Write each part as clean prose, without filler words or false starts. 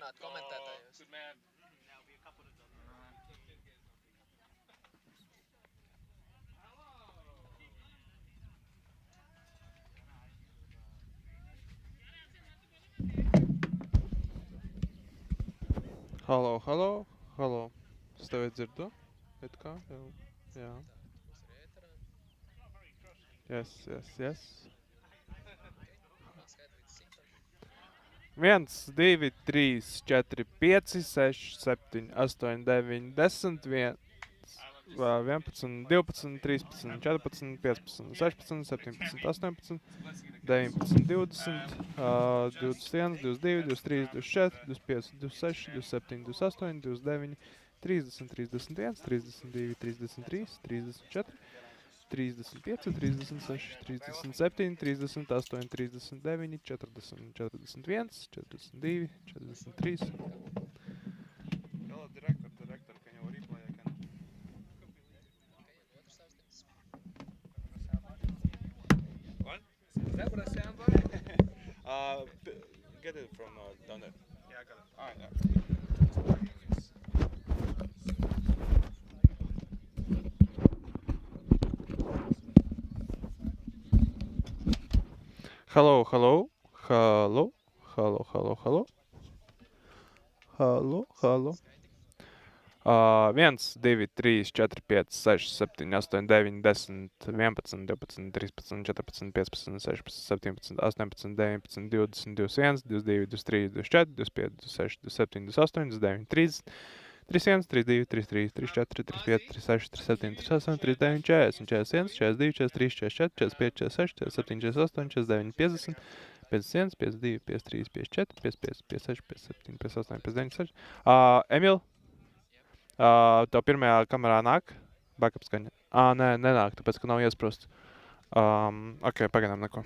uzrunāt komentētājus. Halo, halo, halo. Es tevi dzirdu? Et kā? Jā. Yes, yes, yes. 1, 2, 3, 4, 5, 6, 7, 8, 9, 10, 11, 12, 13, 14, 15, 16, 17, 18, 19, 20, 21, 22, 23, 24, 25, 26, 27, 28, 29, 30, 31, 32, 33, 34, 35, 36, 37, 38, 39, 40, 41, 42, 43. Hello, director, can you reply again? What? Is that what I sound like? Get it from down there. Yeah, I got it. Alright, yeah. Hello, hello, hello, hello, hello, hello. Hello, hello. 1, 2, 3, 4, 5, 6, 7, 8, 9, 10, 11, 12, 13, 14, 15, 16, 17, 18, 19, 20, 21, 22, 23, 24, 25, 26, 27, 28, 29, 30, 31, 32, 33, 34, 35, 36, 37, 38, 39, 40, 41, 42, 43, 44, 45, 46, 47, 48, 49, 50, 51, 52, 53, 54, 55, 56, 57, 58, 59, 60. Emil? Tev pirmajā kamerā nāk backup skaņa? Nē, nenāk, tāpēc, ka nav iesprost. Ok, pagaidām neko.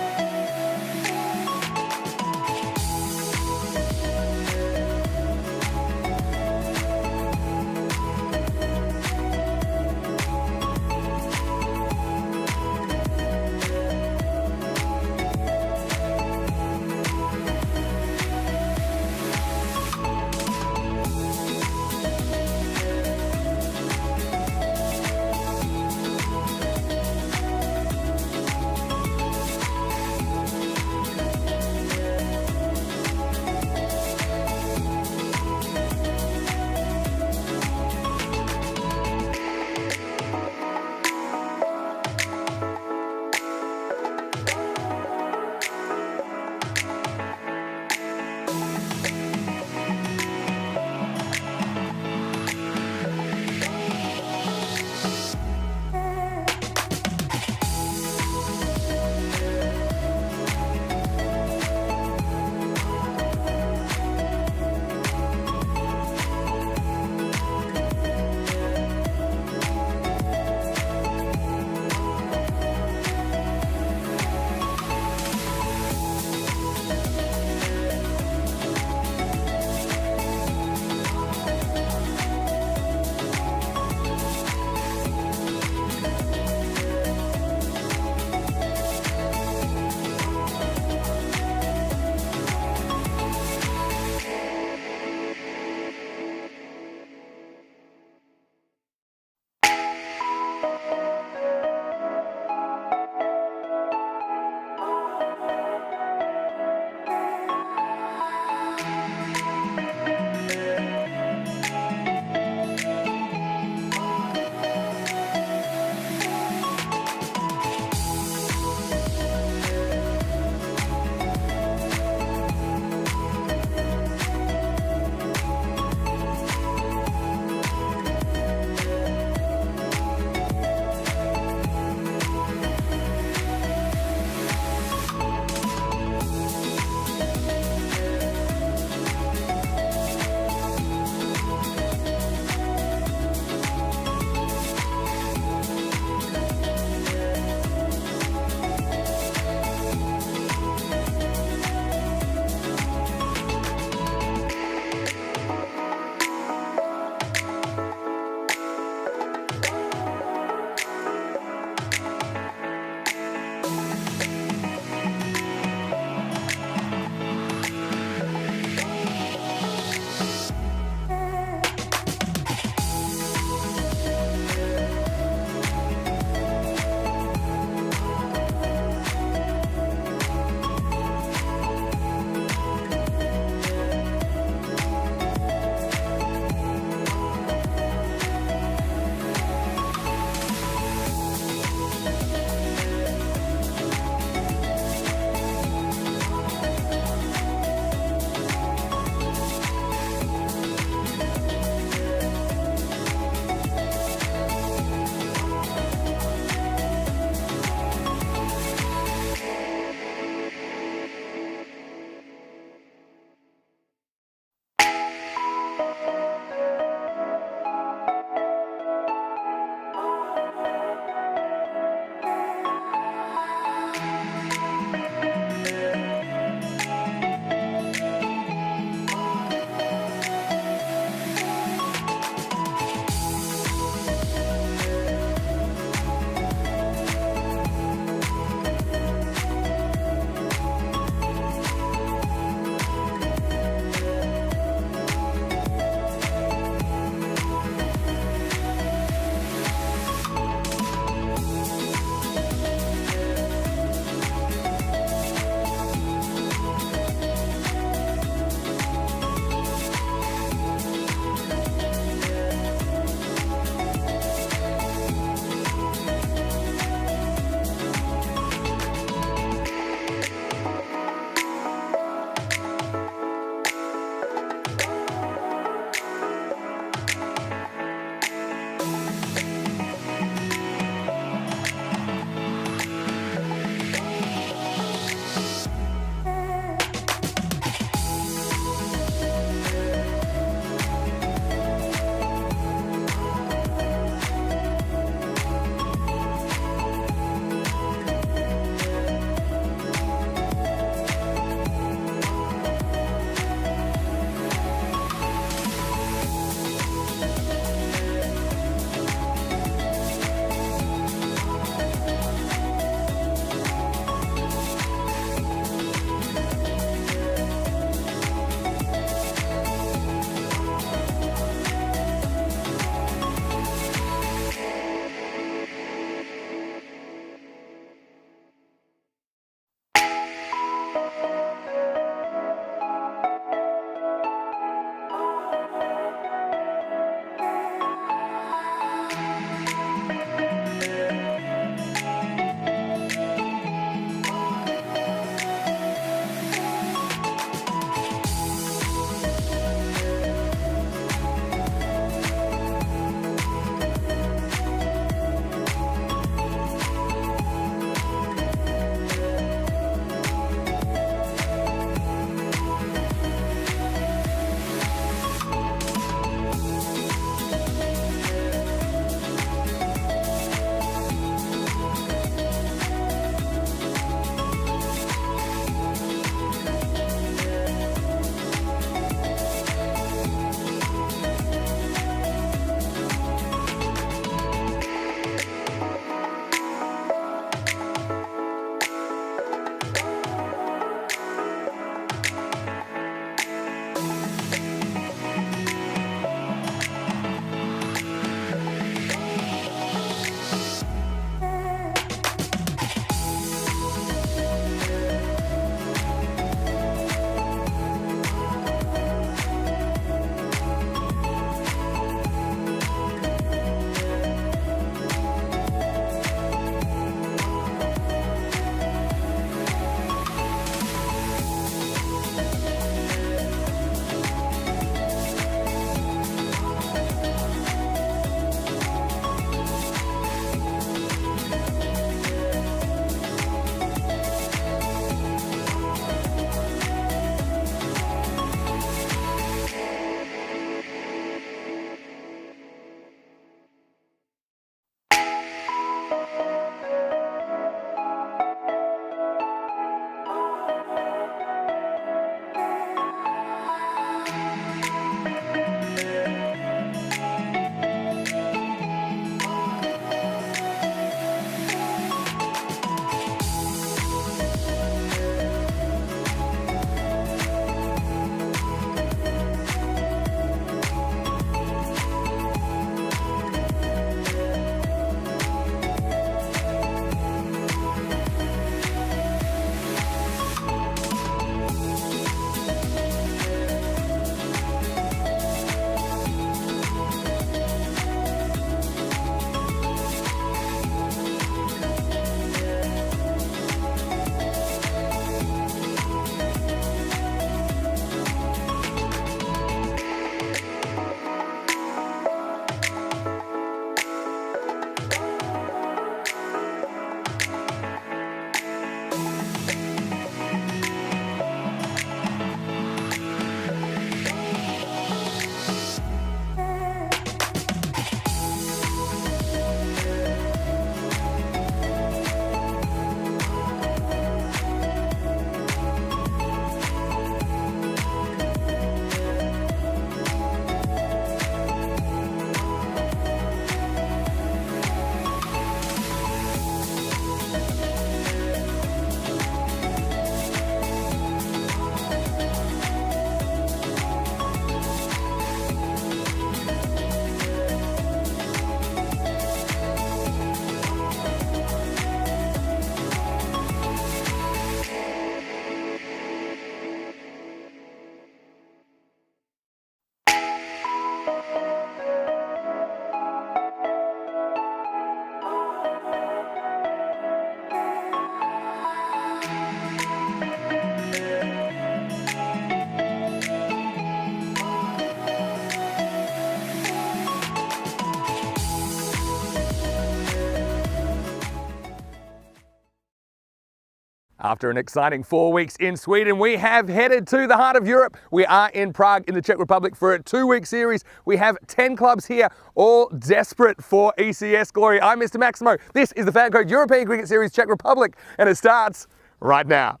After an exciting 4 weeks in Sweden, we have headed to the heart of Europe. We are in Prague in the Czech Republic for a 2-week series. We have 10 clubs here, all desperate for ECS glory. I'm Mr. Maximo. This is the FanCode European Cricket Series Czech Republic, and it starts right now.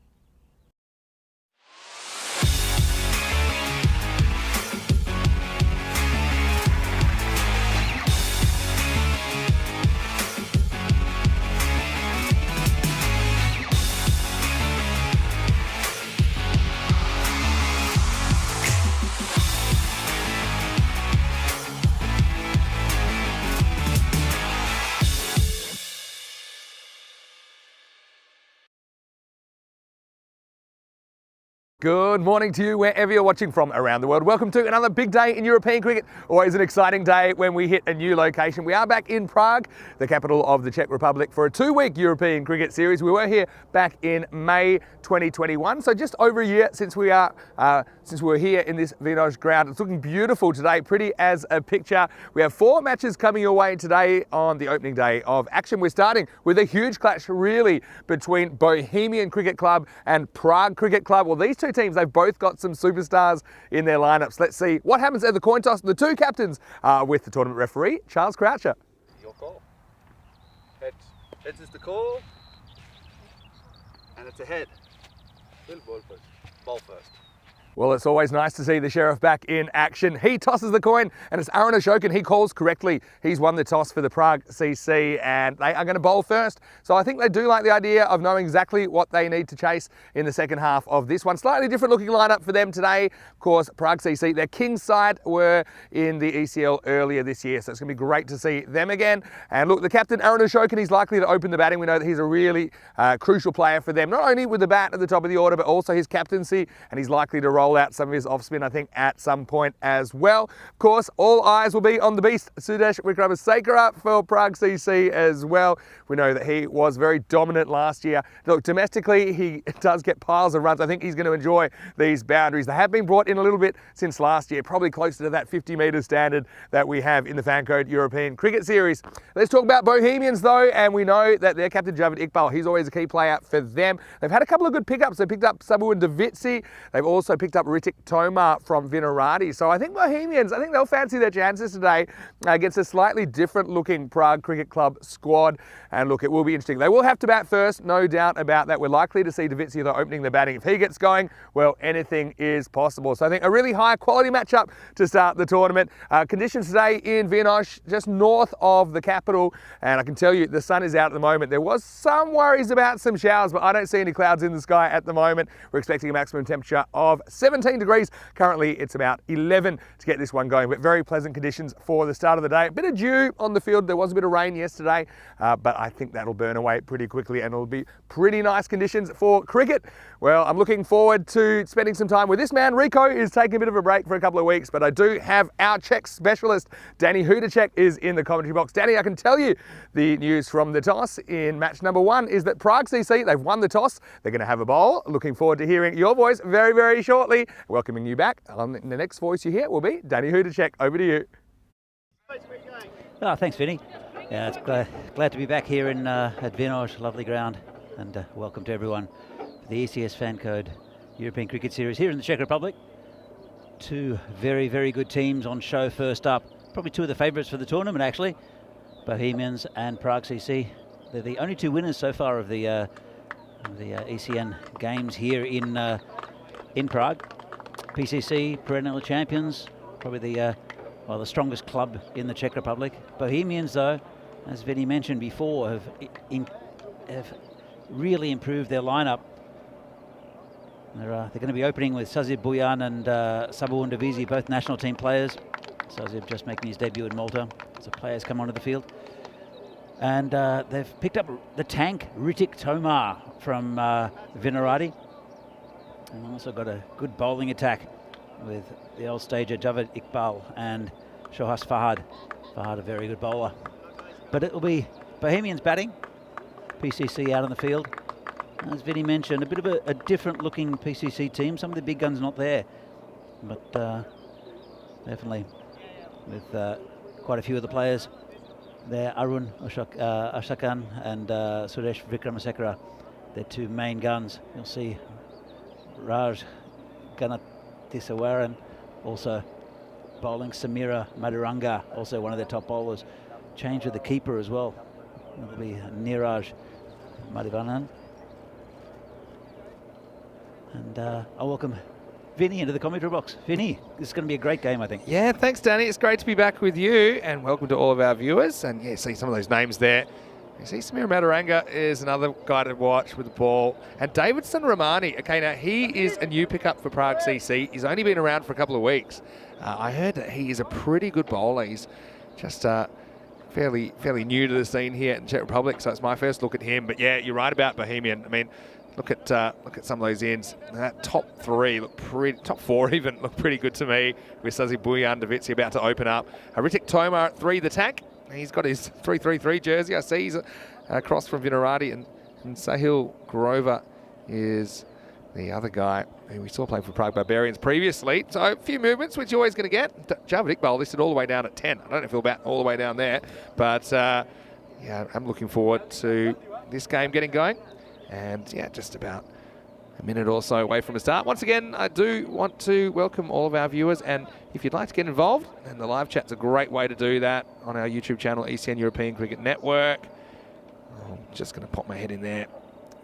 Good morning to you wherever you're watching from around the world. Welcome to another big day in European cricket. Always an exciting day when we hit a new location. We are back in Prague, the capital of the Czech Republic, for a 2-week European cricket series. We were here back in May 2021, so just over a year since we were here in this Vinož ground. It's looking beautiful today, pretty as a picture. We have 4 matches coming your way today on the opening day of action. We're starting with a huge clash really between Bohemian Cricket Club and Prague Cricket Club. Well, these two teams, they've both got some superstars in their lineups. Let's see what happens at the coin toss. The two captains are with the tournament referee, Charles Croucher. Your call. Heads. Heads is the call. And it's a head. Will ball first. Ball first. Well, it's always nice to see the Sheriff back in action. He tosses the coin, and it's Aaron Ashokan. He calls correctly. He's won the toss for the Prague CC, and they are going to bowl first. So I think they do like the idea of knowing exactly what they need to chase in the second half of this one. Slightly different looking lineup for them today. Of course, Prague CC, their Kings side were in the ECL earlier this year, so it's going to be great to see them again. And look, the captain, Aaron Ashokan, he's likely to open the batting. We know that he's a really crucial player for them, not only with the bat at the top of the order, but also his captaincy, and he's likely to roll out some of his off spin, I think, at some point as well. Of course, all eyes will be on the beast, Sudesh Wickramasinghe for Prague CC as well. We know that he was very dominant last year. Look, domestically, he does get piles of runs. I think he's going to enjoy these boundaries. They have been brought in a little bit since last year, probably closer to that 50-metre standard that we have in the FanCode European Cricket Series. Let's talk about Bohemians, though, and we know that their captain, Javid Iqbal, he's always a key player for them. They've had a couple of good pickups. They picked up Sabuin Davitsi. They've also picked up Ritik Tomar from Vinarati. So I think Bohemians, I think they'll fancy their chances today against a slightly different looking Prague Cricket Club squad. And look, it will be interesting. They will have to bat first, no doubt about that. We're likely to see Davitsi, though, opening the batting. If he gets going, well, anything is possible. So I think a really high quality matchup to start the tournament. Conditions today in Vinož, just north of the capital. And I can tell you the sun is out at the moment. There was some worries about some showers, but I don't see any clouds in the sky at the moment. We're expecting a maximum temperature of 17 degrees. Currently, it's about 11 to get this one going, but very pleasant conditions for the start of the day. A bit of dew on the field. There was a bit of rain yesterday, but I think that'll burn away pretty quickly, and it'll be pretty nice conditions for cricket. Well, I'm looking forward to spending some time with this man. Rico is taking a bit of a break for a couple of weeks, but I do have our Czech specialist, Danny Hudacek, is in the commentary box. Danny, I can tell you the news from the toss in match number 1 is that Prague CC, they've won the toss. They're going to have a bowl. Looking forward to hearing your voice very, very shortly. Welcoming you back. The next voice you hear will be Danny Hudacek. Over to you. Oh, thanks, Vinny. Yeah, it's glad to be back here in at Vinož, lovely ground, and welcome to everyone for the ECS FanCode European Cricket Series here in the Czech Republic. 2 very, very good teams on show. First up, probably 2 of the favourites for the tournament, actually, Bohemians and Prague CC. They're the only 2 winners so far of the ECN games here in Prague. PCC, perennial champions, probably the strongest club in the Czech Republic. Bohemians, though, as Vinny mentioned before, have really improved their lineup. They're going to be opening with Sazib Buyan and Sabuin Davitsi, both national team players. Sazib just making his debut in Malta as the players come onto the field. And they've picked up the tank, Ritik Tomar from Vinarati. And also got a good bowling attack with the old stager Javid Iqbal and Shohas Fahad. Fahad, a very good bowler. But it will be Bohemians batting, PCC out on the field. As Vinny mentioned, a bit of a different looking PCC team. Some of the big guns not there, but definitely with quite a few of the players there, Arun Ashokan and Sudesh Wickramasinghe their two main guns. You'll see Raj Ganatisawaran also bowling. Samira Maduranga, also one of their top bowlers. Change with the keeper as well. That'll be Niraj Madhivanan. And I'll welcome Vinny into the commentary box. Vinny, this is going to be a great game, I think. Yeah, thanks, Danny. It's great to be back with you, and welcome to all of our viewers. And yeah, see some of those names there. You see Samir Maduranga is another guy to watch with the ball. And Davidson Ramani, okay, now he is a new pickup for Prague CC. He's only been around for a couple of weeks. I heard that he is a pretty good bowler. He's just fairly new to the scene here in Czech Republic, so it's my first look at him. But yeah, you're right about Bohemian. I mean, look at some of those ends. That top three look pretty, top four even look pretty good to me. With Sazi Bujanovic about to open up. Ritik Tomar at 3, the tank. He's got his 3-3-3 jersey. I see he's across from Vinarati, and Sahil Grover is the other guy who we saw playing for Prague Barbarians previously. So a few movements, which you're always going to get. Javed Iqbal listed all the way down at 10. I don't know if he'll bat all the way down there, but yeah, I'm looking forward to this game getting going. And yeah, just about a minute or so away from the start. Once again, I do want to welcome all of our viewers, and if you'd like to get involved, then the live chat's a great way to do that on our YouTube channel, ECN European Cricket Network. I'm just going to pop my head in there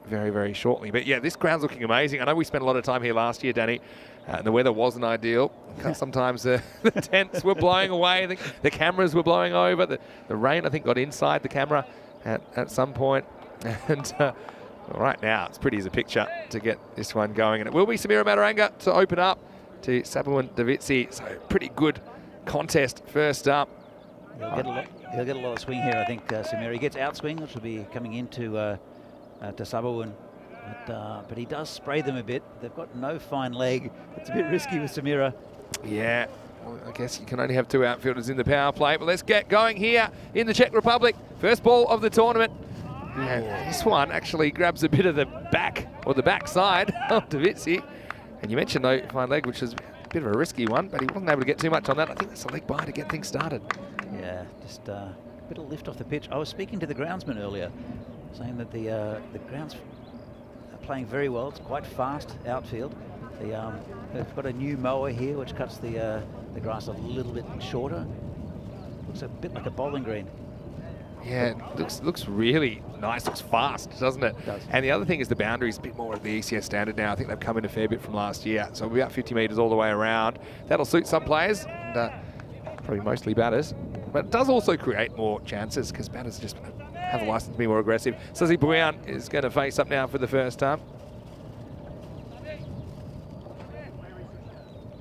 very, very shortly. But yeah, this ground's looking amazing. I know we spent a lot of time here last year, Danny, and the weather wasn't ideal. Sometimes the tents were blowing away. I think the cameras were blowing over. The rain, I think, got inside the camera at some point. And right now, it's pretty as a picture to get this one going. And it will be Samira Maduranga to open up to Sabuan Davitsi. So pretty good contest first up. He'll get a lot of swing here, I think, Samira. He gets outswing, which will be coming into to Sabuan. But he does spray them a bit. They've got no fine leg. It's a bit risky with Samira. Yeah, well, I guess you can only have 2 outfielders in the power play. But let's get going here in the Czech Republic. First ball of the tournament. And this one actually grabs a bit of the back, or the back side of Davitsi. And you mentioned no fine leg, which is a bit of a risky one, but he wasn't able to get too much on that. I think that's a leg by to get things started. Yeah, just a bit of lift off the pitch. I was speaking to the groundsman earlier, saying that the grounds are playing very well. It's quite fast outfield. They've got a new mower here, which cuts the grass a little bit shorter. Looks a bit like a bowling green. Yeah, it looks really nice. Looks fast, doesn't it? It does. And the other thing is the boundary's a bit more at the ECS standard now. I think they've come in a fair bit from last year. So we're about 50 metres all the way around. That'll suit some players, and probably mostly batters. But it does also create more chances because batters just have a license to be more aggressive. Sazi Buyan is going to face up now for the first time.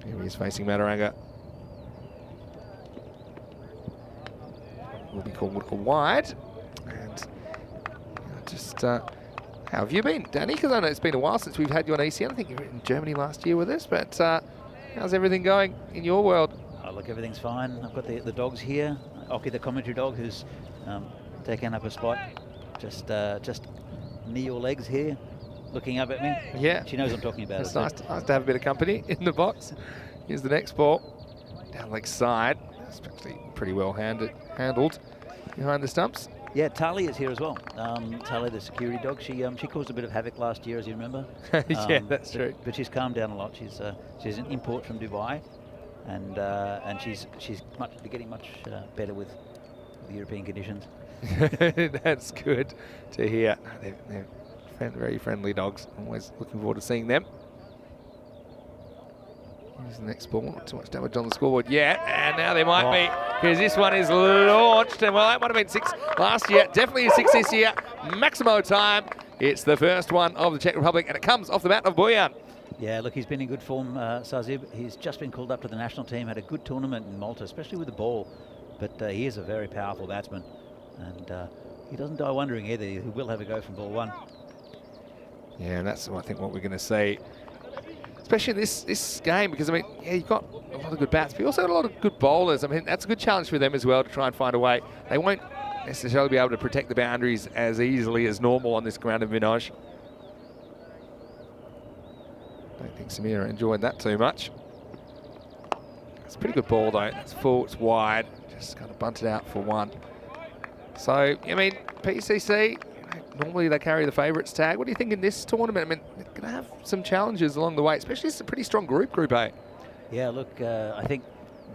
Here he is facing Maduranga. Will be called a wide. And just how have you been, Danny? Because I know it's been a while since we've had you on ECN. I think you were in Germany last year with us, but how's everything going in your world? Oh, look, everything's fine. I've got the dogs here. Oki, the commentary dog, who's taken up a spot just near your legs here, looking up at me. Yeah. She knows I'm talking about It's it. nice to have a bit of company in the box. Here's the next ball. Down leg side. It's actually pretty well handled behind the stumps. Yeah, Tali is here as well. Tali, the security dog, she caused a bit of havoc last year, as you remember. Yeah, that's true. But she's calmed down a lot. She's an import from Dubai, and she's getting much better with the European conditions. That's good to hear. They're very friendly dogs. Always looking forward to seeing them. Here's the next ball. Not too much damage on the scoreboard yet. And now there might be, because this one is launched. And well, that might have been 6 last year. Definitely a 6 this year. Maximo time. It's the first one of the Czech Republic, and it comes off the bat of Bojan. Yeah, look, he's been in good form, Sazib. He's just been called up to the national team, had a good tournament in Malta, especially with the ball. But he is a very powerful batsman. And he doesn't die wondering either. He will have a go from ball 1. Yeah, and that's, I think, what we're going to see. Especially in this game, because, I mean, yeah, you've got a lot of good bats, but you also got a lot of good bowlers. I mean, that's a good challenge for them as well to try and find a way. They won't necessarily be able to protect the boundaries as easily as normal on this ground of Minoj. Don't think Samira enjoyed that too much. It's a pretty good ball, though. It's full, it's wide. Just kind of bunted out for 1. So, I mean, PCC, normally they carry the favourites tag. What do you think in this tournament? I mean, they're going to have some challenges along the way, especially it's a pretty strong group, Group A. Yeah, look, I think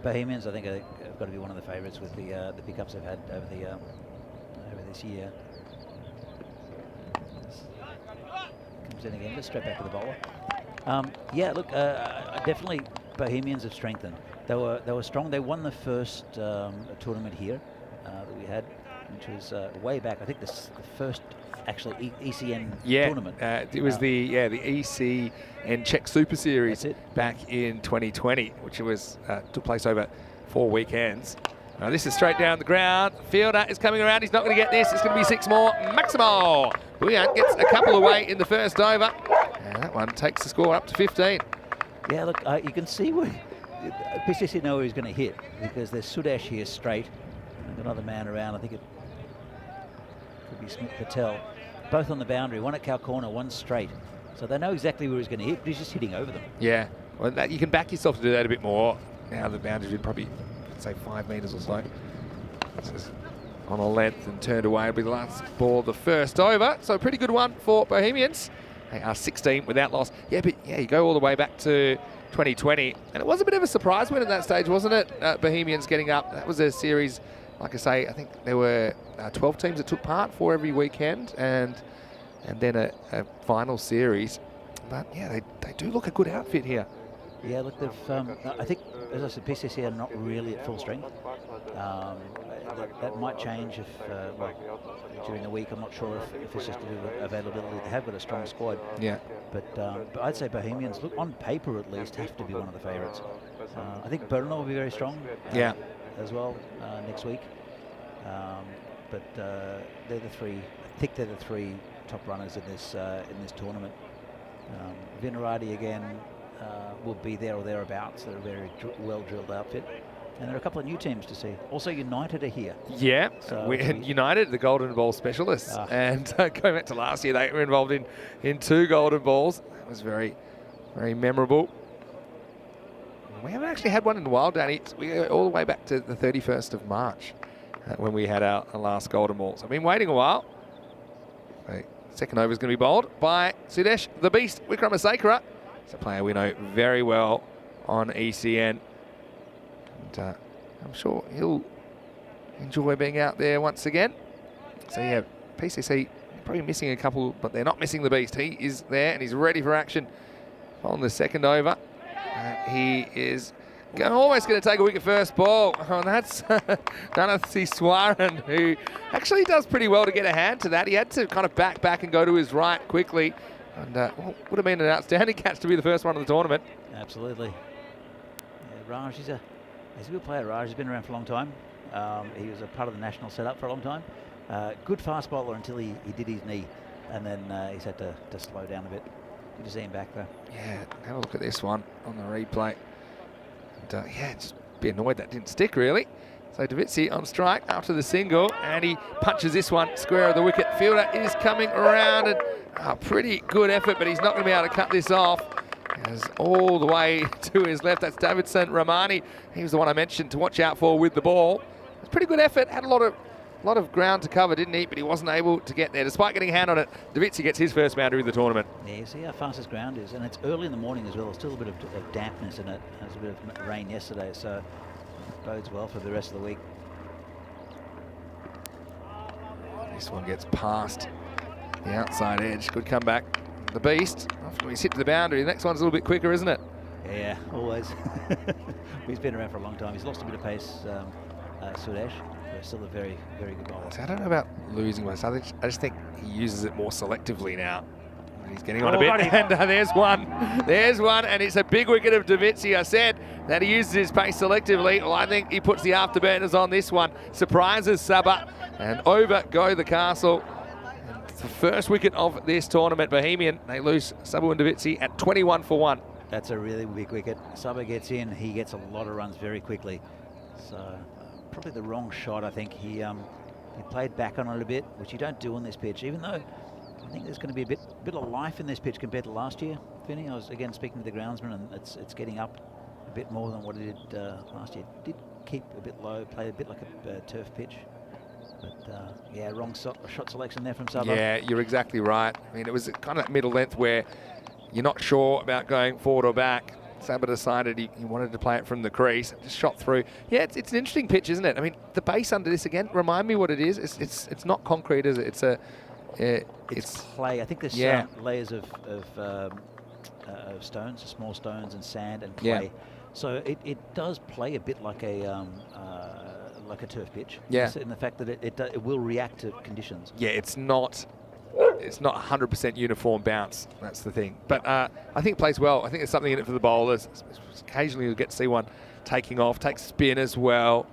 Bohemians, I think, have got to be one of the favourites with the pickups they've had over this year. Comes in again, just straight back to the bowler. Yeah, look, definitely Bohemians have strengthened. They were strong. They won the first tournament here that we had, which was way back. I think the first actually ECN tournament. It was the ECN Czech Super Series back in 2020, which was took place over 4 weekends. This is straight down the ground. Fielder is coming around. He's not going to get this. It's going to be 6 more. Maximo Bouyan gets a couple away in the first over. And that one takes the score up to 15. Yeah, look, you can see where PCC know where he's going to hit because there's Sudesh here straight. And another man around. I think it could be Smith Patel. Both on the boundary. One at cow corner, one straight. So they know exactly where he's going to hit, but he's just hitting over them. Yeah, well, you can back yourself to do that a bit more. Now the boundary's been probably, say, 5 metres or so. This is on a length and turned away. It'll be the last ball of the first over. So a pretty good one for Bohemians. They are 16 without loss. Yeah, but yeah, you go all the way back to 2020. And it was a bit of a surprise win at that stage, wasn't it? Bohemians getting up. That was a series, like I say, I think there were 12 teams that took part for every weekend and then a final series. But yeah, they do look a good outfit here. Yeah, look, they've, I think, as I said, PCC are not really at full strength. That might change if, during the week. I'm not sure if it's just to do with availability. They have got a strong squad. Yeah. But I'd say Bohemians, look, on paper at least, have to be one of the favourites. I think Brno will be very strong. As well next week. But they're the three. I think they're the 3 top runners in this tournament. Vinarati again will be there or thereabouts. They're a very well-drilled outfit. And there are a couple of new teams to see. Also, United are here. Yeah, so United, the Golden Ball specialists. And going back to last year, they were involved in 2 Golden Balls. That was very, very memorable. We haven't actually had one in a while, Danny. We go all the way back to the 31st of March when we had our last Golden Balls. I've been waiting a while. Second over is going to be bowled by Sudesh, the Beast, Wickramasekara. It's a player we know very well on ECN. And I'm sure he'll enjoy being out there once again. So yeah, PCC probably missing a couple, but they're not missing the Beast. He is there and he's ready for action on the second over. He is almost going to take a wicket first ball. Oh, and that's Dhanathi Swaran, who actually does pretty well to get a hand to that. He had to kind of back and go to his right quickly. And would have been an outstanding catch to be the first one of the tournament. Absolutely. Yeah, Raj, he's a good player, Raj. He's been around for a long time. He was a part of the national setup for a long time. Good fast bowler until he did his knee. And then he's had to slow down a bit. Good to see him back there. Yeah, have a look at this one on the replay. And, yeah, just be annoyed that didn't stick, really. So Davitsi on strike after the single, and he punches this one square of the wicket. Fielder is coming around, and pretty good effort, but he's not going to be able to cut this off. As all the way to his left, that's Davidson Ramani. He was the one I mentioned to watch out for with the ball. It's pretty good effort. Had a lot of ground to cover, didn't he? But he wasn't able to get there. Despite getting a hand on it, Davitsi gets his first boundary of the tournament. Yeah, you see how fast his ground is. And it's early in the morning as well. There's still a bit of dampness in it. There's a bit of rain yesterday, so it bodes well for the rest of the week. This one gets past the outside edge. Good comeback. The Beast, after he's hit to the boundary, the next one's a little bit quicker, isn't it? Yeah, always. He's been around for a long time. He's lost a bit of pace, Sudesh. Still a very, very good bowler. I don't know about losing one. I just think he uses it more selectively now. He's getting on a bit, and there's one. There's one, and it's a big wicket of Davitsi. I said that he uses his pace selectively. Well, I think he puts the afterburners on this one. Surprises Sabah, and over go the Castle. And it's the first wicket of this tournament. Bohemian, they lose Sabah and Davitsi at 21 for 1. That's a really big wicket. Sabah gets in, he gets a lot of runs very quickly. So probably the wrong shot, I think. He played back on it a bit, which you don't do on this pitch, even though I think there's going to be a bit of life in this pitch compared to last year, Vinny. I was again speaking to the groundsman, and it's getting up a bit more than what it did last year. It did keep a bit low, play a bit like a turf pitch. But yeah, wrong shot selection there from Saba. Yeah, you're exactly right. I mean, it was kind of that middle length where you're not sure about going forward or back. Saba decided he wanted to play it from the crease, just shot through. Yeah, it's an interesting pitch, isn't it? I mean, the base under this again, remind me what it is. It's not concrete, is it? It's clay. I think there's layers of stones, small stones and sand and clay. Yeah. So it does play a bit like a turf pitch. Yeah. In the fact that it will react to conditions. Yeah, it's not 100% uniform bounce. That's the thing. But I think it plays well. I think there's something in it for the bowlers. Occasionally you'll get to see one taking off, takes spin as well.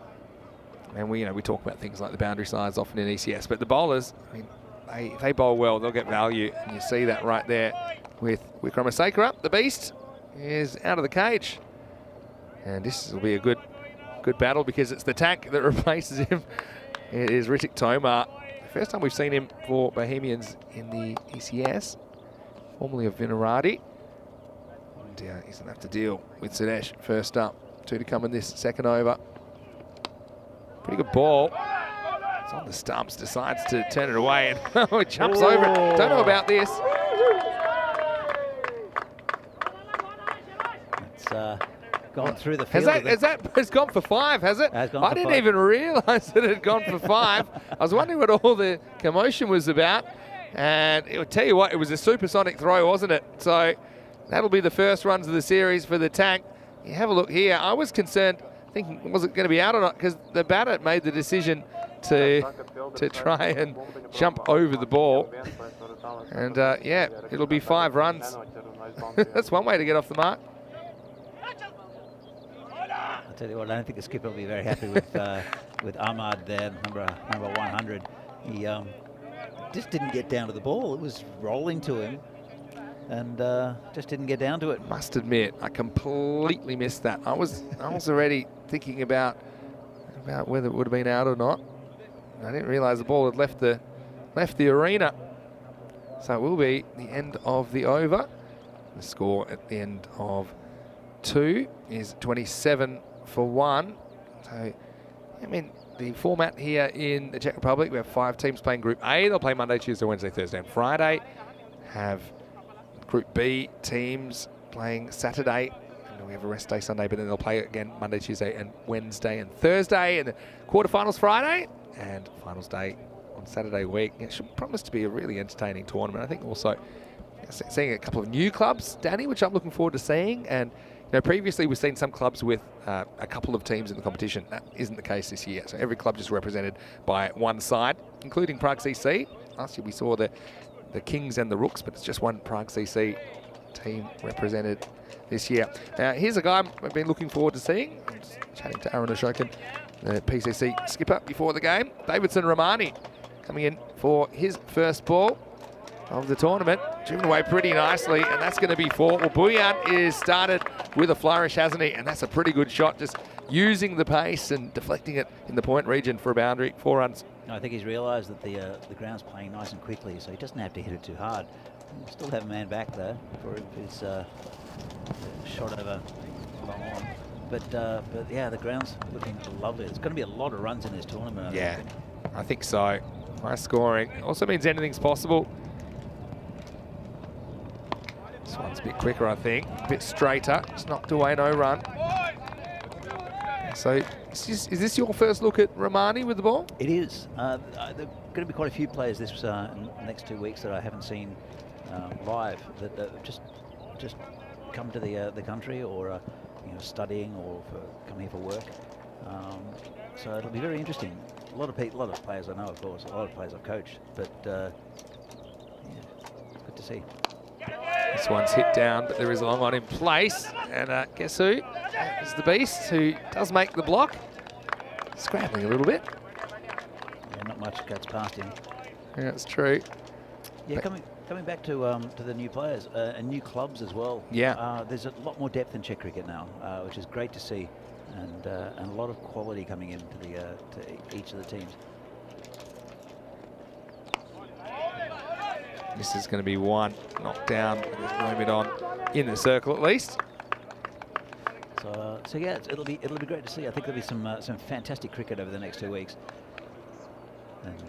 And we talk about things like the boundary sides often in ECS, but the bowlers, I mean, if they bowl well, they'll get value. And you see that right there with Wikramasekaran. The beast is out of the cage. And this will be a good battle because it's the tank that replaces him. It is Ritik Tomar. First time we've seen him for Bohemians in the ECS, formerly of Vinarati. And he's going to have to deal with Sudesh first up. 2 to come in this second over. Pretty good ball. It's on the stumps, decides to turn it away, and it jumps over it. Don't know about this. It's gone through the field. It's gone for 5, has it? Has gone I for didn't 5. even realise that it had gone for 5. I was wondering what all the commotion was about. And it would tell you what, it was a supersonic throw, wasn't it? So that'll be the first runs of the series for the tank. You have a look here. I was concerned, thinking, was it going to be out or not? Because the batter made the decision to try and jump over the ball. And yeah, it'll be 5 runs. That's one way to get off the mark. I'll tell you what, I don't think the skipper will be very happy with Ahmad there, number 100. He just didn't get down to the ball. It was rolling to him, and just didn't get down to it. Must admit, I completely missed that. I was already thinking about whether it would have been out or not. I didn't realise the ball had left the arena. So it will be the end of the over. The score at the end of 2 is 27 for 1. So, I mean, the format here in the Czech Republic, we have 5 teams playing Group A. They'll play Monday, Tuesday, Wednesday, Thursday, and Friday. Have Group B teams playing Saturday. And we have a rest day Sunday, but then they'll play again Monday, Tuesday, and Wednesday and Thursday. And the quarterfinals Friday and finals day on Saturday week. It should promise to be a really entertaining tournament. I think also seeing a couple of new clubs, Danny, which I'm looking forward to seeing. And previously we've seen some clubs with a couple of teams in the competition. That isn't the case this year. So every club just represented by one side, including Prague CC. Last year we saw the Kings and the Rooks, but it's just one Prague CC team represented this year. Now, here's a guy I've been looking forward to seeing. I'm just chatting to Aaron Ashokan, the PCC skipper before the game. Davidson Romani coming in for his first ball of the tournament. Driven away pretty nicely, and that's going to be 4. Well, Buyan is started with a flourish, hasn't he? And that's a pretty good shot, just using the pace and deflecting it in the point region for a boundary. 4 runs. I think he's realised that the ground's playing nice and quickly, so he doesn't have to hit it too hard. He'll still have a man back there for his shot over long on. But yeah, the ground's looking lovely. There's going to be a lot of runs in this tournament. Yeah, I think so. High scoring. Also means anything's possible. This one's a bit quicker, I think. A bit straighter. It's knocked away, no run. So, is this your first look at Romani with the ball? It is. There are going to be quite a few players this next 2 weeks that I haven't seen live that just come to the country or studying or come here for work. So it'll be very interesting. A lot of players I know, of course. A lot of players I've coached, but yeah, it's good to see. This one's hit down, but there is a long on in place. And guess who? It's the Beast, who does make the block. Scrambling a little bit. Yeah, not much gets past him. Yeah, it's true. Yeah, coming back to the new players and new clubs as well. Yeah. There's a lot more depth in Czech cricket now, which is great to see, and a lot of quality coming into to each of the teams. This is going to be one knocked down. Roam it on in the circle at least. So yeah, it'll be great to see. I think there'll be some fantastic cricket over the next 2 weeks. And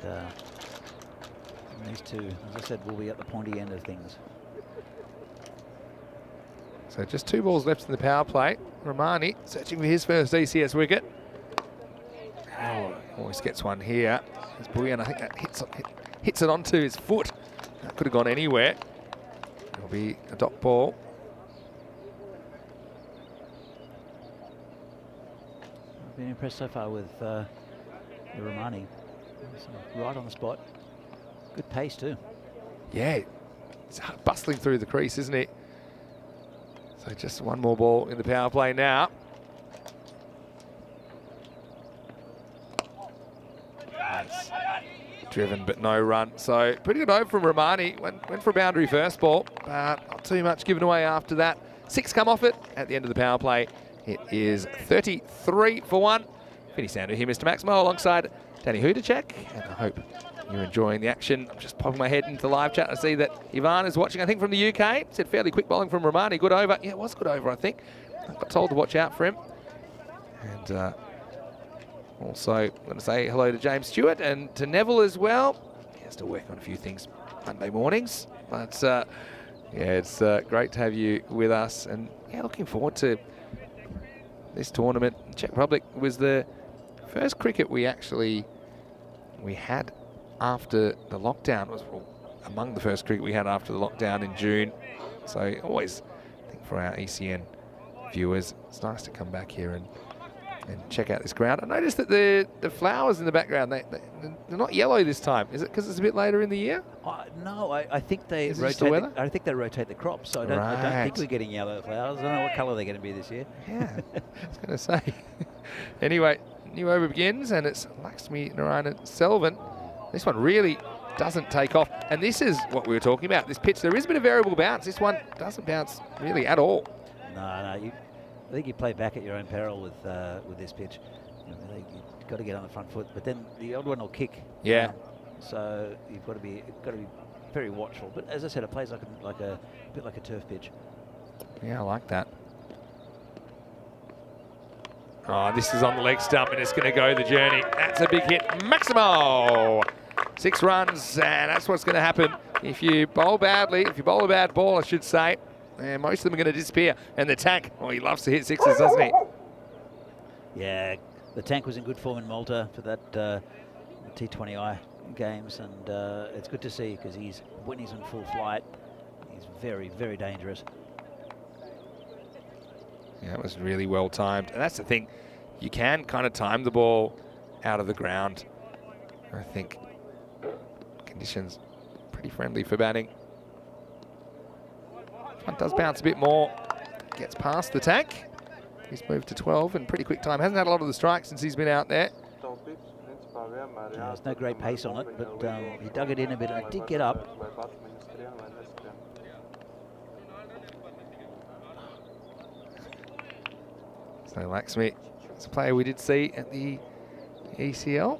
these two, as I said, will be at the pointy end of things. So just 2 balls left in the power play. Romani searching for his first ECS wicket. Oh, always gets one here. It's Bouyan, I think that hits it onto his foot. That could have gone anywhere. It'll be a dot ball. I've been impressed so far with the Romani. Right on the spot. Good pace too. Yeah, it's bustling through the crease, isn't it? So just 1 more ball in the power play now. Nice. Driven but no run. So pretty good over from Romani. Went for a boundary first ball, but not too much given away after that. 6 come off it at the end of the power play. It is 33 for 1. Vinny Sandu here, Mr. Maximo, alongside Danny Hudacek, and I hope you're enjoying the action. I'm just popping my head into the live chat to see that Ivan is watching, I think, from the UK. Said fairly quick bowling from Romani. Good over. Yeah, it was good over, I think. I got told to watch out for him. And also, I'm going to say hello to James Stewart and to Neville as well. He has to work on a few things Monday mornings. But, yeah, it's great to have you with us. And, yeah, looking forward to this tournament. Czech Republic was the first cricket we had after the lockdown. Was among the first cricket we had after the lockdown in June. So always, I think for our ECN viewers, it's nice to come back here and check out this ground. I noticed that the flowers in the background, they're not yellow this time. Is it because it's a bit later in the year? No, I think they Is it just the weather? I think they rotate the crops, so I don't think we're getting yellow flowers. I don't know what colour they're going to be this year. Yeah, I was going to say. Anyway, new over begins, and it's Lakshmi Narayanan Selvan. This one really doesn't take off, and this is what we were talking about. This pitch, there is a bit of variable bounce. This one doesn't bounce really at all. No, I think you play back at your own peril with this pitch. You've got to get on the front foot, but then the odd one will kick. Yeah. So you've got to be very watchful. But as I said, it plays like a bit like a turf pitch. Yeah, I like that. Oh, this is on the leg stump, and it's going to go the journey. That's a big hit. Maximo! 6 runs, and that's what's going to happen if you bowl badly, if you bowl a bad ball, I should say. And most of them are going to disappear. And the Tank, oh, he loves to hit 6s, doesn't he? Yeah, the Tank was in good form in Malta for that T20I games, and it's good to see because when he's in full flight, he's very, very dangerous. Yeah, it was really well timed. And that's the thing, you can kind of time the ball out of the ground. I think conditions pretty friendly for batting. One does bounce a bit more, gets past the Tank. He's moved to 12 in pretty quick time. Hasn't had a lot of the strikes since he's been out there. There's no great pace on it, but he dug it in a bit and it did get up. So Lakshmi, it's a player we did see at the ECL.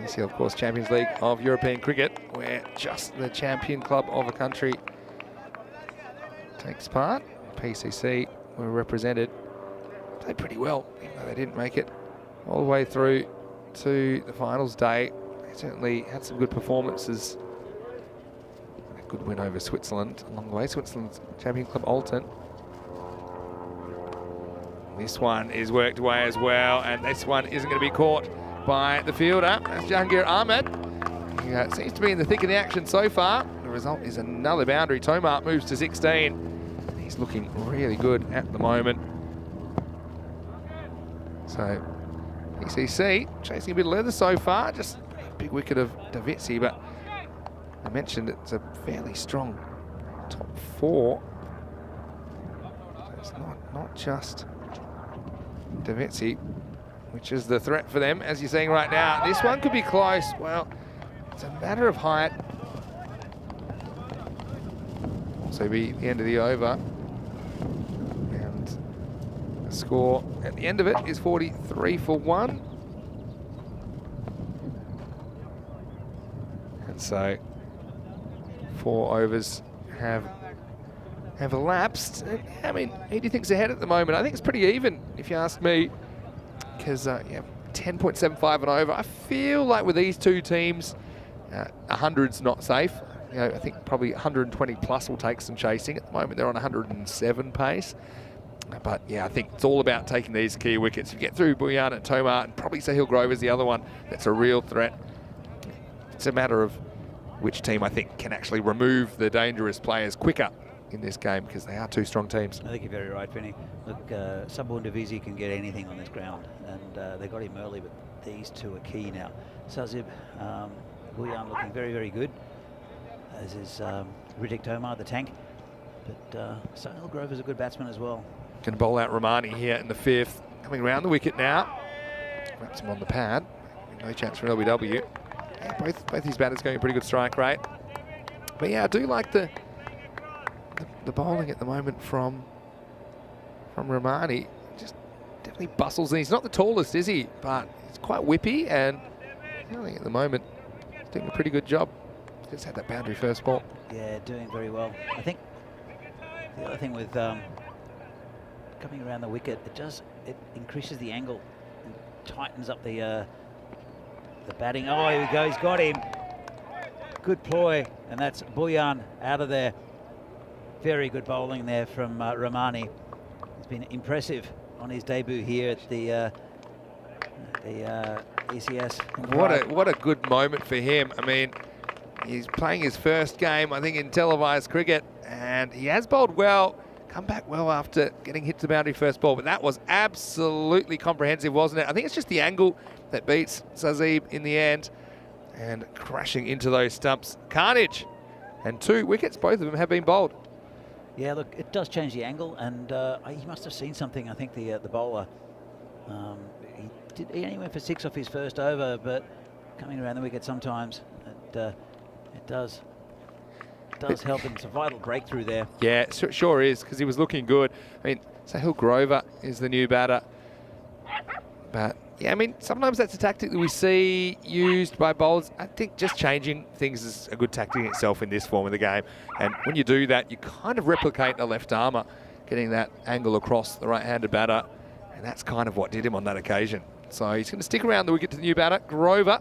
ECL, of course, Champions League of European Cricket, where just the champion club of a country takes part. PCC were represented. Played pretty well, even though they didn't make it all the way through to the finals day. They certainly had some good performances. A good win over Switzerland along the way. Switzerland's champion club, Alton. This one is worked away as well, and this one isn't going to be caught by the fielder. That's Jahangir Ahmed. He seems to be in the thick of the action so far. The result is another boundary. Tomar moves to 16. He's looking really good at the moment. So PCC chasing a bit of leather so far. Just a big wicket of Davitsi, but I mentioned it's a fairly strong top 4. So it's not just Davitsi, which is the threat for them, as you're seeing right now. This one could be close. Well, it's a matter of height. Also be the end of the over. And the score at the end of it is 43 for 1. And so 4 overs have elapsed. I mean, who do you think's ahead at the moment? I think it's pretty even, if you ask me. Because, yeah, 10.75 and over. I feel like with these two teams, 100's not safe. You know, I think probably 120 plus will take some chasing. At the moment, they're on 107 pace. But yeah, I think it's all about taking these key wickets. If you get through Buyan and Tomar, and probably Sahil Grover's the other one that's a real threat. It's a matter of which team I think can actually remove the dangerous players quicker in this game, because they are two strong teams. I think you're very right, Vinny. Look, Sabu and Divisi can get anything on this ground, and they got him early, but these two are key now. Sazib, Buyan looking very, very good, as is Riddick Tomar, the tank. But Sahil Grover's a good batsman as well. Going to bowl out Romani here in the 5th. Coming around the wicket now. Wraps him on the pad. No chance for an LBW. Yeah, both his batters going a pretty good strike rate. But yeah, I do like the bowling at the moment from Romani. Just definitely bustles in. He's not the tallest, is he? But he's quite whippy, and I think at the moment he's doing a pretty good job. Just had that boundary first ball. Yeah, doing very well. I think the other thing with coming around the wicket, it increases the angle and tightens up the batting. Oh, here we go, he's got him. Good ploy, and that's Buyan out of there. Very good bowling there from Romani. He's been impressive on his debut here at the ECS. What a good moment for him. I mean, he's playing his first game, I think, in televised cricket, and he has bowled well, come back well after getting hit to the boundary first ball, but that was absolutely comprehensive, wasn't it? I think it's just the angle that beats Sazib in the end, and crashing into those stumps. Carnage, and 2 wickets, both of them have been bowled. Yeah, look, it does change the angle, and he must have seen something. I think the bowler, he only went for 6 off his first over, but coming around the wicket sometimes, it does help him. It's a vital breakthrough there. Yeah, it sure is, because he was looking good. I mean, Sahil Grover is the new batter. But yeah, I mean, sometimes that's a tactic that we see used by bowlers. I think just changing things is a good tactic in itself in this form of the game. And when you do that, you kind of replicate a left armour, getting that angle across the right-handed batter. And that's kind of what did him on that occasion. So he's going to stick around the wicket to the new batter, Grover.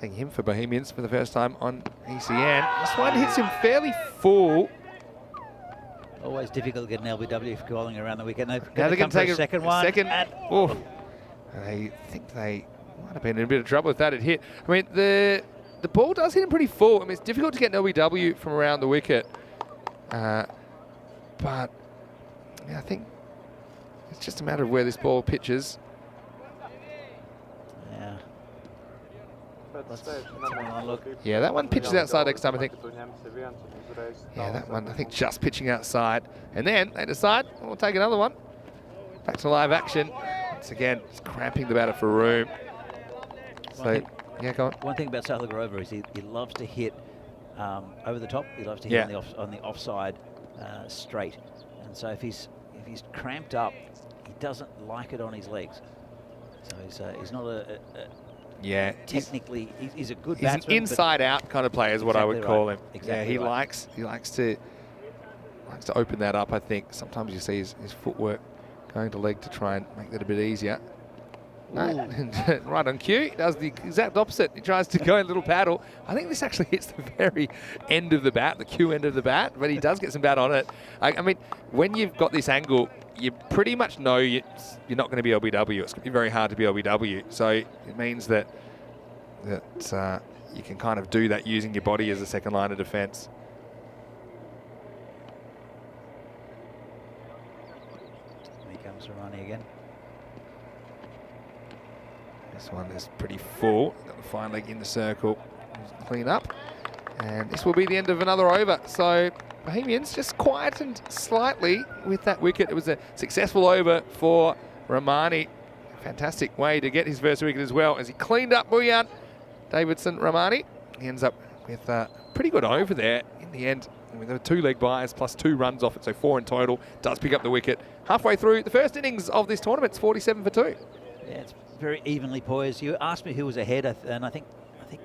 Seeing him for Bohemians for the first time on ECN. This one hits him fairly full. Always difficult to get an LBW for bowling around the wicket. Now Now they're going to take a second one. Oh, I think they might have been in a bit of trouble if that had hit. I mean, the ball does hit him pretty full. I mean, it's difficult to get an LBW from around the wicket. But yeah, I think it's just a matter of where this ball pitches. Yeah. Look. Yeah, that one pitches outside next time, I think. Yeah, that one, I think, just pitching outside. And then they decide, we'll take another one. Back to live action. Once again, it's cramping the batter for room. So, yeah, go on. One thing about Sahil Grover is he loves to hit over the top. He loves to hit on the offside straight. And so if he's cramped up, he doesn't like it on his legs. So he's not yeah, technically he's a good he's batsman. He's an inside-out kind of player is what I would call him. Exactly yeah, he likes to open that up, I think. Sometimes you see his footwork going to leg to try and make that a bit easier. No, right on cue, he does the exact opposite. He tries to go a little paddle. I think this actually hits the very end of the bat, the cue end of the bat, but he does get some bat on it. I mean, when you've got this angle, you pretty much know you're not going to be LBW. It's going to be very hard to be LBW. So it means that you can kind of do that using your body as a second line of defence. Here comes Romani again. This one is pretty full. Got the fine leg in the circle. Clean up. And this will be the end of another over. So Bohemians just quietened slightly with that wicket. It was a successful over for Romani. Fantastic way to get his first wicket as well, as he cleaned up Buyan. Davidson Romani. He ends up with a pretty good over there in the end. I mean, there were 2 leg byes plus 2 runs off it, so 4 in total. Does pick up the wicket. Halfway through the first innings of this tournament, it's 47 for 2. Yeah, it's very evenly poised. You asked me who was ahead, and I think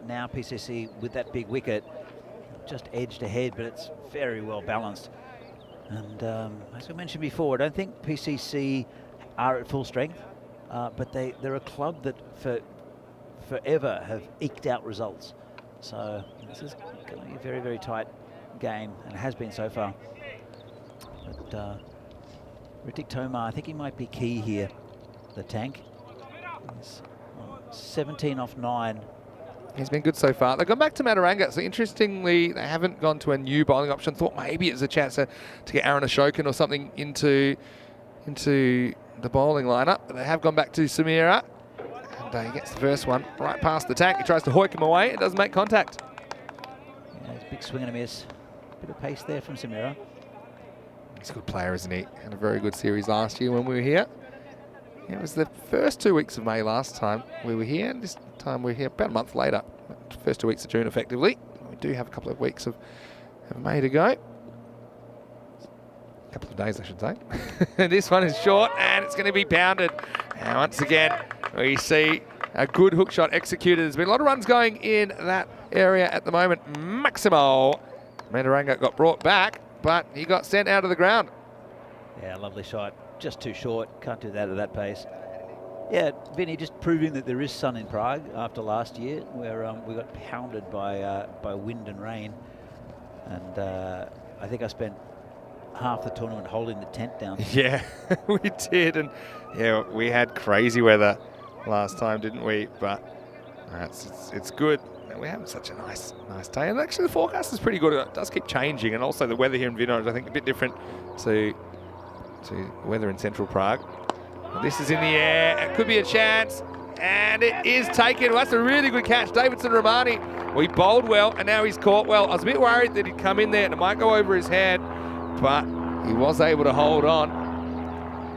now PCC with that big wicket just edged ahead, but it's very well balanced. And as I mentioned before, I don't think PCC are at full strength. but they're a club that forever have eked out results. So this is going to be a very, very tight game, and it has been so far. But Ritik Tomar, I think he might be key here, the tank. He's 17 off 9. He's been good so far. They've gone back to Mataranga. So interestingly, they haven't gone to a new bowling option. Thought maybe it's a chance to get Aaron Ashokan or something into the bowling lineup. But they have gone back to Samira. And he gets the first one right past the tank. He tries to hoik him away. It doesn't make contact. Yeah, it's a big swing and a miss. Bit of pace there from Samira. He's a good player, isn't he? Had a very good series last year when we were here. Yeah, it was the first 2 weeks of May last time we were here. This time we're here about a month later. First 2 weeks of June, effectively. We do have a couple of weeks of May to go. A couple of days, I should say. This one is short, and it's going to be pounded. And once again, we see a good hook shot executed. There's been a lot of runs going in that area at the moment. Maximo Mataranga got brought back, but he got sent out of the ground. Yeah, lovely shot. Just too short. Can't do that at that pace. Yeah, Vinny, just proving that there is sun in Prague after last year, where we got pounded by wind and rain. And I think I spent half the tournament holding the tent down. Yeah, we did. And yeah, we had crazy weather last time, didn't we? But it's good. We're having such a nice day. And actually the forecast is pretty good. It does keep changing. And also the weather here in Vinod is, I think, a bit different to weather in central Prague. Well, this is in the air. It could be a chance. And it is taken. Well, that's a really good catch. Davidson Romani. Well, he bowled well, and now he's caught well. I was a bit worried that he'd come in there and it might go over his head, but he was able to hold on.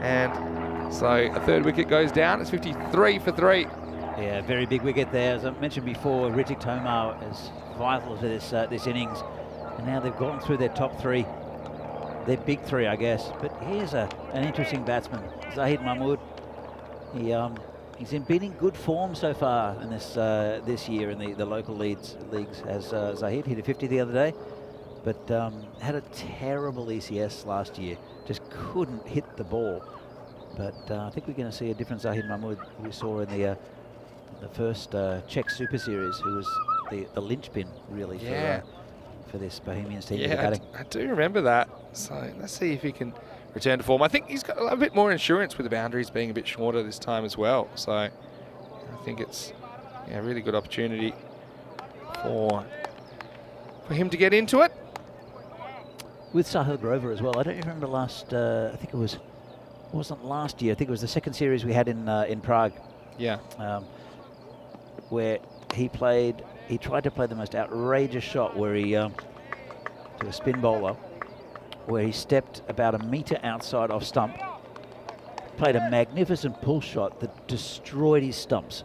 And so a third wicket goes down. It's 53 for 3. Yeah, very big wicket there. As I mentioned before, Ritik Tomar is vital to this innings. And now they've gone through their top 3. Their big 3, I guess. But here's an interesting batsman, Zahid Mahmood. He's been in good form so far in this year in the local leagues. As Zahid hit a 50 the other day, but had a terrible ECS last year. Just couldn't hit the ball. But I think we're going to see a different Zahid Mahmood we saw in the first Czech Super Series, who was the linchpin really for this Bohemians team. Yeah, I do remember that. So let's see if he can return to form. I think he's got a bit more insurance with the boundaries being a bit shorter this time as well. So I think it's a really good opportunity for him to get into it. With Sahil Grover as well. I don't remember last. I think it wasn't last year. I think it was the second series we had in Prague. Yeah. Where he tried to play the most outrageous shot where he to a spin bowler, where he stepped about a metre outside off stump, played a magnificent pull shot that destroyed his stumps.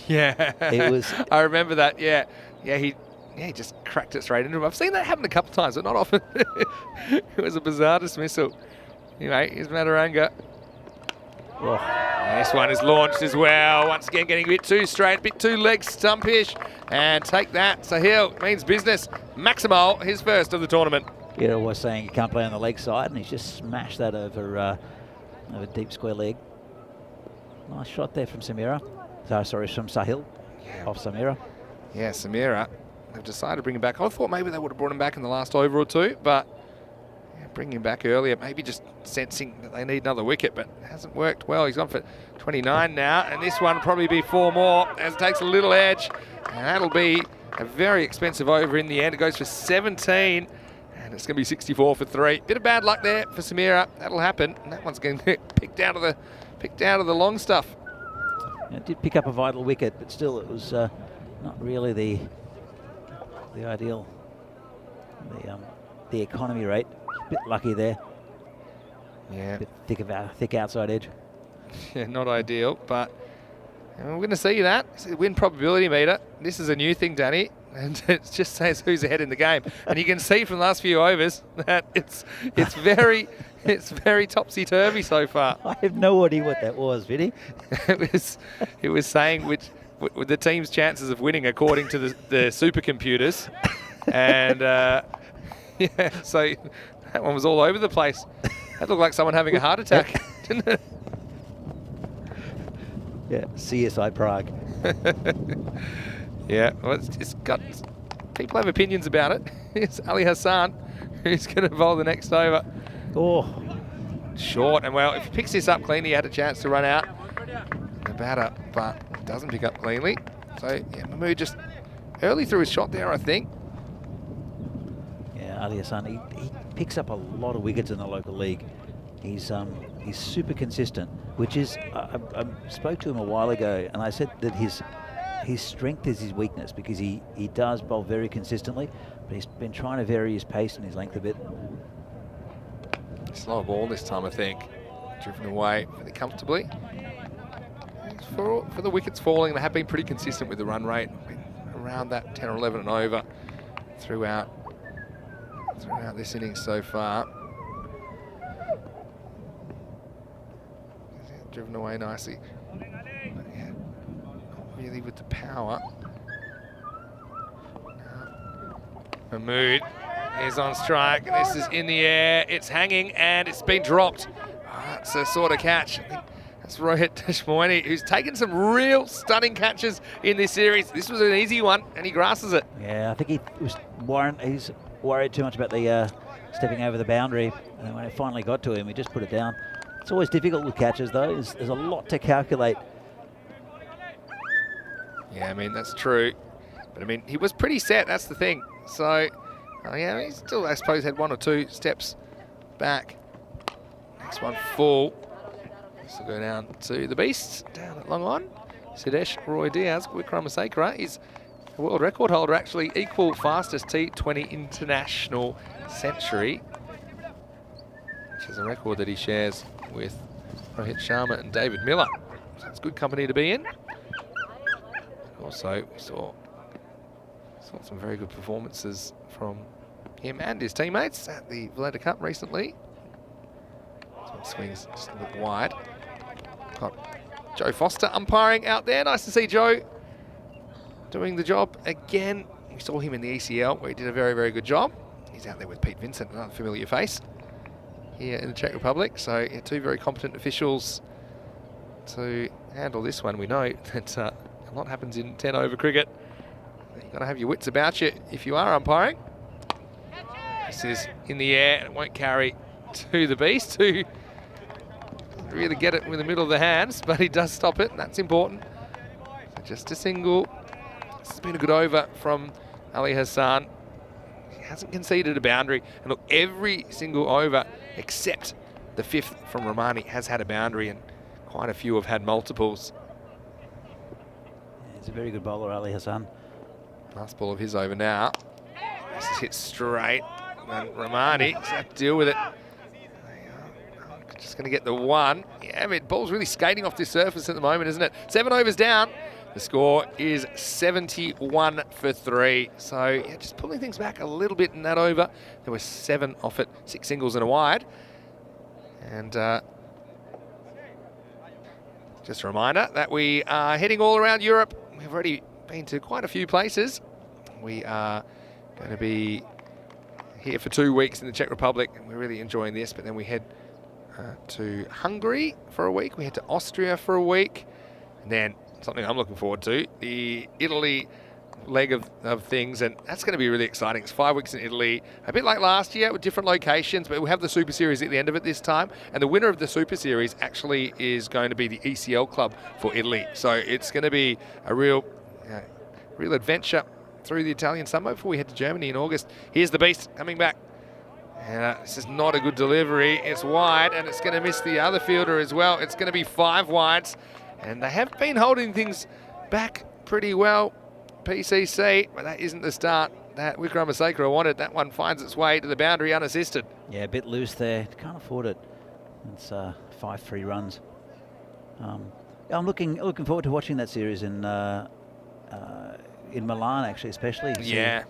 Yeah, it was. I remember that. Yeah, he just cracked it straight into him. I've seen that happen a couple of times, but not often. It was a bizarre dismissal. Anyway, here's Mataranga. Oh. This one is launched as well. Once again, getting a bit too straight, a bit too leg stumpish, and take that. Sahil means business. Maximo, his first of the tournament. You know, was saying he can't play on the leg side, and he's just smashed that over deep square leg. Nice shot there from Samira. Sorry, from Sahil. Off Samira. Yeah, Samira. They've decided to bring him back. I thought maybe they would have brought him back in the last over or two, but bringing him back earlier, maybe just sensing that they need another wicket, but it hasn't worked well. He's gone for 29 now, and this one will probably be 4 more as it takes a little edge, and that'll be a very expensive over in the end. It goes for 17. And it's going to be 64 for 3. Bit of bad luck there for Samira. That'll happen. And that one's going to get picked out of the long stuff. It did pick up a vital wicket, but still it was not really the ideal. The economy rate. A bit lucky there. Yeah. Bit thick outside edge. Yeah, not ideal, but we're going to see that. It's a win probability meter. This is a new thing, Danny. And it just says who's ahead in the game, and you can see from the last few overs that it's very topsy turvy so far. I have no idea what that was, Vinny. it was saying which the team's chances of winning according to the supercomputers, and yeah, so that one was all over the place. That looked like someone having a heart attack, didn't it? Yeah, CSI Prague. Yeah, well, it's got... People have opinions about it. It's Ali Hassan who's going to bowl the next over. Oh, Short, and well, if he picks this up cleanly, he had a chance to run out the batter, but doesn't pick up cleanly. So, yeah, Mahmood just early through his shot there, I think. yeah, Ali Hassan, he picks up a lot of wickets in the local league. He's super consistent, which is, I spoke to him a while ago, and I said that his strength is his weakness, because he does bowl very consistently, but he's been trying to vary his pace and his length a bit. Slower ball this time, I think. Driven away fairly comfortably. For the wickets falling, they have been pretty consistent with the run rate. Around that 10 or 11 and over throughout this innings so far. Driven away nicely. But yeah, not really with the power. Mahmood is on strike. This is in the air. It's hanging and it's been dropped. Oh, that's a sort of catch. I think that's Rohit Deshmoini, who's taken some real stunning catches in this series. This was an easy one and he grasses it. Yeah, I think he's worried too much about the stepping over the boundary, and when it finally got to him, he just put it down. It's always difficult with catches, though. There's a lot to calculate. Yeah, I mean, that's true. But I mean, he was pretty set, that's the thing. So, yeah, he still, I suppose, had one or two steps back. Next one full. This will go down to the Beasts, down at long on. Sudesh Roy Diaz, Wickramasinghe is a world record holder, actually equal fastest T20 international century, which is a record that he shares with Rohit Sharma and David Miller. So it's good company to be in. Also, we saw some very good performances from him and his teammates at the Valletta Cup recently. Some swings just a bit wide. Got Joe Foster umpiring out there. Nice to see Joe doing the job again. We saw him in the ECL where he did a very, very good job. He's out there with Pete Vincent, another familiar face here in the Czech Republic. So yeah, two very competent officials to handle this one. We know that a lot happens in 10 over cricket. You've got to have your wits about you if you are umpiring. This is in the air and it won't carry to the Beast, who doesn't really get it in the middle of the hands, but he does stop it, and that's important. So just a single. This has been a good over from Ali Hassan. He hasn't conceded a boundary, and look, every single over except the fifth from Romani has had a boundary, and quite a few have had multiples. He's a very good bowler, Ali Hassan. Last ball of his over now. This is hit straight, and Romani just have to deal with it. Just going to get the one. Yeah, I mean, ball's really skating off this surface at the moment, isn't it? 7 overs down. The score is 71 for 3. So, yeah, just pulling things back a little bit in that over. There were 7 off it, 6 singles and a wide. And just a reminder that we are heading all around Europe. We've already been to quite a few places. We are going to be here for 2 weeks in the Czech Republic, and we're really enjoying this. But then we head to Hungary for a week. We head to Austria for a week. And then something I'm looking forward to, the Italy leg of things, and that's going to be really exciting. It's 5 weeks in Italy, a bit like last year with different locations, but we'll have the Super Series at the end of it this time, and the winner of the Super Series actually is going to be the ECL club for Italy. So it's going to be a real adventure through the Italian summer before we head to Germany in August. Here's the Beast coming back. And this is not a good delivery. It's wide, and it's going to miss the other fielder as well. It's going to be 5 wides, and they have been holding things back pretty well, PCC, but that isn't the start that Wickramasinghe wanted. That one finds its way to the boundary unassisted. Yeah, a bit loose there. Can't afford it. It's 5-3 runs. I'm looking forward to watching that series in Milan, actually, especially.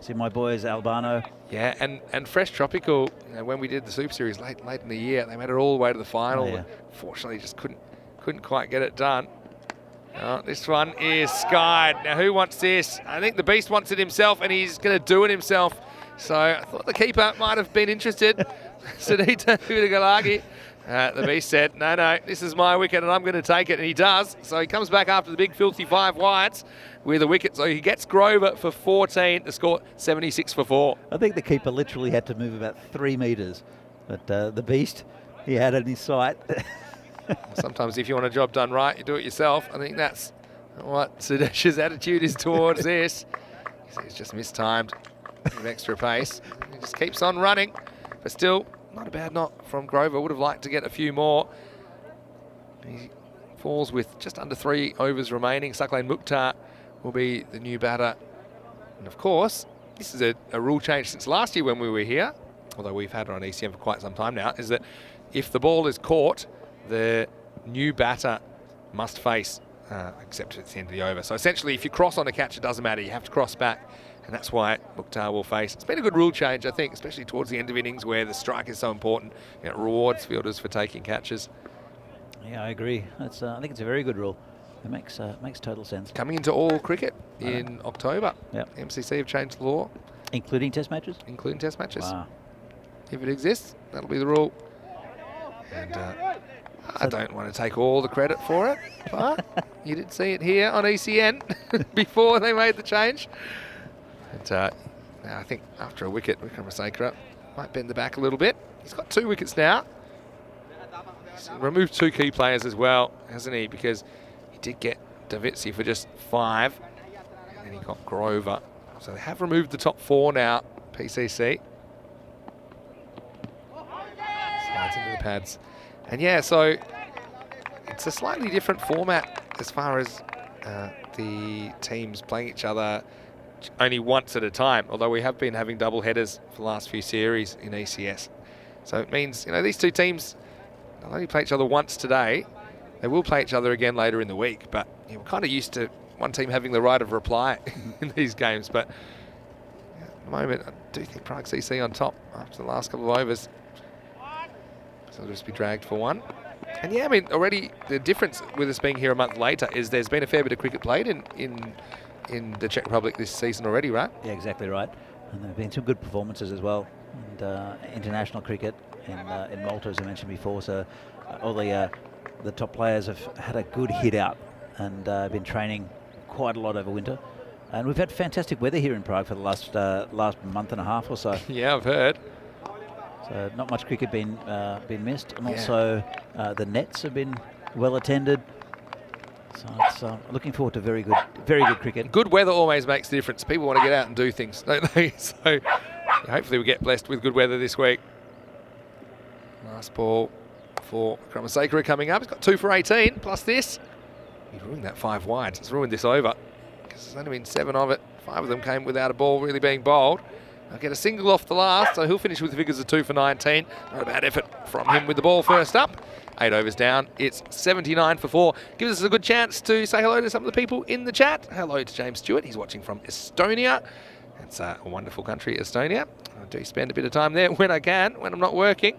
See my boys Albano. Yeah, and Fresh Tropical, when we did the Super Series late in the year, they made it all the way to the final. Oh, yeah. Fortunately, just couldn't quite get it done. This one is skied. Now, who wants this? I think the Beast wants it himself, and he's going to do it himself. So I thought the keeper might have been interested. Sunita Udagalagi. The Beast said, no, this is my wicket and I'm going to take it, and he does. So he comes back after the big filthy 5 wides with a wicket. So he gets Grover for 14 to score 76 for 4. I think the keeper literally had to move about 3 metres, but the Beast, he had it in his sight. Sometimes if you want a job done right, you do it yourself. I think that's what Sudesh's attitude is towards this. He's just mistimed with extra pace. He just keeps on running, but still not a bad knock from Grover. Would have liked to get a few more. He falls with just under 3 overs remaining. Saklain Mukhtar will be the new batter. And of course, this is a rule change since last year when we were here, although we've had it on ECM for quite some time now, is that if the ball is caught, the new batter must face, except at the end of the over. So essentially, if you cross on a catch, it doesn't matter. You have to cross back, and that's why Mukhtar will face. It's been a good rule change, I think, especially towards the end of innings where the strike is so important. It rewards fielders for taking catches. Yeah, I agree. That's, I think it's a very good rule. It makes total sense. Coming into all cricket in October. Yep. MCC have changed the law. Including test matches? Including test matches. Wow. If it exists, that'll be the rule. And I don't want to take all the credit for it, but you did see it here on ECN before they made the change. And I think after a wicket, Wickramasinghe might bend the back a little bit. He's got 2 wickets now. He's removed 2 key players as well, hasn't he? Because he did get Davitsi for just 5, and he got Grover. So they have removed the top 4 now, PCC. Slides into the pads. And yeah, so it's a slightly different format as far as the teams playing each other only once at a time, although we have been having double headers for the last few series in ECS. So it means, you know, these 2 teams not only play each other once today, they will play each other again later in the week, but we're kind of used to one team having the right of reply in these games. But at the moment, I do think Prague CC on top after the last couple of overs. So they'll just be dragged for 1. And yeah, I mean, already the difference with us being here a month later is there's been a fair bit of cricket played in the Czech Republic this season already, right? Yeah, exactly right. And there have been some good performances as well. And international cricket in Malta, as I mentioned before. So all the top players have had a good hit out and been training quite a lot over winter. And we've had fantastic weather here in Prague for the last month and a half or so. Yeah, I've heard. So not much cricket been missed, and also the nets have been well attended. So it's looking forward to very good cricket. Good weather always makes a difference. People want to get out and do things, don't they? So hopefully we get blessed with good weather this week. Last ball for Wickramasinghe coming up. He's got 2 for 18 plus this. He ruined that 5 wide. It's ruined this over because there's only been 7 of it. 5 of them came without a ball really being bowled. I'll get a single off the last, so he'll finish with figures of 2 for 19. Not a bad effort from him with the ball first up. 8 overs down. It's 79 for 4. Gives us a good chance to say hello to some of the people in the chat. Hello to James Stewart. He's watching from Estonia. It's a wonderful country, Estonia. I do spend a bit of time there when I can, when I'm not working.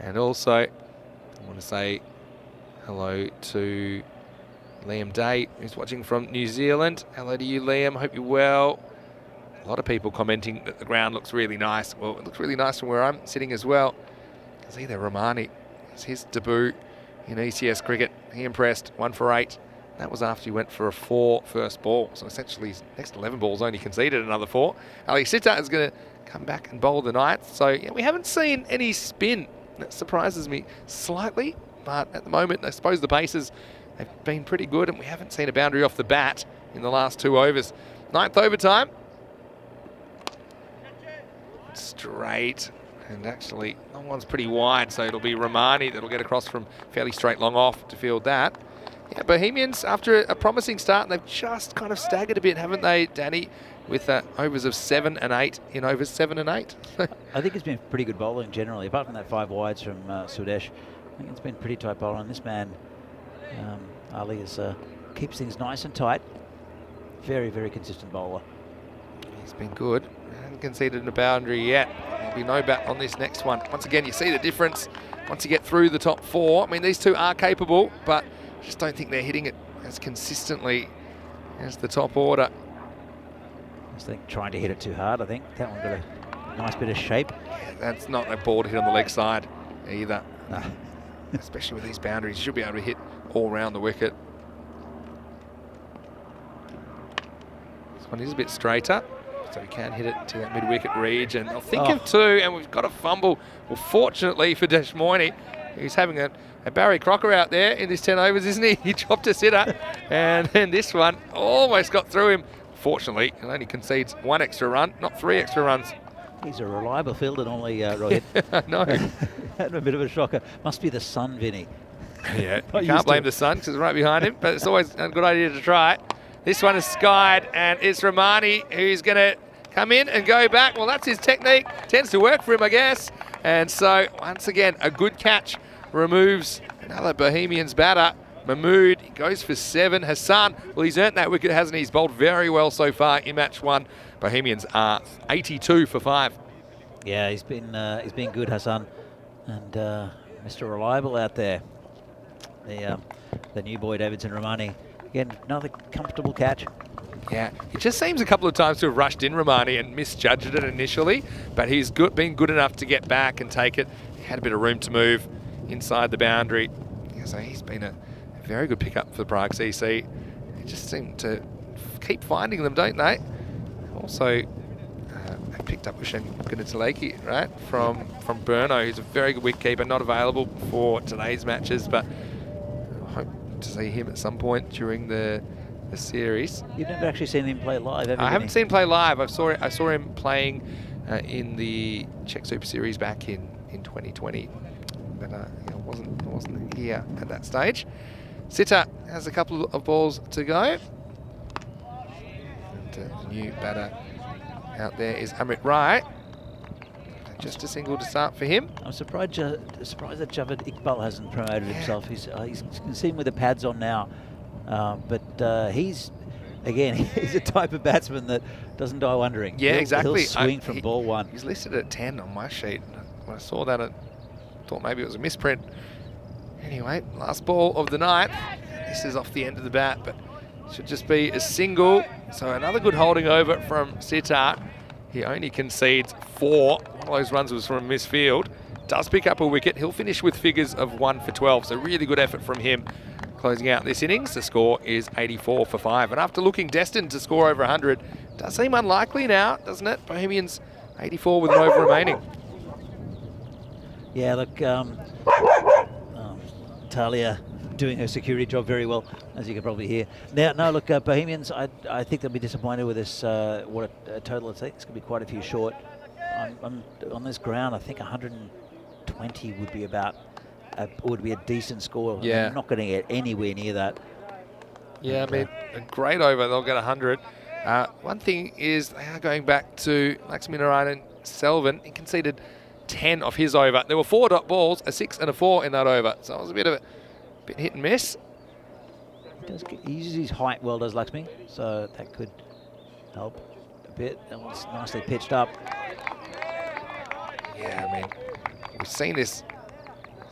And also, I want to say hello to Liam Day, who's watching from New Zealand. Hello to you, Liam. Hope you're well. A lot of people commenting that the ground looks really nice. Well, it looks really nice from where I'm sitting as well. See there, Romani. It's his debut in ECS cricket. He impressed, 1 for 8. That was after he went for a 4 first ball. So essentially his next 11 balls only conceded another 4. Ali Sitta is going to come back and bowl the 9th. So yeah, we haven't seen any spin. That surprises me slightly. But at the moment, I suppose the paces have been pretty good and we haven't seen a boundary off the bat in the last 2 overs. 9th overtime. Straight, and actually that one's pretty wide, so it'll be Romani that'll get across from fairly straight long off to field that. Yeah, Bohemians, after a promising start, they've just kind of staggered a bit, haven't they, Danny, with overs of 7 and 8 in overs 7 and 8. I think it's been pretty good bowling generally, apart from that 5 wides from Sudesh. I think it's been pretty tight bowling. This man, Ali, keeps things nice and tight. Very, very consistent bowler. He's been good. Hasn't conceded a boundary yet. There'll be no bat on this next one. Once again, you see the difference once you get through the top 4. I mean, these 2 are capable, but I just don't think they're hitting it as consistently as the top order. I was trying to hit it too hard, I think. That one got a nice bit of shape. Yeah, that's not a ball to hit on the leg side either. No. especially with these boundaries. He should be able to hit all round the wicket. This one is a bit straighter, so he can hit it to that mid-wicket region. They'll think of two, and we've got a fumble. Well, fortunately for Des Moines, he's having a Barry Crocker out there in this 10 overs, isn't he? He chopped a sitter, and then this one almost got through him. Fortunately, he only concedes 1 extra run, not 3 extra runs. He's a reliable fielder normally, Rohit. No. Had a bit of a shocker. Must be the sun, Vinny. Yeah, you can't blame the sun because it's right behind him, but it's always a good idea to try it. This one is skied, and it's Romani who's going to come in and go back. Well, that's his technique. Tends to work for him, I guess. And so, once again, a good catch removes another Bohemians batter. Mahmood, he goes for 7. Hassan, well, he's earned that wicket, hasn't he? He's bowled very well so far in match 1. Bohemians are 82 for 5. Yeah, he's been good, Hassan, and Mr. Reliable out there. The new boy Davidson Romani. Again, another comfortable catch. Yeah, it just seems a couple of times to have rushed in Romani and misjudged it initially, but he's been good enough to get back and take it. He had a bit of room to move inside the boundary. Yeah, so he's been a very good pickup for the Prague CC. They just seem to keep finding them, don't they? Also, they picked up Ushen Gunateleki, right, from Burno, who's a very good wicketkeeper, not available for today's matches, but I hope to see him at some point during the series. You've never actually seen him play live, have you? I haven't seen him play live. I saw him playing in the Czech Super Series back in 2020, but I wasn't here at that stage. Sitter has a couple of balls to go. And the new batter out there is Amrit Rai. Just a single to start for him. I'm surprised that Javed Iqbal hasn't promoted himself. He's you can see him with the pads on now. But he's a type of batsman that doesn't die wondering. Yeah, exactly. He'll swing from ball 1. He's listed at 10 on my sheet. When I saw that, I thought maybe it was a misprint. Anyway, last ball of the night. This is off the end of the bat, but should just be a single. So another good holding over from Sitar. He only concedes 4. One of those runs was from misfield. Does pick up a wicket. He'll finish with figures of 1 for 12. So really good effort from him. Closing out this innings, the score is 84 for 5. And after looking destined to score over 100, does seem unlikely now, doesn't it? Bohemians 84 with an over remaining. Yeah, look, Talia doing her security job very well, as you can probably hear. Now, no, look, Bohemians, I think they'll be disappointed with this, what a total it's going to be quite a few short. On this ground, I think 120 would be about, would be a decent score. Yeah. I'm not going to get anywhere near that. Yeah, I mean, a great over, they'll get 100. One thing is they are going back to Laxminarayan Selvin. He conceded 10 off his over. There were 4 dot balls, a 6 and a 4 in that over. So it was a bit hit and miss. He uses his height well, does Laxmi, so that could help a bit. That was nicely pitched up. Yeah, I mean, we've seen this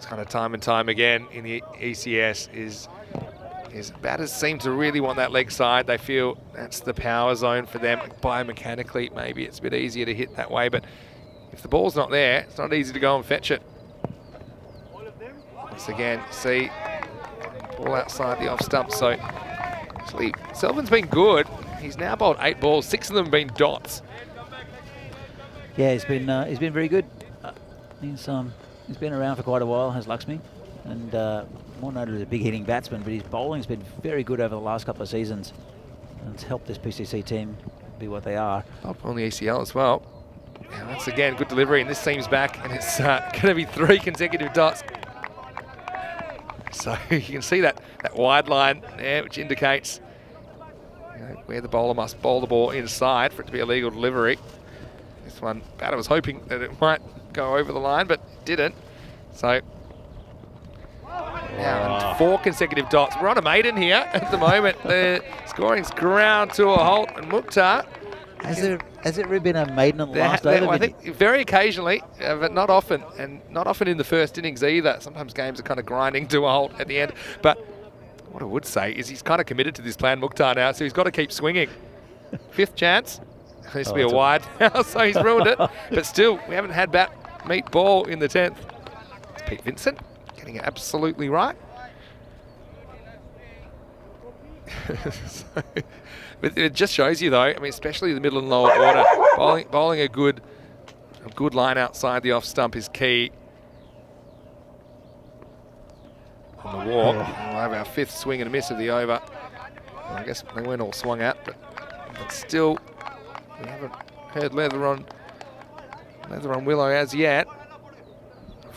kind of time and time again in the ECS is batters seem to really want that leg side. They feel that's the power zone for them. Biomechanically, maybe it's a bit easier to hit that way, but if the ball's not there, it's not easy to go and fetch it. Once again, see, ball outside the off stump. So actually, Selvin's been good. He's now bowled 8 balls, 6 of them have been dots. Yeah, he's been very good. He's been around for quite a while, has Laxmi, and more noted as a big hitting batsman, but his bowling's been very good over the last couple of seasons, and it's helped this PCC team be what they are. Up on the ACL as well. Now, once again, good delivery, and this seam's back, and it's going to be 3 consecutive dots. So you can see that wide line there, which indicates where the bowler must bowl the ball inside for it to be a legal delivery. This one, batter was hoping that it might go over the line, but it didn't. So now 4 consecutive dots. We're on a maiden here at the moment. The scoring's ground to a halt, and Mukhtar. Has it really been a maiden in the last over? I think very occasionally, but not often, and not often in the first innings either. Sometimes games are kind of grinding to a halt at the end. But what I would say is he's kind of committed to this plan, Mukhtar, now, so he's got to keep swinging. 5th chance. It needs to be a wide now, so he's ruined it. But still, we haven't had bat meet ball in the 10th. It's Pete Vincent. getting it absolutely right. But it just shows you, though, I mean, especially the middle and lower order, bowling a good line outside the off stump is key. On the walk, we'll have our 5th swing and a miss of the over. Well, I guess they weren't all swung at, but still, we haven't heard leather on Willow as yet.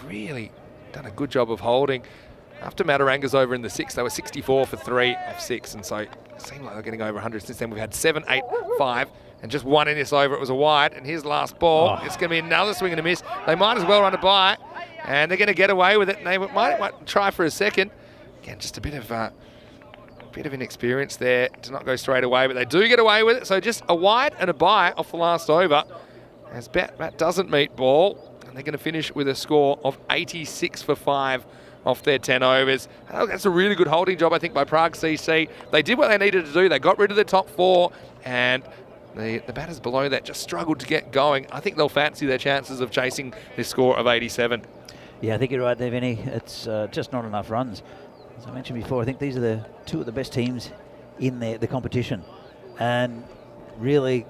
Really done a good job of holding. After Mataranga's over in the 6th, they were 64 for 3 off 6, and so it seemed like they're getting over 100 since then. We've had 7, 8, 5, and just one in this over. It was a wide, and here's the last ball. It's going to be another swing and a miss. They might as well run a by, and they're going to get away with it. And they might try for a second. Again, just a bit of inexperience there to not go straight away, but they do get away with it. So just a wide and a by off the last over, as Matt doesn't meet ball, and they're going to finish with a score of 86 for 5 off their 10 overs. That's a really good holding job, I think, by Prague CC. They did what they needed to do. They got rid of the top 4, and the batters below that just struggled to get going. I think they'll fancy their chances of chasing this score of 87. Yeah, I think you're right there, Vinny. It's just not enough runs. As I mentioned before, I think these are the 2 of the best teams in the competition. And really,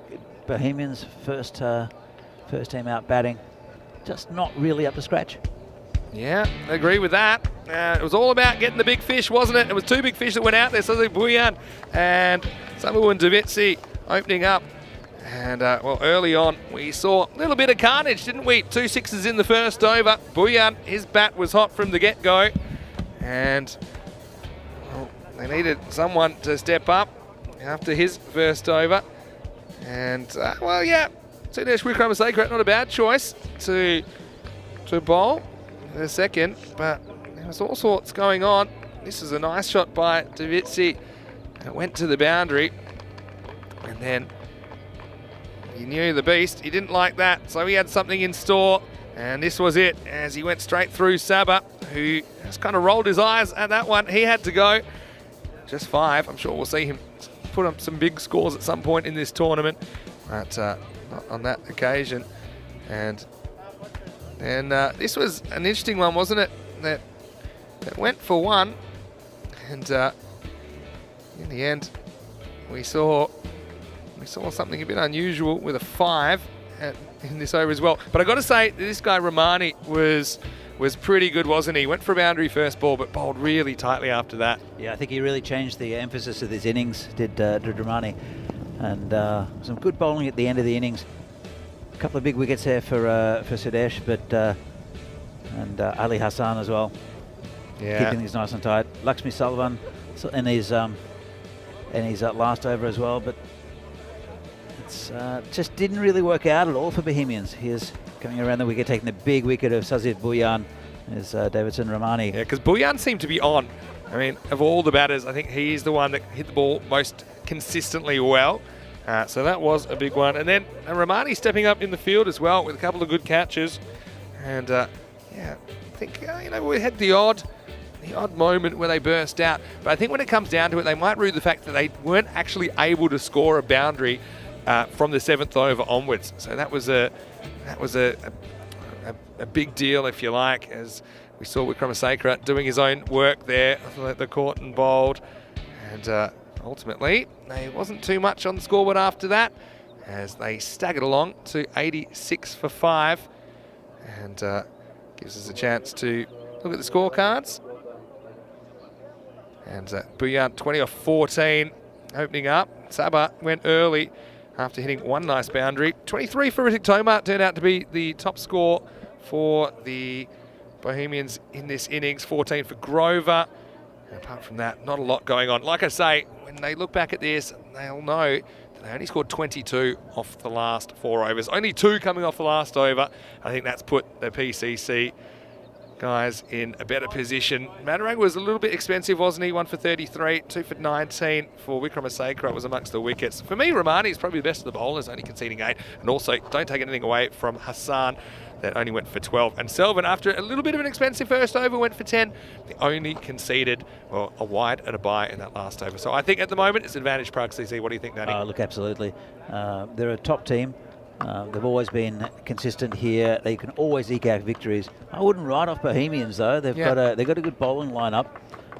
Bohemians, first team out batting, just not really up to scratch. Yeah, I agree with that. It was all about getting the big fish, wasn't it? It was 2 big fish that went out there, so Buyan and Samu and Davitsi opening up. And, well, early on, we saw a little bit of carnage, didn't we? 2 sixes in the first over. Buyan, his bat was hot from the get-go. And, well, they needed someone to step up after his first over. And, well, yeah, Sudesh Wickramasinghe, not a bad choice to bowl the second, but there was all sorts going on. This is a nice shot by Davitsi. It went to the boundary, and then he knew the beast. He didn't like that, so he had something in store, and this was it as he went straight through Saba, who just kind of rolled his eyes at that one. He had to go. Just 5. I'm sure we'll see him put up some big scores at some point in this tournament, but not on that occasion. And this was an interesting one, wasn't it? That went for 1, and in the end, we saw something a bit unusual with a 5 in this over as well. But I got to say, this guy Ramani was pretty good, wasn't he? Went for a boundary first ball, but bowled really tightly after that. Yeah, I think he really changed the emphasis of his innings, did Ramani, and some good bowling at the end of the innings. A couple of big wickets there for Sudesh, but and Ali Hassan as well. Yeah, keeping things nice and tight. Lakshmi Sullivan in his last over as well, but it's just didn't really work out at all for Bohemians. Here's coming around the wicket, taking the big wicket of Sazid Buyan, is Davidson Ramani. Yeah, because Buyan seemed to be on. I mean, of all the batters, I think he's the one that hit the ball most consistently well. So that was a big one. And then Ramani stepping up in the field as well with a couple of good catches. And yeah, I think, we had the odd moment where they burst out. But I think when it comes down to it, they might rue the fact that they weren't actually able to score a boundary from the 7th over onwards. So that was a big deal, if you like, as we saw Wickramasinghe doing his own work there, the court and bowled. And ultimately, there wasn't too much on the scoreboard after that, as they staggered along to 86 for 5, and gives us a chance to look at the scorecards. And Buyan 20 off 14 opening up. Saba went early after hitting 1 nice boundary. 23 for Ritik Tomar turned out to be the top score for the Bohemians in this innings. 14 for Grover. And apart from that, not a lot going on. Like I say, when they look back at this, they'll know that they only scored 22 off the last 4 overs. Only 2 coming off the last over. I think that's put the PCC guys in a better position. Matarang was a little bit expensive, wasn't he? 1 for 33, 2 for 19 for Wickramasinghe was amongst the wickets. For me, Ramani is probably the best of the bowlers, only conceding 8. And also, don't take anything away from Hassan, that only went for 12. And Selvin, after a little bit of an expensive first over, went for 10. They only conceded, well, a wide and a bye in that last over. So I think at the moment it's advantage Prague CC. What do you think, Danny? Look, absolutely. They're a top team. They've always been consistent here. They can always eke out victories. I wouldn't write off Bohemians though. They've got a good bowling lineup,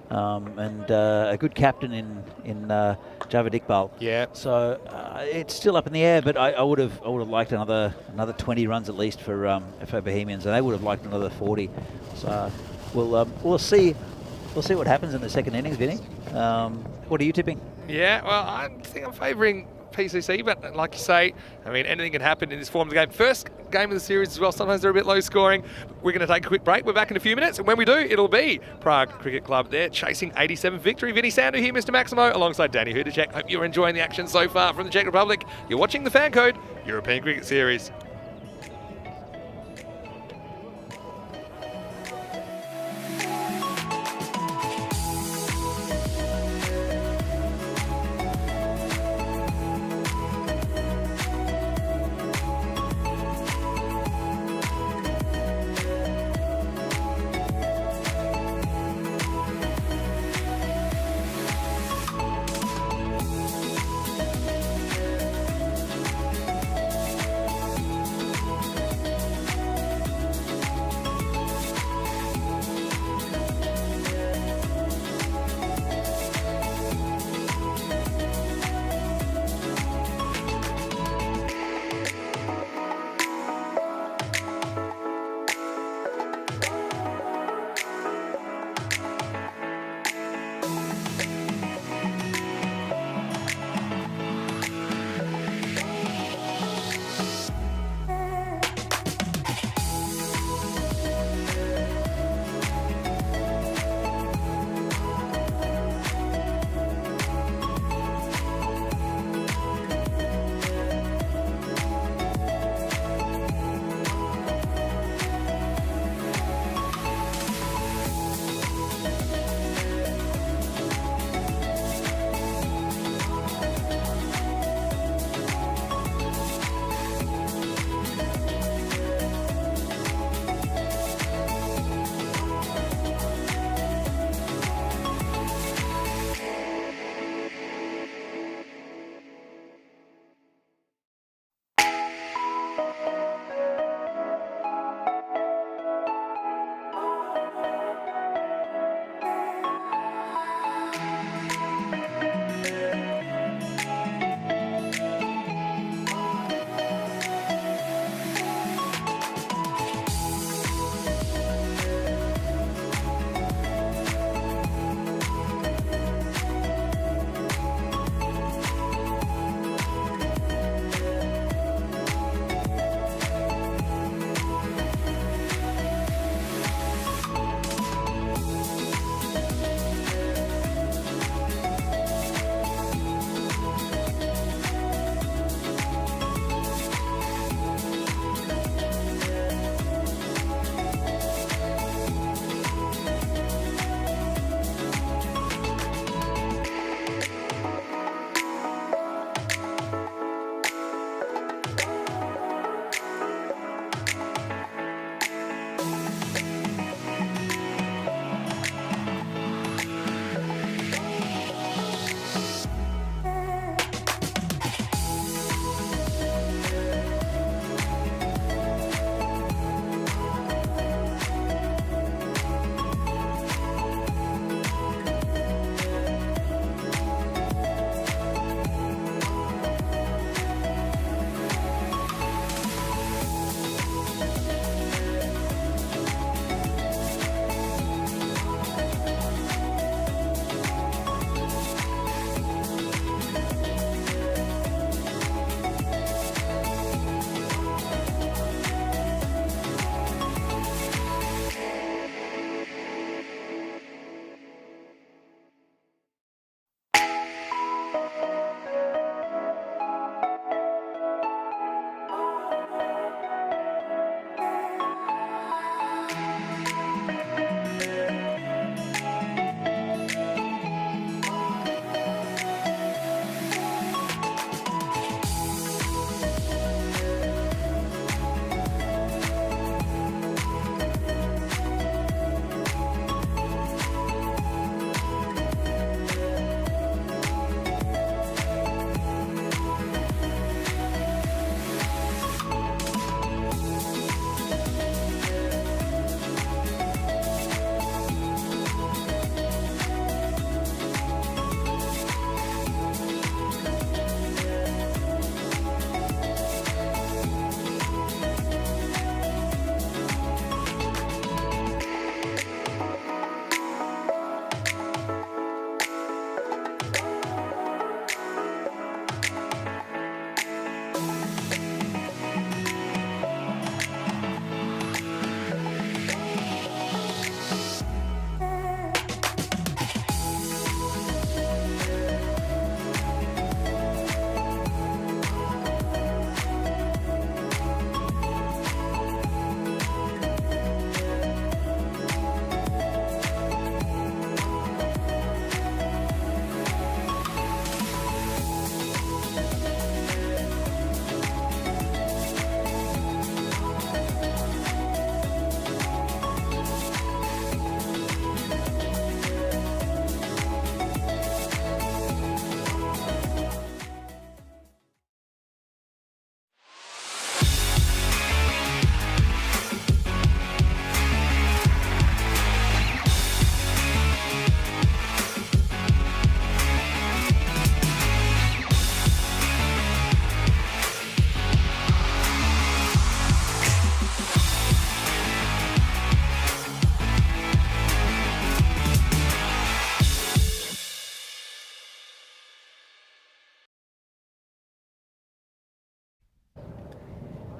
and a good captain in Javad Iqbal. Yeah. So it's still up in the air, but I would have liked another 20 runs at least for Bohemians, and they would have liked another 40. So we'll see what happens in the second innings, Vinny. What are you tipping? Yeah, well, I think I'm favouring PCC, but like you say, I mean, anything can happen in this form of the game. First game of the series as well, sometimes they're a bit low scoring. We're going to take a quick break. We're back in a few minutes, and when we do, it'll be Prague Cricket Club. They're chasing 87th victory. Vinny Sandu here, Mr. Maximo, alongside Danny Hudacek. Hope you're enjoying the action so far from the Czech Republic. You're watching the FanCode European Cricket Series.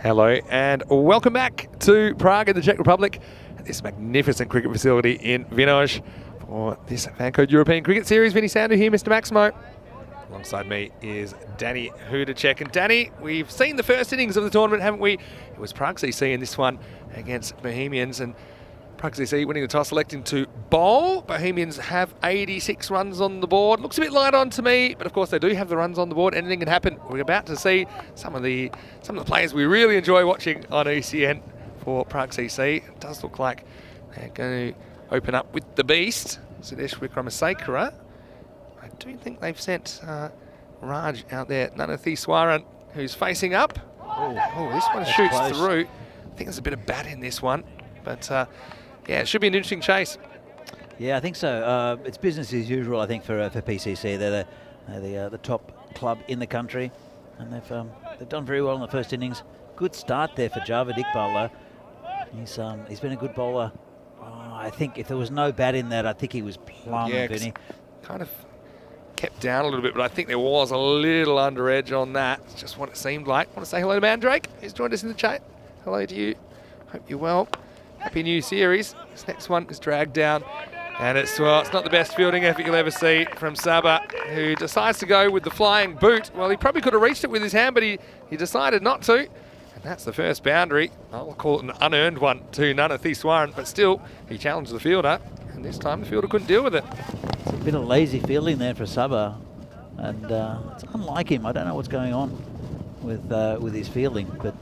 Hello and welcome back to Prague in the Czech Republic at this magnificent cricket facility in Vinoj for this FanCode European Cricket Series. Vinny Sandu here, Mr. Maximo. Alongside me is Danny Hudacek. And Danny, we've seen the first innings of the tournament, haven't we? It was Prague CC in this one against Bohemians, and Prague CC winning the toss, electing to bowl. Bohemians have 86 runs on the board. Looks a bit light on to me, but of course they do have the runs on the board. Anything can happen. We're about to see some of the players we really enjoy watching on ECN for Prague CC. It does look like they're going to open up with the beast, Sudesh Wickramasinghe. I do think they've sent Raj out there, Nanatheswaran, who's facing up. Oh, this one shoots close through. I think there's a bit of bat in this one, but yeah, it should be an interesting chase. Yeah, I think so. It's business as usual, I think, for PCC. They're the top club in the country, and they've done very well in the first innings. Good start there for Javad Iqbal, though. He's been a good bowler. I think if there was no bat in that, I think he was plumb, Yeah, Vinny. kind of kept down a little bit, but I think there was a little under edge on that. It's just what it seemed like. Want to say hello to Mandrake, who's joined us in the chat. Hello to you. Hope you're well. Happy new series. This next one is dragged down, and it's not the best fielding effort you'll ever see from Saba, who decides to go with the flying boot. Well, he probably could have reached it with his hand, but he decided not to. And that's the first boundary. I'll call it an unearned one to Nanatheswaran, but still, he challenged the fielder, and this time the fielder couldn't deal with it. It's a bit of lazy fielding there for Saba, and it's unlike him. I don't know what's going on with his fielding, but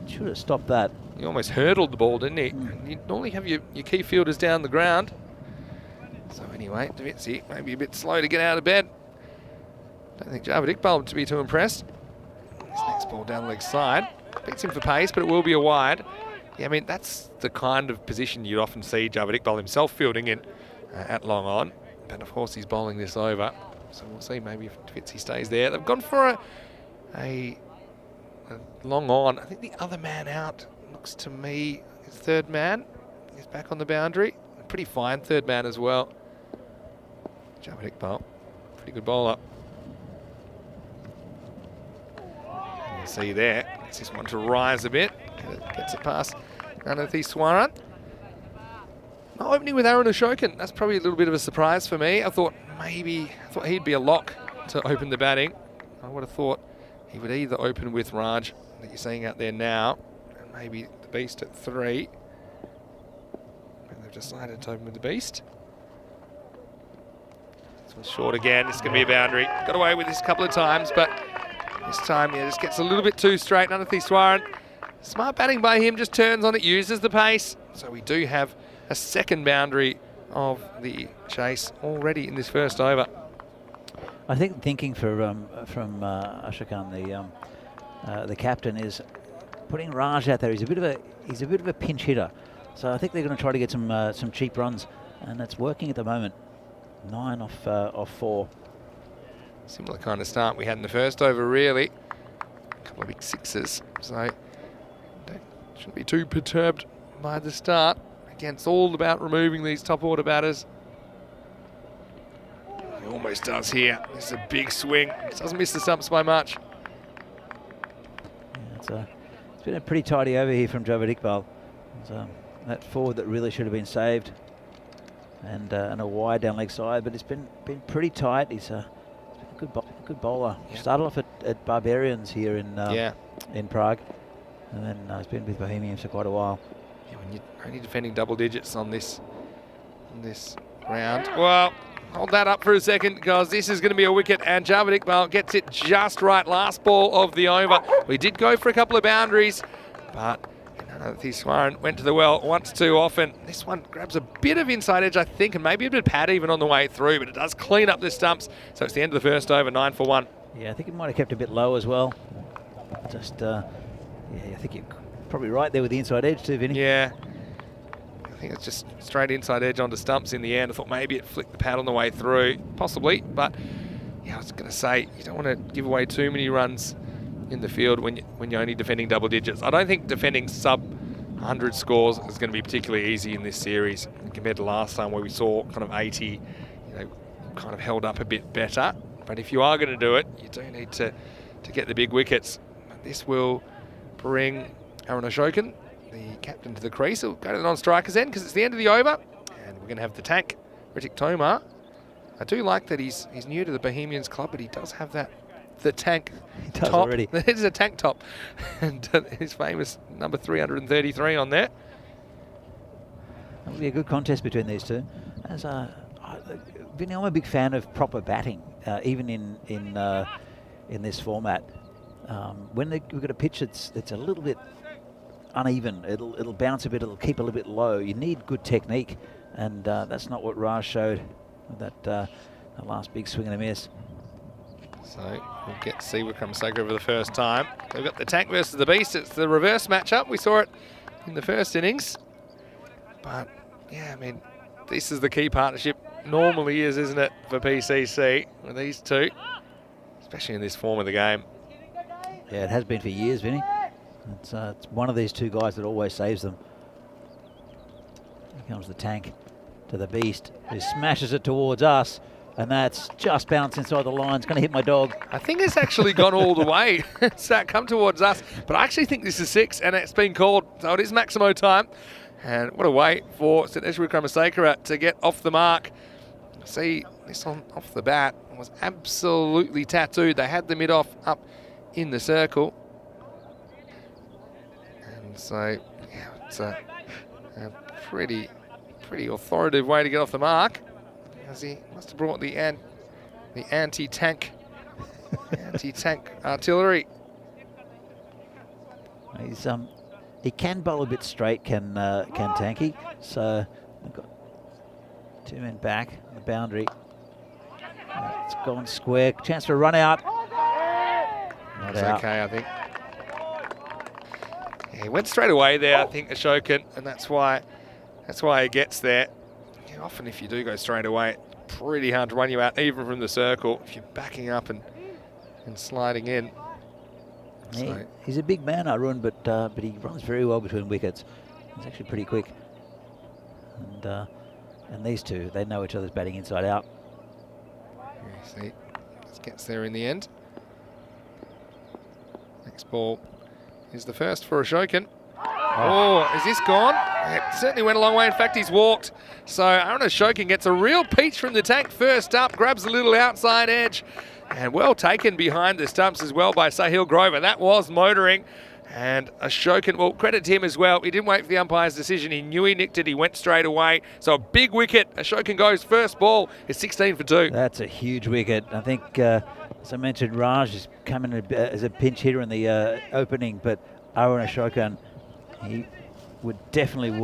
should have stopped that. He almost hurdled the ball, didn't he? You normally have your key fielders down the ground. So anyway, Davitsi maybe a bit slow to get out of bed. Don't think Javad Iqbal to be too impressed. This next ball down the leg side. Beats him for pace, but it will be a wide. Yeah, I mean, that's the kind of position you'd often see Javad Iqbal himself fielding in at long on. But of course he's bowling this over. So we'll see maybe if Davitsi stays there. They've gone for a long on. I think the other man out looks to me, his third man is back on the boundary. A pretty fine third man as well. Javad Iqbal, pretty good bowler. You see there, gets this one to rise a bit. Gets it past Nanatheswaran. Not opening with Aaron Ashokan. That's probably a little bit of a surprise for me. I thought he'd be a lock to open the batting. I would have thought he would either open with Raj, that you're seeing out there now, and maybe the Beast at 3. And they've decided to open with the Beast. This one's short again. This is going to be a boundary. Got away with this a couple of times, but this time, yeah, just gets a little bit too straight. Nanatheswaran, smart batting by him, just turns on it, uses the pace. So we do have a second boundary of the chase already in this first over. I think thinking from Ashokan, the captain, is putting Raj out there. He's a bit of a pinch hitter, so I think they're going to try to get some cheap runs, and it's working at the moment. 9 off 4. Similar kind of start we had in the first over, really. A couple of big sixes, so shouldn't be too perturbed by the start. Again, it's all about removing these top order batters. He almost does here. This is a big swing. Doesn't miss the stumps by much. Yeah, it's been a pretty tidy over here from Javad Iqbal. That forward that really should have been saved, and a wide down leg side, but it's been pretty tight. He's a good bowler. Yep. Started off at Barbarians here in Prague, and then he's been with Bohemians for quite a while. Yeah, when you're only defending double digits on this round. Well, hold that up for a second, because this is going to be a wicket, and Javad Iqbal gets it just right. Last ball of the over. We did go for a couple of boundaries, but Nanatheswaran went to the well once too often. This one grabs a bit of inside edge, I think, and maybe a bit of pad even on the way through, but it does clean up the stumps. So it's the end of the first over, 9 for 1. Yeah, I think it might have kept a bit low as well. Just, yeah, I think you're probably right there with the inside edge too, Vinny. Yeah. I think it's just straight inside edge onto stumps in the end. I thought maybe it flicked the pad on the way through, possibly, but yeah, I was going to say, you don't want to give away too many runs in the field when you're only defending double digits. I don't think defending sub 100 scores is going to be particularly easy in this series compared to last time where we saw kind of 80, kind of held up a bit better. But if you are going to do it, you do need to get the big wickets. This will bring Aaron Ashokan, the captain, to the crease. He'll go to the non-striker's end because it's the end of the over. And we're going to have the tank, Ritik Tomar. I do like that he's new to the Bohemians club, but he does have the tank top. Already. It is a tank top. And his famous number 333 on there. That'll be a good contest between these two. As Vinny, I'm a big fan of proper batting, even in this format. When we've got a pitch that's a little bit uneven, it'll bounce a bit, it'll keep a little bit low. You need good technique, and that's not what Raj showed with that last big swing and a miss. So we'll get to see Wickramasinghe for the first time. We've got the tank versus the beast. It's the reverse matchup. We saw it in the first innings. But, yeah, I mean, this is the key partnership. Normally is, isn't it, for PCC with these two, especially in this form of the game. Yeah, it has been for years, Vinny. It's one of these two guys that always saves them. Here comes the tank to the beast, who smashes it towards us, and that's just bounced inside the line. It's going to hit my dog. I think it's actually gone all the way. It's come towards us, but I actually think this is 6, and it's been called, so it is Maximo time. And what a way for Siddhesh Wickramasinghe to get off the mark. See, this off the bat was absolutely tattooed. They had the mid-off up in the circle. And so, yeah, it's a pretty authoritative way to get off the mark. As he must have brought the anti-tank artillery. He's he can bowl a bit straight, can Tanky. So we've got 2 men back on the boundary. It's gone square. Chance for a run out. Not It's out. okay, I think. Yeah, he went straight away there, I think, Ashokan, and that's why he gets there. Yeah, often if you do go straight away, it's pretty hard to run you out, even from the circle, if you're backing up and sliding in. So, He's a big man, Arun, but he runs very well between wickets. He's actually pretty quick. And these two, they know each other's batting inside out. yeah, see, just gets there in the end. Next ball is the first for Ashokan. Oh, is this gone? It certainly went a long way. In fact, he's walked. So Aaron Ashokan gets a real peach from the tank first up, grabs a little outside edge, and well taken behind the stumps as well by Sahil Grover. That was motoring. And Ashokan, well, credit to him as well. He didn't wait for the umpire's decision. He knew he nicked it. He went straight away. So a big wicket. Ashokan goes first ball. It's 16 for 2. That's a huge wicket. I think, as I mentioned, Raj is coming as a pinch hitter in the opening, but Aaron Ashokan, he would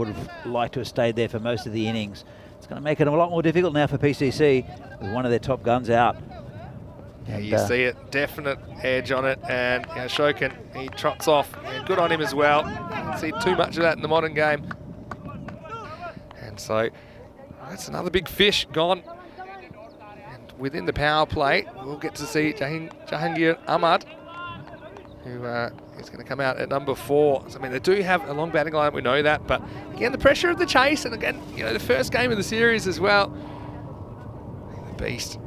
have liked to have stayed there for most of the innings. It's going to make it a lot more difficult now for PCC with one of their top guns out. Yeah, you see it, definite edge on it, and Ashokan, he trots off. Yeah, good on him as well. You don't see too much of that in the modern game. And so, that's another big fish gone. And within the power play, we'll get to see Jahangir Ahmad, who is going to come out at number 4. So, I mean, they do have a long batting line, we know that, but again, the pressure of the chase, and again, the first game of the series as well. The beast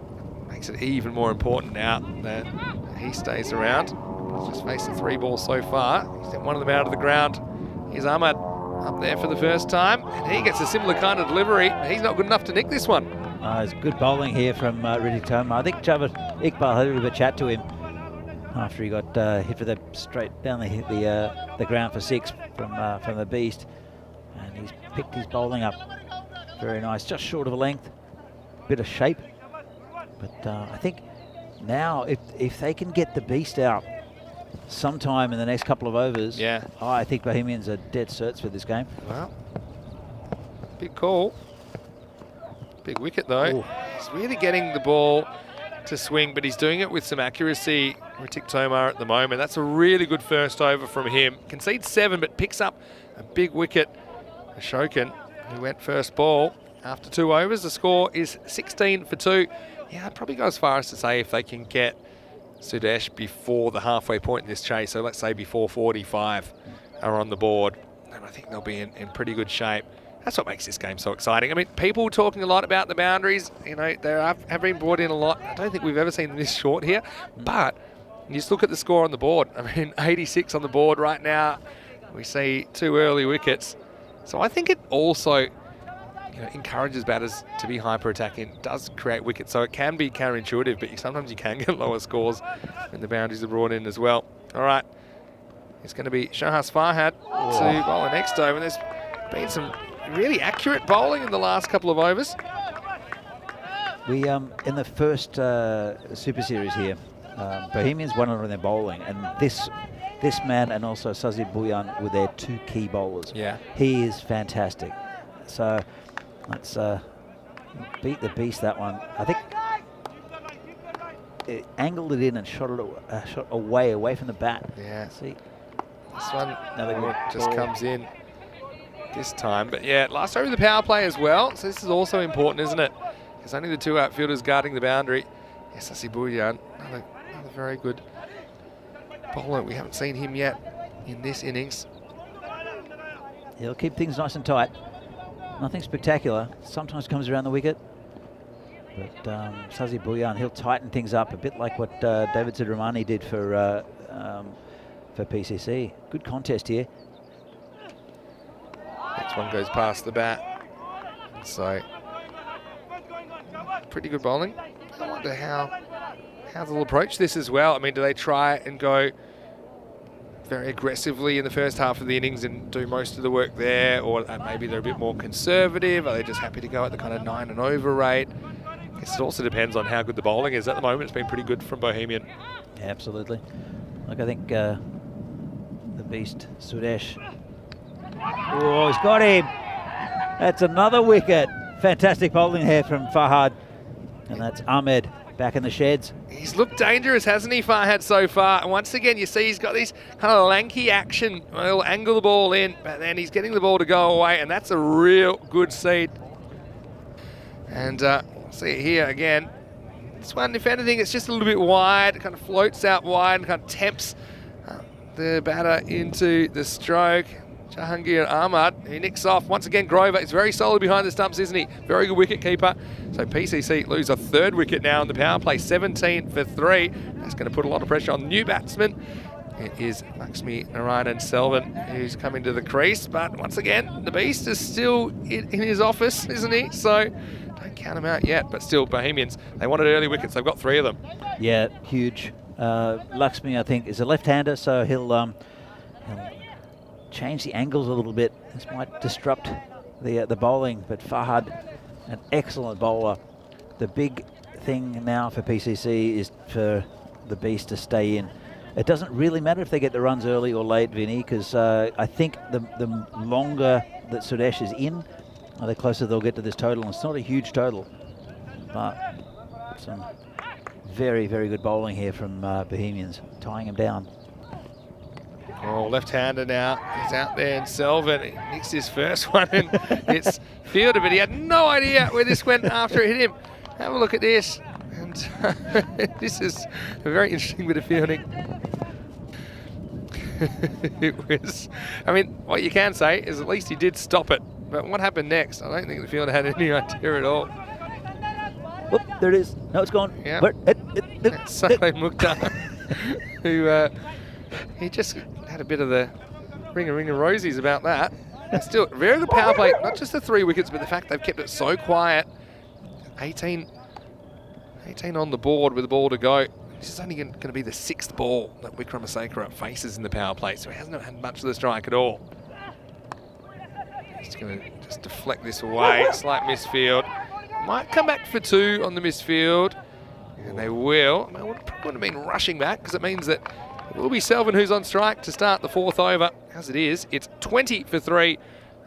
makes it even more important now that he stays around. He's just faced the 3 balls so far. He's sent one of them out of the ground. Here's Ahmad up there for the first time, and he gets a similar kind of delivery. He's not good enough to nick this one. It's good bowling here from Ritik Tomar. I think Javed Iqbal had a bit of a chat to him after he got hit for the straight down the ground for 6 from the beast, and he's picked his bowling up very nice, just short of a length, bit of shape. But I think now if they can get the beast out sometime in the next couple of overs, yeah, I think Bohemians are dead certs for this game. Well, big call. Big wicket though. Ooh. He's really getting the ball to swing, but he's doing it with some accuracy. Ritik Tomar at the moment. That's a really good first over from him. Concedes 7, but picks up a big wicket. Ashokan, who went first ball after 2 overs. The score is 16 for 2. Yeah, I'd probably go as far as to say if they can get Siddhesh before the halfway point in this chase, so let's say before 45 are on the board, and I think they'll be in pretty good shape. That's what makes this game so exciting. I mean, people talking a lot about the boundaries, they have been brought in a lot. I don't think we've ever seen them this short here, but You just look at the score on the board. I mean, 86 on the board right now. We see 2 early wickets. So I think it also encourages batters to be hyper-attacking. It does create wickets, so it can be counterintuitive, but sometimes you can get lower scores when the boundaries are brought in as well. All right, it's going to be Shahas Farhad to bowl the next over. There's been some really accurate bowling in the last couple of overs. We in the first Super Series here, Bohemians won on their bowling, and this man and also Sazid Bhuyan were their 2 key bowlers. Yeah, he is fantastic. So let's beat the beast that one. I think it angled it in and shot away from the bat. Yeah. See, this one another just ball. comes in this time. But yeah, last over the power play as well. So this is also important, isn't it? Because only the 2 outfielders guarding the boundary. Yes, Sazid Bhuyan, another very good bowler. We haven't seen him yet in this innings. He'll keep things nice and tight. Nothing spectacular. Sometimes comes around the wicket. But Sazid Bhuyan, he'll tighten things up a bit like what David Sidramani did for PCC. Good contest here. Next one goes past the bat. So pretty good bowling. I wonder how they'll approach this as well. I mean, do they try and go very aggressively in the first half of the innings and do most of the work there, or maybe they're a bit more conservative? Are they just happy to go at the kind of 9 and over rate? I guess it also depends on how good the bowling is. At the moment, it's been pretty good from Bohemian. Yeah, absolutely. Look, I think the beast, Suresh. Oh, he's got him. That's another wicket. Fantastic bowling here from Farhad. And that's Ahmed back in the sheds. He's looked dangerous, hasn't he, Farhad, so far? And once again, you see he's got this kind of lanky action. He'll angle the ball in, but then he's getting the ball to go away, and that's a real good seed. And see it here again. This one, if anything, it's just a little bit wide. It kind of floats out wide and kind of tempts the batter into the stroke. Jahangir Ahmad, he nicks off. Once again, Grover is very solid behind the stumps, isn't he? Very good wicket keeper. So PCC lose a 3rd wicket now in the power play, 17 for 3. That's going to put a lot of pressure on the new batsman. It is Lakshmi Narayanan Selvan who's coming to the crease. But once again, the beast is still in his office, isn't he? So don't count him out yet. But still, Bohemians, they wanted early wickets. They've got 3 of them. Yeah, huge. Lakshmi, I think, is a left-hander, so he'll change the angles a little bit. This might disrupt the bowling, but Farhad, an excellent bowler. The big thing now for PCC is for the beast to stay in. It doesn't really matter if they get the runs early or late, Vinny, because I think the longer that Suresh is in, the closer they'll get to this total. And it's not a huge total, but some very, very good bowling here from Bohemians, tying him down. Oh, left-hander now. He's out there in Selvin. He nicks his first one and it's fielded, but he had no idea where this went after it hit him. Have a look at this. And this is a very interesting bit of fielding. It was, I mean, what you can say is at least he did stop it. But what happened next? I don't think the fielder had any idea at all. Whoop, there it is. No, it's gone. Yeah. That's Saleh Mukhtar, who he just had a bit of the ring of rosies about that. And still, very good power play. Not just the 3 wickets, but the fact they've kept it so quiet. 18 on the board with the ball to go. This is only going to be the 6th ball that Wickramasinghe faces in the power play, so he hasn't had much of the strike at all. He's going to just deflect this away. Slight misfield. Might come back for 2 on the misfield, and they will. I wouldn't have been rushing back because it means that it will be Selvin who's on strike to start the 4th over. As it is, it's 20 for 3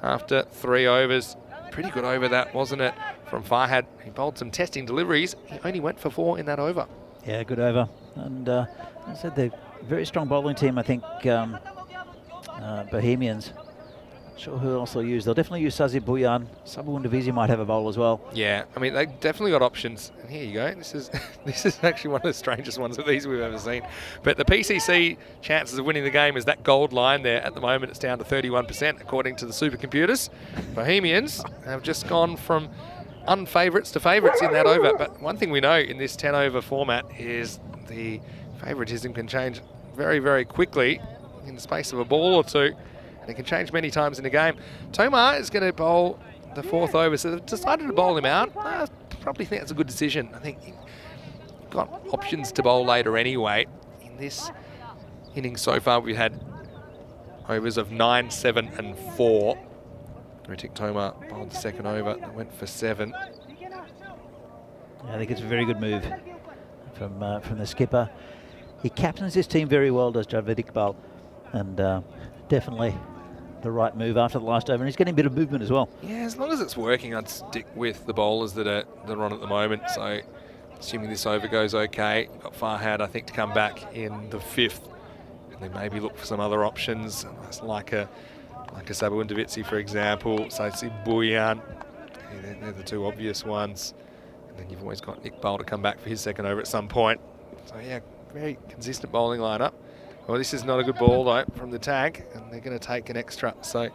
after 3 overs. Pretty good over that, wasn't it, from Farhad? He bowled some testing deliveries. He only went for 4 in that over. Yeah, good over. And as I said, they're a very strong bowling team, I think, Bohemians. Not sure who else they'll use. They'll definitely use Sazid Bhuyan. Sabu Undivizi might have a bowl as well. Yeah, I mean, they definitely got options. And here you go. This is actually one of the strangest ones of these we've ever seen. But the PCC chances of winning the game is that gold line there. At the moment, it's down to 31%, according to the supercomputers. Bohemians have just gone from unfavourites to favourites in that over. But one thing we know in this 10-over format is the favouritism can change very, very quickly in the space of a ball or two. And it can change many times in the game. Tomar is going to bowl the 4th over, so they've decided to bowl him out. I probably think that's a good decision. I think you've got options to bowl later anyway. In this innings so far, we've had overs of 9, 7 and 4. Ritik Tomar bowled the 2nd over, they went for 7. I think it's a very good move from the skipper. He captains his team very well, does Javed Iqbal, and definitely the right move after the last over. And he's getting a bit of movement as well. Yeah, as long as it's working, I'd stick with the bowlers that are on at the moment. So, assuming this over goes okay, you've got Farhad, I think, to come back in the 5th, and then maybe look for some other options, like a Sabu Ndavitsi, for example. So, see Buyan, they're the 2 obvious ones. And then you've always got Iqbal to come back for his 2nd over at some point. So, yeah, very consistent bowling lineup. Well, this is not a good ball, though, from the tag, and they're going to take an extra, so it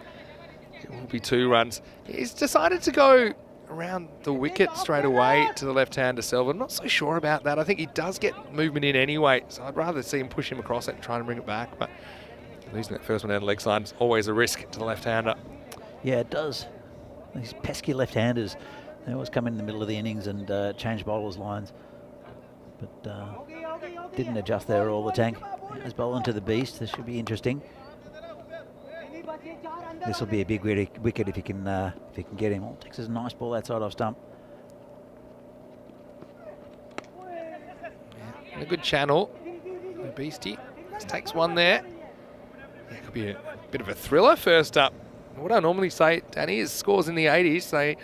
will be 2 runs. He's decided to go around the wicket straight away to the left-hander, Selvin. I'm not so sure about that. I think he does get movement in anyway, so I'd rather see him push him across it and try and bring it back, but losing that first one down the leg side is always a risk to the left-hander. Yeah, it does. These pesky left-handers, they always come in the middle of the innings and change bowlers' lines, but didn't adjust there all the tank. As bowling to the beast, this should be interesting. This will be a big wicket if you can get him. Oh, takes a nice ball outside off stump. Yeah, a good channel. The beastie just takes one there. Yeah, could be a bit of a thriller first up. What I normally say, Danny, is scores in the 80s. They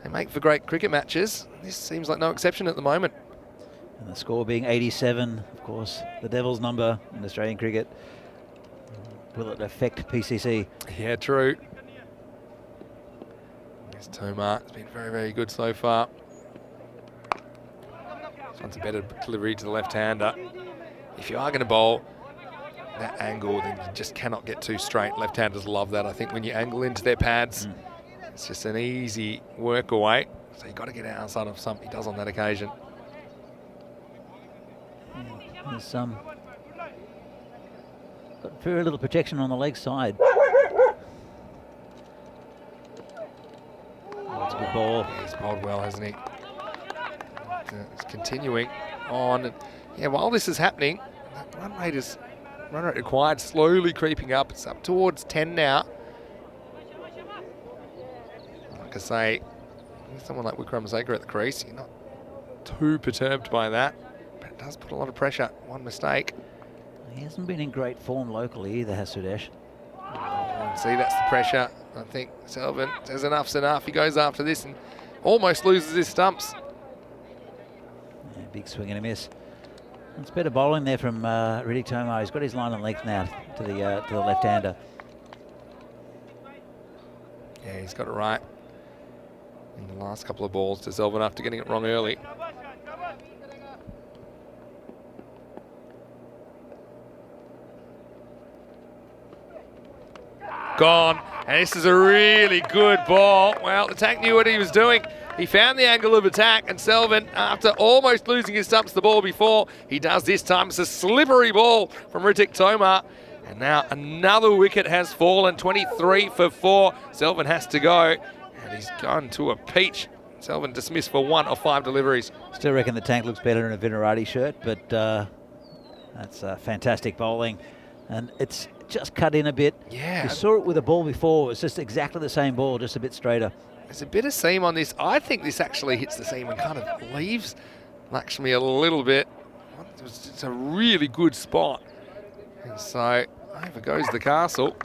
make for great cricket matches. This seems like no exception at the moment. And the score being 87, of course, the Devils' number in Australian cricket. Will it affect PCC? Yeah, true. There's Tomar. It's been very, very good so far. This one's a better delivery to the left-hander. If you are going to bowl that angle, then you just cannot get too straight. Left-handers love that. I think when you angle into their pads, it's just an easy work away. So you've got to get outside of something. He does on that occasion. There's got very little protection on the leg side. That's a good ball. Yeah, he's bowled well, hasn't he? It's continuing on. Yeah, while this is happening, that run rate required slowly creeping up. It's up towards 10 now. Like I say, with someone like Wikram Saker at the crease, you're not too perturbed by that. But it does put a lot of pressure. One mistake. He hasn't been in great form locally either, has Sudesh. See, that's the pressure. I think Selvin says enough's enough. He goes after this and almost loses his stumps. Yeah, big swing and a miss. It's better bowling there from Ritik Tomar. He's got his line and length now to the left-hander. Yeah, he's got it right in the last couple of balls to Selvin after getting it wrong early. Gone, and this is a really good ball. Well, the tank knew what he was doing. He found the angle of attack, and Selvin, after almost losing his stumps the ball before, he does this time. It's a slippery ball from Ritik Tomar. And now another wicket has fallen, 23 for 4. Selvin has to go, and he's gone to a peach. Selvin dismissed for 1 of 5 deliveries. Still reckon the tank looks better in a Vinarati shirt, but that's fantastic bowling. And it's just cut in a bit. Yeah. We saw it with a ball before. It's just exactly the same ball, just a bit straighter. There's a bit of seam on this. I think this actually hits the seam and kind of leaves Lakshmi a little bit. It's a really good spot. And so over goes the castle.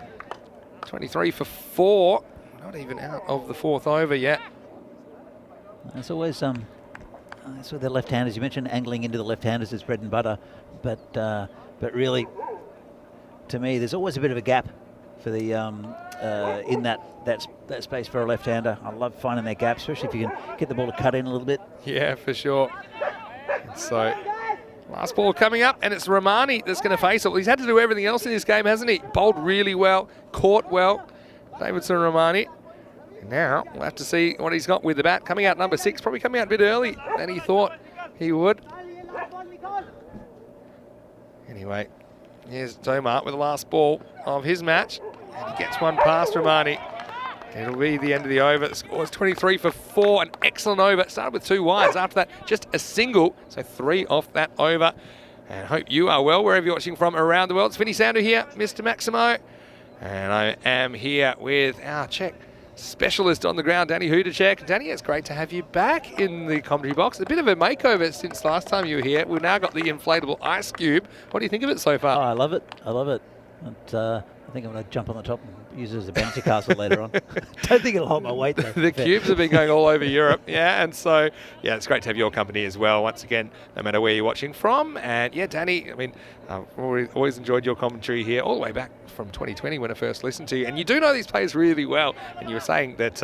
23 for 4. Not even out of the 4th over yet. It's always that's with the left-handers. You mentioned angling into the left-handers is bread and butter, but really, to me, there's always a bit of a gap for the in that space for a left-hander. I love finding that gap, especially if you can get the ball to cut in a little bit. Yeah, for sure. So last ball coming up, and it's Rahmani that's going to face it. Well, he's had to do everything else in this game, hasn't he? Bowled really well, caught well. Davidson Rahmani. And now we'll have to see what he's got with the bat. Coming out number 6, probably coming out a bit early than he thought he would. Anyway, here's Tomar with the last ball of his match. And he gets one past Romani. It'll be the end of the over. The score is 23 for 4. An excellent over. Started with 2 wides. After that, just a single. So 3 off that over. And hope you are well wherever you're watching from around the world. It's Vinny Sandu here, Mr. Maximo. And I am here with our Czech specialist on the ground, Danny Hudacek. Danny, it's great to have you back in the commentary box. A bit of a makeover since last time you were here. We've now got the inflatable ice cube. What do you think of it so far? Oh, I love it. I love it. And, I think I'm going to jump on the top and use it as a bouncy castle later on. Don't think it'll hold my weight, though. The cubes have been going all over Europe, yeah, and so, yeah, it's great to have your company as well, once again, no matter where you're watching from. And, yeah, Danny, I mean, I've always enjoyed your commentary here, all the way back from 2020 when I first listened to you. And you do know these players really well, and you were saying that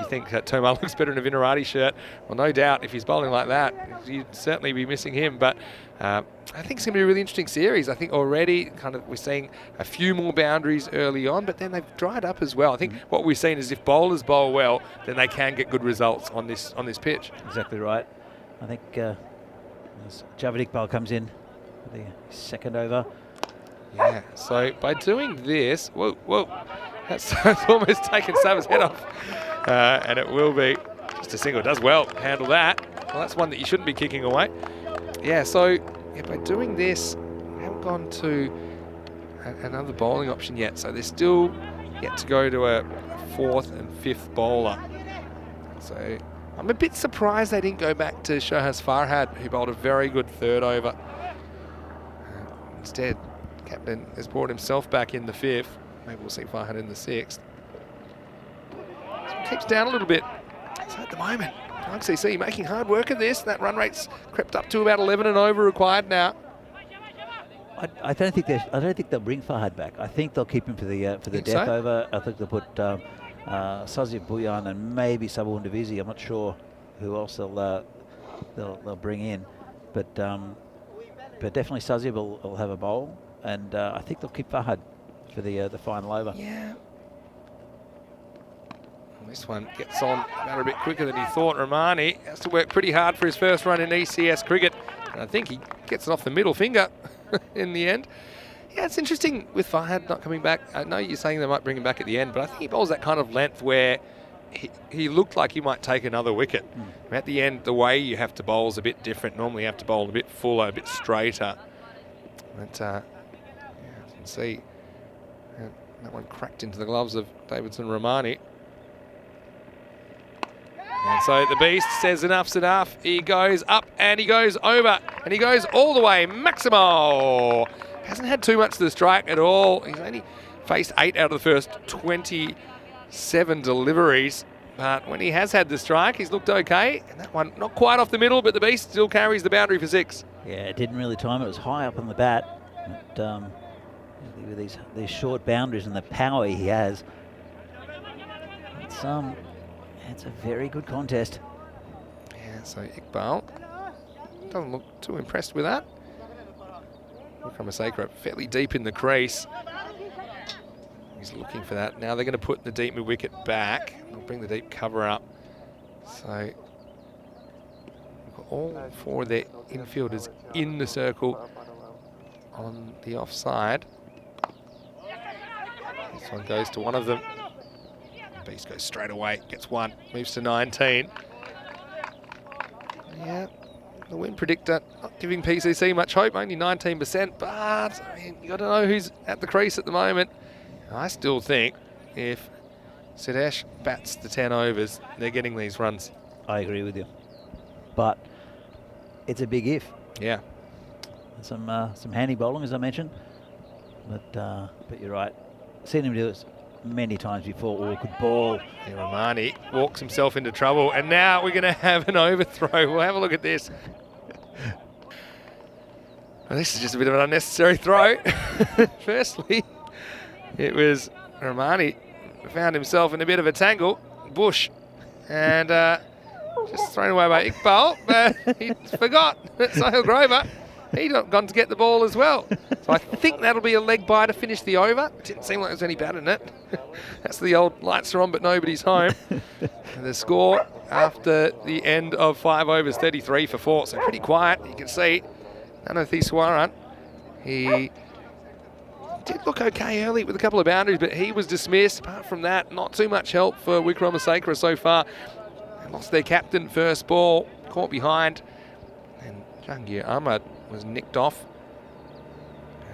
you think that Tomar looks better in a Vinarati shirt. Well, no doubt, if he's bowling like that, you'd certainly be missing him, but I think it's going to be a really interesting series. I think already kind of we're seeing a few more boundaries early on, but then they've dried up as well. I think what we've seen is if bowlers bowl well, then they can get good results on this pitch. Exactly right. I think as Javid Iqbal comes in for the second over. Yeah, so by doing this, whoa, that's almost taken Sava's head off. And it will be just a single. Does well, handle that. Well, that's one that you shouldn't be kicking away. Yeah, so by doing this, we haven't gone to another bowling option yet. So they're still yet to go to a 4th and 5th bowler. So I'm a bit surprised they didn't go back to Shohaz Farhad, who bowled a very good 3rd over. Instead, captain has brought himself back in the 5th. Maybe we'll see Farhad in the 6th. So it keeps down a little bit. So at the moment, CC making hard work of this. That run rate's crept up to about 11 and over required now. I don't think they'll bring Farhad back. I think they'll keep him for the death over. I think they'll put Sazib Buyan and maybe Sabu Undivizi. I'm not sure who else they'll bring in, but definitely Sazib will have a bowl, and I think they'll keep Farhad for the final over. Yeah. This one gets on about a bit quicker than he thought. Romani has to work pretty hard for his first run in ECS cricket. And I think he gets it off the middle finger in the end. Yeah, it's interesting with Farhad not coming back. I know you're saying they might bring him back at the end, but I think he bowls that kind of length where he looked like he might take another wicket. At the end, the way you have to bowl is a bit different. Normally you have to bowl a bit fuller, a bit straighter. But yeah, you can see that one cracked into the gloves of Davidson Romani. And so the Beast says enough's enough. He goes up and he goes over and he goes all the way. Maximo hasn't had too much to the strike at all. He's only faced 8 out of the first 27 deliveries. But when he has had the strike, he's looked okay. And that one not quite off the middle, but the Beast still carries the boundary for 6. Yeah, it didn't really time it. It was high up on the bat. But, with these short boundaries and the power he has, it's a very good contest. Yeah, so Iqbal doesn't look too impressed with that. Vikramasekara fairly deep in the crease. He's looking for that. Now they're going to put the deep mid-wicket back. They'll bring the deep cover up. So we've got all 4 of their infielders in the circle on the offside. This one goes to one of them. Beast goes straight away, gets 1, moves to 19. Yeah, the win predictor not giving PCC much hope, only 19%, but I mean, you got to know who's at the crease at the moment. I still think if Sidesh bats the 10 overs, they're getting these runs. I agree with you, but it's a big if. Yeah. Some handy bowling, as I mentioned, but you're right. Seen him do it many times before, or could ball. Yeah, Romani walks himself into trouble, and now we're going to have an overthrow. We'll have a look at this. Well, this is just a bit of an unnecessary throw. Firstly, it was Romani found himself in a bit of a tangle, bush, and just thrown away by Iqbal, but he forgot that Sahil Grover, he'd gone to get the ball as well. So I think that'll be a leg bye to finish the over. It didn't seem like there was any bat in it. That's the old lights are on but nobody's home. And the score after the end of 5 overs, 33 for 4. So pretty quiet. You can see Nanathi Swaran, He did look okay early with a couple of boundaries, but he was dismissed. Apart from that, not too much help for Wickramasacre so far. They lost their captain first ball, caught behind, and Jangir Ahmad was nicked off.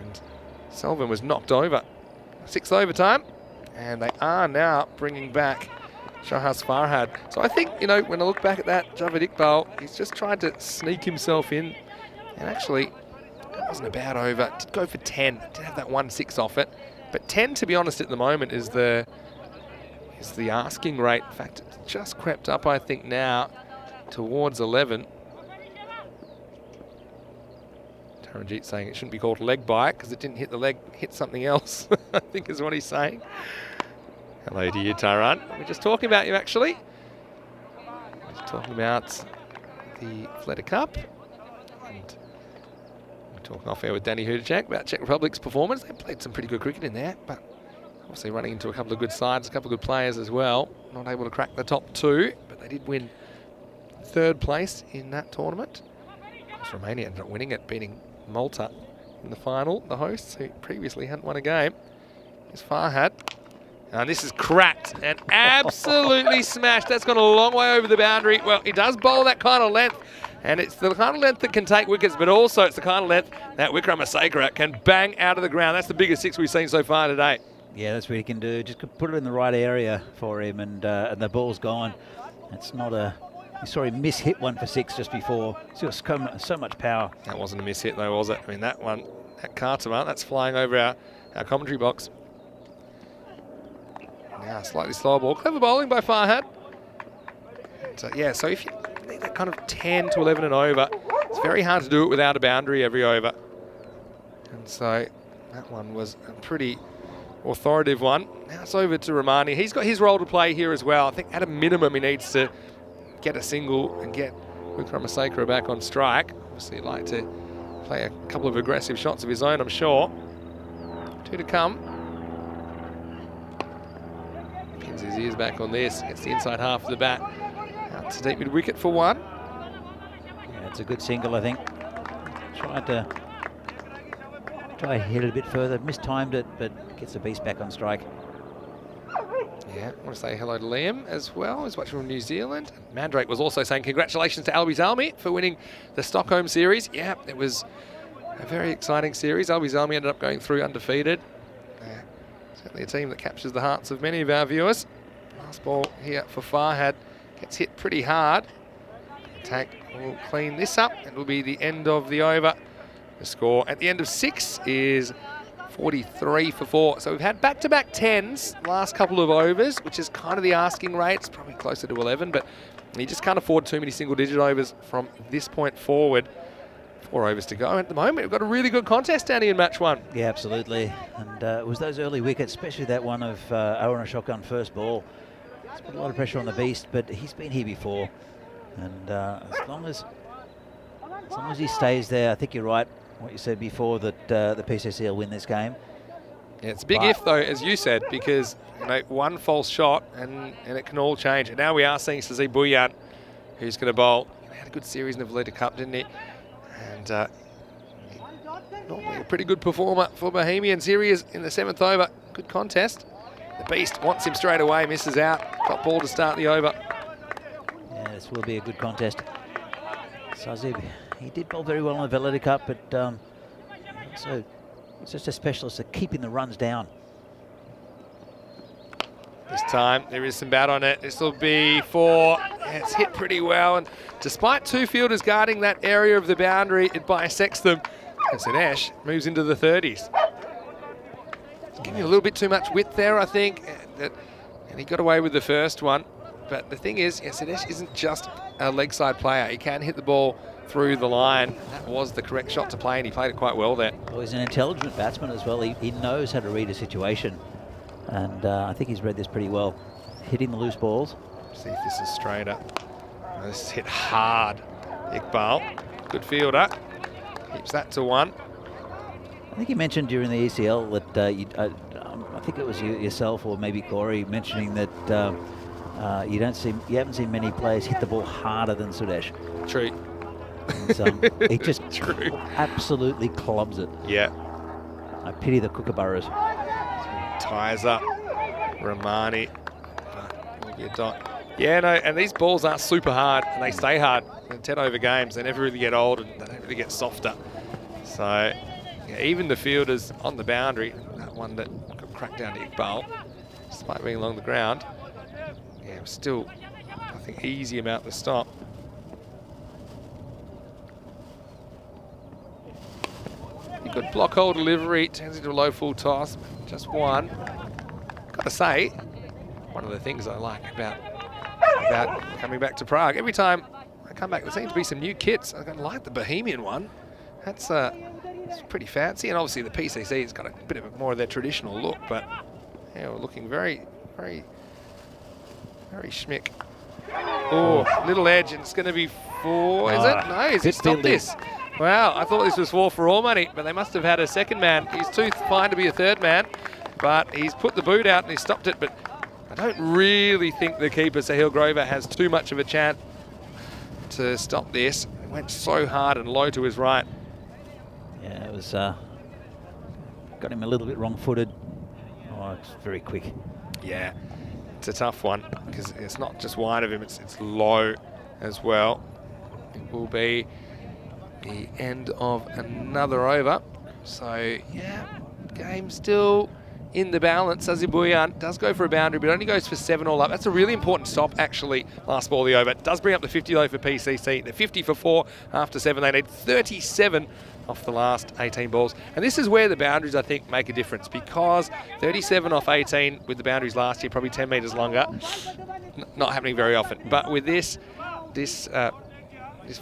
And Selvin was knocked over. 6th overtime, and they are now bringing back Shahaz Farhad. So I think, you know, when I look back at that, Javed Iqbal, he's just tried to sneak himself in. And actually, it wasn't a bad over. Did go for 10. Did have that 1-6 off it. But 10, to be honest, at the moment is the asking rate. In fact, it's just crept up, I think, now towards 11. Taranjeet saying it shouldn't be called leg bite because it didn't hit the leg, hit something else, I think is what he's saying. Hello to you, Taran. We're just talking about you, actually. We're just talking about the Fleta Cup. And we're talking off air with Danny Hudacek about Czech Republic's performance. They played some pretty good cricket in there, but obviously running into a couple of good sides, a couple of good players as well. Not able to crack the top 2, but they did win 3rd place in that tournament. Of course, Romania ended up winning it, beating Malta in the final, the hosts, who previously hadn't won a game. Here's Farhad. And this is cracked and absolutely smashed. That's gone a long way over the boundary. Well, he does bowl that kind of length, and it's the kind of length that can take wickets, but also it's the kind of length that Wickramasacre can bang out of the ground. That's the biggest 6 we've seen so far today. Yeah, that's what he can do. Just put it in the right area for him, and the ball's gone. It's not a... You saw him miss-hit one for 6 just before. So much power. That wasn't a miss-hit though, was it? I mean, that one, that Kartama, that's flying over our commentary box. Now, slightly slower ball. Clever bowling by Farhad. So, yeah, so if you need that kind of 10 to 11 and over, it's very hard to do it without a boundary every over. And so that one was a pretty authoritative one. Now it's over to Romani. He's got his role to play here as well. I think at a minimum he needs to get a single and get Wickramasacre back on strike. Obviously he'd like to play a couple of aggressive shots of his own, I'm sure. 2 to come. Pins his ears back on this. Gets the inside half of the bat. Out to deep mid wicket for 1. Yeah, it's a good single, I think. Tried to hit it a bit further. Mistimed it, but gets the beast back on strike. Yeah, I want to say hello to Liam as well. He's watching from New Zealand. Mandrake was also saying congratulations to Albies Army for winning the Stockholm series. Yeah, it was a very exciting series. Albies Army ended up going through undefeated. Certainly a team that captures the hearts of many of our viewers. Last ball here for Farhad. Gets hit pretty hard. Tank will clean this up. It will be the end of the over. The score at the end of 6 is 43 for 4. So we've had back-to-back 10s last couple of overs, which is kind of the asking rate. It's probably closer to 11, but you just can't afford too many single-digit overs from this point forward. 4 overs to go. At the moment, we've got a really good contest down here in match 1. Yeah, absolutely. And it was those early wickets, especially that one of Owen a shotgun first ball. It's put a lot of pressure on the beast, but he's been here before. And as long as he stays there, I think you're right. What you said before, that the PCC will win this game. Yeah, it's a big if though, as you said, because you know, one false shot and it can all change. And now we are seeing Sazi Bhuyan, who's going to bowl. He had a good series in the Veleta Cup, didn't he? And normally a pretty good performer for Bohemians. Here he is in the 7th over. Good contest. The beast wants him straight away, misses out. Top ball to start the over. Yeah, this will be a good contest. Sazib, he did bowl very well in the Veleta Cup, but also he's just a specialist at keeping the runs down. This time there is some bat on it. This will be 4. It's hit pretty well, and despite 2 fielders guarding that area of the boundary, it bisects them. And Sinesh moves into the 30s. Giving a little bit too much width there, I think, and he got away with the first one. But the thing is, Sinesh isn't just a leg side player. He can hit the ball through the line. That was the correct shot to play, and he played it quite well there. Well, he's an intelligent batsman as well. He knows how to read a situation, and I think he's read this pretty well. Hitting the loose balls. See if this is straighter. Oh, this is hit hard. Iqbal, good fielder. Keeps that to 1. I think you mentioned during the ECL that I think it was yourself or maybe Corey mentioning that you haven't seen many players hit the ball harder than Sudesh. True. And, he just True. absolutely clubs it. Yeah, I pity the Kookaburras. Ties up Romani. But will be a dot. Yeah, no, and these balls aren't super hard, and they stay hard. In 10 over games, they never really get old, and they don't really get softer. So, yeah, even the fielders on the boundary, that one that got cracked down to Iqbal, despite being along the ground, yeah, it was still, I think, easy about the stop. Good block hole delivery, turns into a low full toss, just one. Gotta say, one of the things I like about coming back to Prague, every time I come back, there seems to be some new kits. I like the Bohemian one. That's it's pretty fancy, and obviously the PCC has got a bit of more of their traditional look, but yeah, we're looking very, very, very schmick. Oh, little edge, and it's going to be 4, is it? No, he's stopped this. Wow, I thought this was 4 for all money, but they must have had a second man. He's too fine to be a third man, but he's put the boot out and he stopped it, but I don't really think the keeper, Sahil Grover, has too much of a chance to stop this. It went so hard and low to his right. Yeah, it was, got him a little bit wrong-footed. Oh, it's very quick. Yeah, it's a tough one because it's not just wide of him, it's low as well. It will be the end of another over. So, yeah, game still in the balance. Azerbaijan does go for a boundary, but only goes for 7 all up. That's a really important stop, actually, last ball of the over. It does bring up the 50, though, for PCC. They're 50 for 4 after 7. They need 37 off the last 18 balls. And this is where the boundaries, I think, make a difference, because 37 off 18 with the boundaries last year, probably 10 metres longer, not happening very often. But with this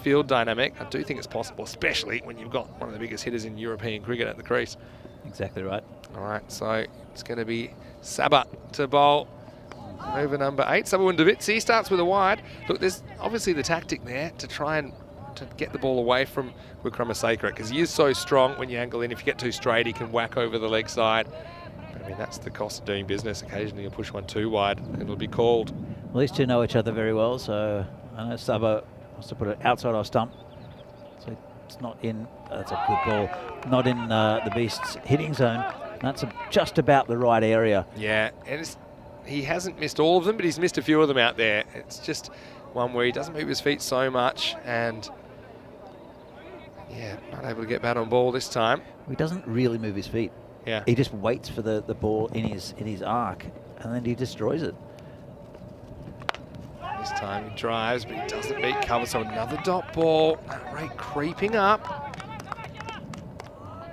field dynamic, I do think it's possible, especially when you've got one of the biggest hitters in European cricket at the crease. Exactly right. All right, so it's going to be Saba to bowl over number 8. Saba Wundavitsi starts with a wide. Look, there's obviously the tactic there to try and to get the ball away from Wickramasinghe, because he is so strong when you angle in. If you get too straight, he can whack over the leg side. I mean, that's the cost of doing business. Occasionally you'll push one too wide and it'll be called. Well, these two know each other very well, so I know Saba wants to put it outside our stump. So it's not in, that's a good ball, not in the Beast's hitting zone. That's just about the right area. Yeah, and he hasn't missed all of them, but he's missed a few of them out there. It's just one where he doesn't move his feet so much, and yeah, not able to get bat on ball this time. He doesn't really move his feet. Yeah. He just waits for the ball in his arc, and then he destroys it. This time he drives, but he doesn't beat cover, so another dot ball. That rate creeping up.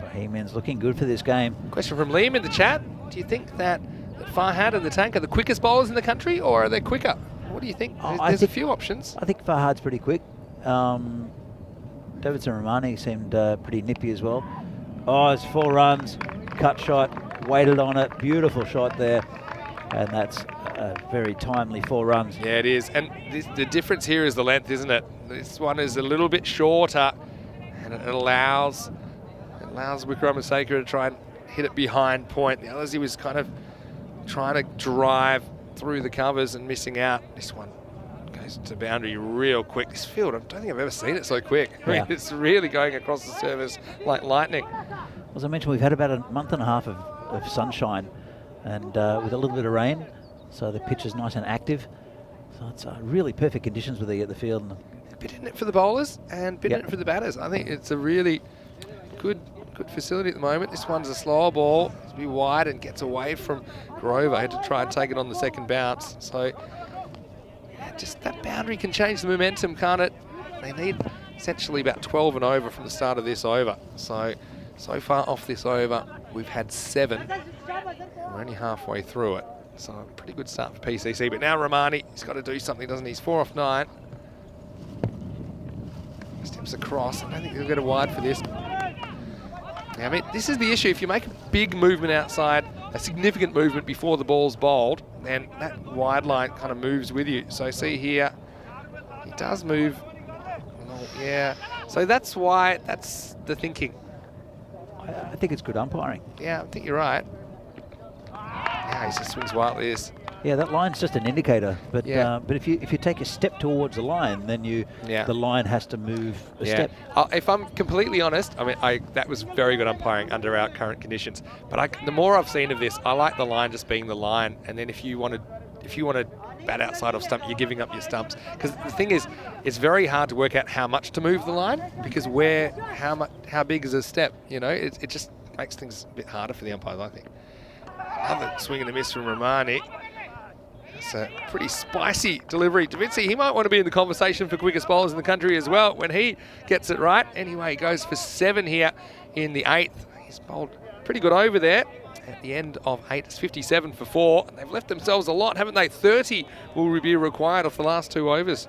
Bohemian's looking good for this game. Question from Liam in the chat. Do you think that Farhad and the Tank are the quickest bowlers in the country, or are they quicker? What do you think? There's a few options. I think Farhad's pretty quick. Davidson Romani seemed pretty nippy as well. Oh, it's 4 runs, cut shot, waited on it, beautiful shot there, and that's a very timely 4 runs. Yeah, it is, and the difference here is the length, isn't it? This one is a little bit shorter, and it allows Wickramasinghe to try and hit it behind point. The others, he was kind of trying to drive through the covers and missing out. This one goes to boundary real quick. This field, I don't think I've ever seen it so quick. I mean, it's really going across the surface like lightning. As I mentioned, we've had about a month and a half of sunshine, and with a little bit of rain, so the pitch is nice and active. So it's really perfect conditions with the field. A bit in it for the bowlers and a bit in it for the batters. I think it's a really good facility at the moment. This one's a slower ball. It's a bit wide and gets away from Grover to try and take it on the second bounce. So yeah, just that boundary can change the momentum, can't it? They need essentially about 12 and over from the start of this over. So far off this over, we've had 7. We're only halfway through it. So a pretty good start for PCC. But now Romani, he's got to do something, doesn't he? He's 4 off 9. Steps across. I don't think he'll get a wide for this. I mean, this is the issue. If you make a big movement outside, a significant movement before the ball's bowled, then that wide line kind of moves with you. So see here, he does move. Oh, yeah. So that's why, that's the thinking. I think it's good umpiring. Yeah, I think you're right. Yeah, he just swings wildly. Yeah, that line's just an indicator, but Yeah. but if you take a step towards the line, then the line has to move a step. If I'm completely honest, I mean, that was very good umpiring under our current conditions. But the more I've seen of this, I like the line just being the line, and then if you want to bat outside of stump, you're giving up your stumps. Because the thing is, it's very hard to work out how much to move the line, because how big is a step? You know, it just makes things a bit harder for the umpires, I think. Another swing and a miss from Romani. It's a pretty spicy delivery. Da Vinci, he might want to be in the conversation for quickest bowlers in the country as well when he gets it right. Anyway, he goes for 7 here in the 8th. He's bowled pretty good over there. At the end of 8, it's 57 for 4. And they've left themselves a lot, haven't they? 30 will be required off the last 2 overs.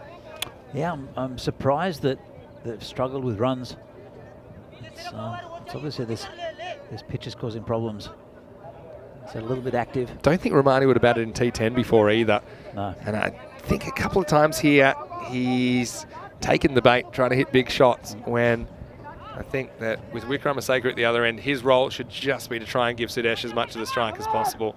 Yeah, I'm surprised that they've struggled with runs. It's obviously this pitch is causing problems. It's a little bit active. Don't think Romani would have batted in T10 before either. No. And I think a couple of times here he's taken the bait, trying to hit big shots, when I think that with Wickramasacre at the other end, his role should just be to try and give Sudesh as much of the strike as possible.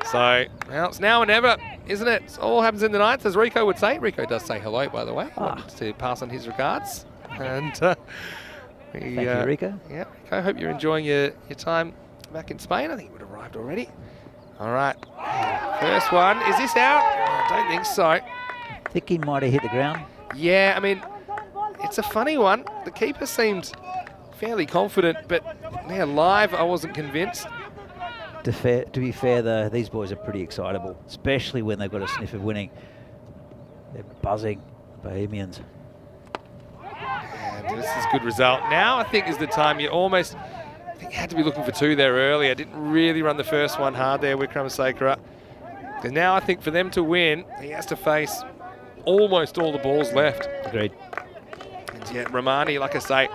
So, well, it's now or never, isn't it? It all happens in the 9th, as Rico would say. Rico does say hello, by the way. Wanted to pass on his regards. And thank you, Rico. Yeah, Rico, I hope you're enjoying your time back in Spain. I think it would have arrived already. All right, first one. Is this out? I don't think so. I think he might have hit the ground. Yeah, I mean, it's a funny one. The keeper seemed fairly confident, but yeah, live I wasn't convinced. To be fair, though, these boys are pretty excitable, especially when they've got a sniff of winning. They're buzzing, Bohemians. And this is a good result. Now I think is the time you had to be looking for 2 there earlier. Didn't really run the first one hard there with Wickramasacre. Because now I think for them to win, he has to face almost all the balls left. Agreed. And yet Romani, like I say,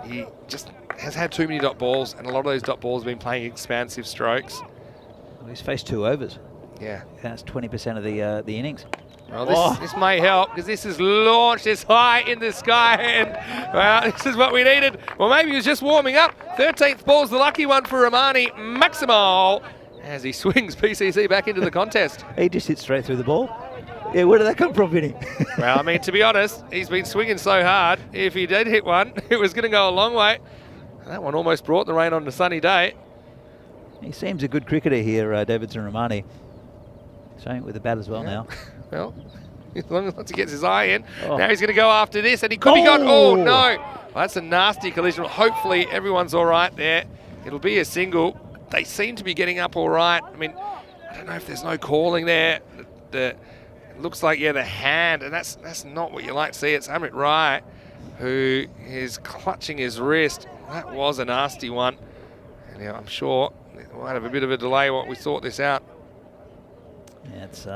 he just has had too many dot balls, and a lot of those dot balls have been playing expansive strokes. Well, he's faced 2 overs. Yeah. That's 20% of the innings. Well, this may help, because this is launched this high in the sky, and well, this is what we needed. Well, maybe he was just warming up. 13th ball's the lucky one for Romani. Maximal as he swings PCC back into the contest. He just hit straight through the ball. Yeah, where did that come from, Vinny? Well, I mean, to be honest, he's been swinging so hard. If he did hit one, it was going to go a long way. That one almost brought the rain on a sunny day. He seems a good cricketer here, Davidson Romani. Showing it with the bat as well now. Well, as long as he gets his eye in. Now he's going to go after this, and he could be gone. Oh, no. Well, that's a nasty collision. Hopefully everyone's all right there. It'll be a single. They seem to be getting up all right. I mean, I don't know if there's no calling there. It looks like, yeah, the hand, and that's not what you like to see. It's Amrit Rai who is clutching his wrist. That was a nasty one. And yeah, I'm sure we'll have a bit of a delay while we sort this out. Yeah, it's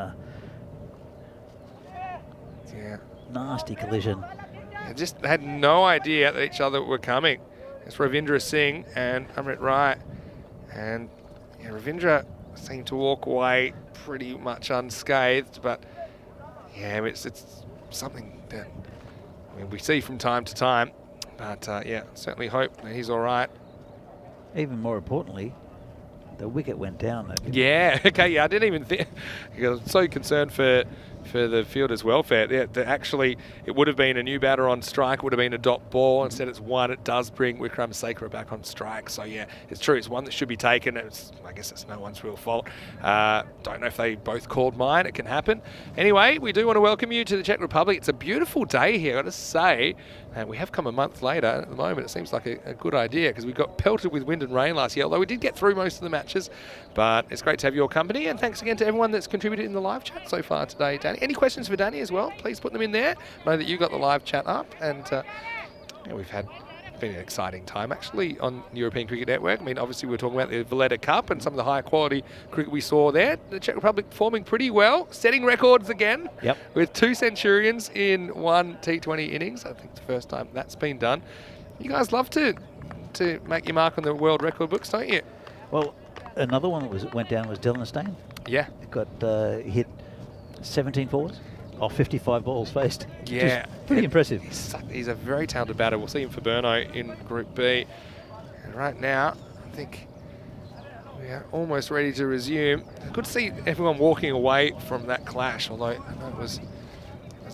yeah, nasty collision. They just had no idea that each other were coming. It's Ravindra Singh and Amrit Rai. And yeah, Ravindra seemed to walk away pretty much unscathed, but yeah, it's something that we see from time to time. But yeah, certainly hope that he's all right. Even more importantly, the wicket went down. Yeah, okay, yeah, I didn't even think. I was so concerned for the fielder's welfare. Yeah, actually, it would have been a new batter on strike, would have been a dot ball. Instead, it's one. It does bring Wickramasacre back on strike. So, yeah, it's true. It's one that should be taken. I guess it's no one's real fault. Don't know if they both called mine. It can happen. Anyway, we do want to welcome you to the Czech Republic. It's a beautiful day here, I've got to say. And we have come a month later. At the moment, it seems like a good idea because we got pelted with wind and rain last year, although we did get through most of the matches. But it's great to have your company. And thanks again to everyone that's contributed in the live chat so far today, Danny. Any questions for Danny as well? Please put them in there. Know that you got the live chat up. And yeah, we've been an exciting time actually on European Cricket Network. I mean, obviously we're talking about the Valletta Cup and some of the high quality cricket we saw there. The Czech Republic performing pretty well, setting records again. Yep. With 2 centurions in 1 T20 innings. I think it's the first time that's been done. You guys love to make your mark on the world record books, don't you? Well, another one that went down was Dylan Steyn. Yeah. He got hit 17 fours off 55 balls faced. Yeah. Pretty impressive. He's a very talented batter. We'll see him for Burno in Group B. And right now, I think Yeah, almost ready to resume. Good to see everyone walking away from that clash, although I know it was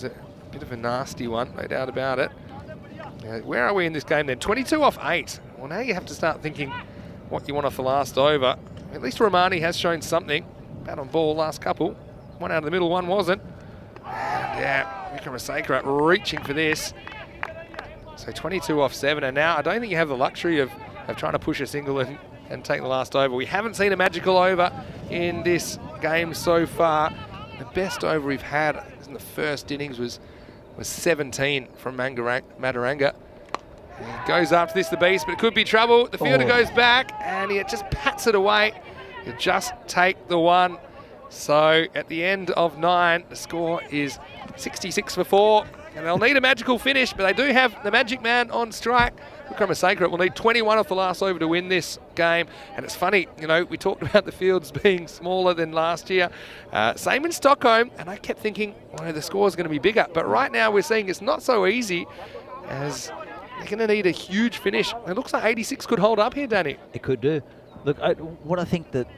a bit of a nasty one, no doubt about it. Where are we in this game then? 22 off 8. Well, now you have to start thinking what you want off the last over. At least Romani has shown something. Bat on ball last couple. One out of the middle, one wasn't. And yeah, Vikramasakara reaching for this. So 22 off 7, and now I don't think you have the luxury of trying to push a single and take the last over. We haven't seen a magical over in this game so far. The best over we've had in the first innings was 17 from Madaranga. He goes after this, the beast, but it could be trouble. The fielder goes back, and he just pats it away. He'll just take the one. So at the end of 9, the score is 66 for 4. And they'll need a magical finish, but they do have the magic man on strike. Vikramasakara will need 21 off the last over to win this game. And it's funny, you know, we talked about the fields being smaller than last year. Same in Stockholm, and I kept thinking, well, the score's going to be bigger. But right now we're seeing it's not so easy, as they're going to need a huge finish. It looks like 86 could hold up here, Danny. It could do. Look, what I think that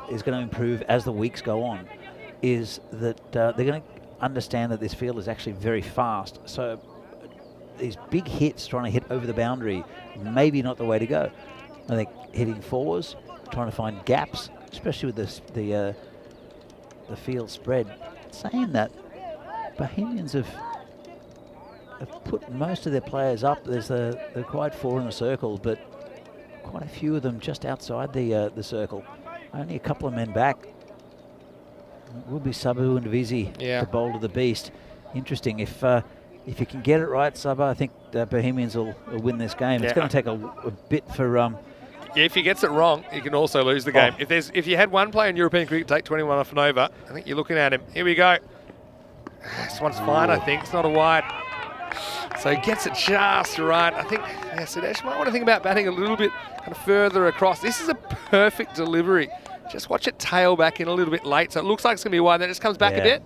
is going to improve as the weeks go on is that they're going to understand that this field is actually very fast. So these big hits trying to hit over the boundary, maybe not the way to go. I think hitting fours, trying to find gaps, especially with the field spread. Saying that, Bohemians have put most of their players up. There's the required 4 in the circle, but quite a few of them just outside the circle. Only a couple of men back. It will be Sabu and Vizi, the bowl of the beast. Interesting. If you can get it right, Sabu, I think the Bohemians will win this game. It's going to take a bit for... Yeah, if he gets it wrong, he can also lose the game. If you had one player in European cricket take 21 off and over, I think you're looking at him. Here we go. This one's fine, I think. It's not a wide. So he gets it just right. I think Sudesh might want to think about batting a little bit kind of further across. This is a perfect delivery. Just watch it tail back in a little bit late. So it looks like it's going to be wide. Then it just comes back a bit.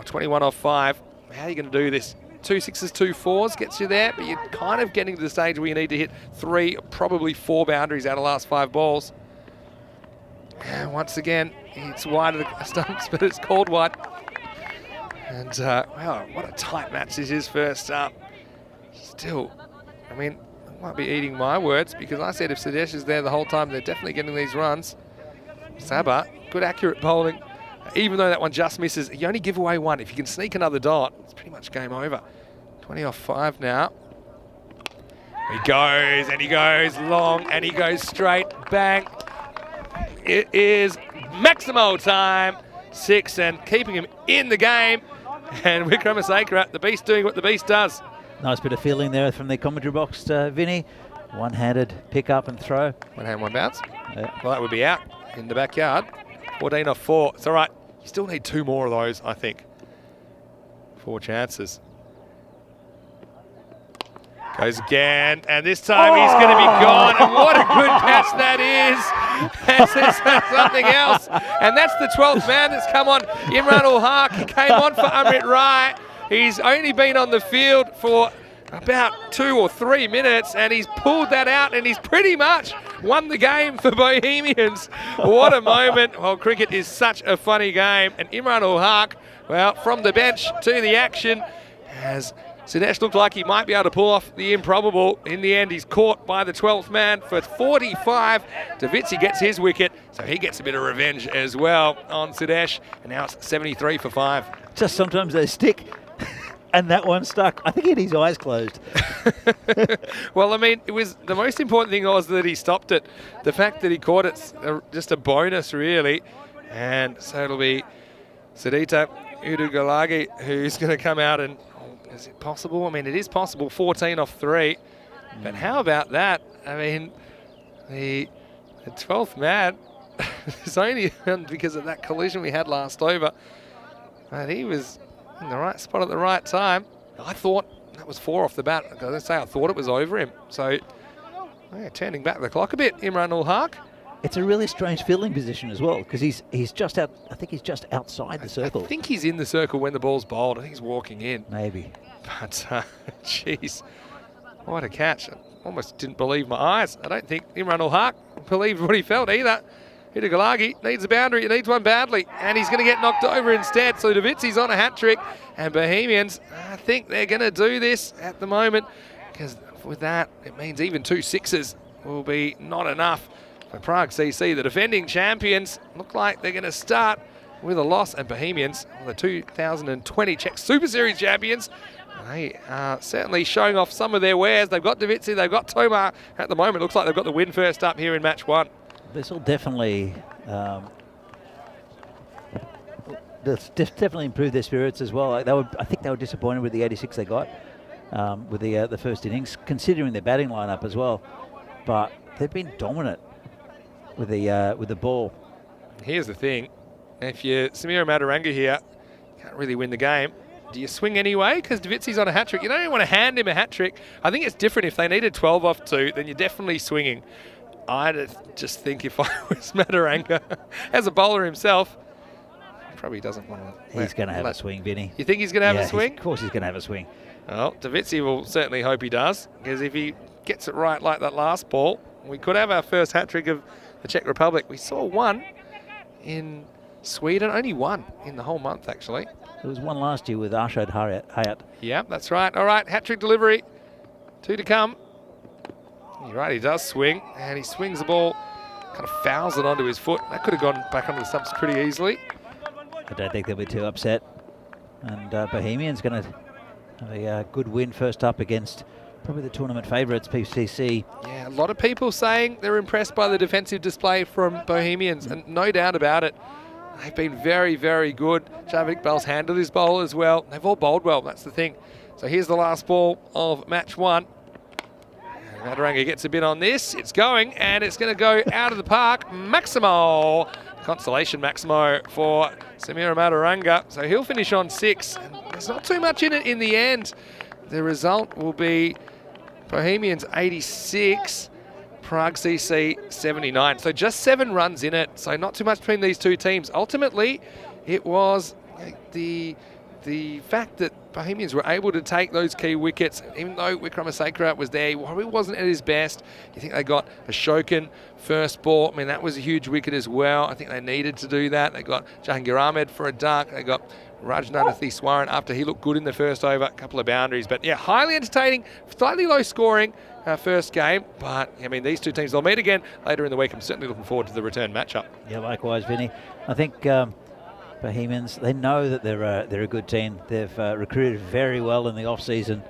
21 off 5. How are you going to do this? 2 6s, 2 4s gets you there, but you're kind of getting to the stage where you need to hit 3, probably 4 boundaries out of the last 5 balls. And once again, it's wide of the stumps, but it's called wide. And wow, what a tight match this is first up. Still, I mean, I might be eating my words, because I said if Sudesh is there the whole time, they're definitely getting these runs. Saba, good accurate bowling. Even though that one just misses, you only give away 1. If you can sneak another dot, it's pretty much game over. 20 off 5 now. He goes, and he goes long, and he goes straight, bang. It is Maximo time. 6, and keeping him in the game. And Vikramasakara, the beast doing what the beast does. Nice bit of feeling there from the commentary box, Vinny. One-handed pick up and throw. One hand, one bounce. Well, that would be out in the backyard. 14 off 4. It's all right. You still need 2 more of those, I think. 4 chances. Goes again, and this time he's going to be gone. And what a good catch that is. This is something else. And that's the 12th man that's come on. Imran ul Haq, he came on for Amrit Rai. He's only been on the field for about 2 or 3 minutes, and he's pulled that out, and he's pretty much won the game for Bohemians. What a moment. Well, cricket is such a funny game. And Imran ul Haq, well, from the bench to the action, as Sudesh looked like he might be able to pull off the improbable. In the end, he's caught by the 12th man for 45. Davitsi gets his wicket, so he gets a bit of revenge as well on Sudesh. And now it's 73 for 5. Just sometimes they stick. And that one stuck. I think he had his eyes closed. Well, I mean, it was the most important thing was that he stopped it. The fact that he caught it's just a bonus, really. And so it'll be Sadita Udugalagi who's going to come out and... Is it possible? I mean, it is possible. 14 off 3. But how about that? I mean, the 12th man is only because of that collision we had last over. But he was in the right spot at the right time. I thought that was 4 off the bat. I thought it was over him. So, yeah, turning back the clock a bit, Imran ul Haq. It's a really strange fielding position as well, because he's just out. I think he's just outside the circle. I think he's in the circle when the ball's bowled. I think he's walking in. Maybe. But, jeez, what a catch. I almost didn't believe my eyes. I don't think Imran ul Haq believe what he felt either. Hitagalagi needs a boundary. He needs one badly, and he's going to get knocked over instead. So Davitzi's on a hat-trick, and Bohemians, I think they're going to do this at the moment, because with that, it means even 2 sixes will be not enough for Prague CC. The defending champions look like they're going to start with a loss, and Bohemians, the 2020 Czech Super Series champions, they are certainly showing off some of their wares. They've got Davitzi, they've got Tomar at the moment. Looks like they've got the win first up here in match 1. This will definitely definitely improve their spirits as well. I think they were disappointed with the 86 they got with the first innings, considering their batting lineup as well. But they've been dominant with the ball. Here's the thing: if you're Samira Mataranga here, you can't really win the game. Do you swing anyway? Because Davitzi's on a hat-trick. You don't even want to hand him a hat-trick. I think it's different. If they needed 12 off 2, then you're definitely swinging. I just think if I was Mataranga, as a bowler himself, probably doesn't want to. He's going to have a swing, Vinny. You think he's going to have a swing? Of course he's going to have a swing. Well, Davitzi will certainly hope he does, because if he gets it right like that last ball, we could have our first hat-trick of the Czech Republic. We saw one in Sweden, only one in the whole month, actually. There was one last year with Arshad Hayat. Yeah, that's right. All right, hat-trick delivery. 2 to come. You're right, he does swing, and he swings the ball, kind of fouls it onto his foot. That could have gone back onto the stumps pretty easily. I don't think they'll be too upset. And Bohemian's going to have a good win first up against probably the tournament favourites, PCC. Yeah, a lot of people saying they're impressed by the defensive display from Bohemians, and no doubt about it. They've been very, very good. Javid Iqbal's handled his bowl as well. They've all bowled well, that's the thing. So here's the last ball of match 1. Mataranga gets a bit on this. It's going, and it's going to go out of the park. Maximo. Consolation Maximo for Samira Mataranga. So he'll finish on 6. And there's not too much in it in the end. The result will be Bohemians 86, Prague CC 79. So just 7 runs in it. So not too much between these two teams. Ultimately, it was the fact that Bohemians were able to take those key wickets, even though Wickramasinghe was there, he probably wasn't at his best. You think they got Ashokan first ball. I mean, that was a huge wicket as well. I think they needed to do that. They got Jahangir Ahmed for a duck. They got Rajnanathi Swaran after he looked good in the first over, a couple of boundaries. But yeah, highly entertaining, slightly low scoring first game. But I mean, these two teams, they'll meet again later in the week. I'm certainly looking forward to the return matchup. Yeah, likewise, Vinny. I think Bohemians, they know that they're a good team. They've recruited very well in the off-season,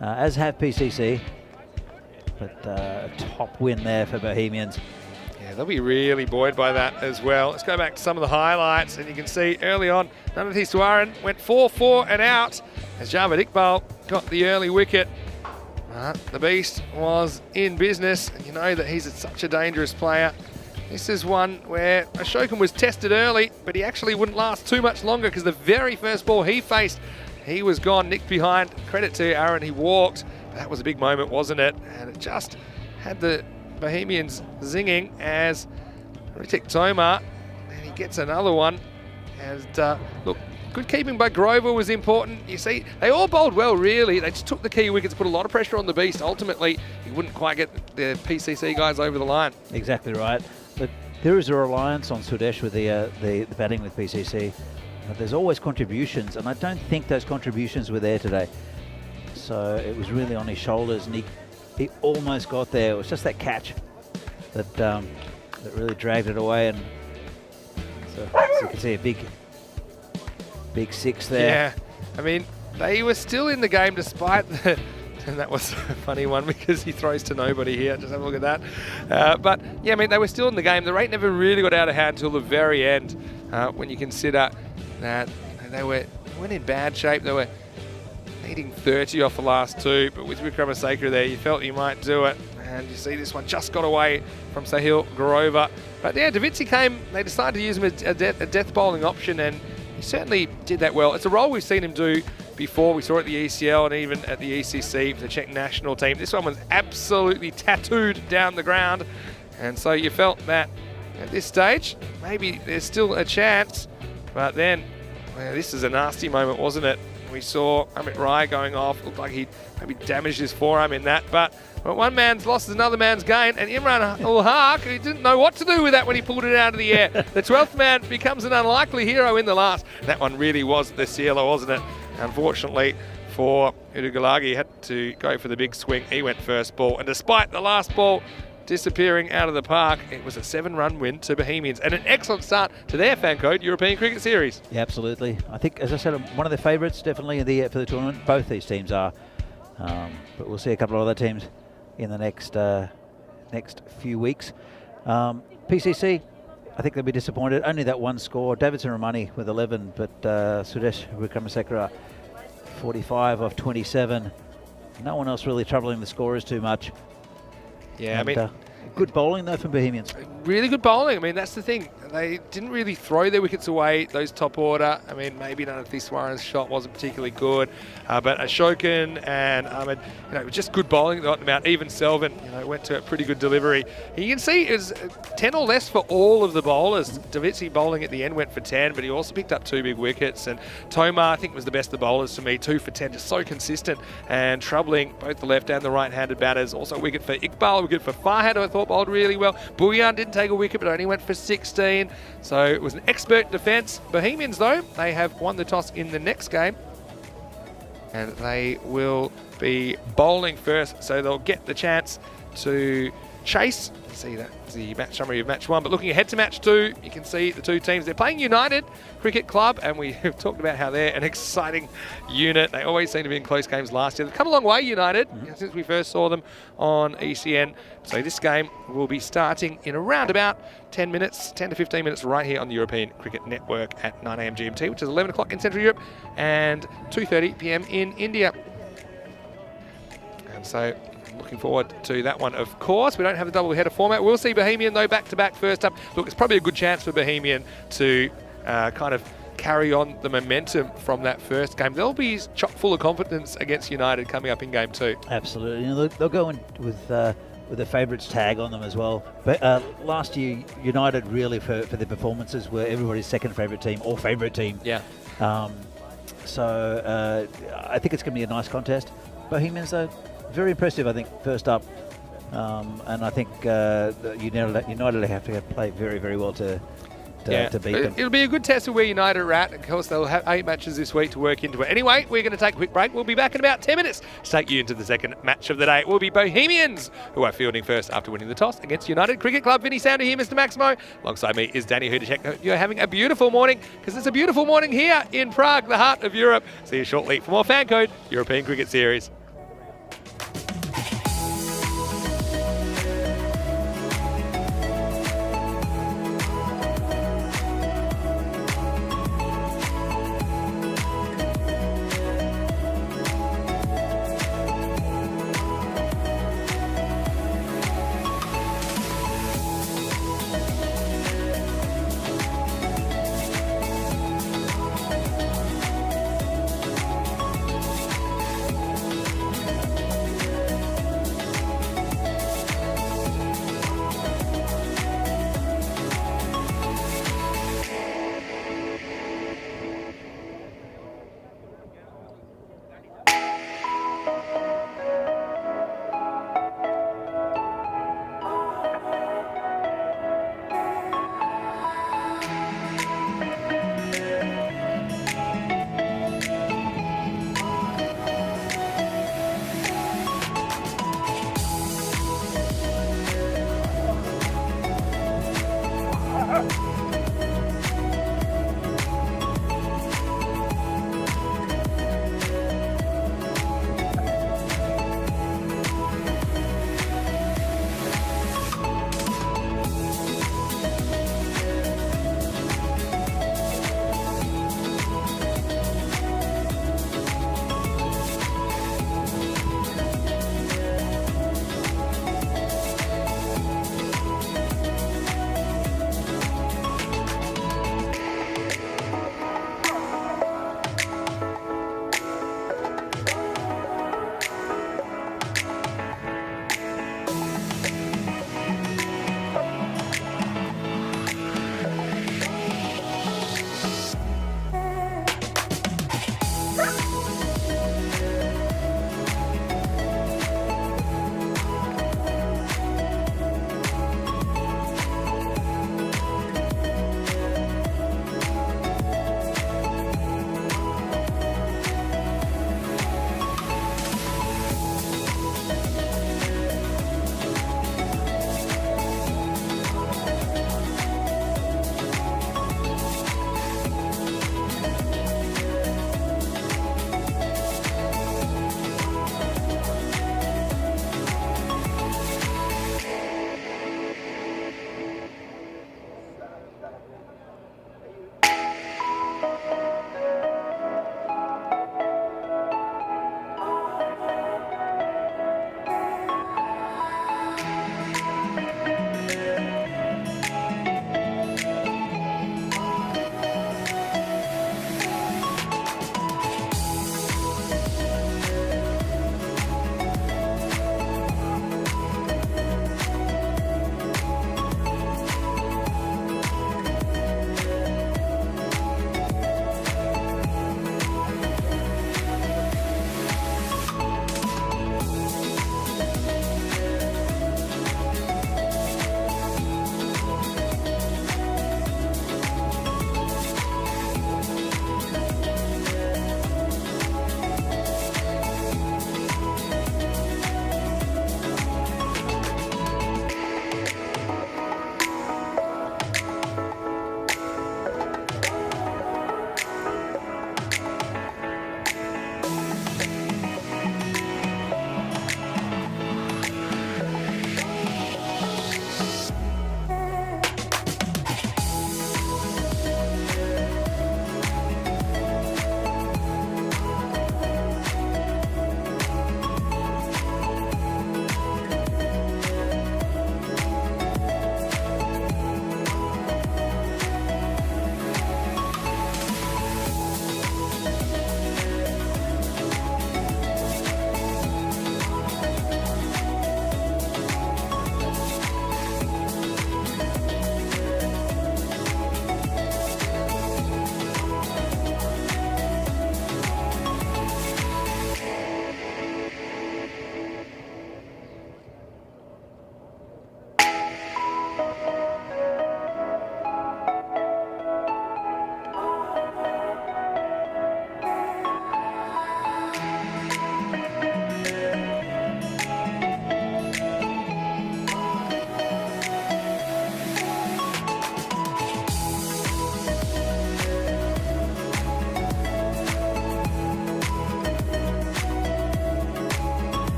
as have PCC. But a top win there for Bohemians. Yeah, they'll be really buoyed by that as well. Let's go back to some of the highlights, and you can see early on, Rajnanathi Swaran went 4-4 and out as Javid Iqbal got the early wicket. The Beast was in business, and you know that he's such a dangerous player. This is one where Ashokan was tested early, but he actually wouldn't last too much longer, because the very first ball he faced, he was gone, nicked behind. Credit to Aaron, he walked. That was a big moment, wasn't it? And it just had the Bohemians zinging as Ritik Tomar, and he gets another one. And look, good keeping by Grover was important. You see, they all bowled well, really. They just took the key wickets, put a lot of pressure on the Beast. Ultimately, he wouldn't quite get the PCC guys over the line. Exactly right. But there is a reliance on Sudesh with the batting with PCC. There's always contributions, and I don't think those contributions were there today. So it was really on his shoulders, and he almost got there. It was just that catch that really dragged it away. And so you can see a big 6 there. Yeah, I mean, they were still in the game despite the... And that was a funny one, because he throws to nobody here. Just have a look at that. But, yeah, I mean, they were still in the game. The rate never really got out of hand until the very end, when you consider that they weren't in bad shape. They were needing 30 off the last 2, but with Wickramasinghe there, you felt you might do it. And you see this one just got away from Sahil Grover. But, yeah, Davitzi came. They decided to use him as a death bowling option, and he certainly did that well. It's a role we've seen him do before. We saw it at the ECL and even at the ECC for the Czech national team. This one was absolutely tattooed down the ground, and so you felt that at this stage maybe there's still a chance. But then, well, this is a nasty moment, wasn't it, we saw Amit Rai going off. Looked like he maybe damaged his forearm in that. But one man's loss is another man's gain. And Imran Ul-Haq, he didn't know what to do with that when he pulled it out of the air. The 12th man becomes an unlikely hero in the last. That one really was the sealer, wasn't it? Unfortunately for Udugalagi, he had to go for the big swing. He went first ball. And despite the last ball disappearing out of the park, it was a 7-run win to Bohemians and an excellent start to their FanCode European Cricket Series. Yeah, absolutely. I think, as I said, one of the favourites definitely for the tournament. Both these teams are, but we'll see a couple of other teams in the next few weeks. PCC, I think they'll be disappointed. Only that one score. Davidson Ramani with 11, but Sudesh Wickramasekara 45 off 27. No one else really troubling the scorers too much. Yeah, And, I mean, good bowling though from Bohemians. really good bowling. I mean, that's the thing. They didn't really throw their wickets away, those top order. I mean, maybe none of Theswaran's shot wasn't particularly good, but Ashokan and Ahmed, just good bowling. They got them out. Even Selvin, went to a pretty good delivery. And you can see it was 10 or less for all of the bowlers. Davitsi bowling at the end went for 10, but he also picked up 2 big wickets. And Tomar, I think, was the best of the bowlers to me. 2 for 10, just so consistent and troubling both the left and the right-handed batters. Also a wicket for Iqbal, a wicket for Farhad, who I thought bowled really well. Bhuyan didn't take a wicket, but only went for 16. So it was an expert defence. Bohemians, though, they have won the toss in the next game. And they will be bowling first, so they'll get the chance to chase. See, that's the match summary of match 1. But looking ahead to match 2, you can see the two teams. They're playing United Cricket Club, and we have talked about how they're an exciting unit. They always seem to be in close games last year. They've come a long way, United, since we first saw them on ECN. So this game will be starting in around about 10 to 15 minutes right here on the European Cricket Network at 9 a.m. GMT, which is 11 o'clock in Central Europe and 2:30 p.m. in India. And so looking forward to that one, of course. We don't have the double header format. We'll see Bohemian, though, back-to-back first up. Look, it's probably a good chance for Bohemian to kind of carry on the momentum from that first game. They'll be chock full of confidence against United coming up in game 2. Absolutely. They'll go in with the favourites tag on them as well. But last year, United really, for their performances, were everybody's second favourite team or favourite team. Yeah. So I think it's going to be a nice contest. Bohemians, though, very impressive, I think, first up. And I think United have to play very, very well to beat them. It'll be a good test of where United are at. Of course, they'll have 8 matches this week to work into it. Anyway, we're going to take a quick break. We'll be back in about 10 minutes to take you into the second match of the day. It will be Bohemians, who are fielding first after winning the toss against United Cricket Club. Vinny Sounder here, Mr. Maximo. Alongside me is Danny Hudacek. You're having a beautiful morning, because it's a beautiful morning here in Prague, the heart of Europe. See you shortly for more FanCode European Cricket Series.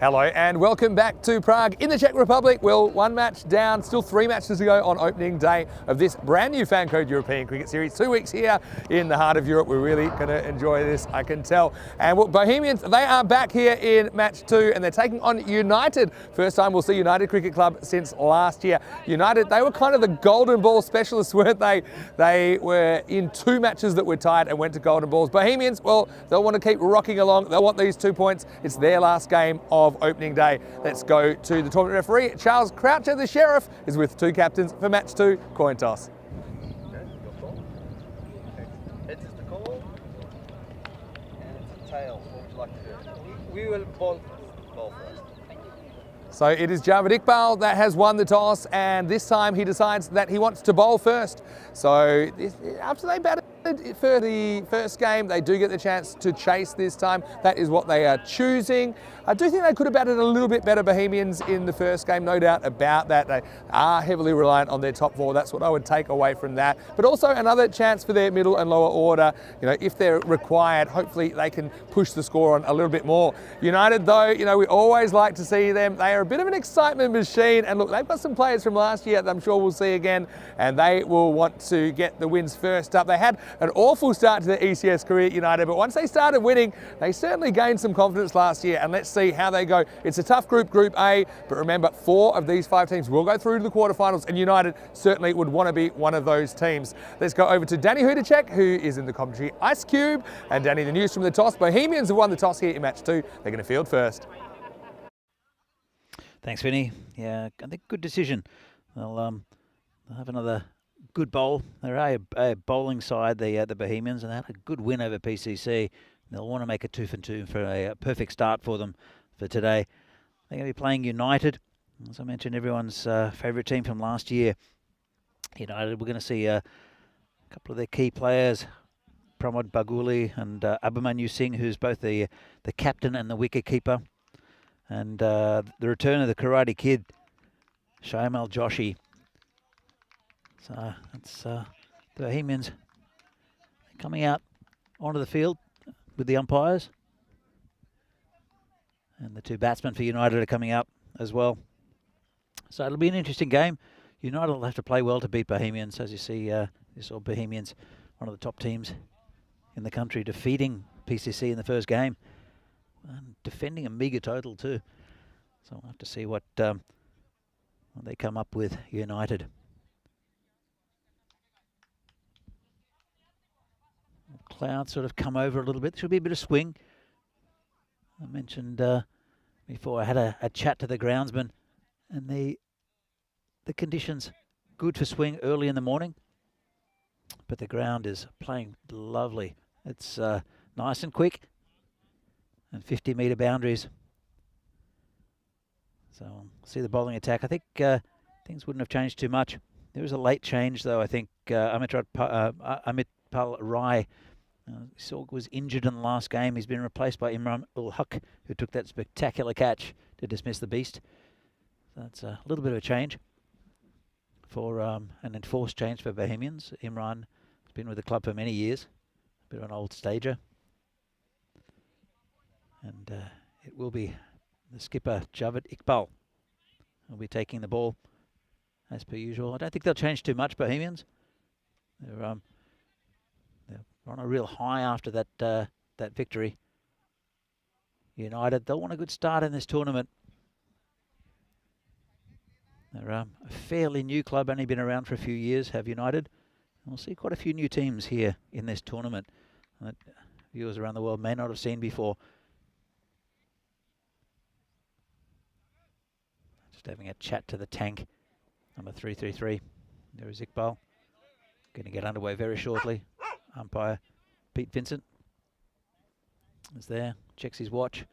Hello and welcome back to Prague in the Czech Republic. Well, one match down, still 3 matches to go on opening day of this brand new FanCode European Cricket Series. 2 weeks here in the heart of Europe. We're really going to enjoy this, I can tell. And well, Bohemians, they are back here in match 2 and they're taking on United. First time we'll see United Cricket Club since last year. United, they were kind of the golden ball specialists, weren't they? They were in 2 matches that were tied and went to golden balls. Bohemians, well, they'll want to keep rocking along. They'll want these 2 points. It's their last game of opening day. Let's go to the tournament referee. Charles Croucher, the Sheriff, is with 2 captains for match 2, coin toss. Okay, your call. Heads is the call. And it's a tail. What would you like to do? We will ball first. So it is Javed Iqbal that has won the toss, and this time he decides that he wants to bowl first. So after they batted for the first game, they do get the chance to chase this time. That is what they are choosing. I do think they could have batted a little bit better, Bohemians, in the first game, no doubt about that. They are heavily reliant on their top 4. That's what I would take away from that. But also another chance for their middle and lower order. You know, if they're required, hopefully they can push the score on a little bit more. United, though, you know, we always like to see them. They are a bit of an excitement machine. And look, they've got some players from last year that I'm sure we'll see again. And they will want to get the wins first up. They had an awful start to their ECS career, United, but once they started winning, they certainly gained some confidence last year, and let's see how they go. It's a tough group, Group A, but remember, 4 of these 5 teams will go through to the quarterfinals, and United certainly would want to be one of those teams. Let's go over to Danny Hudacek, who is in the commentary Ice Cube, and Danny, the news from the toss. Bohemians have won the toss here in match 2. They're going to field first. Thanks, Vinny. Yeah, I think good decision. They'll have another good bowl. They're a bowling side, the Bohemians, and they had a good win over PCC. They'll want to make a 2 for 2 for a perfect start for them for today. They're going to be playing United. As I mentioned, everyone's favourite team from last year. United, we're going to see a couple of their key players, Pramod Baguli and Abhimanyu Singh, who's both the captain and the wicket keeper. And the return of the Karate Kid, Shyamal Joshi. So it's the Bohemians coming out onto the field with the umpires. And the 2 batsmen for United are coming up as well. So it'll be an interesting game. United will have to play well to beat Bohemians. As you see, you saw Bohemians, one of the top teams in the country, defeating PCC in the first game. And defending a meagre total too. So we'll have to see what they come up with, United. Clouds sort of come over a little bit. Should be a bit of swing. I mentioned before I had a chat to the groundsman, and the conditions good for swing early in the morning, but the ground is playing lovely. It's nice and quick, and 50-metre boundaries. So we'll see the bowling attack. I think things wouldn't have changed too much. There was a late change, though. I think Amit Pal Rai was injured in the last game. He's been replaced by Imran ul Haq, who took that spectacular catch to dismiss the beast. So that's a little bit of a change for an enforced change for Bohemians. Imran has been with the club for many years, a bit of an old stager. And it will be the skipper, Javed Iqbal, who'll be taking the ball as per usual. I don't think they'll change too much, Bohemians. They're on a real high after that victory. United, they'll want a good start in this tournament. They're a fairly new club, only been around for a few years, have United. And we'll see quite a few new teams here in this tournament that viewers around the world may not have seen before. Just having a chat to the tank, number 333. There is Iqbal. Going to get underway very shortly. Umpire Pete Vincent is there, checks his watch.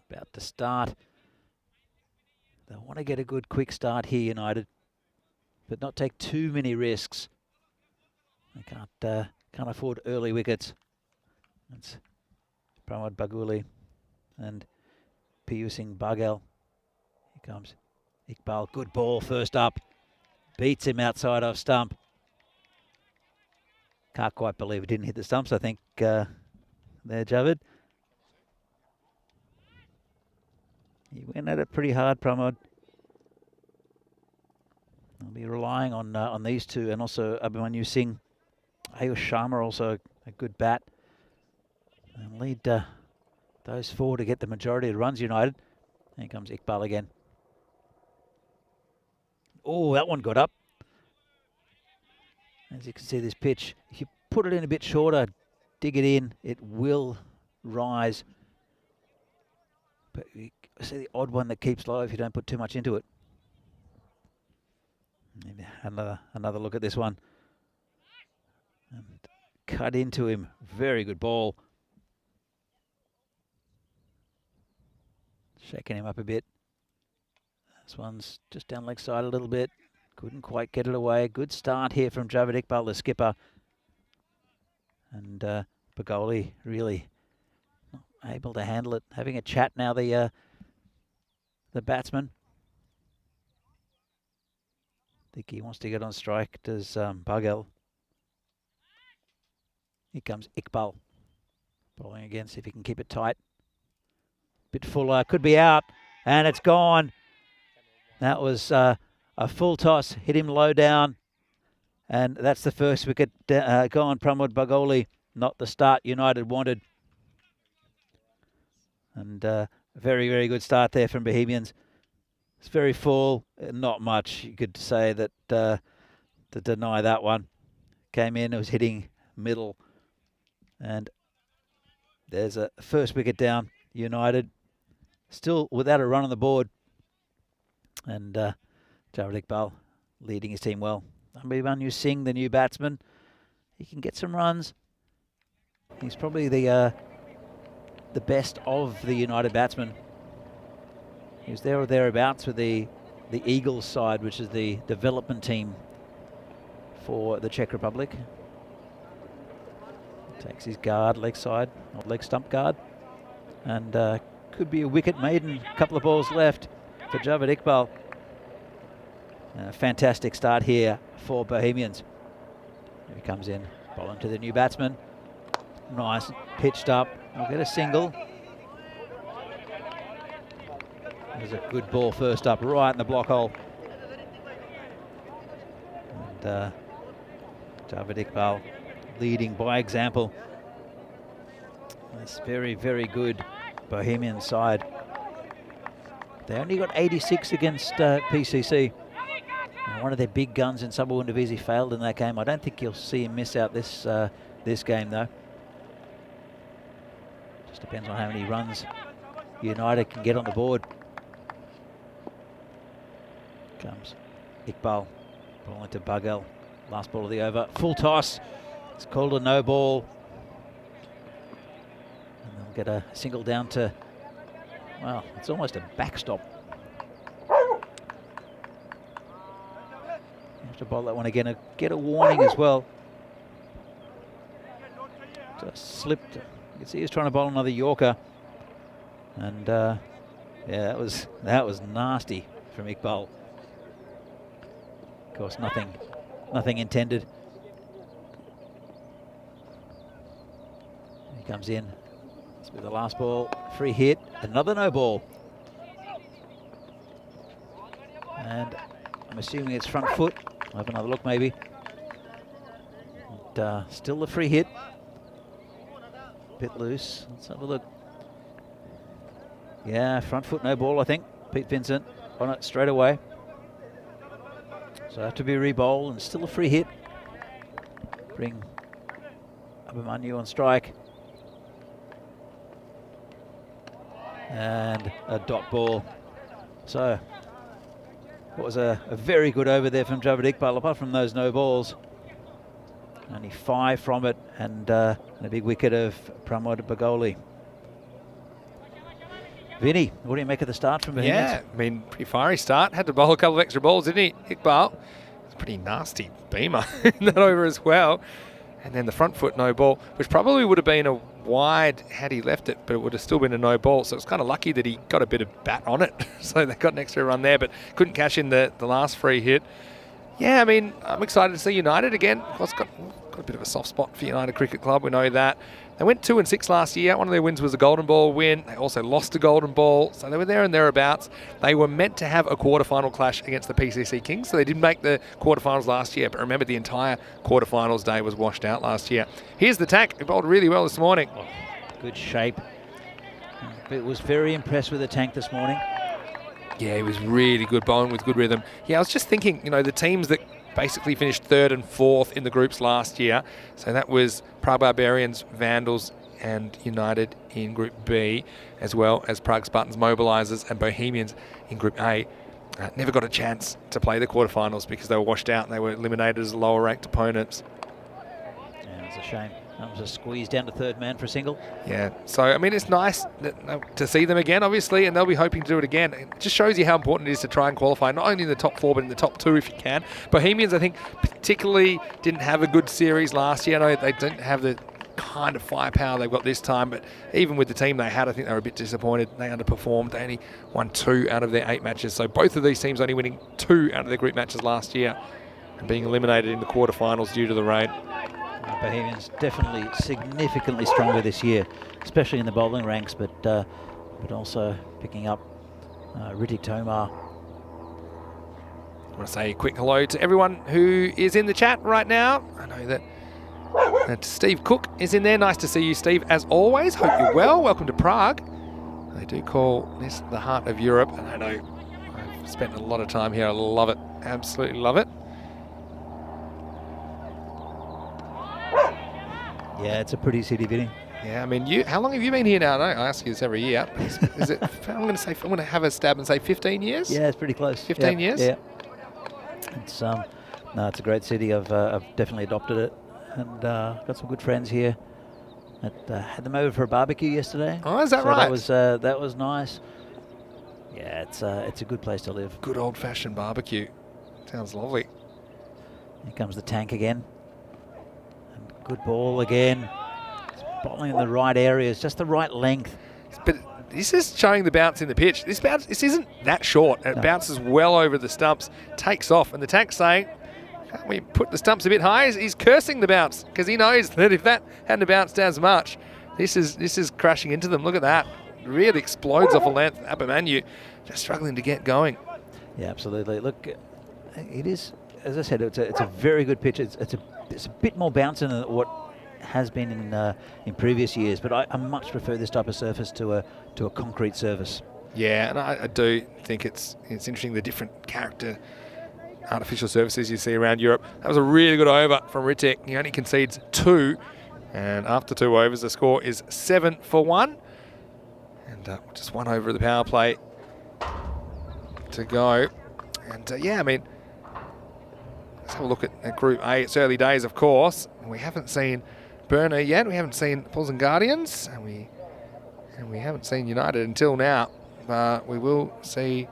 About to start. They want to get a good quick start here, United, but not take too many risks. They can't afford early wickets. That's Pramod Baguli and Piyush Singh Baghel. Here comes Iqbal, good ball first up. Beats him outside off stump. Can't quite believe it didn't hit the stumps, I think, there, Javid. He went at it pretty hard, Pramod. I'll be relying on these two, and also Abhimanyu Singh. Ayush Sharma also a good bat. And lead those four to get the majority of the runs, United. Here comes Iqbal again. Oh, that one got up. As you can see, this pitch, if you put it in a bit shorter, dig it in, it will rise. But you see the odd one that keeps low if you don't put too much into it. Maybe another look at this one. And cut into him. Very good ball. Shaking him up a bit. This one's just down leg side a little bit. Couldn't quite get it away. Good start here from Javid Iqbal, the skipper. And Bagoli really not able to handle it. Having a chat now, the batsman. I think he wants to get on strike. Does Bagel. Here comes Iqbal. Bowling again, see if he can keep it tight. Bit fuller, could be out. And it's gone. That was a full toss. Hit him low down. And that's the first wicket gone. Pramod Bagoli. Not the start United wanted. And very, very good start there from Bohemians. It's very full, not much you could say that to deny that one. Came in, it was hitting middle, and there's a first wicket down. United still without a run on the board, and Javid Iqbal leading his team well. Abhimanyu Singh, the new batsman, he can get some runs. He's probably the best of the United batsmen. He was there or thereabouts with the Eagles side, which is the development team for the Czech Republic. Takes his guard, leg side, or leg stump guard. And could be a wicket maiden. A couple of balls left for Javid Iqbal. Fantastic start here for Bohemians. Here he comes in, bowling to the new batsman. Nice, pitched up. We'll get a single. There's a good ball first up, right in the block hole. And Javid Iqbal leading by example. This very, very good Bohemian side. They only got 86 against PCC. And one of their big guns in Sabawundavisi failed in that game. I don't think you'll see him miss out this game, though. Just depends on how many runs United can get on the board. Comes Iqbal, bowling to Bagel. Last ball of the over. Full toss. It's called a no ball. And they'll get a single down to, well, it's almost a backstop. You have to bowl that one again. Get a warning as well. Just slipped. You can see he was trying to bowl another Yorker. And yeah, that was nasty from Iqbal. Of course, nothing intended. He comes in. This will be the last ball. Free hit. Another no ball. And I'm assuming it's front foot. I'll have another look maybe. And, still the free hit. Bit loose. Let's have a look. Yeah, front foot no ball, I think. Pete Vincent on it straight away. So have to be re-bowled, and still a free hit. Bring Abhimanyu on strike. And a dot ball. So it was a very good over there from Javid Iqbal, apart from those no balls. Only 5 from it, and a big wicket of Pramod Bagoli. Vinny, what do you make of the start from Bohemians? Yeah, I mean, pretty fiery start. Had to bowl a couple of extra balls, didn't he, Iqbal? It's a pretty nasty beamer in that over as well. And then the front foot no ball, which probably would have been a wide had he left it, but it would have still been a no ball. So it's kind of lucky that he got a bit of bat on it. So they got an extra run there, but couldn't cash in the last free hit. Yeah, I mean, I'm excited to see United again. Of course, got got a bit of a soft spot for United Cricket Club, we know that. They went 2-6 last year. One of their wins was a golden ball win. They also lost a golden ball, so they were there and thereabouts. They were meant to have a quarterfinal clash against the PCC Kings, so they didn't make the quarterfinals last year, but remember the entire quarterfinals day was washed out last year. Here's the Tank, who bowled really well this morning. Oh, good shape. But was very impressed with the Tank this morning. Yeah, he was really good bowling with good rhythm. Yeah, I was just thinking, you know, the teams that basically finished 3rd and 4th in the groups last year. So that was Prague Barbarians, Vandals and United in Group B, as well as Prague Spartans, Mobilisers and Bohemians in Group A. Never got a chance to play the quarterfinals because they were washed out and they were eliminated as lower ranked opponents. Yeah, it was a shame. That was a squeeze down to 3rd man for a single. Yeah, so I mean, it's nice to see them again, obviously, and they'll be hoping to do it again. It just shows you how important it is to try and qualify, not only in the top 4, but in the top 2 if you can. Bohemians, I think, particularly didn't have a good series last year. I know they didn't have the kind of firepower they've got this time, but even with the team they had, I think they were a bit disappointed. They underperformed. They only won 2 out of their 8 matches. So both of these teams only winning 2 out of their group matches last year and being eliminated in the quarterfinals due to the rain. Bohemians definitely significantly stronger this year, especially in the bowling ranks, but also picking up Ritik Tomar. I want to say a quick hello to everyone who is in the chat right now. I know that Steve Cook is in there. Nice to see you, Steve, as always. Hope you're well. Welcome to Prague. They do call this the heart of Europe, and I know I've spent a lot of time here. I love it. Absolutely love it. Yeah, it's a pretty city, Vinny. Yeah, I mean, how long have you been here now? I ask you this every year. Is it? I'm going to have a stab and say 15 years. Yeah, it's pretty close. 15 years. Yeah. It's no, it's a great city. I've definitely adopted it, and got some good friends here. Had them over for a barbecue yesterday. Oh, is that so right? That was nice. Yeah, it's a good place to live. Good old-fashioned barbecue. Sounds lovely. Here comes the Tank again. And good ball again. It's bowling in the right areas, just the right length. But this is showing the bounce in the pitch. This isn't that short. It bounces well over the stumps, takes off, and the Tank's saying, can't we put the stumps a bit high? He's cursing the bounce because he knows that if that hadn't bounced as much, this is crashing into them. Look at that. It really explodes off a length. Abamanu just struggling to get going. Yeah, absolutely. Look, it is, as I said, it's a very good pitch. It's a bit more bouncing than what has been in previous years, but I much prefer this type of surface to a concrete surface. Yeah, and I do think it's interesting the different character artificial surfaces you see around Europe. That was a really good over from Ritik. He only concedes 2, and after 2 overs, the score is 7 for 1, and just 1 over the power play to go. And yeah, I mean, let's have a look at Group A. It's early days, of course. We haven't seen Burner yet. We haven't seen Bulls and Guardians, and we haven't seen United until now. But we will see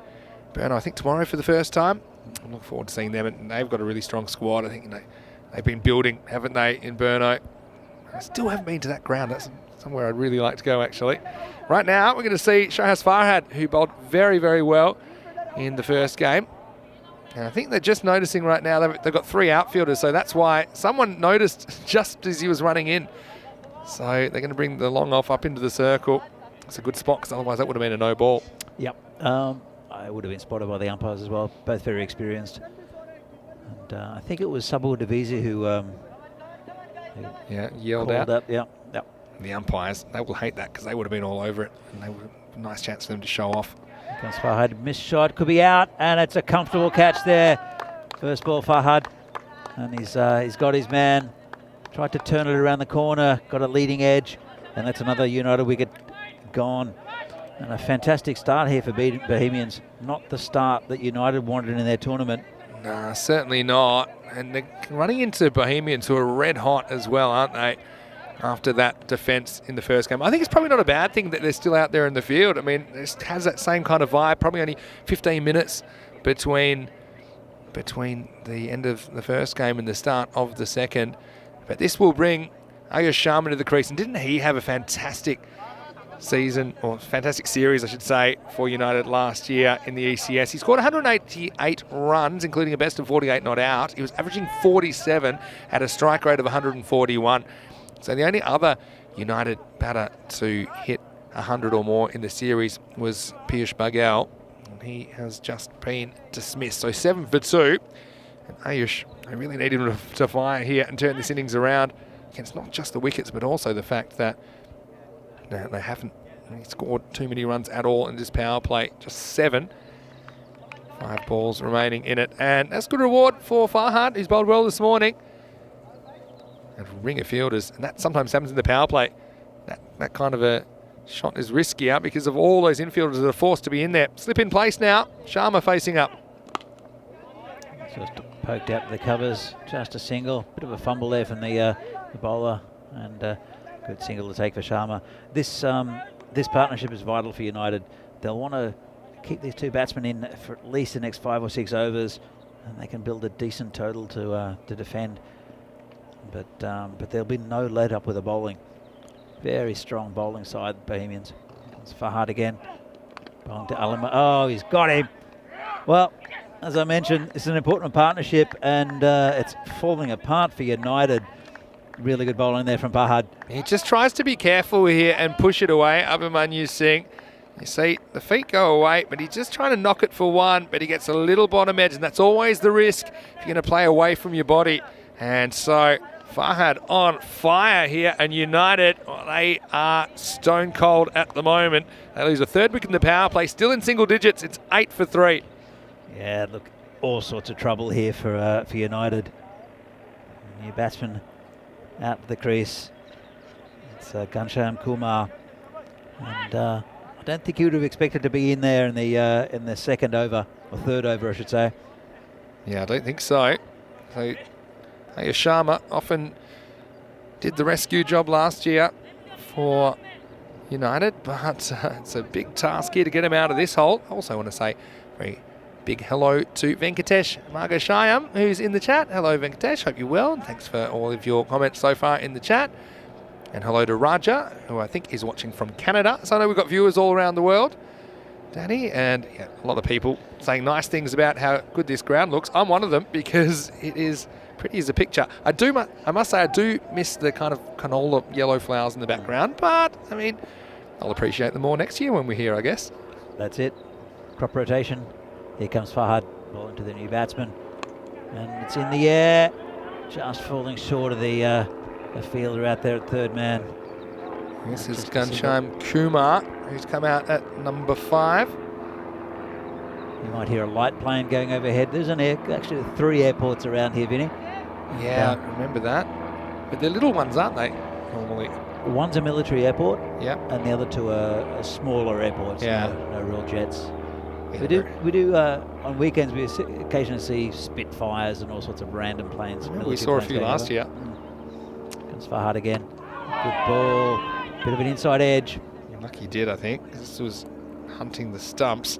Burner, I think, tomorrow for the first time. I'm looking forward to seeing them, and they've got a really strong squad. I think they've been building, haven't they, in Burno? I still haven't been to that ground. That's somewhere I'd really like to go, actually. Right now, we're going to see Shahaz Farhad, who bowled very, very well in the first game. And I think they're just noticing right now they've got 3 outfielders, so that's why someone noticed just as he was running in. So they're going to bring the long off up into the circle. It's a good spot, because otherwise that would have been a no ball. Yep. I would have been spotted by the umpires as well, both very experienced. And I think it was Sabur Divisi who yelled out. Up. Yeah. The umpires, they will hate that because they would have been all over it, and they would a nice chance for them to show off. Here comes Farhad, missed shot, could be out, and it's a comfortable catch there. First ball, Farhad, and he's got his man. Tried to turn it around the corner, got a leading edge, and that's another United wicket gone. And a fantastic start here for Bohemians. Not the start that United wanted in their tournament. Nah, certainly not. And they're running into Bohemians who are red hot as well, aren't they? After that defence in the first game. I think it's probably not a bad thing that they're still out there in the field. I mean, it has that same kind of vibe. Probably only 15 minutes between the end of the first game and the start of the second. But this will bring Ayush Sharma to the crease. And didn't he have a fantastic season, or fantastic series, I should say, for United last year in the ECS. He scored 188 runs, including a best of 48 not out. He was averaging 47, had a strike rate of 141. So the only other United batter to hit 100 or more in the series was Piyush Baghel, and he has just been dismissed. So 7 for 2. And Ayush, they really need him to fire here and turn this innings around. It's not just the wickets, but also the fact that they haven't scored too many runs at all in this power play. Just 7. 5 balls remaining in it. And that's good reward for Farhad, who's bowled well this morning. And ring of fielders. And that sometimes happens in the power play. That kind of a shot is riskier because of all those infielders that are forced to be in there. Slip in place now. Sharma facing up. Just poked out the covers. Just a single. Bit of a fumble there from the bowler. And good single to take for Sharma. This partnership is vital for United. They'll want to keep these 2 batsmen in for at least the next 5 or 6 overs, and they can build a decent total to defend. But there'll be no let up with the bowling. Very strong bowling side, Bohemians. It's Farhad again. Bowling to Alima. Oh, he's got him. Well, as I mentioned, it's an important partnership, and it's falling apart for United. Really good bowling there from Farhad. He just tries to be careful here and push it away. Abhimanyu Singh. You see, the feet go away, but he's just trying to knock it for 1, but he gets a little bottom edge, and that's always the risk if you're going to play away from your body. And so Farhad on fire here, and United, well, they are stone cold at the moment. They lose a 3rd wicket in the power play, still in single digits. It's 8 for 3. Yeah, look, all sorts of trouble here for United. New batsman out of the crease. It's Ghanshyam Kumar, and I don't think he would have expected to be in there in the 2nd over, or 3rd over, I should say. Yeah, I don't think so. So Ayush Sharma often did the rescue job last year for United, but it's a big task here to get him out of this hole. I also want to say very big hello to Venkatesh Margashayam, who's in the chat. Hello, Venkatesh. Hope you're well. Thanks for all of your comments so far in the chat. And hello to Raja, who I think is watching from Canada. So I know we've got viewers all around the world, Danny, and yeah, a lot of people saying nice things about how good this ground looks. I'm one of them because it is pretty as a picture. I must say I do miss the kind of canola yellow flowers in the background, but I mean, I'll appreciate them more next year when we're here, I guess. That's it. Crop rotation. Here comes Farhad, bowling to the new batsman, and it's in the air, just falling short of the fielder out there at 3rd man. This is Ghanshyam Kumar, who's come out at number 5. You might hear a light plane going overhead. There's actually 3 airports around here, Vinny. Yeah, I remember that. But they're little ones, aren't they, normally? One's a military airport, yeah, and the other 2 are smaller airports. Yeah. No real jets. Yeah, We do on weekends, we occasionally see Spitfires and all sorts of random planes. we saw a few last year. Comes Farhad again. Good ball. Bit of an inside edge. Lucky he did, I think. This was hunting the stumps.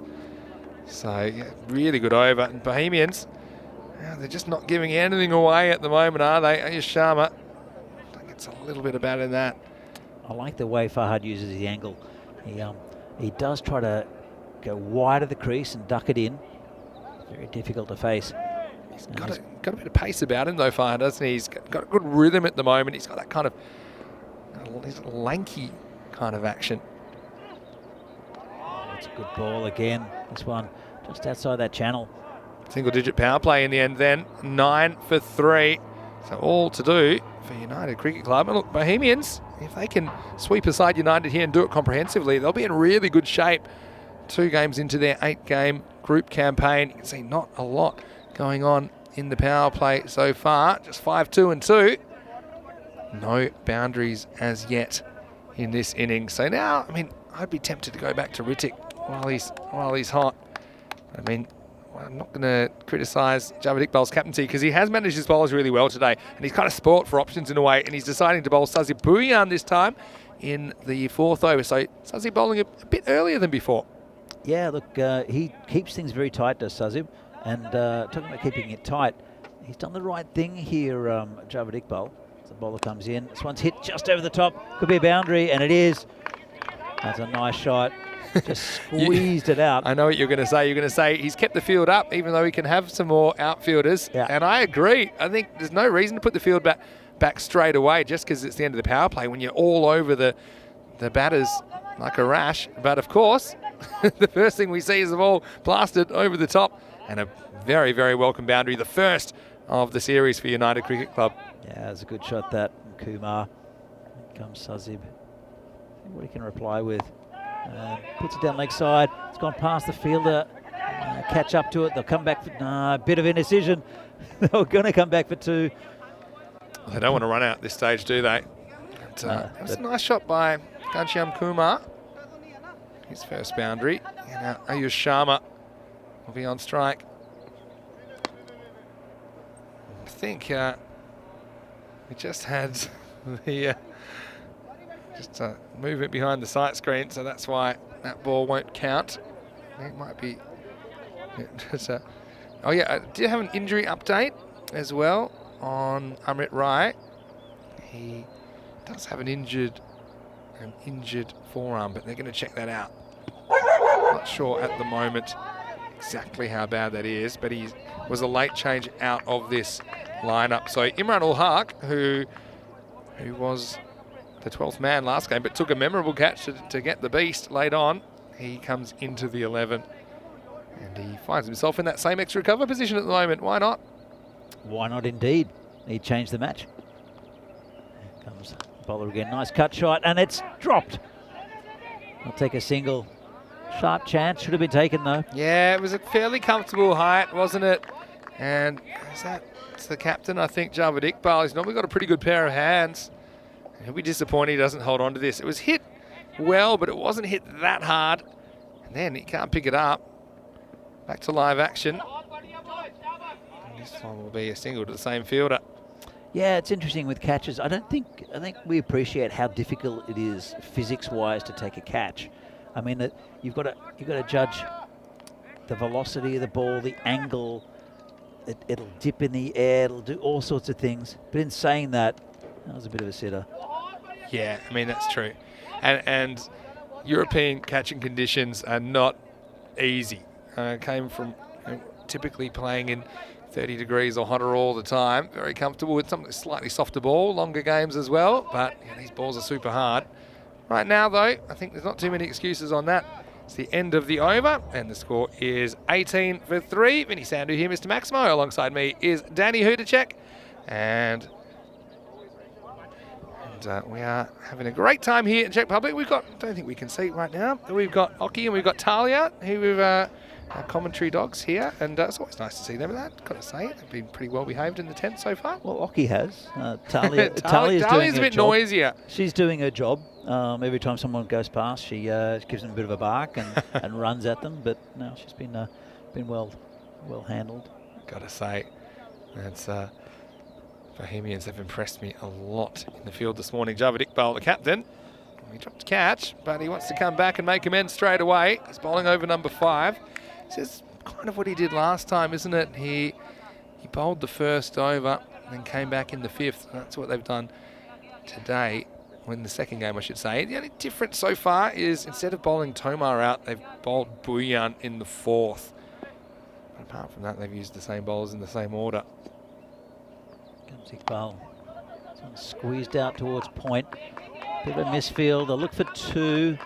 So, yeah, really good over. And Bohemians, yeah, they're just not giving anything away at the moment, are they? Ayush Sharma, I think it's a little bit about in that. I like the way Farhad uses his angle. He does try to go wide of the crease and duck it in. Very difficult to face. He's got a bit of pace about him though, Farhad, doesn't he? He's got a good rhythm at the moment. He's got that kind of lanky kind of action. That's a good ball again. This one just outside that channel. Single digit power play in the end then. 9 for 3. So all to do for United Cricket Club. And look, Bohemians, if they can sweep aside United here and do it comprehensively, they'll be in really good shape. 2 games into their 8-game group campaign. You can see not a lot going on in the power play so far. Just 5-2 and 2. No boundaries as yet in this innings. So now, I mean, I'd be tempted to go back to Ritik while he's hot. I mean, I'm not going to criticise Javed Iqbal's captaincy because he has managed his bowlers really well today, and he's kind of spoilt for options in a way, and he's deciding to bowl Sazib Bhuyan this time in the 4th over. So Sazib bowling a bit earlier than before. Yeah, look, he keeps things very tight, does Sazib. And talking about keeping it tight, he's done the right thing here, Javed Iqbal. The bowler comes in. This one's hit just over the top. Could be a boundary, and it is. That's a nice shot. Just squeezed it out. I know what you're going to say. You're going to say he's kept the field up, even though he can have some more outfielders. Yeah. And I agree. I think there's no reason to put the field back straight away just because it's the end of the power play when you're all over the batters like a rash. But of course, the first thing we see is the ball blasted over the top and a very, very welcome boundary. The first of the series for United Cricket Club. Yeah, it's a good shot that. Kumar. Here comes Sazib. See what he can reply with. Puts it down leg side. It's gone past the fielder. Catch up to it. They'll come back for a bit of indecision. They were going to come back for 2. They don't want to run out at this stage, do they? But, it was a nice shot by Ghanshyam Kumar. His first boundary. And now Ayush Sharma will be on strike. I think we just had the just movement behind the sight screen, so that's why that ball won't count. It might be. Oh yeah, I did have an injury update as well on Amrit Rai. He does have an injured forearm, but they're going to check that out. Not sure at the moment exactly how bad that is, but he was a late change out of this lineup. So Imran ul Haq, who was the 12th man last game, but took a memorable catch to get the beast late on. He comes into the 11, and he finds himself in that same extra cover position at the moment. Why not? Why not indeed? He changed the match. Here comes the bowler again. Nice cut shot, and it's dropped. I'll take a single. Sharp chance. Should have been taken, though. Yeah, it was a fairly comfortable height, wasn't it? And it's the captain, I think, Javed Iqbal. He's normally got a pretty good pair of hands. He'll be disappointed he doesn't hold on to this. It was hit well, but it wasn't hit that hard. And then he can't pick it up. Back to live action. And this one will be a single to the same fielder. Yeah, it's interesting with catches. I think we appreciate how difficult it is physics-wise to take a catch. I mean, you've got to judge the velocity of the ball, the angle. It'll dip in the air. It'll do all sorts of things. But in saying that, that was a bit of a sitter. Yeah, I mean, that's true. And European catching conditions are not easy. Came from typically playing in 30 degrees or hotter all the time. Very comfortable with something slightly softer ball, longer games as well. But yeah, these balls are super hard. Right now, though, I think there's not too many excuses on that. It's the end of the over, and the score is 18 for 3. Vinny Sandhu here, Mr. Maximo. Alongside me is Danny Hudacek. And we are having a great time here in Czech Republic. We've got, I don't think we can see it right now, but we've got Oki and we've got Talia, who are our commentary dogs here, and it's always nice to see them. That, got to say, they've been pretty well behaved in the tent so far. Well, Oki has. Talia's Talia's doing a bit noisier. She's doing her job. Every time someone goes past, she gives them a bit of a bark and runs at them. But no, she's been well handled. Got to say, that's Bohemians have impressed me a lot in the field this morning. Javed Iqbal, the captain, he dropped a catch, but he wants to come back and make amends straight away. He's bowling over number 5. This is kind of what he did last time, isn't it? He bowled the first over and then came back in the 5th. That's what they've done today, or in the second game, I should say. The only difference so far is instead of bowling Tomar out, they've bowled Bhuyan in the 4th. Apart from that, they've used the same bowlers in the same order. Comes Iqbal. Squeezed out towards point. Bit of a misfield. They'll look for 2.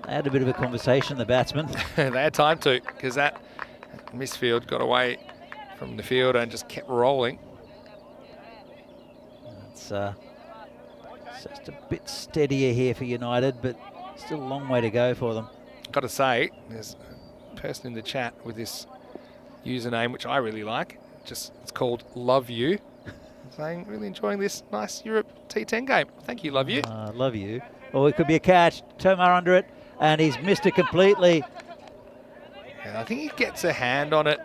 They had a bit of a conversation, the batsman. They had time to, because that misfield got away from the fielder and just kept rolling. It's just a bit steadier here for United, but still a long way to go for them. Got to say, there's a person in the chat with this username, which I really like. It's called Love You. Saying, really enjoying this nice Europe T10 game. Thank you, Love You. Love You. Oh, it could be a catch. Tomar under it, and he's missed it completely. And I think he gets a hand on it,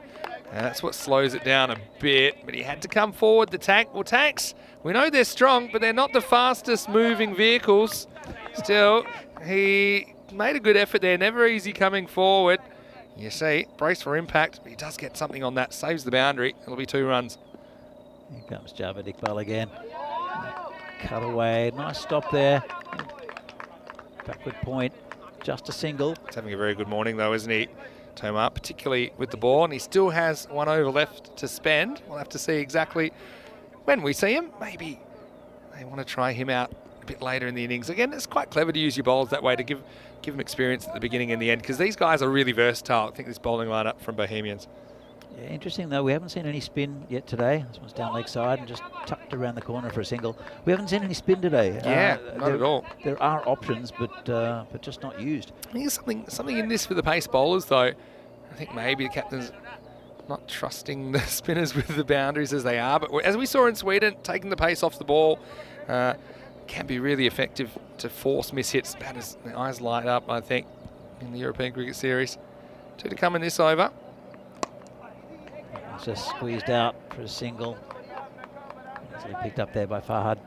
and that's what slows it down a bit. But he had to come forward. The tank, well, tanks, we know they're strong, but they're not the fastest moving vehicles. Still, he made a good effort there. Never easy coming forward. You see, brace for impact. But he does get something on that. Saves the boundary. It'll be 2 runs. Here comes Javed Iqbal again. Cut away. Nice stop there. Backward point, just a single. He's having a very good morning though, isn't he, Tomar, particularly with the ball, and he still has 1 over left to spend. We'll have to see exactly when we see him. Maybe they want to try him out a bit later in the innings. Again, it's quite clever to use your bowlers that way to give them experience at the beginning and the end, because these guys are really versatile. I think this bowling lineup from Bohemians. Yeah, interesting though, we haven't seen any spin yet today. This one's down leg side and just tucked around the corner for a single. We haven't seen any spin today. Yeah, not at all. There are options, but just not used. I think there's something in this for the pace bowlers though. I think maybe the captain's not trusting the spinners with the boundaries as they are, but as we saw in Sweden, taking the pace off the ball can be really effective to force mishits. Batters, their eyes light up, I think, in the European Cricket Series. 2 to come in this over. It's just squeezed out for a single. Easily picked up there by Fahad.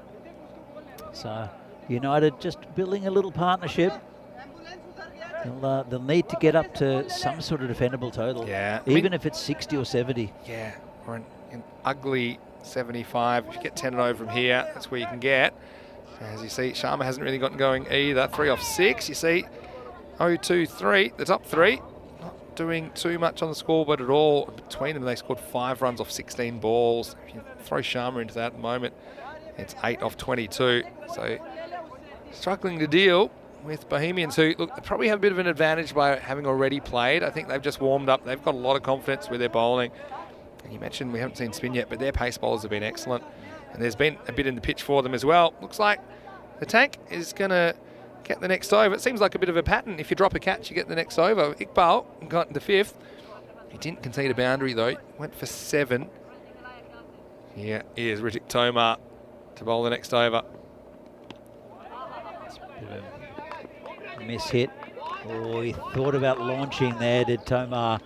So United just building a little partnership. They'll need to get up to some sort of defendable total. Yeah. Even if it's 60 or 70. Yeah, or an ugly 75. If you get 10 and over from here, that's where you can get. As you see, Sharma hasn't really gotten going either. 3 off 6. You see, 0-2-3, the top 3. Not doing too much on the scoreboard at all. Between them, they scored 5 runs off 16 balls. If you throw Sharma into that at the moment, it's 8 off 22. So struggling to deal with Bohemians, who look, they probably have a bit of an advantage by having already played. I think they've just warmed up. They've got a lot of confidence with their bowling. And you mentioned we haven't seen spin yet, but their pace bowlers have been excellent. And there's been a bit in the pitch for them as well. Looks like the tank is going to get the next over. It seems like a bit of a pattern. If you drop a catch, you get the next over. Iqbal got into 5th. He didn't concede a boundary though. Went for 7. Here is Ritik Tomar to bowl the next over. Miss hit. Oh, he thought about launching there, did Tomar.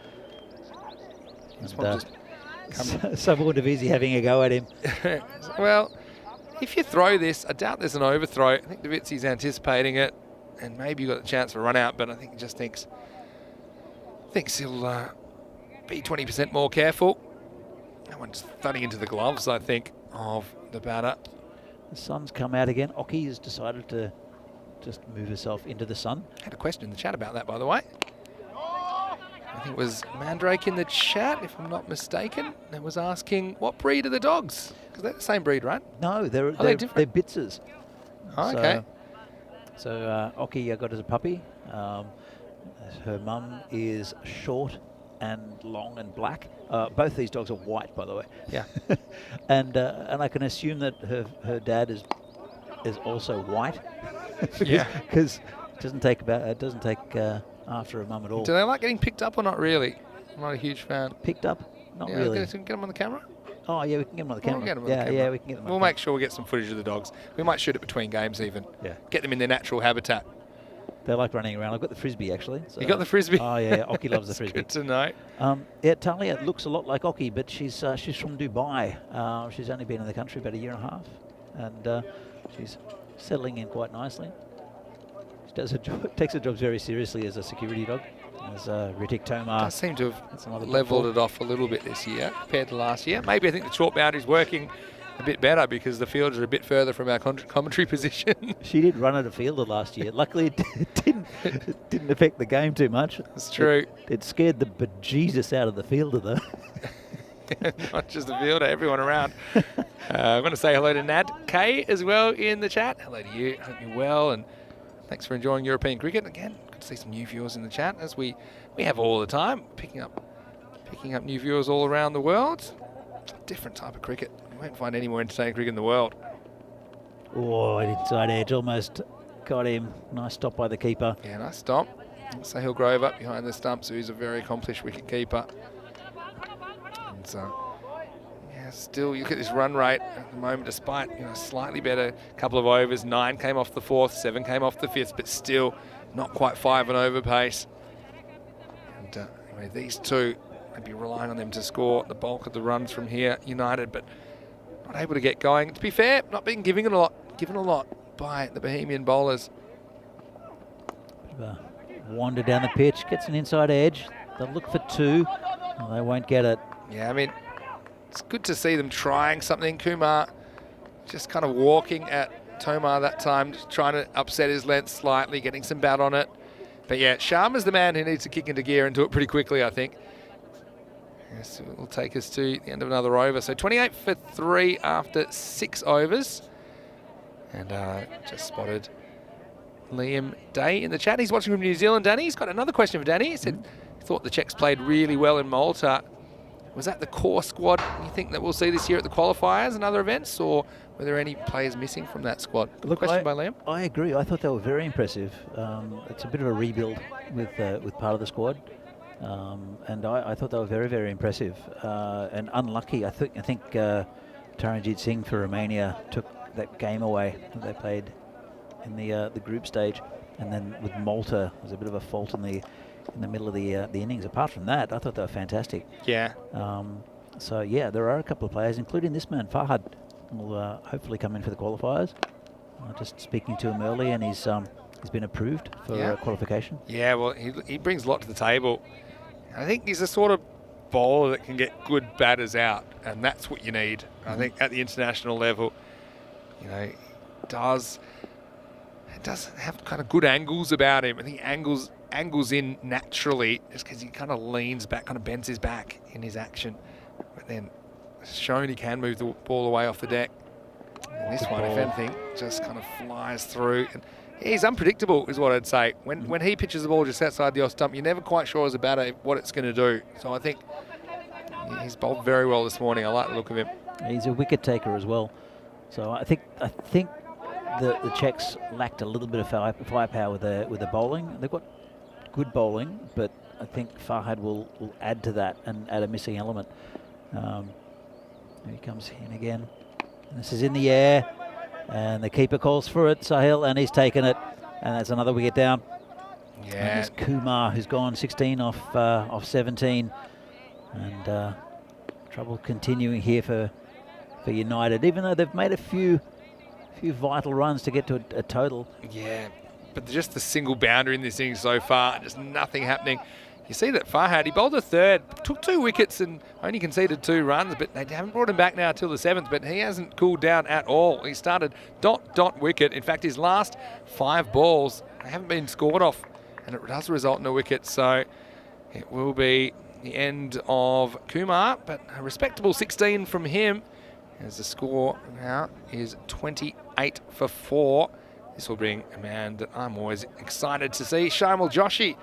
Sabur Davisi having a go at him. Well, if you throw this, I doubt there's an overthrow. I think Davisi's anticipating it, and maybe you got a chance for a run out, but I think he just thinks he'll be 20% more careful. That one's thudding into the gloves, I think, of the batter. The sun's come out again. Oki has decided to just move herself into the sun. Had a question in the chat about that, by the way. I think it was Mandrake in the chat, if I'm not mistaken, that was asking what breed are the dogs? Because they're the same breed, right? No, they're different? they're Bitzers. Oh, okay. So Oki I got as a puppy. Her mum is short and long and black. Both these dogs are white, by the way. Yeah. and I can assume that her dad is also white. Yeah. Because it doesn't take after a mum at all. Do they like getting picked up or not really? I'm not a huge fan. Picked up? Not Yeah, really. Get them on the camera? Oh yeah, we can get them on the camera. We'll get 'em on the camera. Yeah, we can get them. We'll make sure we get some footage of the dogs. We might shoot it between games even. Yeah. Get them in their natural habitat. They like running around. I've got the frisbee actually. So. You got the frisbee? Oh yeah, Oki loves the That's frisbee. Good to know. Yeah, Talia looks a lot like Oki, but she's from Dubai. She's only been in the country about a year and a half, and she's settling in quite nicely. She does takes her job very seriously as a security dog. As Ritik Tomar. Does seem to have levelled it off a little bit this year compared to last year. Maybe I think the short boundary's working a bit better because the fields are a bit further from our commentary position. She did run at a fielder last year. Luckily, it didn't affect the game too much. That's true. It scared the bejesus out of the fielder, though. Not just the fielder, everyone around. I'm going to say hello to Nad K as well in the chat. Hello to you. Hope you're well, and thanks for enjoying European cricket. Again, good to see some new viewers in the chat, as we have all the time, picking up new viewers all around the world. Different type of cricket. You won't find any more entertaining cricket in the world. Oh, an inside edge almost got him. Nice stop by the keeper. Yeah, nice stop. Sahil Grove up behind the stumps, who's a very accomplished wicket keeper. And yeah, still, you look at this run rate at the moment, despite slightly better couple of overs. 9 came off the 4th, 7 came off the 5th, but still not quite 5 and over pace. And anyway, these two, I'd be relying on them to score the bulk of the runs from here, United, but not able to get going. To be fair, not being given a lot by the Bohemian bowlers. Wander down the pitch, gets an inside edge. They'll look for 2. Well, they won't get it. Yeah, I mean, it's good to see them trying something. Kumar just kind of walking at Tomar that time, just trying to upset his length slightly, getting some bat on it. But yeah, Sharma's the man who needs to kick into gear and do it pretty quickly, I think. Yes, it will take us to the end of another over. So 28 for 3 after 6 overs. And just spotted Liam Day in the chat. He's watching from New Zealand, Danny. He's got another question for Danny. He said he thought the Czechs played really well in Malta. Was that the core squad you think that we'll see this year at the qualifiers and other events, or were there any players missing from that squad? Look, Question by Liam. I agree. I thought they were very impressive. It's a bit of a rebuild with part of the squad, and I thought they were very, very impressive. And unlucky, I think Taranjit Singh for Romania took that game away that they played in the group stage, and then with Malta, there was a bit of a fault in the middle of the innings. Apart from that, I thought they were fantastic. Yeah. So yeah, there are a couple of players, including this man Farhad, will hopefully come in for the qualifiers. Just speaking to him early, and he's been approved for qualification. Yeah, well, he brings a lot to the table. I think he's a sort of bowler that can get good batters out, and that's what you need. I think at the international level, you know, does have kind of good angles about him. I think angles in naturally just because he kind of leans back, kind of bends his back in his action. But then shown he can move the ball away off the deck. And this one, if anything, just kind of flies through. And he's unpredictable, is what I'd say. When he pitches the ball just outside the off stump, you're never quite sure as a batter what it's going to do. So I think he's bowled very well this morning. I like the look of him. He's a wicket taker as well. So I think the Czechs lacked a little bit of firepower with the bowling. They've got good bowling, but I think Farhad will add to that and add a missing element. Here he comes in again. And this is in the air, and the keeper calls for it, Sahil, and he's taken it, and that's another wicket down. Yeah. And there's Kumar, who's gone 16 off 17, and trouble continuing here for United, even though they've made a few vital runs to get to a total. Yeah, but just the single boundary in this inning so far, just nothing happening. You see that Farhad, he bowled a third, took 2 wickets and only conceded 2 runs, but they haven't brought him back now till the 7th, but he hasn't cooled down at all. He started dot wicket. In fact, his last 5 balls haven't been scored off, and it does result in a wicket, so it will be the end of Kumar, but a respectable 16 from him, as the score now is 28 for 4. This will bring a man that I'm always excited to see, Shaimal Joshi,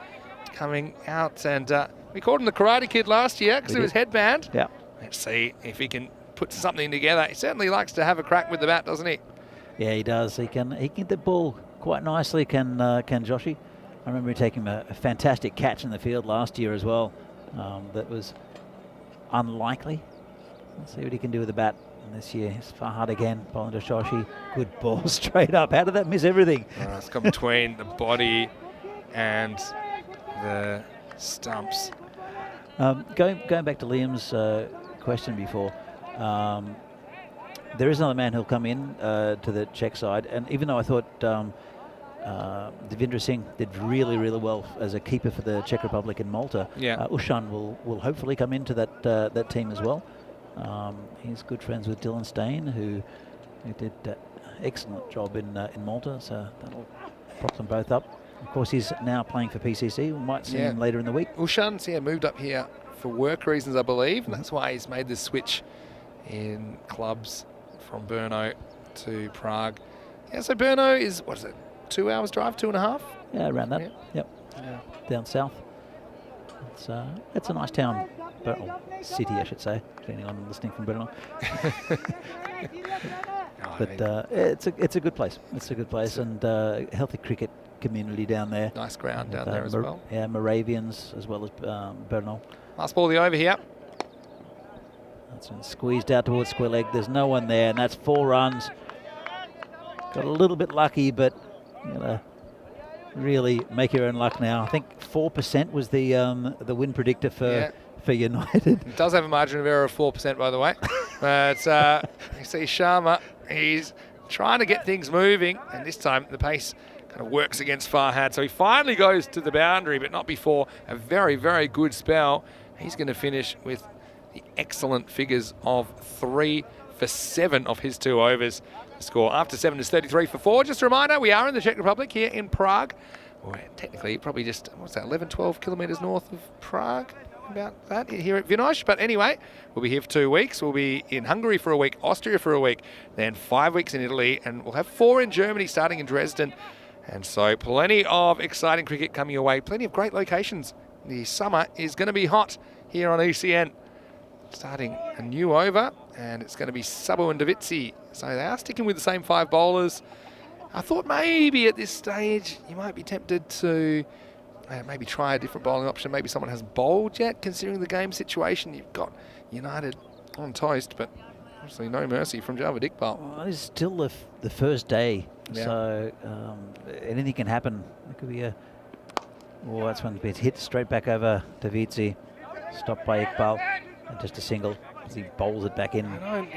coming out, and we called him the Karate Kid last year because of his headband. Yeah. Let's see if he can put something together. He certainly likes to have a crack with the bat, doesn't he? Yeah, he does. He can get the ball quite nicely. Can Joshi? I remember him taking a fantastic catch in the field last year as well. That was unlikely. Let's see what he can do with the bat. And this year, it's Farhad again, bowling to Joshi. Good ball straight up. How did that miss everything? It's come between the body and the stumps. Going back to Liam's question before, there is another man who'll come in to the Czech side, and even though I thought Devendra Singh did really well as a keeper for the Czech Republic in Malta, Ushan will hopefully come into that team as well. He's good friends with Dylan Stain, who did an excellent job in Malta, so that'll prop them both up. Of course, he's now playing for PCC. We might see him later in the week. Ushan's moved up here for work reasons, I believe, and that's why he's made this switch in clubs from Brno to Prague. Yeah, so Brno is, what is it, 2 hours drive, 2.5? Yeah, around that. Yep. Down south. It's a nice town, city, I should say, depending on listening from Brno. But it's a good place. It's a good place, and healthy cricket community down there. Nice ground down there as well. Yeah, Moravians as well as Brno. Last ball of the over here. That's been squeezed out towards square leg. There's no one there, and that's 4 runs. Got a little bit lucky, but you gotta really make your own luck now. I think 4% was the win predictor for United. It does have a margin of error of 4%, by the way. But you see Sharma, he's trying to get things moving, and this time the pace kind of works against Farhad. So he finally goes to the boundary, but not before a very good spell. He's going to finish with the excellent figures of 3 for 7 off his 2 overs. The score after 7 is 33 for 4. Just a reminder, we are in the Czech Republic here in Prague. Well, technically, probably just, what's that, 11, 12 kilometres north of Prague? About that here at Vinosh. But anyway, we'll be here for 2 weeks. We'll be in Hungary for a week, Austria for a week, then 5 weeks in Italy, and we'll have 4 in Germany starting in Dresden. And so plenty of exciting cricket coming your way, plenty of great locations. The summer is going to be hot here on ECN. Starting a new over, and it's going to be Sabo and Davitsi. So they are sticking with the same 5 bowlers. I thought maybe at this stage you might be tempted to maybe try a different bowling option. Maybe someone hasn't bowled yet, considering the game situation. You've got United on toast, but obviously no mercy from Javed Iqbal. Well, it's still the first day, Yeah. so anything can happen. It could be a... Oh, that's one bit hit straight back over Davitsi. Stopped by Iqbal. And just a single as he bowls it back in. I know,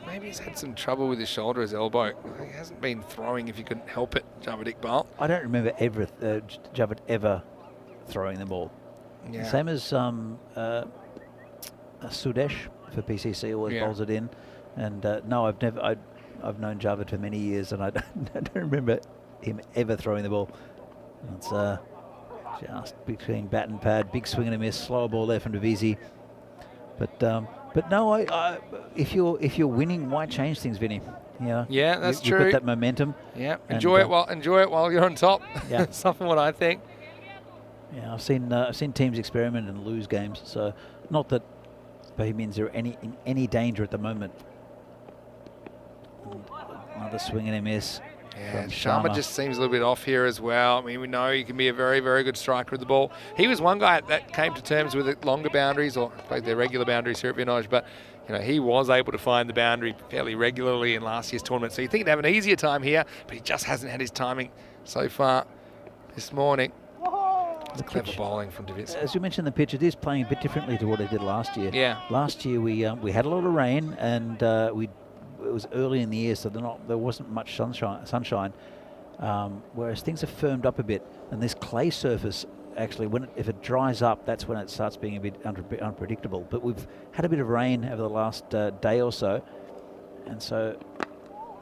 maybe he's had some trouble with his shoulder, his elbow. He hasn't been throwing if you couldn't help it, Javed Iqbal. I don't remember Javed ever throwing the ball. Yeah. Same as Sudesh for PCC always Yeah. bowls it in. And no, I've known Javed for many years, and I don't remember him ever throwing the ball. It's just between bat and pad, big swing and a miss, slower ball there from Davisi. But no, if you're winning, why change things, Vinny? Yeah, that's You've true. got that momentum. Yeah, And, enjoy it while you're on top. Yeah. That's something what I think. Yeah, I've seen teams experiment and lose games. So not that Bohemians are in any danger at the moment. And another swing and a miss. Yeah, from Sharma just seems a little bit off here as well. I mean, we know he can be a very, very good striker of the ball. He was one guy that came to terms with the longer boundaries, or I suppose they're regular boundaries here at Vinoj, but he was able to find the boundary fairly regularly in last year's tournament. So you think he'd have an easier time here, but he just hasn't had his timing so far this morning. It's clever bowling from Davitsi. As you mentioned, the pitch, it is playing a bit differently to what it did last year. Yeah. Last year we had a lot of rain, and it was early in the year, so there wasn't much sunshine. Whereas things have firmed up a bit, and this clay surface actually, if it dries up, that's when it starts being a bit unpredictable. But we've had a bit of rain over the last day or so, and so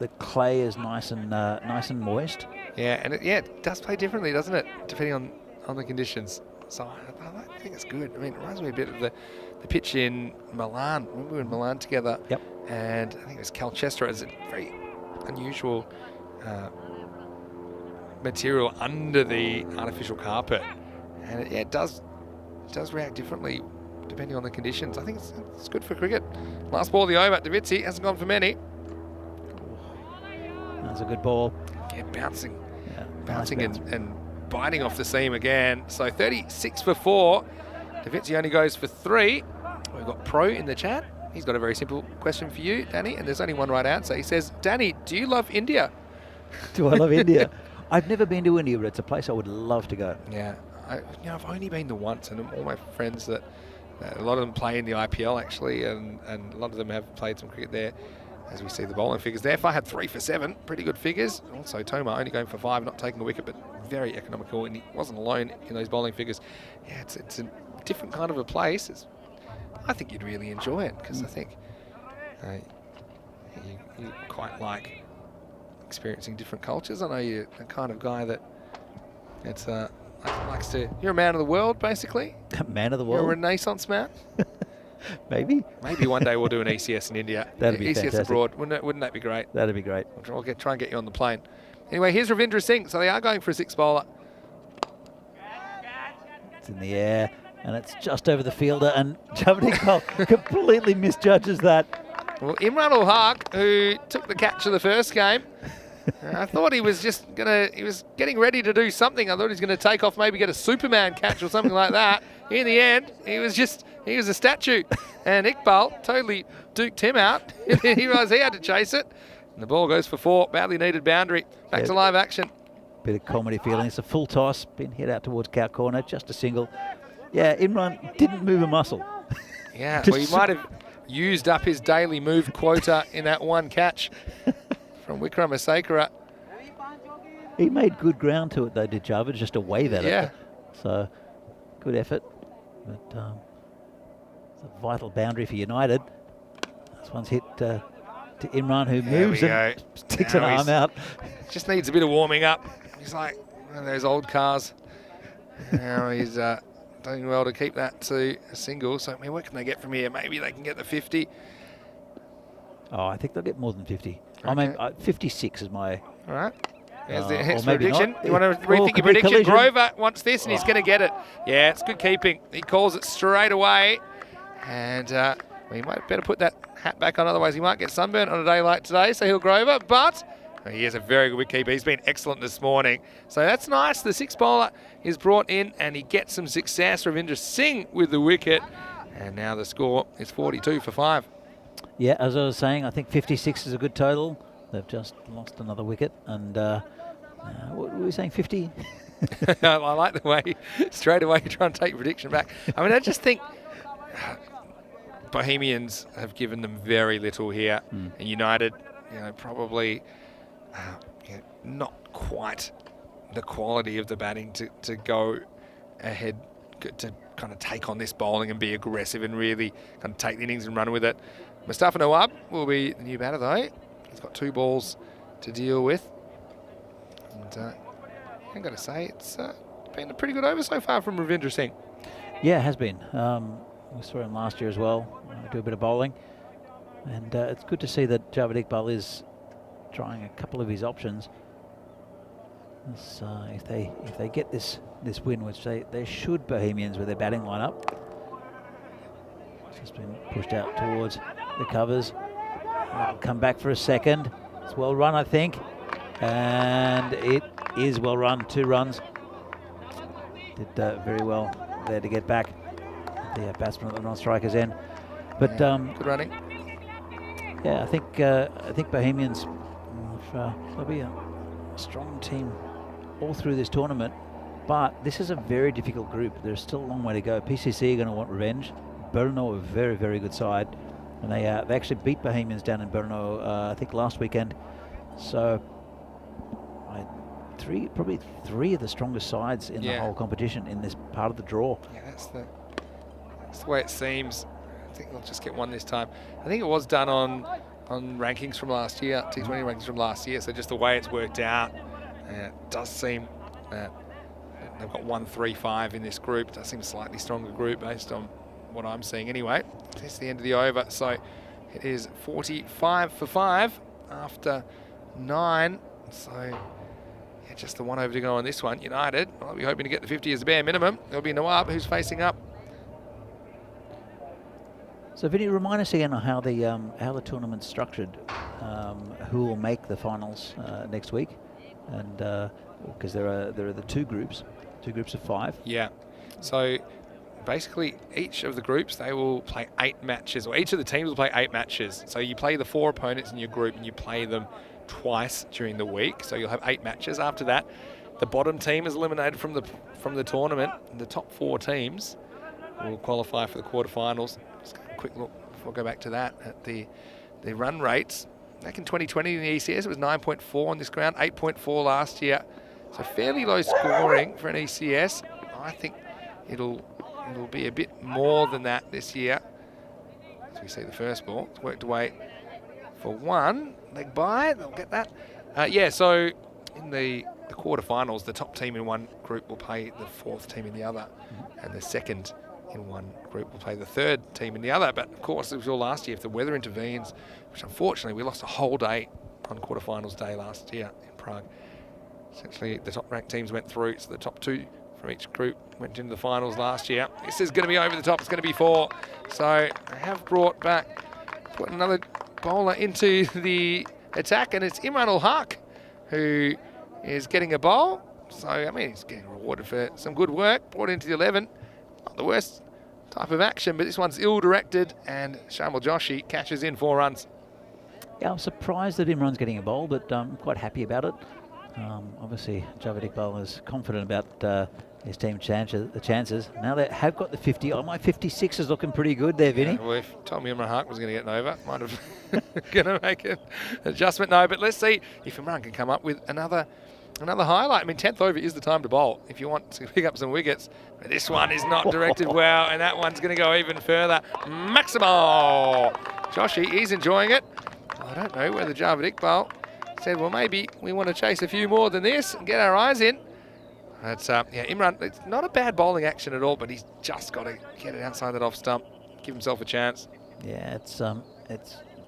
the clay is nice and moist. Yeah, and it does play differently, doesn't it? Depending on the conditions. So I think it's good. I mean, it reminds me a bit of the pitch in Milan. Remember we were in Milan together? Yep. And I think it was Calchester as a very unusual material under the artificial carpet. And it does react differently depending on the conditions. I think it's good for cricket. Last ball of the over. Davitsi hasn't gone for many. That's a good ball. Yeah, bouncing Nice bounce. and biting off the seam again. So 36 for 4. Davitsi only goes for 3. We've got Pro in the chat. He's got a very simple question for you, Danny, and there's only one right answer. He says, Danny, do you love India? Do I love India? I've never been to India, but it's a place I would love to go. Yeah, I've only been to once, and all my friends that a lot of them play in the IPL actually, and a lot of them have played some cricket there. As we see the bowling figures there, if I had 3 for 7, pretty good figures. Also, Toma only going for 5, not taking a wicket, but very economical, and he wasn't alone in those bowling figures. Yeah, it's a different kind of a place. I think you'd really enjoy it, because I think you quite like experiencing different cultures. I know you're the kind of guy that likes to. You're a man of the world, basically. Man of the You're a world? Renaissance man. Maybe. Maybe one day we'll do an ECS in India. That'd be ECS fantastic. abroad. Wouldn't that be great? That'd be great. We'll try and get you on the plane. Anyway, here's Ravindra Singh. So they are going for a 6 bowler. It's in the air, and it's just over the fielder, and Javed Iqbal completely misjudges that. Well, Imran ul Haq, who took the catch of the first game, I thought he was he was getting ready to do something. I thought he was going to take off, maybe get a Superman catch or something like that. In the end, he was a statue. And Iqbal totally duked him out. He realised he had to chase it. And the ball goes for 4. Badly needed boundary. Back to live action. Bit of comedy feeling. It's a full toss, been hit out towards cow corner, just a single. Yeah, Imran didn't move a muscle. Yeah, well, he might have used up his daily move quota in that one catch from Wickramasinghe. He made good ground to it, though, did Javed, just a wave at Yeah. it. So, good effort. But it's a vital boundary for United. This one's hit to Imran, who There moves we and go. sticks Now an arm out. Just needs a bit of warming up. He's like one of those old cars. Now he's doing well to keep that to a single. So, I mean, what can they get from here? Maybe they can get the 50. Oh, I think they'll get more than 50. I mean, 56 is my... All right. There's the or hence maybe prediction. not. You want to Or rethink could your be prediction? collision. Grover wants this, and he's going to get it. Yeah, it's good keeping. He calls it straight away. And we might better put that hat back on, otherwise he might get sunburned on a day like today. So he'll Grover, but he is a very good keeper. He's been excellent this morning. So that's nice. The 6 bowler is brought in, and he gets some success. Ravindra Singh with the wicket. And now the score is 42 for 5. Yeah, as I was saying, I think 56 is a good total. They've just lost another wicket. And what were we saying, 50? I like the way, straight away, you try and take your prediction back. I mean, I just think Bohemians have given them very little here. And United, probably not quite the quality of the batting to go ahead, to kind of take on this bowling and be aggressive and really kind of take the innings and run with it. Mustafa Nawab will be the new batter, though. He's got 2 balls to deal with. And I've got to say, it's been a pretty good over so far from Ravindra Singh. Yeah, it has been. We saw him last year as well, do a bit of bowling. And it's good to see that Javed Iqbal is trying a couple of his options. If they get this win, which they should, Bohemians, with their batting lineup. Just been pushed out towards the covers. I'll come back for a second. It's well run, I think. And it is well run, 2 runs. Did very well there to get back. The batsman at the non-striker's end. But good running. Yeah, I think Bohemians they'll be a strong team all through this tournament. But this is a very difficult group. There's still a long way to go. PCC are going to want revenge. Brno are a very, very good side, and they actually beat Bohemians down in Brno, I think last weekend. So probably three of the strongest sides in the whole competition in this part of the draw. Yeah, that's the way it seems. I think they'll just get one this time. I think it was done on rankings from last year, T20 rankings from last year. So just the way it's worked out, it does seem that they've got 1-3-5 in this group. It does seem a slightly stronger group based on what I'm seeing anyway. It's the end of the over, so it is 45 for 5 after 9. So yeah, just the one over to go on this one. United, I'll be hoping to get the 50 as a bare minimum. There'll be Nawab who's facing up. So Vinny, remind us again on how the tournament's structured. Who will make the finals next week? And because there are the 2 groups of 5. Yeah. So basically, each of the groups, they will play 8 matches, or each of the teams will play 8 matches. So you play the 4 opponents in your group, and you play them twice during the week. So you'll have 8 matches. After that, the bottom team is eliminated from the tournament. And the top 4 teams will qualify for the quarterfinals. Just a quick look before I go back to that at the run rates. Back in 2020 in the ECS, it was 9.4 on this ground, 8.4 last year. So fairly low scoring for an ECS. I think it'll be a bit more than that this year. As we see the first ball, it's worked away for 1. Leg by, they'll get that. So in the quarterfinals, the top team in one group will play the 4th team in the other, and the second in one group will play the 3rd team in the other. But of course, it was all last year. If the weather intervenes, which unfortunately we lost a whole day on quarterfinals day last year in Prague. Essentially, the top ranked teams went through, so the top 2 from each group went into the finals last year. This is going to be over the top. It's going to be 4. So they have put another bowler into the attack, and it's Imran Ul-Haq who is getting a bowl. So, I mean, he's getting rewarded for some good work. Brought into the 11. Not the worst type of action, but this one's ill-directed, and Shamil Joshi catches in 4 runs. Yeah, I'm surprised that Imran's getting a bowl, but I'm quite happy about it. Obviously, Javed Iqbal is confident about his team's chances. Now they have got the 50. Oh, my 56 is looking pretty good there, Vinny. Yeah, well, if you told me Imran Ul-Haq was going to get an over, might have going to make an adjustment. No, but let's see if Imran can come up with another highlight. I mean, 10th over is the time to bowl if you want to pick up some wickets. But this one is not directed well, and that one's going to go even further. Maximo! Joshi, he's enjoying it. I don't know whether Javid Iqbal said, well, maybe we want to chase a few more than this and get our eyes in. But yeah, Imran, it's not a bad bowling action at all, but he's just got to get it outside that off stump, give himself a chance. Yeah, it's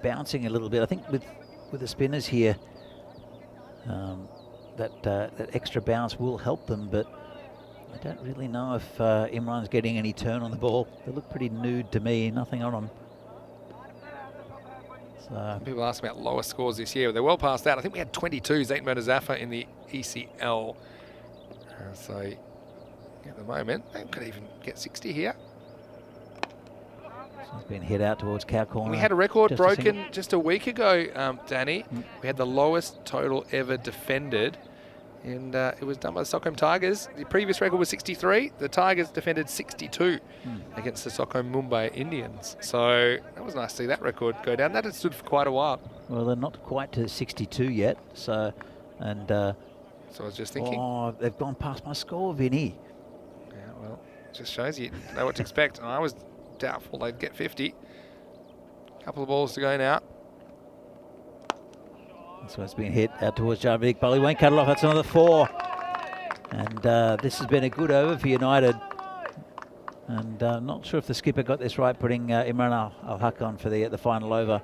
bouncing a little bit. I think with the spinners here, that extra bounce will help them, but I don't really know if Imran's getting any turn on the ball. They look pretty nude to me, nothing on them. So people ask about lower scores this year. They're well past that. I think we had 22 Zayn Murtazafa in the ECL. So at the moment, they could even get 60 here. He's been hit out towards cow corner. We had a record broken just a week ago, Danny. We had the lowest total ever defended, and it was done by the Stockholm Tigers. The previous record was 63. The Tigers defended 62 against the Stockholm Mumbai Indians. So that was nice to see that record go down. That had stood for quite a while. Well, they're not quite to 62 yet. So, and so I was just thinking. Oh, they've gone past my score, Vinny. Yeah, well, it just shows you know what to expect. And I was doubtful they'd get 50. Couple of balls to go now. So it's been hit out towards Javid Iqbal. He won't cut it off. That's another 4. And this has been a good over for United. And not sure if the skipper got this right, putting Imran Al-Haq on for the final over.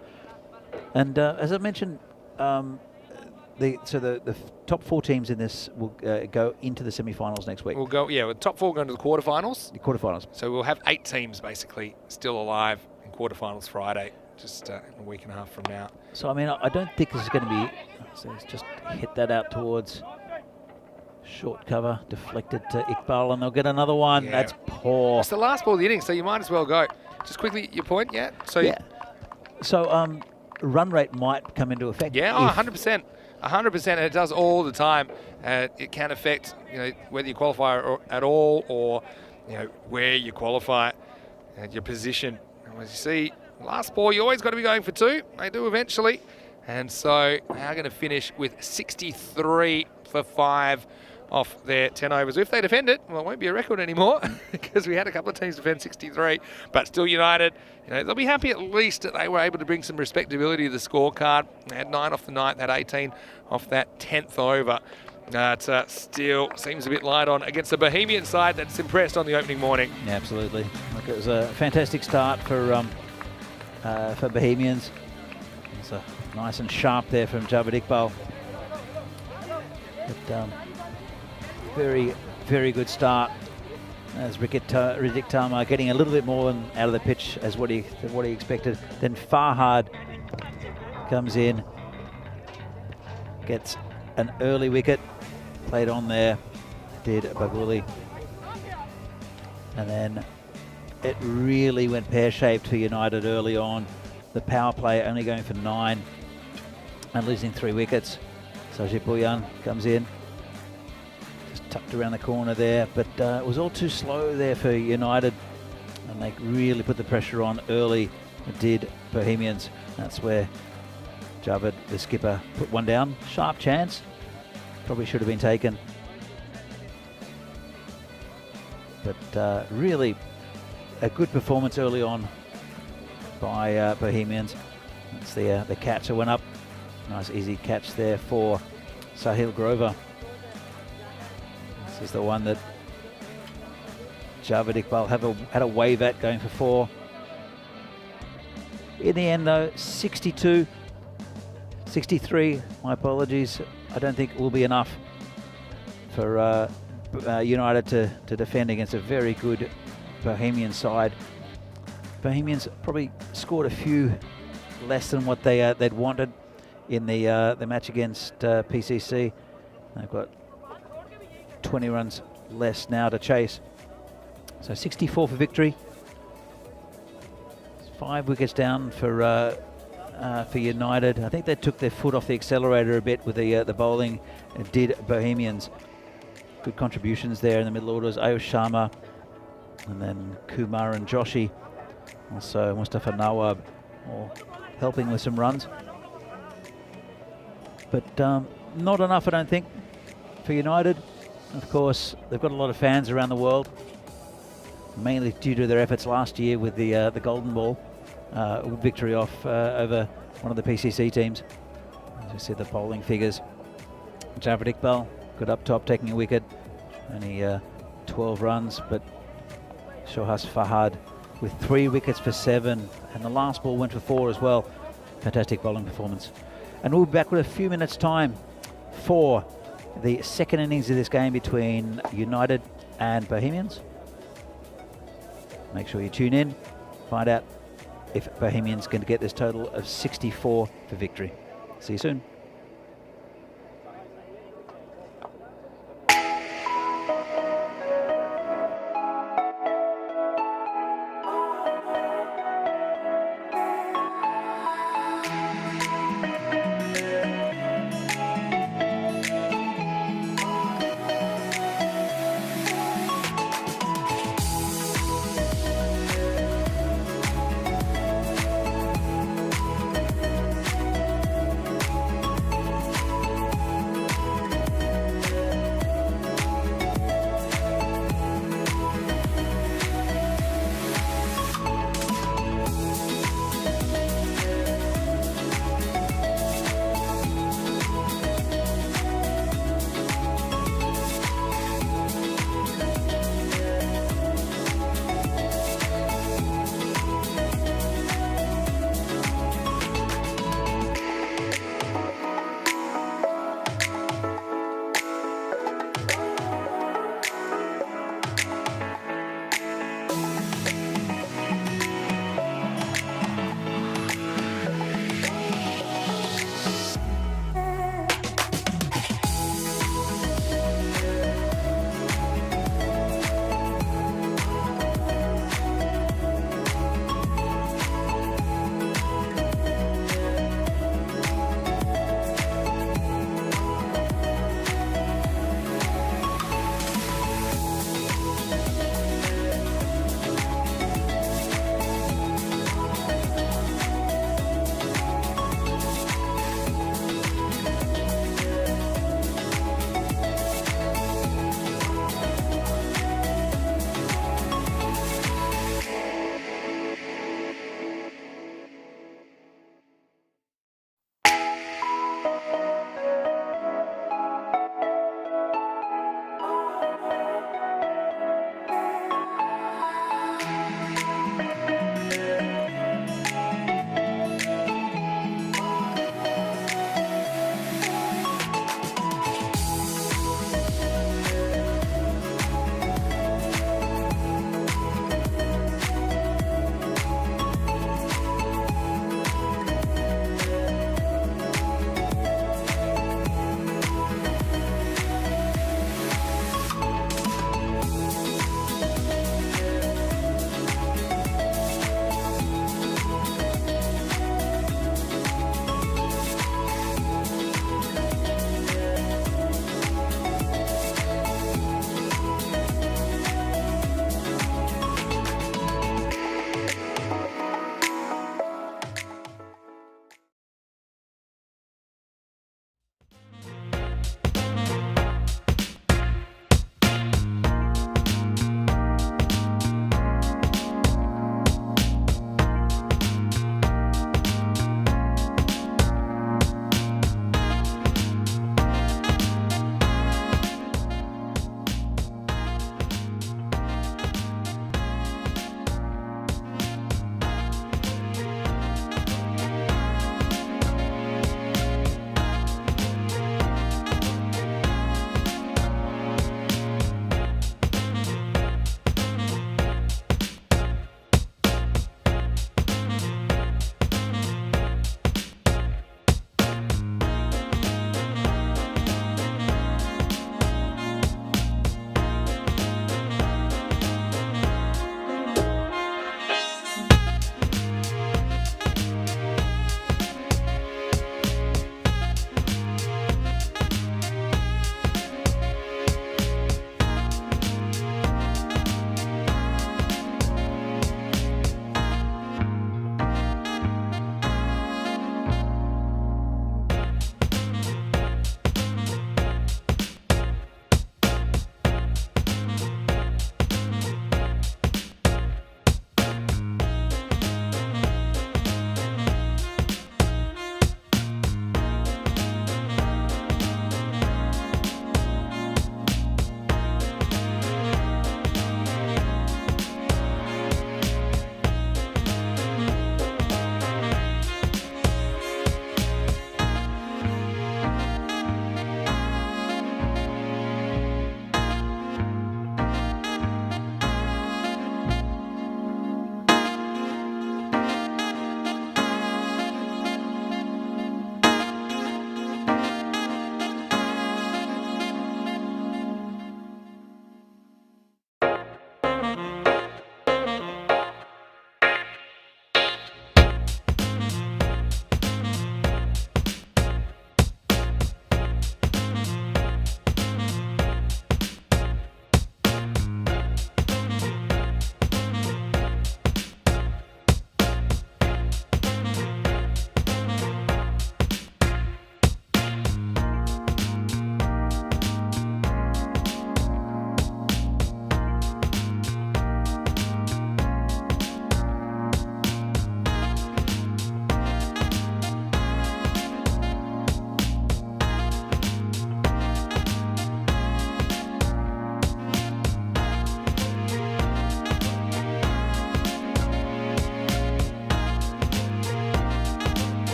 And as I mentioned, the top 4 teams in this will go into the semi-finals next week. We'll go, yeah, with top 4 going to the quarterfinals. The quarterfinals. So we'll have 8 teams basically still alive in quarterfinals Friday, just in a week and a half from now. So I mean, I don't think this is going to be. So let's just hit that out towards short cover, deflected to Iqbal, and they'll get another one. Yeah. That's poor. It's the last ball of the inning, so you might as well go. Just quickly, your point, yeah. So yeah. So run rate might come into effect. Yeah, 100%. 100%, and it does all the time. It can affect, whether you qualify at all, or where you qualify, your position. And as you see, last ball you always got to be going for 2. They do eventually, and so they are going to finish with 63 for 5 off their 10 overs. If they defend it, well, it won't be a record anymore because we had a couple of teams defend 63, but still United, they'll be happy at least that they were able to bring some respectability to the scorecard. They had 9 off the 9th, had 18 off that 10th over. It still seems a bit light on against the Bohemian side that's impressed on the opening morning. Yeah, absolutely. Look, it was a fantastic start for Bohemians. It's nice and sharp there from Javid Iqbal. But, very, very good start as Rizik Tama getting a little bit more out of the pitch as what he expected. Then Farhad comes in, gets an early wicket, played on there, did Baguli. And then it really went pear-shaped for United early on. The power play only going for 9 and losing 3 wickets. Sajid Bhuyan comes in. Tucked around the corner there, but it was all too slow there for United, and they really put the pressure on early. It did Bohemians. That's where Javid, the skipper, put one down. Sharp chance, probably should have been taken, but really a good performance early on by Bohemians. That's the catch that went up. Nice easy catch there for Sahil Grover. This is the one that Javid Iqbal had a wave at, going for 4. In the end though, 62, 63, my apologies. I don't think it will be enough for United to defend against a very good Bohemian side. Bohemians probably scored a few less than what they'd wanted in the match against PCC. They've got 20 runs less now to chase. So 64 for victory. 5 wickets down for United. I think they took their foot off the accelerator a bit with the bowling. It did Bohemians. Good contributions there in the middle orders. Ayush Sharma, and then Kumar and Joshi. Also Mustafa Nawab all helping with some runs. But not enough, I don't think, for United. Of course, they've got a lot of fans around the world, mainly due to their efforts last year with the Golden Ball victory off over one of the PCC teams. As you see the bowling figures. Javed Iqbal, good up top, taking a wicket. Only 12 runs, but Shohas Fahad with 3 wickets for 7, and the last ball went for 4 as well. Fantastic bowling performance. And we'll be back with a few minutes' time for the second innings of this game between United and Bohemians. Make sure you tune in, find out if Bohemians can get this total of 64 for victory. See you soon.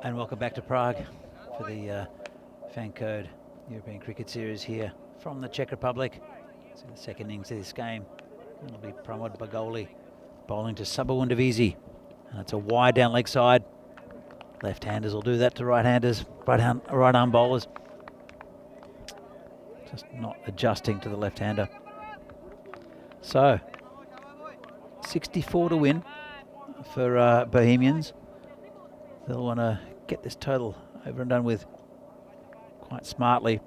And welcome back to Prague for the FanCode European Cricket Series here from the Czech Republic. It's in the second innings of this game. It'll be Pramod Bagoli bowling to Sabawundavisi. And it's a wide down leg side. Left-handers will do that to right-handers, right-arm bowlers. Just not adjusting to the left-hander. So, 64 to win for Bohemians. They'll want to get this total over and done with quite smartly.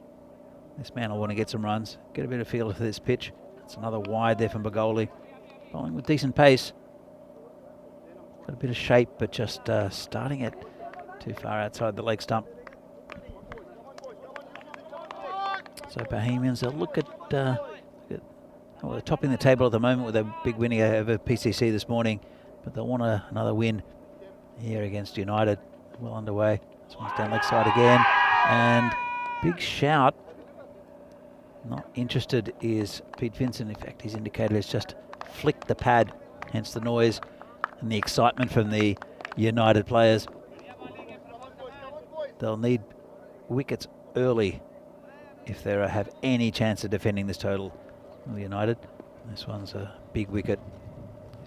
This man will want to get some runs, get a bit of feel for this pitch. It's another wide there from Bagoli. Bowling with decent pace. Got a bit of shape, but just starting it too far outside the leg stump. So Bohemians, they'll look at well, they're topping the table at the moment with a big winning over PCC this morning, but they'll want another win here against United. Well underway. This one's down leg side again, and big shout. Not interested is Pete Vincent. In fact, his indicator has just flicked the pad, hence the noise and the excitement from the United players. They'll need wickets early if they have any chance of defending this total. United. This one's a big wicket.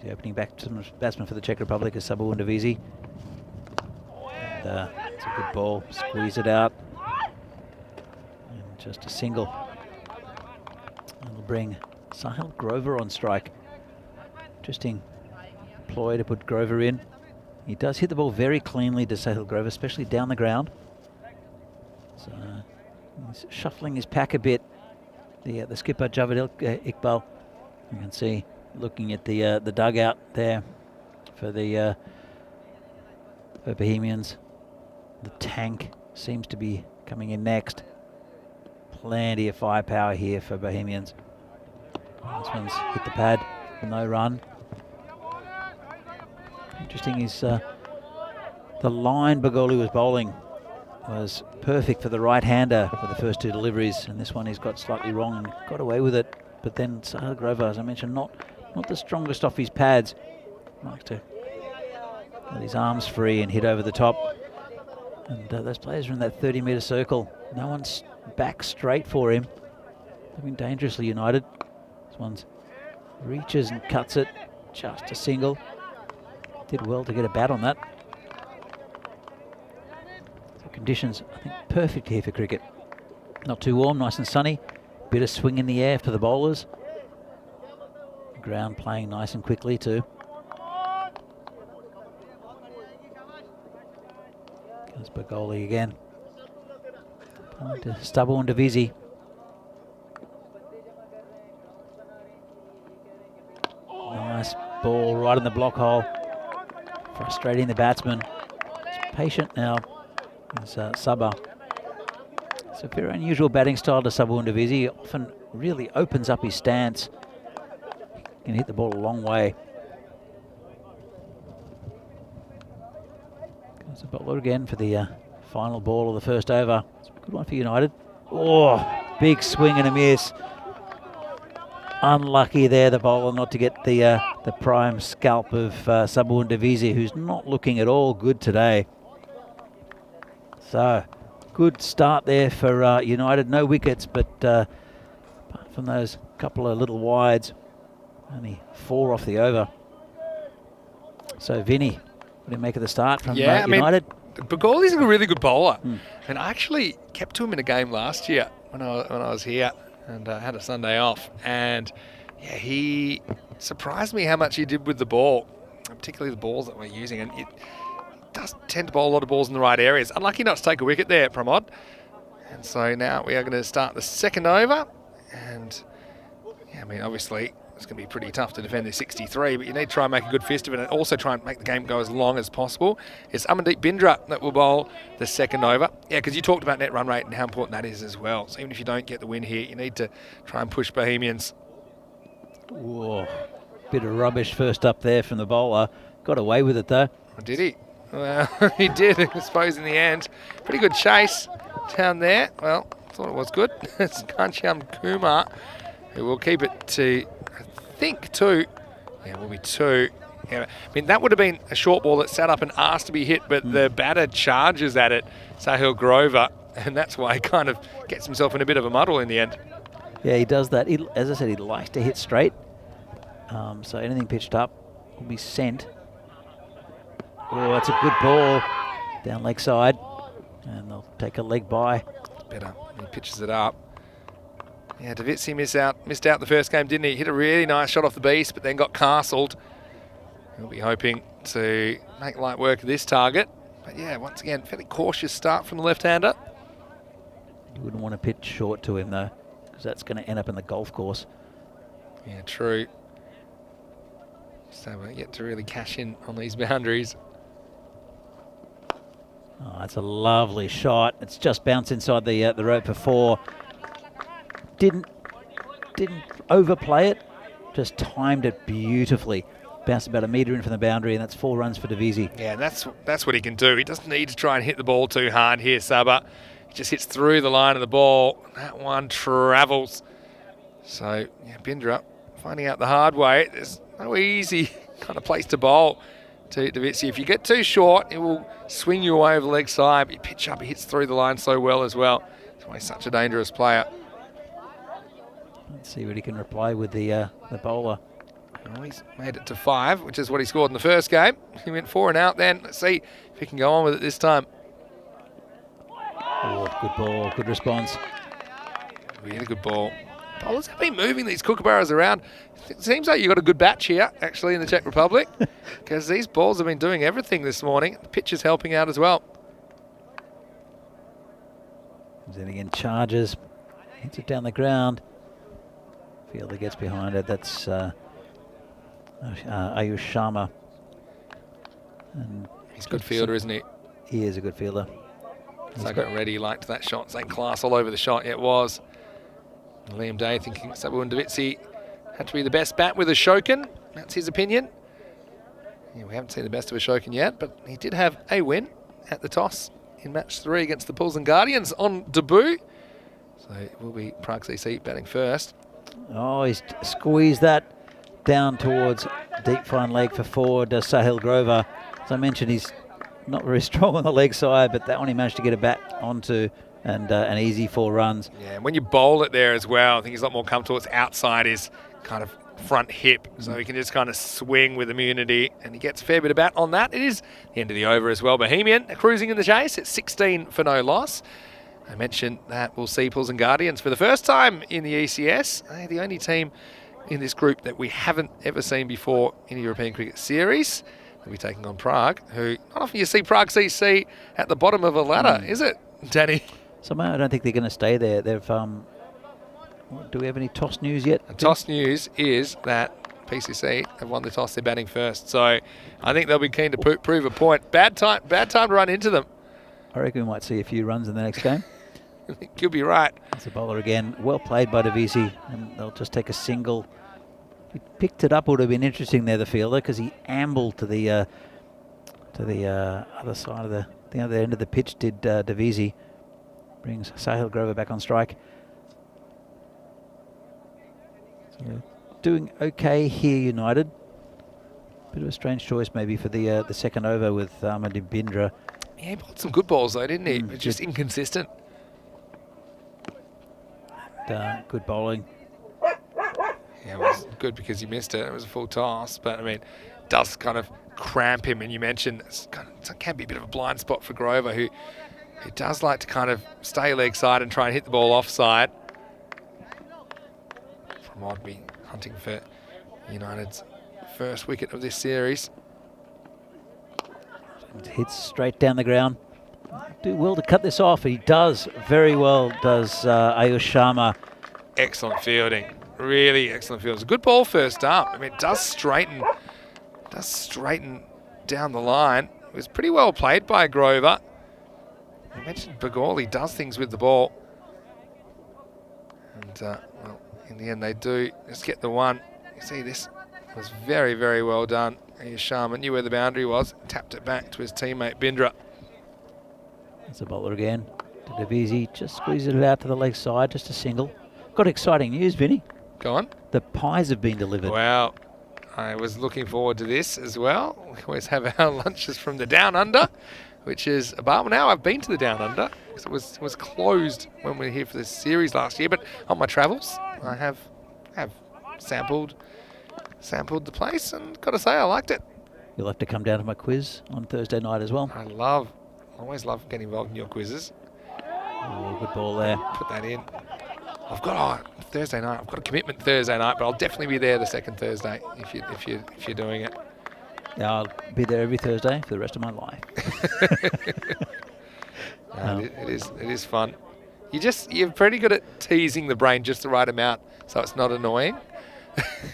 The opening batsman for the Czech Republic is Sabawundavisi. And it's a good ball. Squeeze it out. And just a single. It'll bring Sahil Grover on strike. Interesting ploy to put Grover in. He does hit the ball very cleanly to Sahil Grover, especially down the ground. So he's shuffling his pack a bit. The skipper Javed Iqbal, you can see looking at the dugout there for the for Bohemians. The tank seems to be coming in next. Plenty of firepower here for Bohemians. This one's hit the pad for no run. Interesting is the line Bagoli was bowling was perfect for the right-hander for the first two deliveries, and this one he's got slightly wrong and got away with it. But then Sahil Grover, as I mentioned, not the strongest off his pads. Likes to let his arms free and hit over the top. And those players are in that 30-metre circle. No one's back straight for him. They've been dangerously United. This one's reaches and cuts it. Just a single. Did well to get a bat on that. Conditions, I think, perfect here for cricket. Not too warm, nice and sunny. Bit of swing in the air for the bowlers. Ground playing nice and quickly too. Goes Bagoli again. To Sabawundavisi. Nice ball right in the block hole. Frustrating the batsman. He's patient now. It's Sabah. It's a very unusual batting style to Sabawundavisi. He often really opens up his stance. He can hit the ball a long way. Goes the bowler again for the final ball of the first over. It's a good one for United. Oh, big swing and a miss. Unlucky there, the bowler, not to get the prime scalp of Sabawundavisi, who's not looking at all good today. So, good start there for United. No wickets, but apart from those couple of little wides, only 4 off the over. So, Vinny, what do you make of the start from United? Bagoli's a really good bowler. And I actually kept to him in a game last year when I was here and had a Sunday off. And yeah, he surprised me how much he did with the ball, particularly the balls that we're using. And it does tend to bowl a lot of balls in the right areas. Unlucky not to take a wicket there, Pramod. And so now we are going to start the second over. And yeah, I mean, obviously it's going to be pretty tough to defend this 63, but you need to try and make a good fist of it and also try and make the game go as long as possible. It's Amandeep Bindra that will bowl the second over. Yeah, because you talked about net run rate and how important that is as well. So even if you don't get the win here, you need to try and push Bohemians. Whoa, bit of rubbish first up there from the bowler. Got away with it though. Did he? Well, he did, I suppose, in the end. Pretty good chase down there. Well, thought it was good. It's Kancham Kumar who will keep it to, I think, 2. Yeah, it will be 2. Yeah, I mean, that would have been a short ball that sat up and asked to be hit, but the batter charges at it, Sahil Grover, and that's why he kind of gets himself in a bit of a muddle in the end. Yeah, he does that. As I said, he likes to hit straight. So anything pitched up will be sent. Oh, that's a good ball down leg side, and they'll take a leg by. Better. He pitches it up. Yeah, Davitsi missed out the first game, didn't he? Hit a really nice shot off the beast, but then got castled. He'll be hoping to make light work of this target. But yeah, once again, fairly cautious start from the left-hander. You wouldn't want to pitch short to him, though, because that's going to end up in the golf course. Yeah, true. So we'll get to really cash in on these boundaries. Oh, that's a lovely shot. It's just bounced inside the rope before. Didn't overplay it, just timed it beautifully. Bounced about a metre in from the boundary, and that's 4 runs for Davisi. Yeah, and that's what he can do. He doesn't need to try and hit the ball too hard here, Saba. He just hits through the line of the ball. That one travels. So, yeah, Bindra finding out the hard way. There's no easy kind of place to bowl to Davitsi. If you get too short, it will swing you away over the leg side. But you pitch up, he hits through the line so well as well. That's why he's such a dangerous player. Let's see what he can reply with the bowler. Well, he's made it to 5, which is what he scored in the first game. He went 4 and out then. Let's see if he can go on with it this time. Oh, good ball, good response. Really good ball. Bowlers have been moving these kookaburras around. It seems like you've got a good batch here, actually, in the Czech Republic, because these balls have been doing everything this morning. The pitch is helping out as well. Then again, charges, hits it down the ground. Fielder gets behind it. That's Ayush Sharma. And he's a good fielder, isn't he? He is a good fielder. So got ready, liked that shot. Same class all over the shot. Yeah, it was. Liam Day thinking Sabu and Davitsi had to be the best bat with Ashokan. That's his opinion. Yeah, we haven't seen the best of Ashokan yet, but he did have a win at the toss in match 3 against the Bulls and Guardians on debut. So it will be Prague CC batting first. Oh, he's squeezed that down towards deep fine leg for 4, does Sahil Grover. As I mentioned, he's not very strong on the leg side, but that one he managed to get a bat onto, and an easy 4 runs. Yeah, and when you bowl it there as well, I think he's a lot more comfortable. It's outside his kind of front hip, so he can just kind of swing with immunity, and he gets a fair bit of bat on that. It is the end of the over as well. Bohemian cruising in the chase at 16 for no loss. I mentioned that we'll see Bulls and Guardians for the first time in the ECS. They're the only team in this group that we haven't ever seen before in a European Cricket Series. They'll be taking on Prague, who not often you see Prague CC at the bottom of a ladder, is it, Danny? Somehow I don't think they're going to stay there. They've do we have any toss news yet? The toss news is that PCC have won the toss. They're batting first, so I think they'll be keen to prove a point. Bad time to run into them. I reckon we might see a few runs in the next game. You'll be right. It's a bowler again. Well played by Davisi, and they'll just take a single. If he picked it up, it would have been interesting there, the fielder, because he ambled to the other side of the other end of the pitch. Did Davisi brings Sahil Grover back on strike. So doing okay here, United. Bit of a strange choice maybe for the second over with Ahmed Bindra. Yeah, he bowled some good balls though, didn't he? But just inconsistent. And, good bowling. Yeah, it was good because he missed it. It was a full toss, but I mean, it does kind of cramp him. And you mentioned it can be a bit of a blind spot for Grover, who does like to kind of stay leg side and try and hit the ball offside. From Odby hunting for United's first wicket of this series. Hits straight down the ground. Do well to cut this off. He does very well, does Ayush Sharma. Excellent fielding. Really excellent fielding. It's a good ball first up. I mean, it does straighten down the line. It was pretty well played by Grover. I mentioned Bagoli does things with the ball. And, well, in the end they do just get the one. You see, this was very, very well done. Ayush Sharma knew where the boundary was, tapped it back to his teammate Bindra. That's a bowler again. Davisi just squeezes it out to the leg side, just a single. Got exciting news, Vinny. Go on. The pies have been delivered. Wow. I was looking forward to this as well. We always have our lunches from the Down Under, which is a bar. Well, now I've been to the Down Under because it was closed when we were here for this series last year. But on my travels, I have sampled the place, and got to say I liked it. You'll have to come down to my quiz on Thursday night as well. I always love getting involved in your quizzes. Oh, good ball there. Put that in. I've got Thursday night. I've got a commitment Thursday night, but I'll definitely be there the second Thursday if you're doing it. Yeah, I'll be there every Thursday for the rest of my life. It is fun. You're pretty good at teasing the brain just the right amount, so it's not annoying.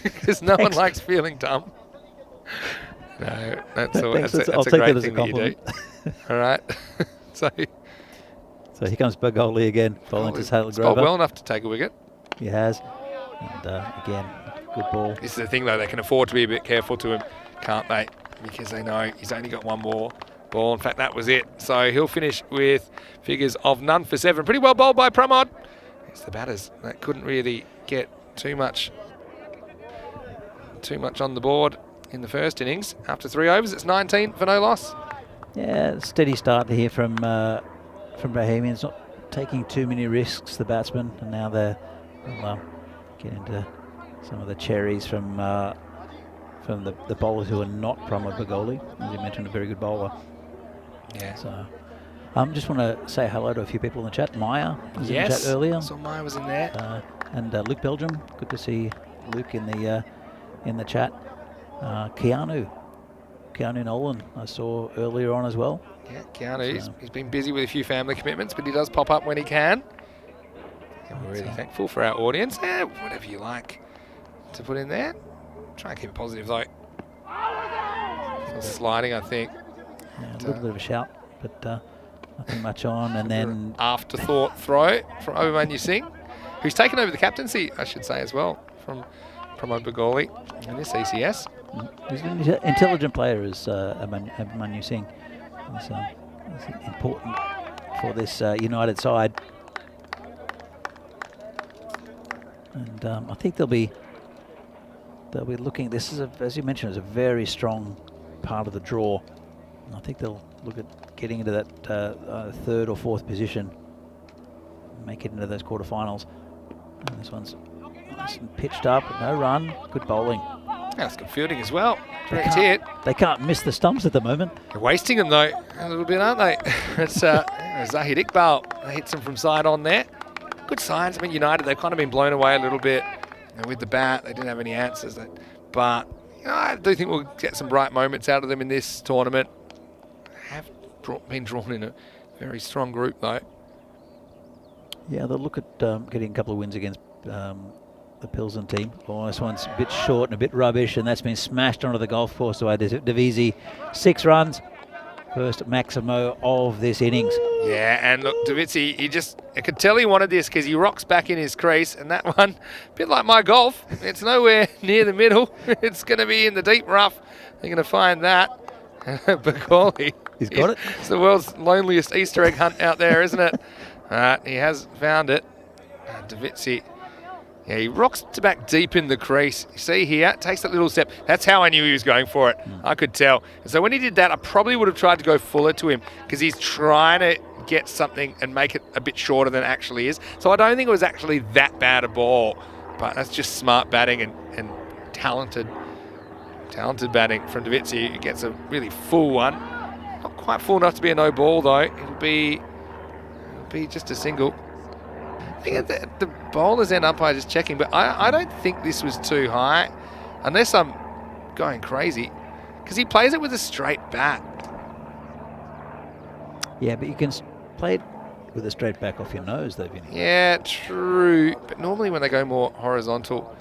Because no one likes feeling dumb. No, that's a great thing that you do. All right. So here comes Bagoli again, bowling to Taylor Grover. Well enough to take a wicket. He has. And again, good ball. This is the thing, though. They can afford to be a bit careful to him, can't they? Because they know he's only got one more ball. In fact, that was it. So he'll finish with figures of none for 7. Pretty well bowled by Pramod. It's the batters that couldn't really get too much on the board in the first innings. After 3 overs, it's 19 for no loss. Yeah, steady start here from Bohemians, not taking too many risks, the batsmen, and now they'll get into some of the cherries from the bowlers who are not Pramod Bagoli. As you mentioned, a very good bowler. Yeah. So just want to say hello to a few people in the chat. Maya was in the chat earlier. So Maya was in there. And Luke Belgium. Good to see Luke in the chat. Keanu Nolan I saw earlier on as well. Yeah, Keanu, he's been busy with a few family commitments, but he does pop up when he can. And we're really thankful for our audience. Whatever you like to put in there. Try and keep it positive, though. Sliding, I think. Yeah, a little bit of a shout, but nothing much on. And then afterthought throw from Abhimanyu Singh, who's taken over the captaincy, I should say, as well, from Pramod Bagoli in this ECS. He's an intelligent player, as Abhimanyu Singh. He's important for this United side. And I think they'll be looking. This is, as you mentioned, is a very strong part of the draw. And I think they'll look at getting into that third or fourth position, make it into those quarterfinals. And this one's nice and pitched up, no run, good bowling. That's good fielding as well. Direct hit. They can't miss the stumps at the moment. They're wasting them though a little bit, aren't they? It's Zahid Iqbal hits them from side on there. Good signs. I mean, United, they've kind of been blown away a little bit with the bat. They didn't have any answers. But I do think we'll get some bright moments out of them in this tournament. Have been drawn in a very strong group though. Yeah, they'll look at getting a couple of wins against the Pilsen team. Oh, this one's a bit short and a bit rubbish, and that's been smashed onto the golf course by Davisi. 6 runs, first Maximo of this innings. Yeah, and look, Davisi, I could tell he wanted this because he rocks back in his crease, and that one, a bit like my golf, it's nowhere near the middle. It's going to be in the deep rough. They're going to find that. Bagoli. He's got it. It's the world's loneliest Easter egg hunt out there, isn't it? He has found it. Davisi. Yeah, he rocks to back deep in the crease. You see here, takes that little step. That's how I knew he was going for it. I could tell. And so when he did that, I probably would have tried to go fuller to him because he's trying to get something and make it a bit shorter than it actually is. So I don't think it was actually that bad a ball, but that's just smart batting and talented batting from Davisi. He gets a really full one. Not quite full enough to be a no ball though. It'll be just a single. I think the bowlers end umpire just checking, but I don't think this was too high, unless I'm going crazy, because he plays it with a straight bat. Yeah, but you can play it with a straight back off your nose, though, Vinny. Yeah, true. But normally when they go more horizontal,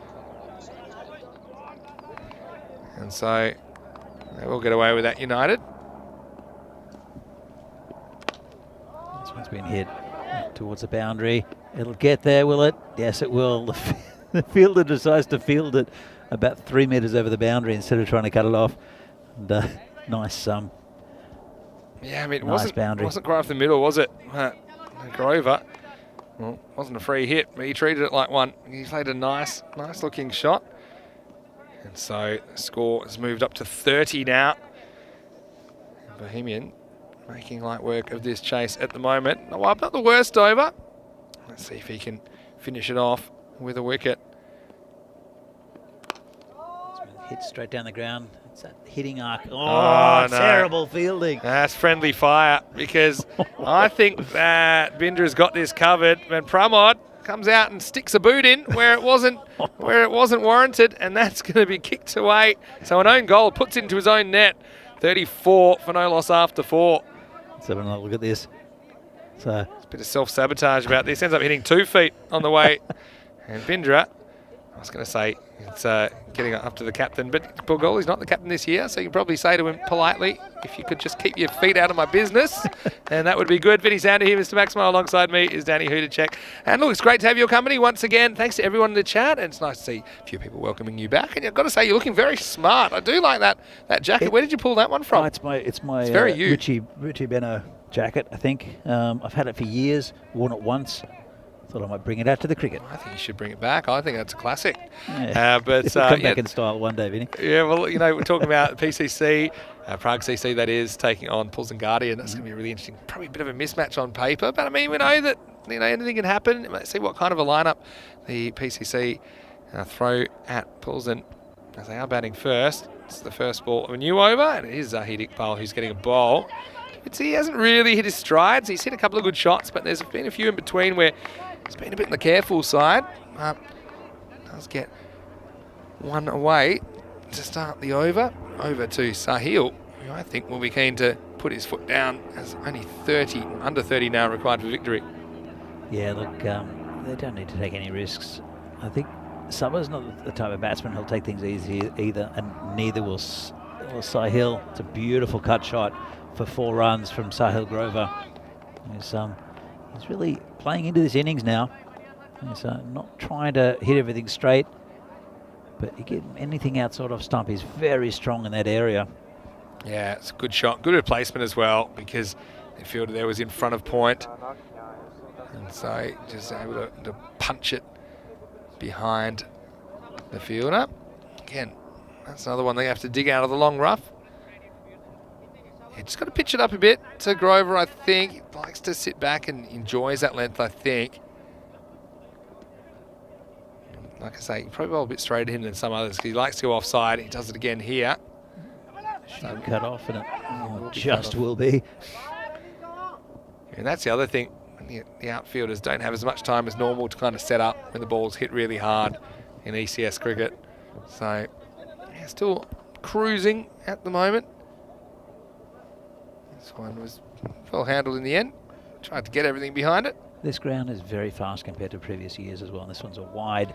and so they will get away with that, United. This one's been hit towards the boundary. It'll get there, will it? Yes, it will. The fielder decides to field it about 3 metres over the boundary instead of trying to cut it off. And, nice yeah, I mean, it nice boundary. Wasn't quite off the middle, was it? Grover. Well, wasn't a free hit, but he treated it like one. He played a nice looking shot. And so the score has moved up to 30 now. Bohemian making light work of this chase at the moment. Well, not the worst over. Let's see if he can finish it off with a wicket. Hit straight down the ground. It's that hitting arc. Oh, no. Terrible fielding. That's friendly fire, because I think that Bindra's got this covered when Pramod comes out and sticks a boot in where it wasn't warranted, and that's going to be kicked away. So an own goal, puts it into his own net. 34 for no loss after 4. Let's have another look at this. So There's a bit of self-sabotage about this. Ends up hitting 2 feet on the way. And Bindra, I was going to say, it's getting up to the captain, but Bulgoli's not the captain this year, so you can probably say to him politely, if you could just keep your feet out of my business, and that would be good. Vinny Sander here, Mr. Maximo, alongside me is Danny Hudacek. And look, it's great to have your company once again. Thanks to everyone in the chat, and it's nice to see a few people welcoming you back. And I've got to say, you're looking very smart. I do like that jacket. Where did you pull that one from? it's my very you. Richie Benno jacket, I think. I've had it for years, worn it once. Thought I might bring it out to the cricket. I think you should bring it back. I think that's a classic. Yeah. But It'll come back in style one day, Vinny. Yeah, well, you know, we're talking about PCC, Prague CC, that is, taking on Pulse and Guardian. That's going to be really interesting. Probably a bit of a mismatch on paper, but I mean, we know that, you know, anything can happen. Let's see what kind of a lineup the PCC throw at Pulse, and as they are batting first. It's the first ball of a new over, and it is Zahid Iqbal who's getting a bowl. But he hasn't really hit his strides. He's hit a couple of good shots, but there's been a few in between where he's been a bit on the careful side. Does get one away to start the over. Over to Sahil, who I think will be keen to put his foot down, as only under 30 now required for victory. Yeah, look, they don't need to take any risks. I think Sabah's not the type of batsman who'll take things easy either, and neither will Sahil. It's a beautiful cut shot for 4 runs from Sahil Grover. He's really playing into this innings now. He's not trying to hit everything straight, but you get anything outside of stump. He's very strong in that area. Yeah, it's a good shot. Good replacement as well, because the fielder there was in front of point. And so just able to punch it behind the fielder. Again, that's another one they have to dig out of the long rough. Yeah, just got to pitch it up a bit to Grover, I think. He likes to sit back and enjoys that length, I think. Like I say, probably a bit straighter to him than some others, because he likes to go offside. He does it again here. Should cut off, and it just will be. And that's the other thing. The outfielders don't have as much time as normal to kind of set up when the ball's hit really hard in ECS cricket. So, yeah, still cruising at the moment. This one was well handled in the end. Tried to get everything behind it. This ground is very fast compared to previous years as well, and this one's a wide.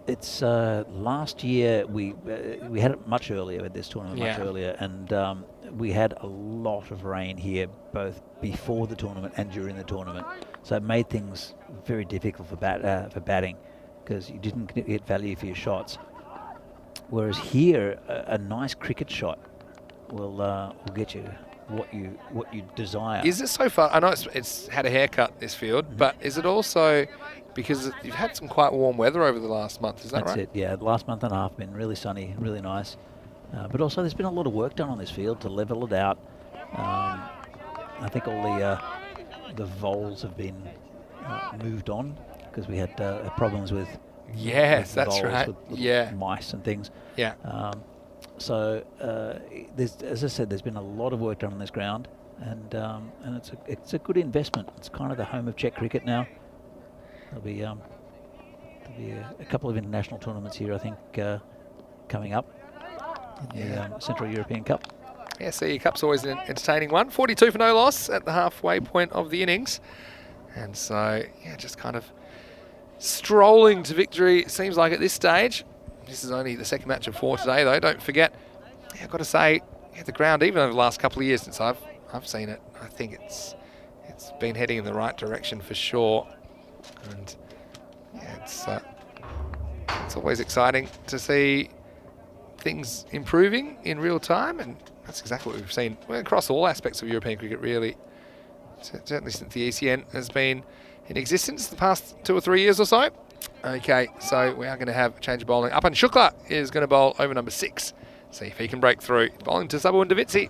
It's last year we had it much earlier at this tournament, much earlier, and we had a lot of rain here, both before the tournament and during the tournament. So it made things very difficult for batting, because you didn't get value for your shots. Whereas here, a nice cricket shot will get you what you desire. Is it so far? I know it's had a haircut, this field, but is it also because you've had some quite warm weather over the last month? Is that right? That's it. Yeah, the last month and a half been really sunny, really nice. But also, there's been a lot of work done on this field to level it out. I think all the voles have been moved on, because we had problems with that's voles, right. with mice and things. Yeah. So, as I said, there's been a lot of work done on this ground, and it's a good investment. It's kind of the home of Czech cricket now. There'll be a couple of international tournaments here, I think, coming up in the Central European Cup. Yeah, CE Cup's always an entertaining one. 42 for no loss at the halfway point of the innings. And so, yeah, just kind of strolling to victory, it seems like, at this stage. This is only the second match of 4 today, though. Don't forget, I've got to say, the ground, even over the last couple of years since I've seen it, I think it's been heading in the right direction for sure. And yeah, it's always exciting to see things improving in real time, and that's exactly what we've seen across all aspects of European cricket, really. Certainly since the ECN has been in existence the past 2 or 3 years or so. Okay, so we are going to have a change of bowling. Up and Shukla is going to bowl over number 6. See if he can break through. Bowling to Sabu and Davitsi.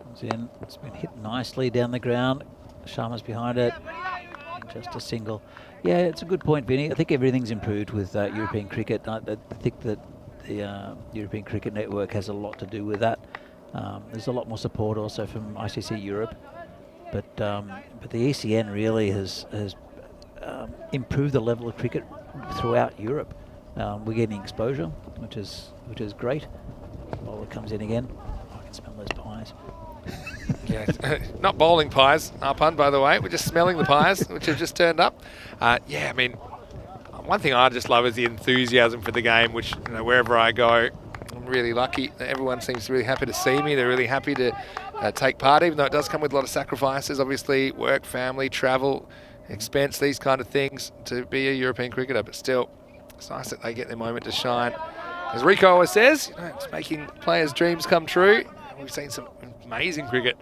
Comes in. It's been hit nicely down the ground. Sharma's behind it. Just a single. Yeah, it's a good point, Vinny. I think everything's improved with European cricket. I think that the European Cricket Network has a lot to do with that. There's a lot more support also from ICC Europe. But the ECN really has improved the level of cricket throughout Europe. We're getting exposure, which is great. Bowler comes in again. I can smell those pies. Yeah, not bowling pies, Arpan, by the way. We're just smelling the pies, which have just turned up. Yeah, I mean, one thing I just love is the enthusiasm for the game, which, you know, wherever I go, I'm really lucky. Everyone seems really happy to see me. They're really happy to take part, even though it does come with a lot of sacrifices, obviously, work, family, travel, expense, these kind of things to be a European cricketer. But still, it's nice that they get their moment to shine. As Rico always says, you know, it's making players' dreams come true. We've seen some amazing cricket.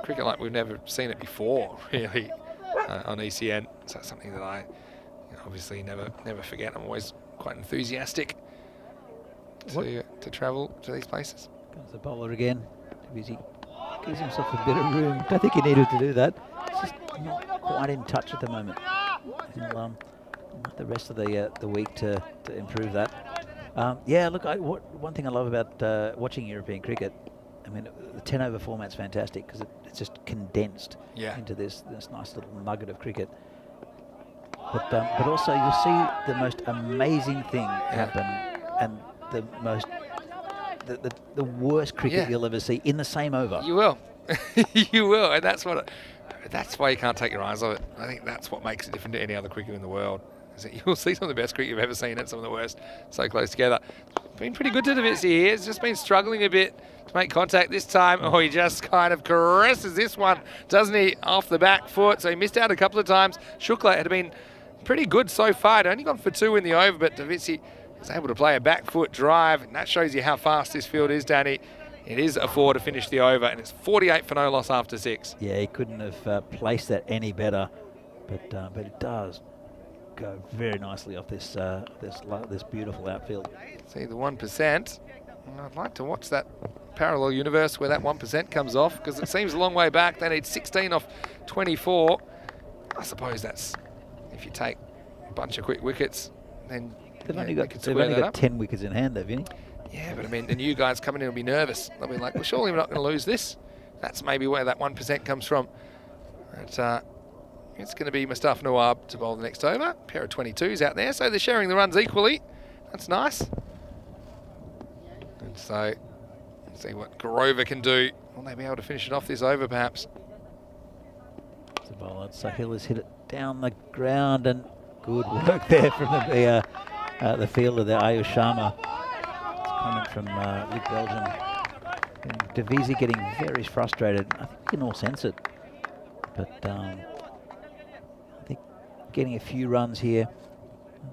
Cricket like we've never seen it before, really, on ECN. So that's something that I obviously never forget. I'm always quite enthusiastic to travel to these places. Comes the bowler again. He gives himself a bit of room. Don't think he needed to do that. He's just not quite in touch at the moment. He'll the rest of the week to improve that. Yeah, look, one thing I love about watching European cricket, I mean, the 10-over format's fantastic because it's just condensed into this nice little nugget of cricket. But also you'll see the most amazing thing happen, and the worst cricket you'll ever see in the same over. You will, you will, and that's why you can't take your eyes off it. I think that's what makes it different to any other cricket in the world. Is that you'll see some of the best cricket you've ever seen and some of the worst so close together. Been pretty good to Davitsi here. It's just been struggling a bit to make contact this time. Oh, he just kind of caresses this one, doesn't he, off the back foot. So he missed out a couple of times. Shukla had been pretty good so far. He'd only gone for 2 in the over, but Davitsi was able to play a back foot drive, and that shows you how fast this field is, Danny. It is a 4 to finish the over, and it's 48 for no loss after 6. Yeah, he couldn't have placed that any better, but it does go very nicely off this beautiful outfield. See the 1%. I'd like to watch that parallel universe where that 1% comes off, because it seems a long way back. They need 16 off 24. I suppose that's if you take a bunch of quick wickets, then they've only got 10 wickets in hand, though, Vinny. Yeah, but I mean, the new guys coming in will be nervous. They'll be like, well, surely we're not going to lose this. That's maybe where that 1% comes from. But, it's going to be Mustafa Nawab to bowl the next over. Pair of 22s out there, so they're sharing the runs equally. That's nice. And so, let's see what Grover can do. Will they be able to finish it off this over, perhaps? The bowler, Sahil has hit it down the ground, and good work there from the fielder there, Ayush Sharma. It's a comment from Luke Belgium. And Davisi getting very frustrated. I think we can all sense it. But I think getting a few runs here,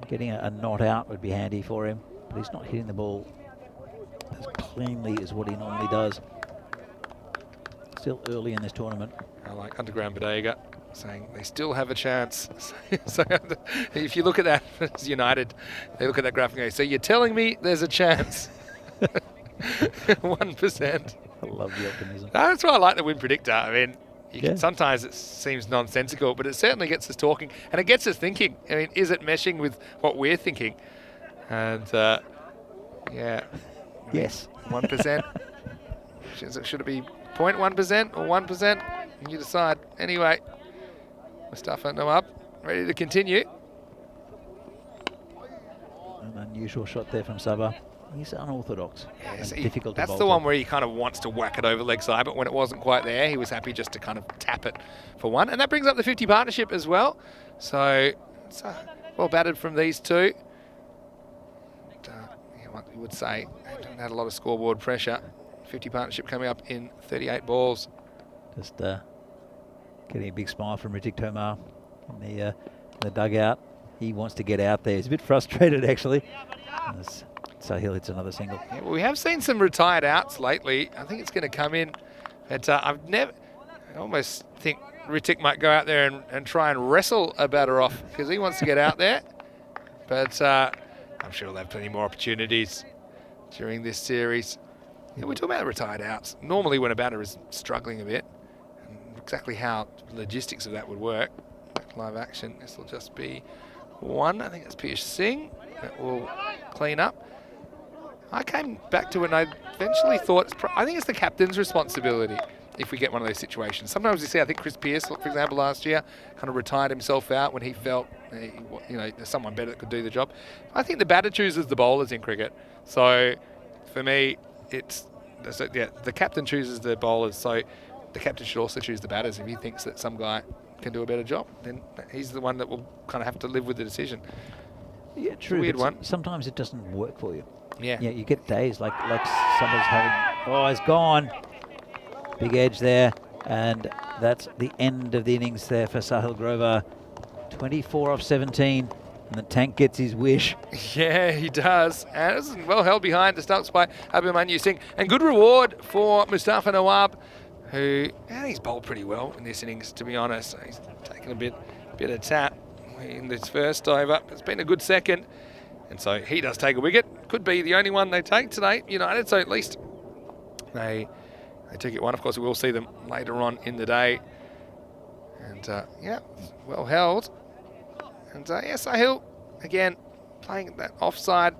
getting a not out would be handy for him. But he's not hitting the ball as cleanly as what he normally does. Still early in this tournament. I like Underground Bodega saying they still have a chance. So if you look at that as United, they look at that graphic and go, so you're telling me there's a chance? 1%. I love the optimism. That's why I like the win predictor. I mean, sometimes it seems nonsensical, but it certainly gets us talking, and it gets us thinking. I mean, is it meshing with what we're thinking? And yeah. Yes. 1%. Should it be 0.1% or 1%? You decide. Anyway, Mustafa Nawab ready to continue. An unusual shot there from Sabah. He's unorthodox. Yes, difficult to bowl. That's the one where he kind of wants to whack it over leg side, but when it wasn't quite there, he was happy just to kind of tap it for one. And that brings up the 50 partnership as well. So it's well batted from these two. What you would say, they haven't had a lot of scoreboard pressure. 50 partnership coming up in 38 balls. Just getting a big smile from Ritik Tomar in the dugout. He wants to get out there. He's a bit frustrated, actually. So he'll hit another single. Yeah, well, we have seen some retired outs lately. I think it's going to come in. But I almost think Rittick might go out there and try and wrestle a batter off because he wants to get out there. But I'm sure he'll have plenty more opportunities during this series. Yeah, we're talking about the retired outs. Normally when a batter is struggling a bit, and exactly how logistics of that would work, live action, this will just be one. I think that's Piyush Singh that will clean up. I came back to it and I eventually thought, I think it's the captain's responsibility if we get one of those situations. Sometimes you see, I think Chris Pearce, for example, last year, kind of retired himself out when he felt, there's someone better that could do the job. I think the batter chooses the bowlers in cricket. So for me, the captain chooses the bowlers. So the captain should also choose the batters. If he thinks that some guy can do a better job, then he's the one that will kind of have to live with the decision. Yeah, true. Weird one. Sometimes it doesn't work for you. Yeah. Yeah, you get days like Summers having. Oh, he's gone. Big edge there, and that's the end of the innings there for Sahil Grover. 24 off 17, and the tank gets his wish. Yeah, he does. And this is well held behind the stumps by Abhimanyu Singh. And good reward for Mustafa Nawab, who he's bowled pretty well in this innings, to be honest. He's taken a bit of tap in this first over. It's been a good second. And so he does take a wicket. Could be the only one they take today, United. So at least they took it one. Of course, we will see them later on in the day. And well held. And Sahil, again, playing that offside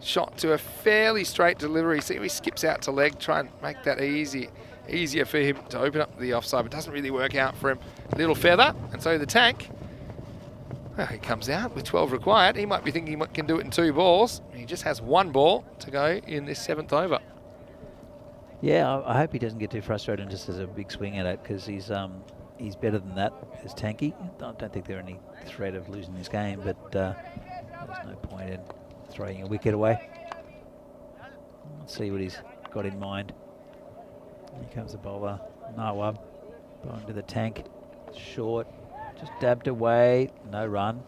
shot to a fairly straight delivery. See, he skips out to leg, try and make that easier for him to open up the offside, but doesn't really work out for him. Little feather, and so the tank, well, he comes out with 12 required. He might be thinking he can do it in 2 balls. He just has 1 ball to go in this 7th over. Yeah, I hope he doesn't get too frustrated and just has a big swing at it, because he's better than that as Tanky. I don't think they're any threat of losing this game, but there's no point in throwing a wicket away. Let's see what he's got in mind. Here comes the bowler, Nawab, going to the tank, short, just dabbed away, no run.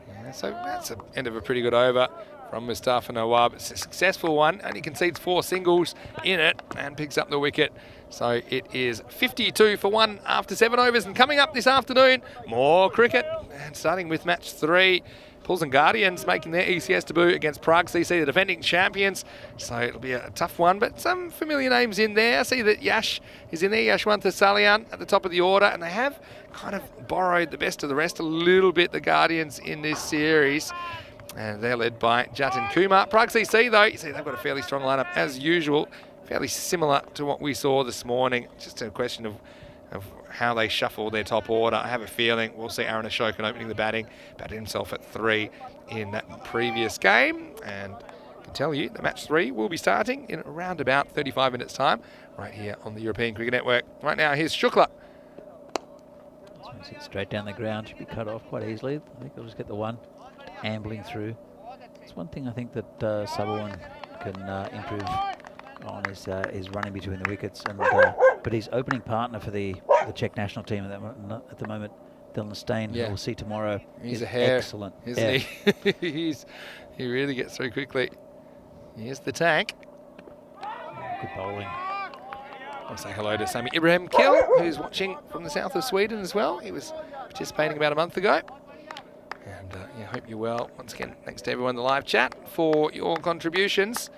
Yeah, so that's the end of a pretty good over from Mustafa Nawab. It's a successful one, and he concedes 4 singles in it and picks up the wicket. So it is 52 for 1 after 7 overs. And coming up this afternoon, more cricket. And starting with match 3, Bulls and Guardians making their ECS debut against Prague CC, the defending champions. So it'll be a tough one, but some familiar names in there. I see that Yash is in there, Yashwant Salian at the top of the order, and they have kind of borrowed the best of the rest a little bit, the Guardians, in this series. And they're led by Jatin Kumar. Prague CC, though, you see they've got a fairly strong lineup as usual. Fairly similar to what we saw this morning. Just a question of how they shuffle their top order. I have a feeling we'll see Aaron Ashokan opening the batting. Batted himself at 3 in that previous game. And I can tell you the match 3 will be starting in around about 35 minutes time right here on the European Cricket Network. Right now, here's Shukla. This hit straight down the ground, should be cut off quite easily. I think they'll just get the one. Ambling through. It's one thing I think that Sabawan can improve on is running between the wickets, and but his opening partner for the Czech national team at the moment, Dylan Steyn, who we'll see tomorrow, he's is excellent, isn't he? He really gets through quickly. Here's the tank. Good bowling. I want to say hello to Sami Ibrahim Kill, who's watching from the south of Sweden as well. He was participating about a month ago. And hope you're well. Once again, thanks to everyone in the live chat for your contributions.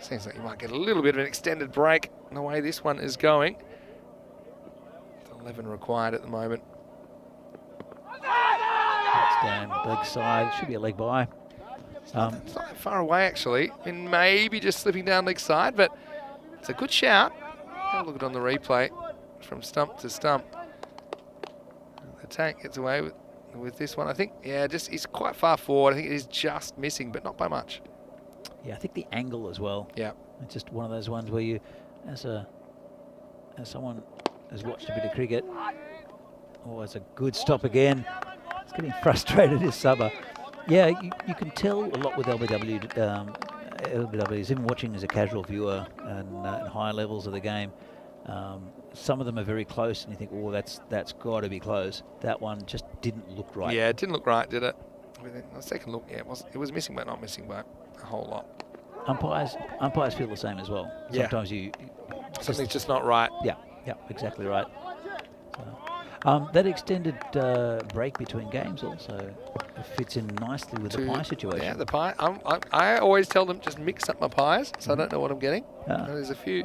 Seems like you might get a little bit of an extended break in the way this one is going. 11 required at the moment. That's down, leg side. Should be a leg by. It's not that far away, actually. And maybe just slipping down leg side, but it's a good shout. Have a look at it on the replay from stump to stump. The tank gets away with this one, I think. Yeah, he's quite far forward. I think it is just missing, but not by much. Yeah, I think the angle as well. Yeah. It's just one of those ones where you, as someone has watched a bit of cricket, oh, it's a good stop again. It's getting frustrated, is Sabah. Yeah, you can tell a lot with LBWs, even watching as a casual viewer and higher levels of the game. Some of them are very close, and you think, oh, that's got to be close. That one just didn't look right. Yeah, it didn't look right, did it? A second look, yeah, it was missing, but not missing by a whole lot. Umpires feel the same as well. Yeah. Sometimes something's just not right. Yeah, exactly right. That extended break between games also fits in nicely with the pie situation. Yeah, the pie. I always tell them just mix up my pies, so I don't know what I'm getting. There's a few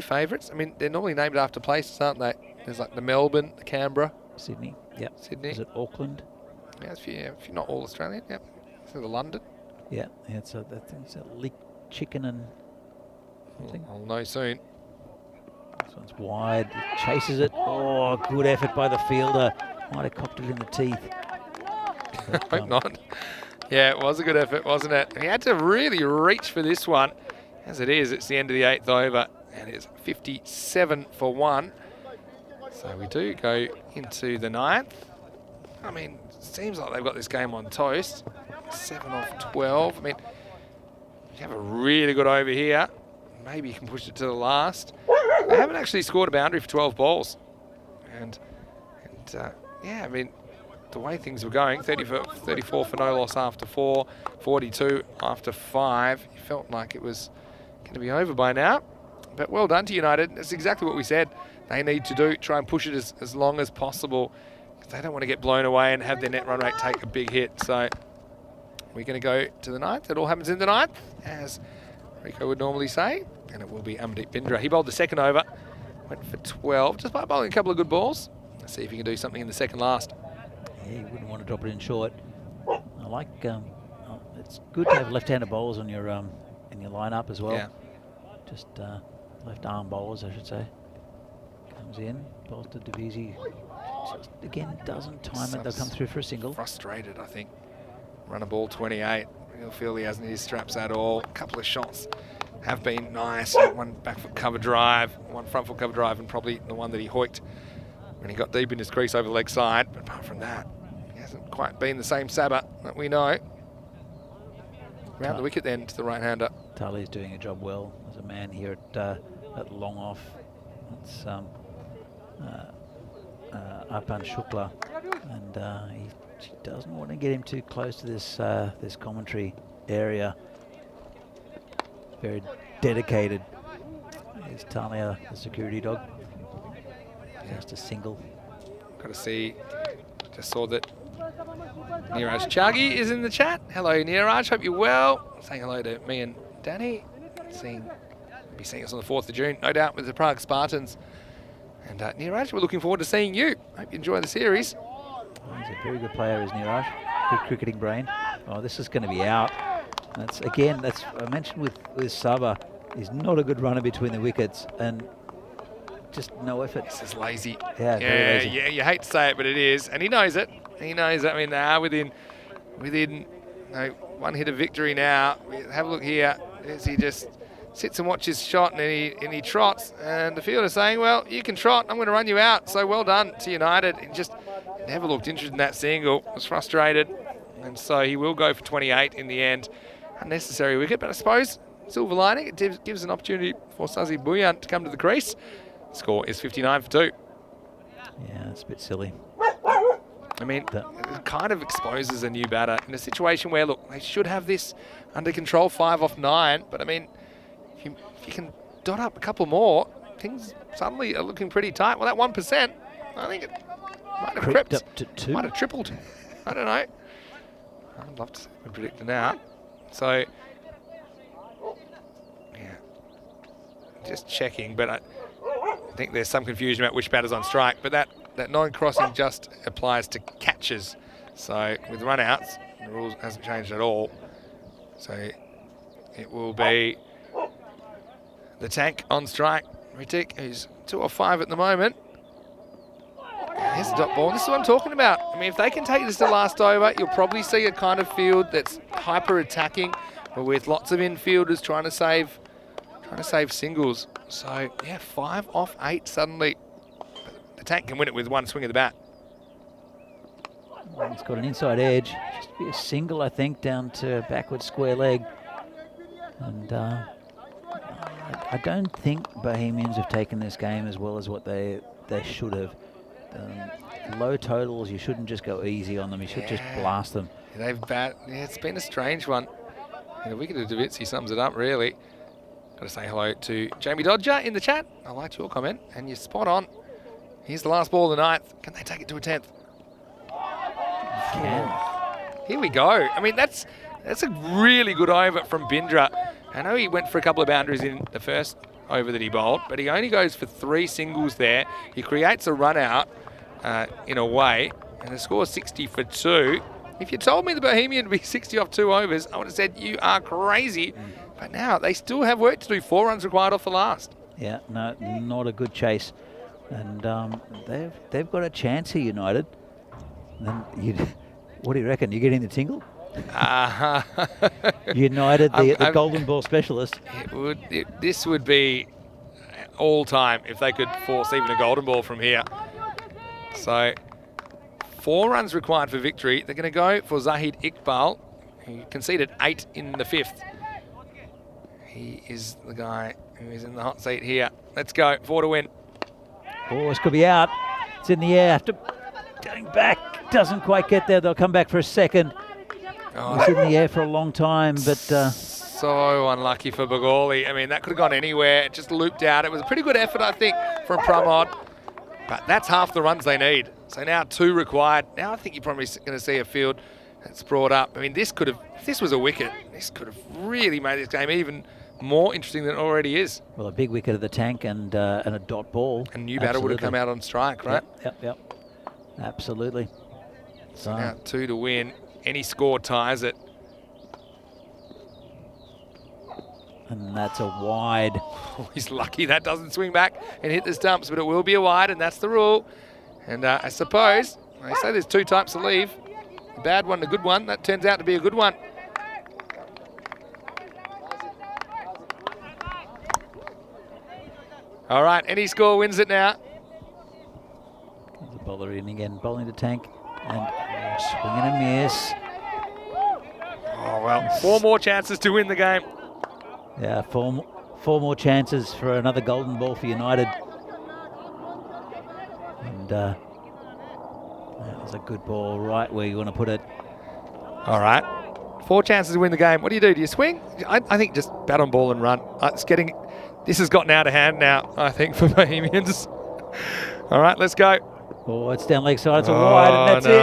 favourites. I mean, they're normally named after places, aren't they? There's like the Melbourne, the Canberra, Sydney. Yep. Sydney. Is it Auckland? Yeah, if you're not all Australian. Yep. So the London. Yeah. It's a leek chicken and something. I'll know soon. This one's wide. It chases it. Oh, good effort by the fielder. Might have copped it in the teeth. But, Hope not. Yeah, it was a good effort, wasn't it? He had to really reach for this one. As it is, it's the end of the 8th over, and it's 57 for 1. So we do go into the 9th. I mean, it seems like they've got this game on toast. 7 off 12. I mean, you have a really good over here. Maybe you can push it to the last. They haven't actually scored a boundary for 12 balls. And yeah, I mean, the way things were going, 34 for no loss after 4, 42 after 5. You felt like it was going to be over by now. But well done to United. That's exactly what we said they need to do. Try and push it as long as possible. Because they don't want to get blown away and have their net run rate take a big hit. So we're going to go to the 9th. It all happens in the 9th, as Rico would normally say. And it will be Amandeep Bindra. He bowled the second over. Went for 12, just by bowling a couple of good balls. Let's see if he can do something in the second last. Yeah, you wouldn't want to drop it in short. I like. It's good to have left-handed bowlers on your in your lineup as well. Yeah. Just left-arm bowlers, I should say. Comes in, bowls to Divisi. Just again doesn't time it. They'll come through for a single. Frustrated, I think. Run a ball 28. He'll feel he hasn't his straps at all. A couple of shots have been nice. One back foot cover drive, one front foot cover drive, and probably the one that he hoiked when he got deep in his crease over the leg side. But apart from that, he hasn't quite been the same Sabah that we know. Round the wicket then to the right-hander. Tali's doing a job well as a man here at long off. It's Arpan Shukla, and he doesn't want to get him too close to this this commentary area. Very dedicated. Here's Talia, the security dog. Just a single. Got to see. Just saw that Niraj Chagi is in the chat. Hello, Niraj. Hope you're well. Saying hello to me and Danny. Be seeing us on the 4th of June, no doubt, with the Prague Spartans. And Niraj, we're looking forward to seeing you. Hope you enjoy the series. Oh, he's a very good player, is Niraj. Good cricketing brain. Oh, this is going to be out. That's I mentioned with Sabah. He's not a good runner between the wickets, and just no effort. This is lazy. Yeah, very lazy. Yeah, you hate to say it, but it is. And he knows it. He knows it. I mean, they are within one hit of victory now. Have a look here. As he just sits and watches his shot, and he trots. And the fielder's saying, well, you can trot. I'm going to run you out. So well done to United. He just never looked interested in that single. Was frustrated. And so he will go for 28 in the end. Unnecessary wicket, but I suppose silver lining, it gives an opportunity for Sazi Bhuyan to come to the crease. Score is 59 for 2. Yeah, it's a bit silly. I mean, it kind of exposes a new batter in a situation where, look, they should have this under control, 5 off 9. But I mean, if you can dot up a couple more, things suddenly are looking pretty tight. Well, that 1%, I think it might have crept up to 2. Might have tripled. I don't know. I'd love to predict now. So, yeah, just checking, but I think there's some confusion about which batter's on strike, but that non-crossing just applies to catches. So with run-outs, the rules hasn't changed at all. So it will be the tank on strike. Ritik, who's 2 off 5 at the moment. Here's the dot ball. This is what I'm talking about. I mean, if they can take this to last over, you'll probably see a kind of field that's hyper-attacking, but with lots of infielders trying to save singles. So yeah, 5 off 8 suddenly. The tank can win it with one swing of the bat. It's got an inside edge. Just be a single, I think, down to backward square leg. And I don't think Bohemians have taken this game as well as what they should have. Low totals, you shouldn't just go easy on them. You should just blast them. Yeah, it's been a strange one. The wicket of Davitsi sums it up, really. Got to say hello to Jamie Dodger in the chat. I liked your comment, and you're spot on. Here's the last ball of the ninth. Can they take it to a 10th? Can. Here we go. I mean, that's a really good over from Bindra. I know he went for a couple of boundaries in the first over that he bowled, but he only goes for 3 singles there. He creates a run out in a way, and the score 60 for 2. If you told me the Bohemian would be 60 off 2 overs, I would have said you are crazy. But now they still have work to do. 4 runs required off the last. Yeah, no, not a good chase. And they've got a chance here, United. And then what do you reckon? You getting the tingle? United, the golden ball specialist. This would be all time if they could force even a golden ball from here. So 4 runs required for victory. They're going to go for Zahid Iqbal, who conceded 8 in the 5th. He is the guy who is in the hot seat here. Let's go. 4 to win. Oh, this could be out. It's in the air. Going back. Doesn't quite get there. They'll come back for a second. It's in the air for a long time, but... so unlucky for Bagoli. I mean, that could have gone anywhere. It just looped out. It was a pretty good effort, I think, from Pramod. But that's half the runs they need. So now 2 required. Now I think you're probably going to see a field that's brought up. I mean, this could have... If this was a wicket, this could have really made this game even more interesting than it already is. Well, a big wicket of the tank and a dot ball. And new batter would have come out on strike, right? Yep. Absolutely. So now 2 to win. Any score ties it. And that's a wide. Oh, he's lucky that doesn't swing back and hit the stumps, but it will be a wide, and that's the rule. And I suppose, they say there's 2 types of leave. A bad one, a good one. That turns out to be a good one. All right, any score wins it now. The bowler in again, bowling the tank. And swing and a miss. Oh, well, 4 more chances to win the game. Yeah, four more chances for another golden ball for United. And that was a good ball right where you want to put it. All right, 4 chances to win the game. What do? Do you swing? I think just bat on ball and run. This has gotten out of hand now, I think, for Bohemians. All right, let's go. Oh, it's down leg side, it's a wide, and that's it.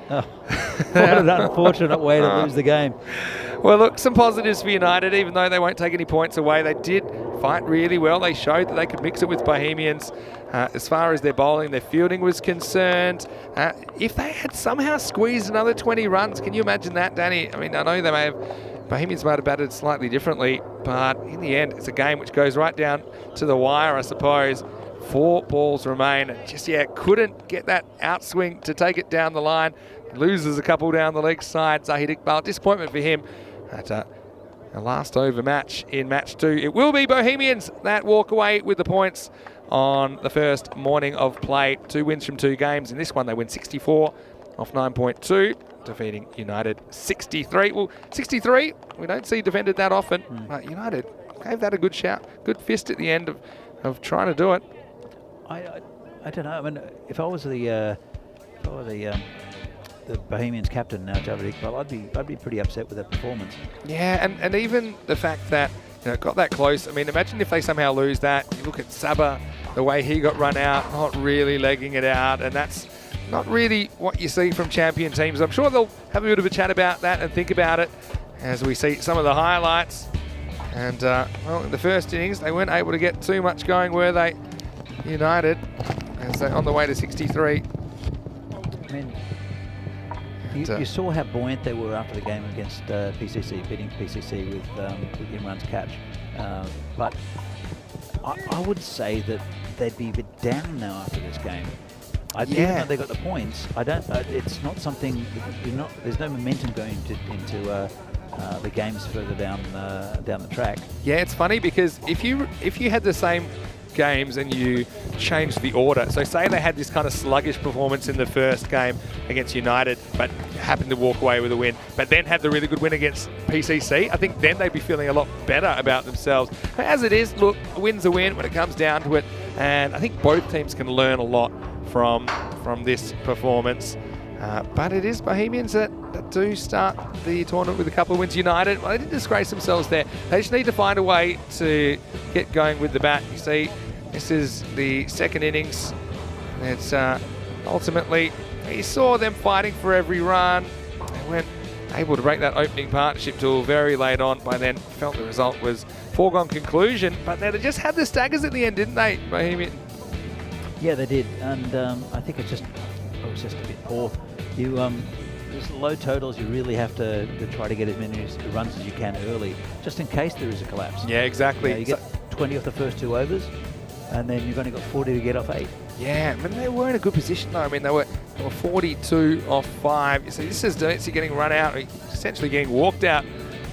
Oh, what an unfortunate way to lose the game. Well, look, some positives for United, even though they won't take any points away. They did fight really well. They showed that they could mix it with Bohemians. As far as their bowling, their fielding was concerned. If they had somehow squeezed another 20 runs, can you imagine that, Danny? I mean, I know Bohemians might have batted slightly differently, but in the end, it's a game which goes right down to the wire, I suppose. 4 balls remain. Just, couldn't get that outswing to take it down the line. Loses a couple down the leg side. Zahid Iqbal, disappointment for him at a last over match in match 2. It will be Bohemians that walk away with the points on the first morning of play. 2 wins from 2 games. In this one, they win 64 off 9.2, defeating United 63. Well, 63, we don't see defended that often. But United gave that a good shout. Good fist at the end of trying to do it. I don't know. I mean, if I was the Bohemians captain now, Javid Iqbal, I'd be pretty upset with that performance. Yeah, and even the fact that got that close. I mean, imagine if they somehow lose that. You look at Sabah, the way he got run out, not really legging it out, and that's not really what you see from champion teams. I'm sure they'll have a bit of a chat about that and think about it as we see some of the highlights. And well, in the first innings, they weren't able to get too much going, were they? United, as they're on the way to 63. I mean, you saw how buoyant they were after the game against PCC, beating PCC with Imran's catch. But I would say that they'd be a bit down now after this game. Even though they got the points, it's not something. There's no momentum going into the games further down the track. Yeah, it's funny because if you had the same games and you change the order. So say they had this kind of sluggish performance in the first game against United, but happened to walk away with a win, but then had the really good win against PCC, I think then they'd be feeling a lot better about themselves. As it is, look, a win's a win when it comes down to it, and I think both teams can learn a lot from this performance. But it is Bohemians that do start the tournament with a couple of wins. United, well, they didn't disgrace themselves there. They just need to find a way to get going with the bat. You see, this is the second innings It's ultimately, he saw them fighting for every run. They weren't able to break that opening partnership till very late on. By then, felt the result was foregone conclusion. But they just had the staggers at the end, didn't they, Bohemian? Yeah, they did, and I think it was just a bit poor. There's low totals. You really have to try to get as many runs as you can early, just in case there is a collapse. Yeah, exactly. You get 20 off the first 2 overs, and then you've only got 40 to get off 8. Yeah, but they were in a good position though. I mean, they were 42 off 5. You see, this is Derncy getting run out, essentially getting walked out.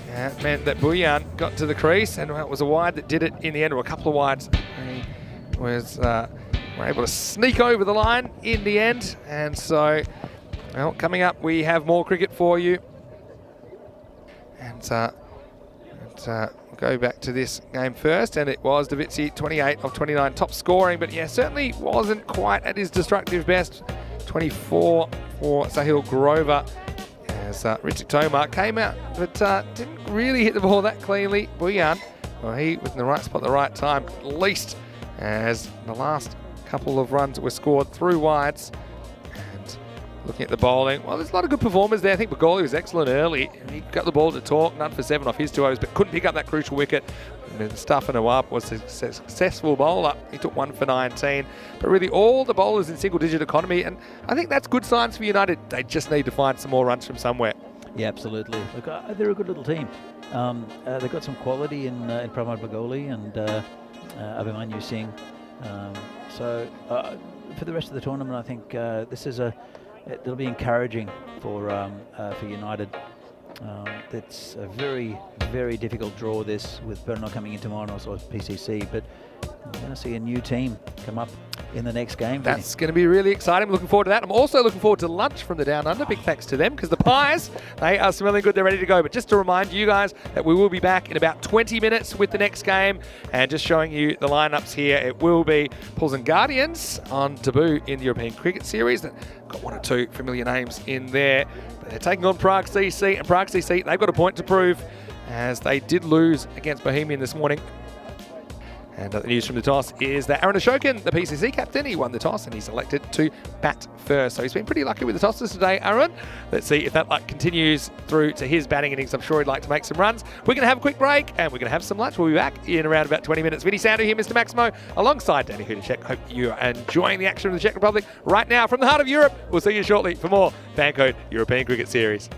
It meant that Buyan got to the crease, and it was a wide that did it in the end, or a couple of wides. He was were able to sneak over the line in the end, and so, well, coming up we have more cricket for you, and we'll go back to this game first, and it was Davitsi 28 of 29 top scoring, but yeah, certainly wasn't quite at his destructive best. 24 for Sahil Grover, as Ritik Tomar came out, but didn't really hit the ball that cleanly. Buyan, well, he was in the right spot at the right time, at least, as the last couple of runs were scored through wides. And looking at the bowling, well, there's a lot of good performers there. I think Bagoli was excellent early. He got the ball to talk, none for 7 off his 2 overs, but couldn't pick up that crucial wicket. And stuffing him up was a successful bowler. He took 1 for 19. But really, all the bowlers in single-digit economy, and I think that's good signs for United. They just need to find some more runs from somewhere. Yeah, absolutely. Look, they're a good little team. They've got some quality in Pramod Bagoli and Abhimanyu Singh. So for the rest of the tournament, I think this is it'll be encouraging for United. It's a very, very difficult draw this, with Burnell coming in tomorrow and also PCC, but we're going to see a new team come up in the next game. That's going to be really exciting. I'm looking forward to that. I'm also looking forward to lunch from the Down Under. Big thanks to them, because the pies, they are smelling good. They're ready to go. But just to remind you guys that we will be back in about 20 minutes with the next game, and just showing you the lineups here. It will be Pulls and Guardians on debut in the European Cricket Series. That got 1 or 2 familiar names in there. But they're taking on Prague CC, and Prague CC, they've got a point to prove, as they did lose against Bohemian this morning. And the news from the toss is that Aaron Ashokan, the PCC captain, he won the toss and he's elected to bat first. So he's been pretty lucky with the tosses today, Aaron. Let's see if that luck continues through to his batting innings. I'm sure he'd like to make some runs. We're going to have a quick break and we're going to have some lunch. We'll be back in around about 20 minutes. Vinny Sandu here, Mr. Maximo, alongside Danny Hudacek. Hope you are enjoying the action of the Czech Republic right now from the heart of Europe. We'll see you shortly for more FanCode European Cricket Series.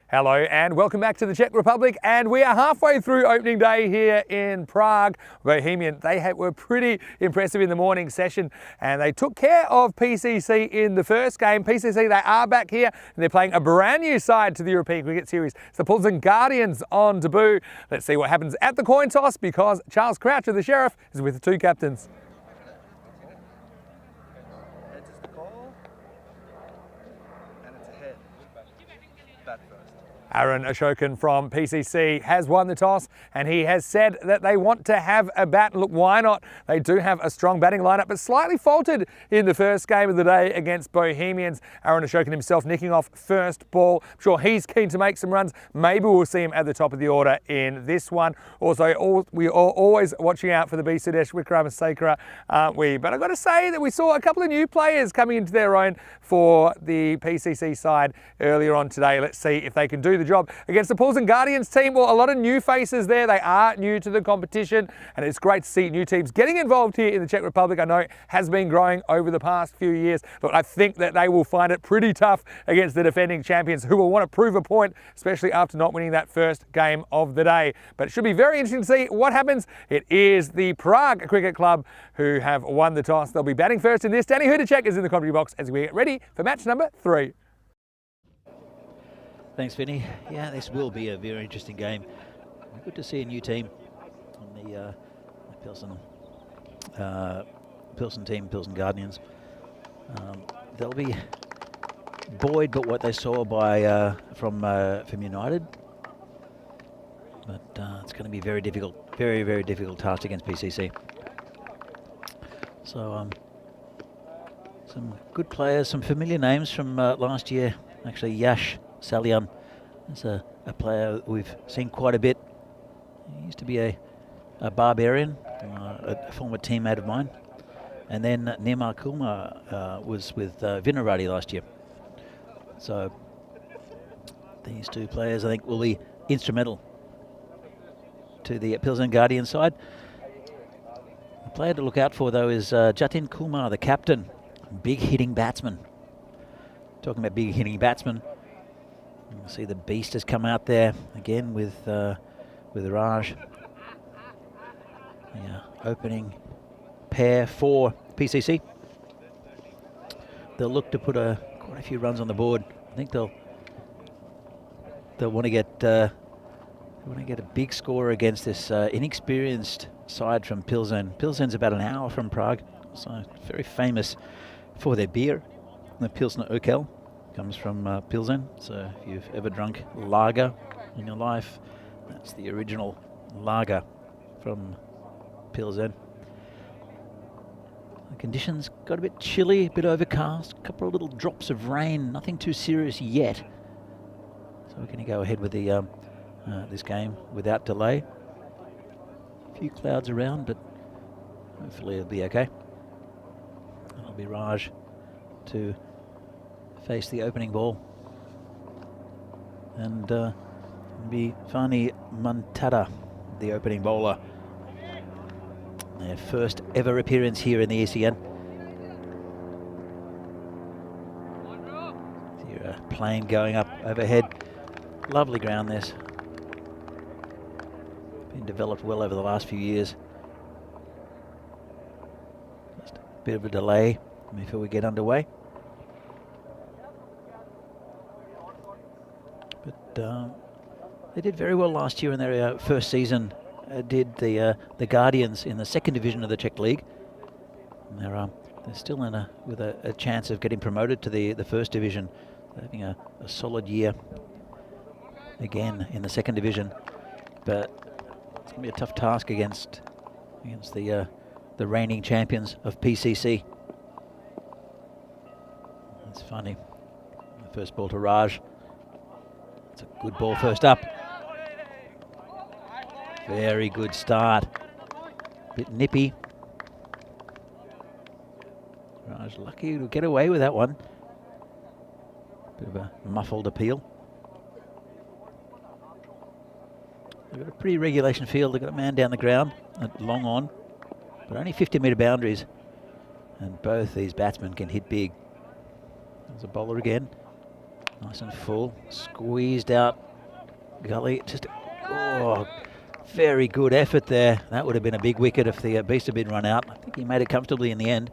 Hello and welcome back to the Czech Republic, and we are halfway through opening day here in Prague. Bohemian, were pretty impressive in the morning session and they took care of PCC in the first game. PCC, they are back here and they're playing a brand new side to the European Cricket Series. It's the Pilsen Guardians on debut. Let's see what happens at the coin toss because Charles Croucher, the Sheriff, is with the two captains. Heads is the call, and it's a head. Bat first. Aaron Ashokan from PCC has won the toss and he has said that they want to have a bat. Look, why not? They do have a strong batting lineup, but slightly faltered in the first game of the day against Bohemians. Aaron Ashokan himself nicking off first ball. I'm sure he's keen to make some runs. Maybe we'll see him at the top of the order in this one. Also, we are always watching out for the B. Sudesh Wickramasekara, aren't we? But I've got to say that we saw a couple of new players coming into their own for the PCC side earlier on today. Let's see if they can do the job against the Pilsen Guardians team. Well, a lot of new faces there. They are new to the competition and it's great to see new teams getting involved here in the Czech Republic. I know it has been growing over the past few years, but I think that they will find it pretty tough against the defending champions who will want to prove a point, especially after not winning that first game of the day. But it should be very interesting to see what happens. It is the Prague Cricket Club who have won the toss. They'll be batting first in this. Danny Hudacek is in the commentary box as we get ready for match number 3. Thanks, Vinny. Yeah, this will be a very interesting game. Good to see a new team on the Pilsen team, Pilsen Guardians. They'll be buoyed by what they saw from United, but it's going to be very difficult, very difficult task against PCC. So some good players, some familiar names from last year. Actually, Yash Salyan is a player we've seen quite a bit. He used to be a Barbarian, a former teammate of mine. And then Nirmal Kumar was with Vinarati last year. So these two players, I think, will be instrumental to the Pilsen Guardian side. The player to look out for, though, is Jatin Kumar, the captain, big hitting batsman. Talking about big hitting batsmen, you see the beast has come out there again with Raj. Yeah, opening pair for PCC. They'll look to put quite a few runs on the board. I think they'll want to get a big score against this inexperienced side from Pilsen. Pilsen's about an hour from Prague, so very famous for their beer. The Pilsner Urquell comes from Pilsen, so if you've ever drunk lager in your life, that's the original lager from Pilsen. The conditions got a bit chilly, a bit overcast, a couple of little drops of rain, nothing too serious yet. So we're going to go ahead with the this game without delay. A few clouds around, but hopefully it'll be okay. It'll be Raj to face the opening ball, and be Fani Mantada, the opening bowler. Their first ever appearance here in the ECN. Here a plane going up overhead. Lovely ground this. Been developed well over the last few years. Just a bit of a delay before we get underway. But they did very well last year in their first season. Did the Guardians in the second division of the Czech League. And they're still with a chance of getting promoted to the first division. They're having a solid year again in the second division, but it's going to be a tough task against the reigning champions of PCC. It's funny. The first ball to Raj. It's a good ball first up. Very good start. Bit nippy. Raj lucky to get away with that one. Bit of a muffled appeal. They've got a pretty regulation field. They've got a man down the ground at long on, but only 50-metre boundaries. And both these batsmen can hit big. There's a bowler again. Nice and full. Squeezed out. Gully. Just, oh, very good effort there. That would have been a big wicket if the beast had been run out. I think he made it comfortably in the end.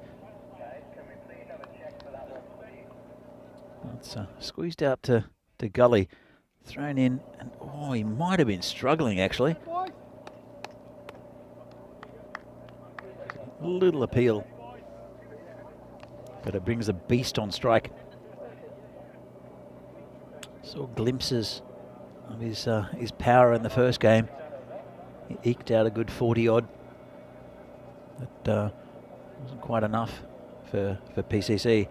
It's squeezed out to Gully. Thrown in. And, oh, he might have been struggling, actually. Little appeal. But it brings the beast on strike. Saw glimpses of his power in the first game. He eked out a good 40 odd. But wasn't quite enough for PCC.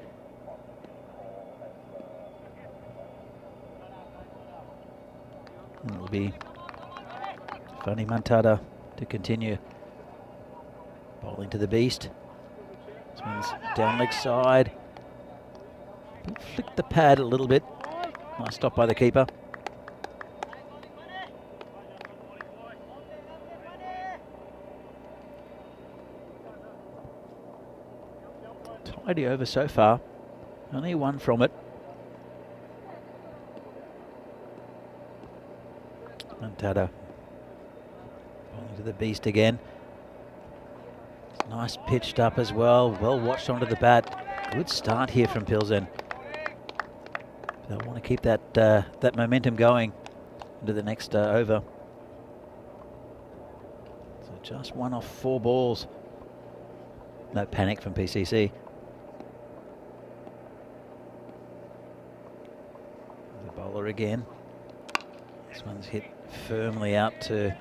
And it'll be Fani Mantada to continue. Bowling to the beast. This one's down leg side. Flicked the pad a little bit. Nice stop by the keeper. Tidy over so far. Only one from it. Mantada bowling to the beast again. Nice pitched up as well. Well watched onto the bat. Good start here from Pilsen. They'll want to keep that that momentum going into the next over. So just 1 off 4 balls. No panic from PCC. The bowler again. This one's hit firmly out to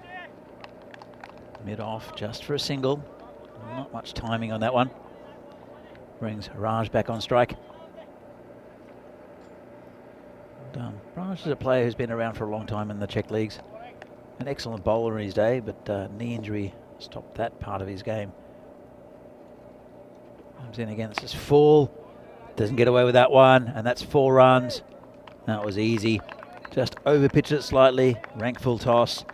mid-off just for a single. Not much timing on that one. Brings Raj back on strike. And, Raj is a player who's been around for a long time in the Czech leagues. An excellent bowler in his day, but knee injury stopped that part of his game. Comes in again, this is full. Doesn't get away with that one, and that's 4 runs. That was easy. Just over pitched it slightly, rank full toss,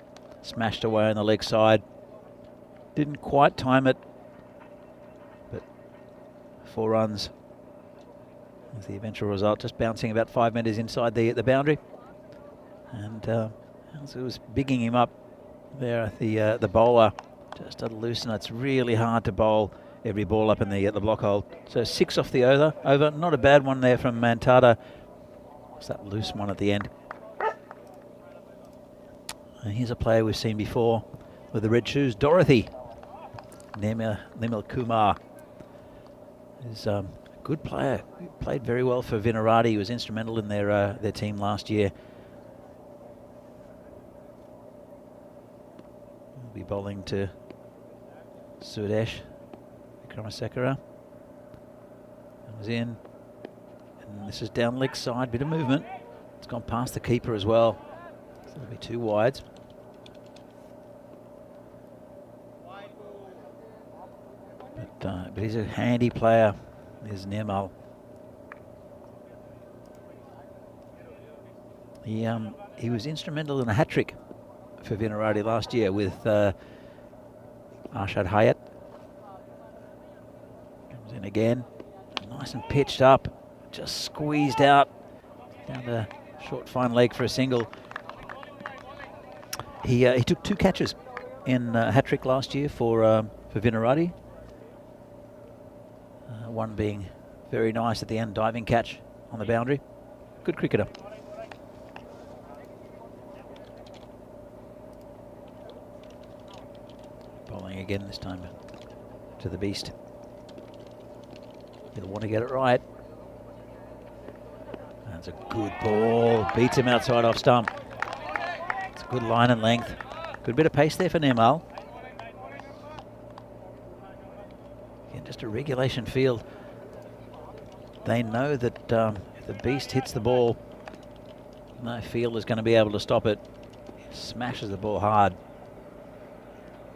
smashed away on the leg side. Didn't quite time it, but 4 runs was the eventual result. Just bouncing about 5 metres inside the boundary, and it was bigging him up there. The bowler just to loosen. It's really hard to bowl every ball up in the block hole. So 6 off the over. Not a bad one there from Mantada. What's that loose one at the end? And here's a player we've seen before with the red shoes, Dorothy. Nimil Kumar is a good player. He played very well for Vinarati. He was instrumental in their team last year. We'll be bowling to Sudesh Vikramasekara. Comes in, and this is down leg side. Bit of movement. It's gone past the keeper as well. So there'll be 2 wides. But he's a handy player, is Nirmal. He was instrumental in a hat-trick for Vinarati last year with Arshad Hayat. Comes in again, nice and pitched up, just squeezed out down the short fine leg for a single. He took 2 catches in hat-trick last year for Vinarati. One being very nice at the end, diving catch on the boundary. Good cricketer. Bowling again this time to the beast. He'll want to get it right. That's a good ball. Beats him outside off stump. It's a good line and length. Good bit of pace there for Nirmal. Again, just a regulation field. They know that if the beast hits the ball, no fielder's going to be able to stop it. He smashes the ball hard.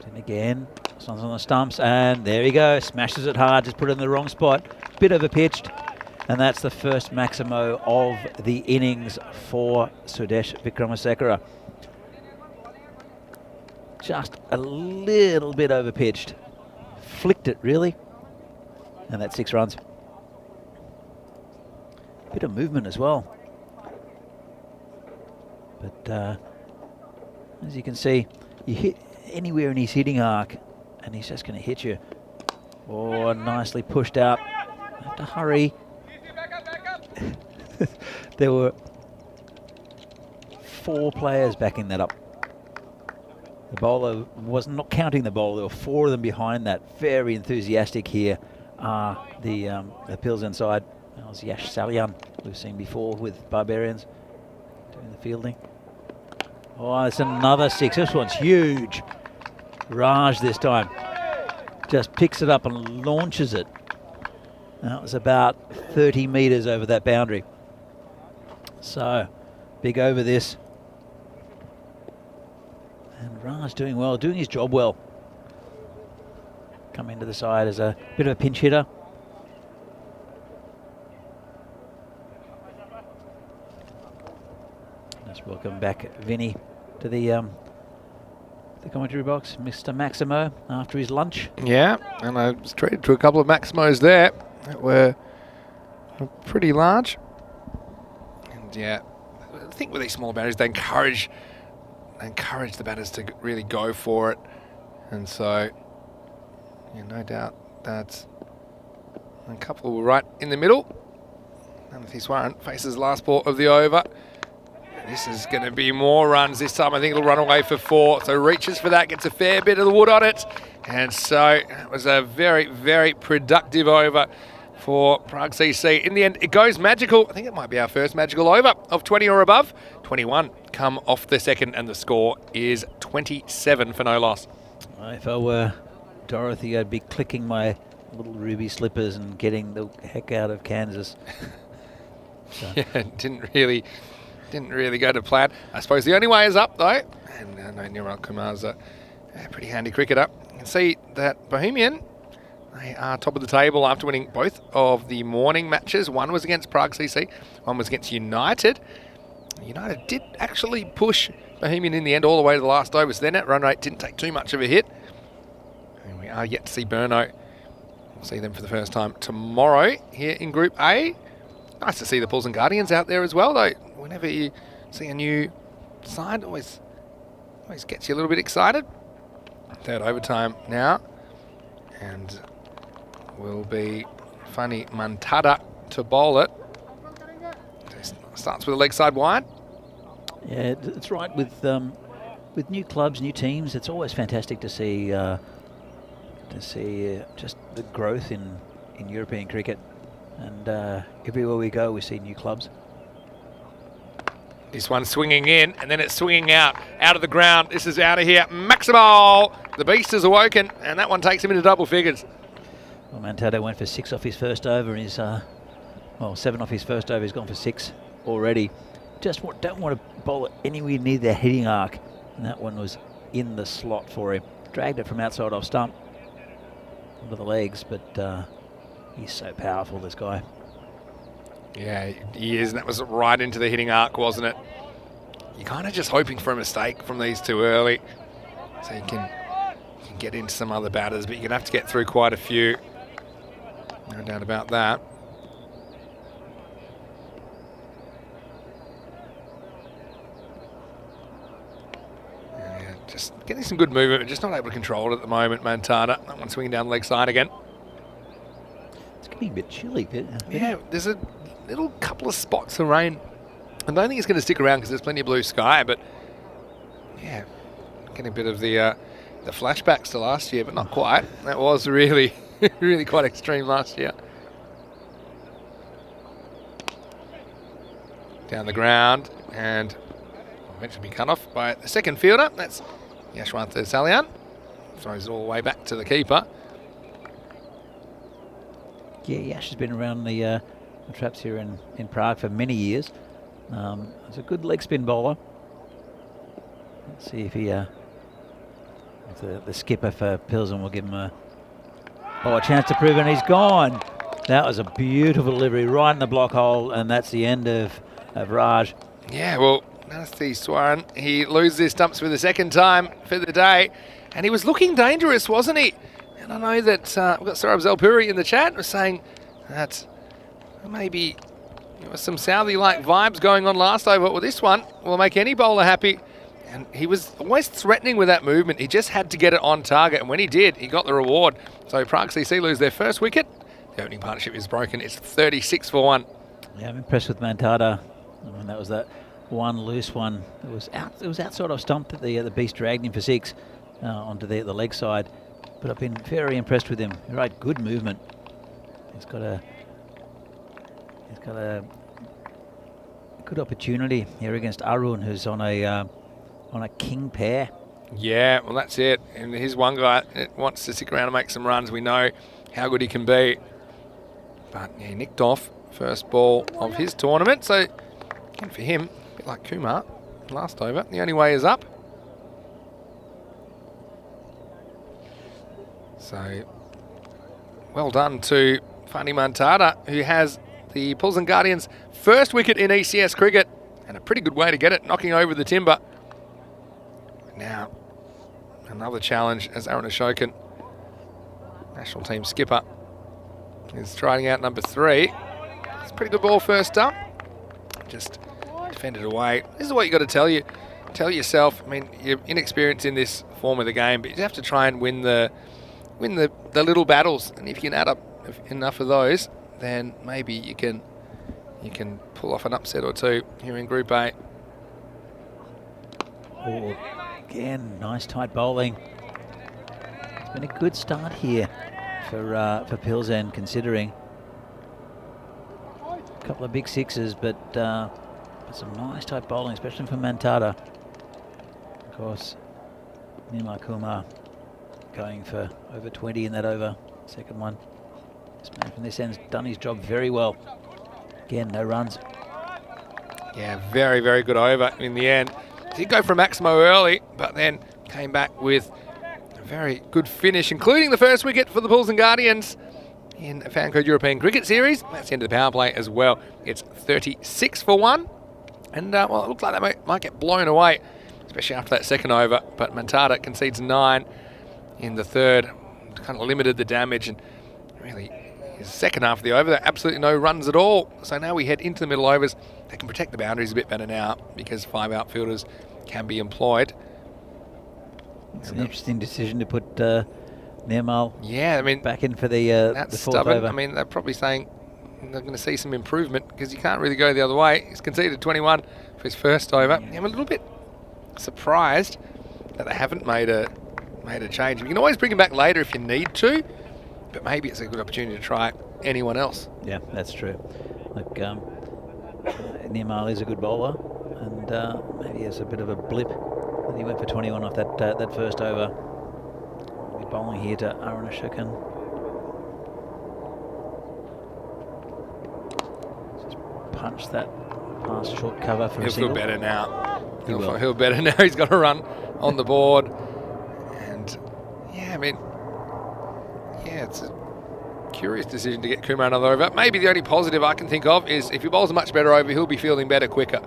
And again, this one's on the stumps, and there he goes. Smashes it hard, just put it in the wrong spot. Bit overpitched, and that's the first Maximo of the innings for Sudesh Vikramasekara. Just a little bit overpitched. Flicked it, really. And that's 6 runs. Bit of movement as well. But as you can see, you hit anywhere in his hitting arc, and he's just going to hit you. Oh, nicely pushed out. Have to hurry. There were 4 players backing that up. The bowler was not counting the bowler. There were 4 of them behind that. Very enthusiastic here are the Pilsen side. That was Yash Salyan, we've seen before with Barbarians doing the fielding. Oh, it's another 6. This one's huge. Raj this time just picks it up and launches it. That was about 30 metres over that boundary. So, big over this. And Raj doing well, doing his job well. Come into the side as a bit of a pinch hitter. Let's welcome back Vinny to the commentary box. Mr. Maximo after his lunch. Yeah, and I was treated to a couple of Maximos there that were pretty large. And yeah, I think with these small batters, they encourage the batters to really go for it. And so, yeah, no doubt that a couple were right in the middle. Ananthi Swaran faces last ball of the over. This is going to be more runs this time. I think it'll run away for 4. So reaches for that, gets a fair bit of the wood on it. And so it was a very, very productive over for Prague CC. In the end, it goes magical. I think it might be our first magical over of 20 or above. 21 come off the second, and the score is 27 for no loss. If I were Dorothy, I'd be clicking my little ruby slippers and getting the heck out of Kansas. So. Yeah, it didn't really go to plan. I suppose the only way is up, though. And I know Nirmal Kumar's a pretty handy cricketer. You can see that Bohemian, they are top of the table after winning both of the morning matches. One was against Prague CC, one was against United. United did actually push Bohemian in the end all the way to the last over, so their net run rate didn't take too much of a hit. And we are yet to see Burno. We'll see them for the first time tomorrow here in Group A. Nice to see the Pilsen Guardians out there as well, though. Whenever you see a new side, always gets you a little bit excited. Third overtime now, and will be Funny Mantada to bowl it. Starts with a leg side wide. Yeah, it's right with new clubs, new teams. It's always fantastic to see just the growth in European cricket, and everywhere we go, we see new clubs. This one swinging in, and then it's swinging out of the ground. This is out of here. Maximo! The beast has awoken, and that one takes him into double figures. Well, Mantada went for 6 off his first over, and he's 7 off his first over. He's gone for 6 already. Just don't want to bowl it anywhere near the hitting arc, and that one was in the slot for him. Dragged it from outside off stump onto the legs, but he's so powerful, this guy. Yeah, he is, and that was right into the hitting arc, wasn't it? You're kind of just hoping for a mistake from these two early, so you can get into some other batters, but you're going to have to get through quite a few. No doubt about that. Yeah, just getting some good movement, but just not able to control it at the moment, Mantada. That one swinging down the leg side again. It's getting a bit chilly. Yeah, there's a little couple of spots of rain. I don't think it's going to stick around because there's plenty of blue sky, but yeah, getting a bit of the flashbacks to last year, but not quite. That was really, really quite extreme last year. Down the ground, and eventually be cut off by the second fielder. That's Yashwant Salyan. Throws it all the way back to the keeper. Yeah, Yash has been around the traps here in Prague for many years. He's a good leg spin bowler. Let's see if he, if the skipper for Pilsen will give him a chance to prove it, and he's gone. That was a beautiful delivery right in the block hole, and that's the end of Raj. Yeah, well, Ananthi Swaran, he loses his stumps for the second time for the day, and he was looking dangerous, wasn't he? And I know that we've got Saurabh Zalpuri in the chat was saying that maybe There was some Southey-like vibes going on last over. Well, this one will make any bowler happy. And he was always threatening with that movement. He just had to get it on target. And when he did, he got the reward. So Prague CC lose their first wicket. The opening partnership is broken. It's 36 for 1. Yeah, I'm impressed with Mantada. I mean, that was that one loose one. It was outside of stump that the Beast dragged him for 6 onto the leg side. But I've been very impressed with him. Right, good movement. He's got a good opportunity here against Arun, who's on a king pair. Yeah, well, that's it. And he's one guy that wants to stick around and make some runs. We know how good he can be. But yeah, he nicked off first ball of his tournament. So, again, for him, a bit like Kumar last over, the only way is up. So, well done to Fani Mantada, who has the Bulls and Guardians' first wicket in ECS cricket, and a pretty good way to get it, knocking over the timber. Now, another challenge as Aaron Ashokan, national team skipper, is trying out number 3. It's a pretty good ball first up. Just defended away. This is what you got to tell yourself. I mean, you're inexperienced in this form of the game, but you have to try and win the little battles. And if you can add up enough of those, then maybe you can pull off an upset or two here in Group A. Oh, again, nice tight bowling. It's been a good start here for Pilsen, considering a couple of big 6s, but some nice tight bowling, especially from Mantada. Of course, Nirmal Kumar going for over 20 in that over. Second one. This man from this end's done his job very well. Again, no runs. Yeah, very, very good over in the end. Did go for Maximo early, but then came back with a very good finish, including the first wicket for the Bulls and Guardians in the FanCode European Cricket Series. That's the end of the power play as well. It's 36 for 1. And, well, it looks like they might get blown away, especially after that second over. But Mantada concedes 9 in the third. Kind of limited the damage, and really his second half of the over, there are absolutely no runs at all. So now we head into the middle overs. They can protect the boundaries a bit better now because 5 outfielders can be employed. It's an interesting decision to put Nirmal back in for the that's fourth stubborn. over. I mean, they're probably saying they're going to see some improvement because you can't really go the other way. He's conceded 21 for his first over. Yeah, I'm a little bit surprised that they haven't made a change. You can always bring him back later if you need to, but maybe it's a good opportunity to try anyone else. Yeah, that's true. Look, Nirmal is a good bowler, and maybe it's a bit of a blip that he went for 21 off that first over. We'll be bowling here to Aaron Ashokan. Just punch that past short cover for a single. He'll feel better now. He'll feel better now. He's got a run on the board. And, yeah, I mean, yeah, it's a curious decision to get Kumar another over. Maybe the only positive I can think of is if he bowls a much better over, he'll be feeling better quicker.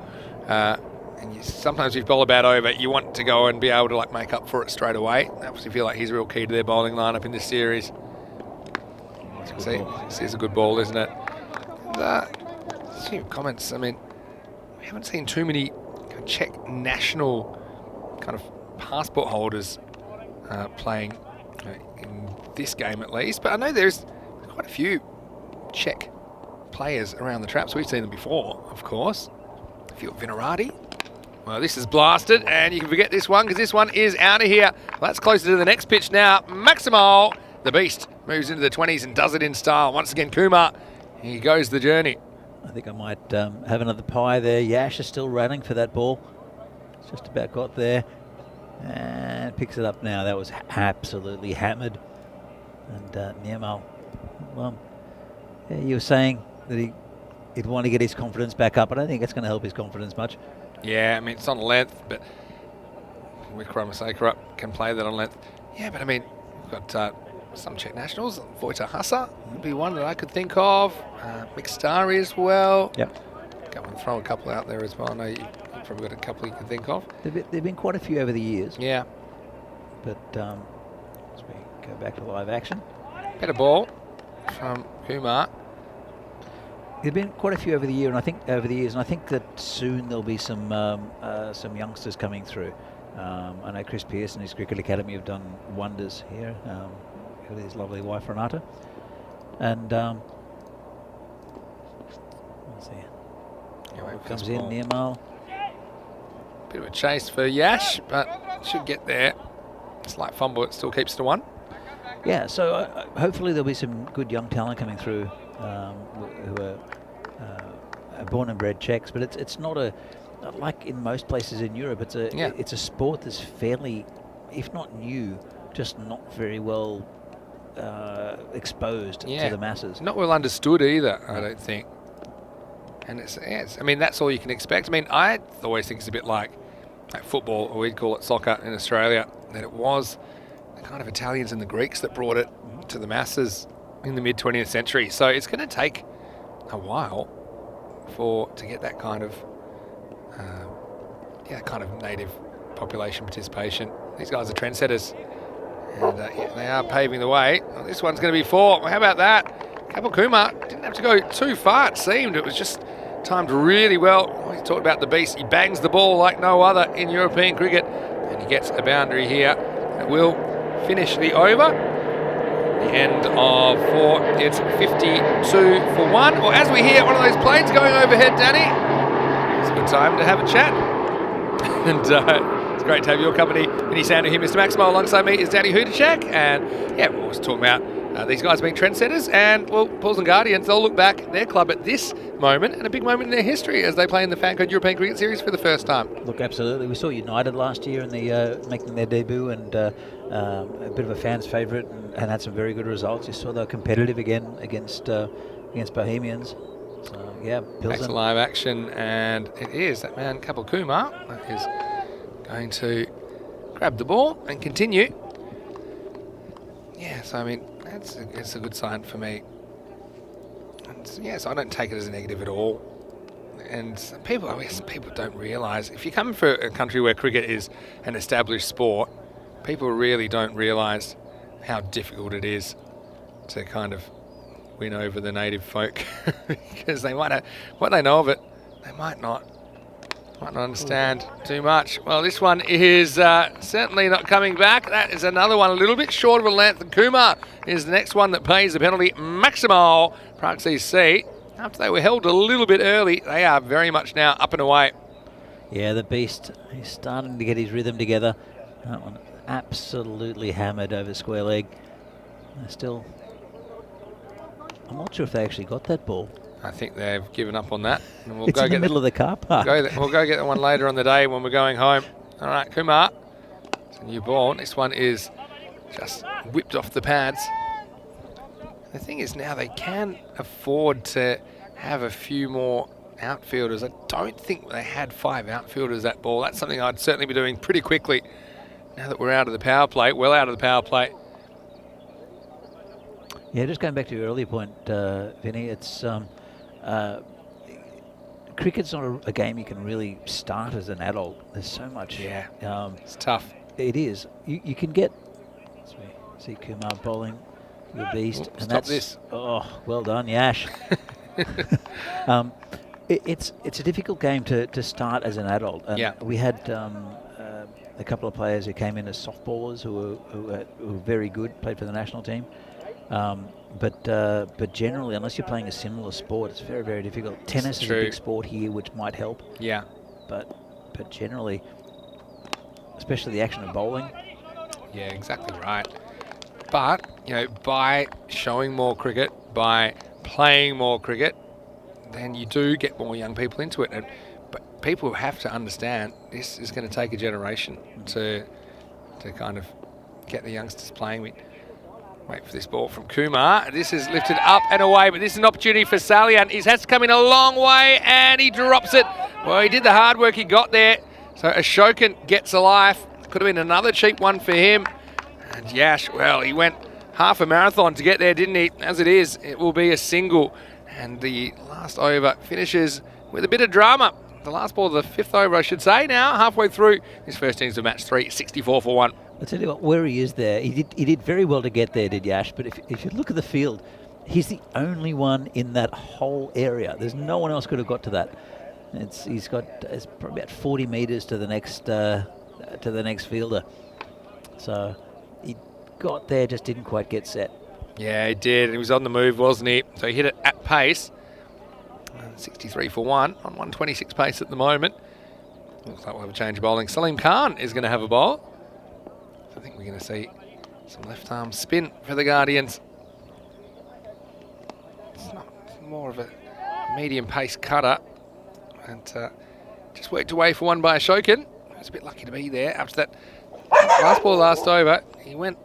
And sometimes if you bowl a bad over, you want to go and be able to make up for it straight away. I obviously feel like he's real key to their bowling lineup in this series. See, it's a good ball, isn't it? And, a few comments. I mean, we haven't seen too many Czech national kind of passport holders playing in this game at least, but I know there's quite a few Czech players around the traps. We've seen them before, of course. A few Vinarati. Well, this is blasted, and you can forget this one because this one is out of here. Well, that's closer to the next pitch now. Maximo, the beast, moves into the 20s and does it in style. Once again, Kumar, he goes the journey. I think I might have another pie there. Yash is still running for that ball. It's just about got there. And picks it up now. That was absolutely hammered. And Nirmal, well, yeah, you were saying that he'd want to get his confidence back up. I don't think it's going to help his confidence much. Yeah, I mean, it's on length, but Wickramasakara can play that on length. Yeah, but I mean, we've got some Czech nationals. Vojta Hasa would be one that I could think of. Mixtari as well. Yep. Go and throw a couple out there as well. I know you've probably got a couple you can think of. There've been quite a few over the years. Yeah. But as we go back to live action. Better ball from Kumar. There've been quite a few over the years, and I think that soon there'll be some youngsters coming through. I know Chris Pearce and his Cricket Academy have done wonders here with his lovely wife Renata. And let's see, comes in Nirmal. Bit of a chase for Yash, but should get there. Slight fumble, it still keeps to 1. Yeah, so hopefully there'll be some good young talent coming through who are born and bred Czechs, but it's not like in most places in Europe. It's a sport that's fairly, if not new, just not very well exposed to the masses. Not well understood either, I don't think. And I mean, that's all you can expect. I mean, I always think it's a bit like football, or we'd call it soccer in Australia, that it was the kind of Italians and the Greeks that brought it to the masses in the mid-20th century. So it's going to take a while to get that kind of native population participation. These guys are trendsetters, and they are paving the way. Well, this one's going to be 4. Well, how about that? Kapil Kumar didn't have to go too far, it seemed. It was just timed really well. He talked about the beast. He bangs the ball like no other in European cricket, and he gets a boundary here. It will finish the over. The end of 4, it's 52 for 1. Or as we hear one of those planes going overhead, Danny, it's a good time to have a chat. And it's great to have your company. Any sound of here, Mr. Maximo, alongside me is Danny Hudacek. And yeah, we're always talking about these guys being trendsetters. And well, Bulls and Guardians, they'll look back at their club at this moment, and a big moment in their history as they play in the FanCode European Cricket Series for the first time. Look, absolutely. We saw United last year in the making their debut, and a bit of a fan's favourite, and had some very good results. You saw they were competitive again against Bohemians. So yeah, back to live action, and it is that man Kapil Kumar that is going to grab the ball and continue. Yeah, so I mean it's a good sign for me. And yes, I don't take it as a negative at all. And people don't realise, if you come from a country where cricket is an established sport, people really don't realise how difficult it is to kind of win over the native folk because they might have, what they know of it, they might not understand too much. Well, this one is certainly not coming back. That is another one a little bit short of a length. And Kumar is the next one that pays the penalty. Maximo, Prague CC, after they were held a little bit early, they are very much now up and away. Yeah, the beast, he's starting to get his rhythm together. That one absolutely hammered over square leg. Still, I'm not sure if they actually got that ball. I think they've given up on that. And we'll it's go in the middle of the car park. We'll go get that one later on the day when we're going home. All right, Kumar, it's a new ball. This one is just whipped off the pads. The thing is now they can afford to have a few more outfielders. I don't think they had 5 outfielders that ball. That's something I'd certainly be doing pretty quickly now that we're out of the power play, well out of the power play. Yeah, just going back to your earlier point, Vinny, it's cricket's not a game you can really start as an adult. There's so much. Yeah, it's tough. It is. You can get. See Kumar bowling the beast, and that's this. Oh, well done, Yash. It's a difficult game to start as an adult. And yeah, we had a couple of players who came in as softballers who were very good, played for the national team. But generally, unless you're playing a similar sport, it's very, very difficult. Tennis is a big sport here, which might help. Yeah. But generally, especially the action of bowling. Yeah, exactly right. But, you know, by showing more cricket, by playing more cricket, then you do get more young people into it. But people have to understand this is going to take a generation to kind of get the youngsters playing with. Wait for this ball from Kumar. This is lifted up and away, but this is an opportunity for Salian. He has come in a long way, and he drops it. Well, he did the hard work. He got there. So Ashokan gets a life. Could have been another cheap one for him. And Yash, well, he went half a marathon to get there, didn't he? As it is, it will be a single. And the last over finishes with a bit of drama. The last ball of the 5th over, I should say, now, halfway through his first innings of match 3, 64 for 1. I'll tell you what, where he is there, he did very well to get there, did Yash, but if you look at the field, he's the only one in that whole area. There's no one else could have got to that. It's probably about 40 meters to the next fielder. So he got there, just didn't quite get set. Yeah, he did. He was on the move, wasn't he? So he hit it at pace. 63 for 1 on 126 pace at the moment. Looks like we'll have a change of bowling. Salim Khan is going to have a bowl. I think we're going to see some left arm spin for the Guardians. It's more of a medium pace cutter. And just worked away for one by Ashokan. He was a bit lucky to be there. After that last ball, last over, he went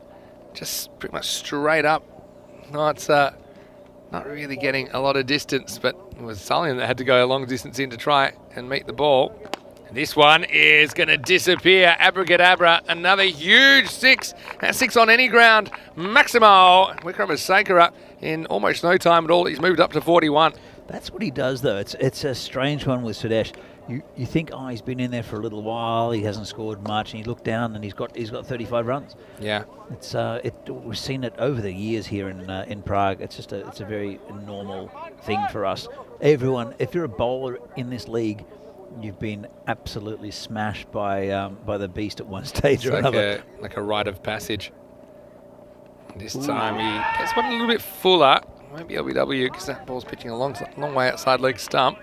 just pretty much straight up. No, it's not really getting a lot of distance, but it was Salim that had to go a long distance in to try and meet the ball. And this one is going to disappear. Abracadabra, another huge 6. That's 6 on any ground. Maximo Wickramasinghe in almost no time at all. He's moved up to 41. That's what he does, though. It's a strange one with Sudesh. You think, oh, he's been in there for a little while. He hasn't scored much, and you look down, and he's got 35 runs. Yeah, we've seen it over the years here in Prague. It's a very normal thing for us. Everyone, if you're a bowler in this league, you've been absolutely smashed by the beast at one stage or another. Like a rite of passage. This time he gets one a little bit fuller. Won't be LBW because that ball's pitching a long way outside leg stump.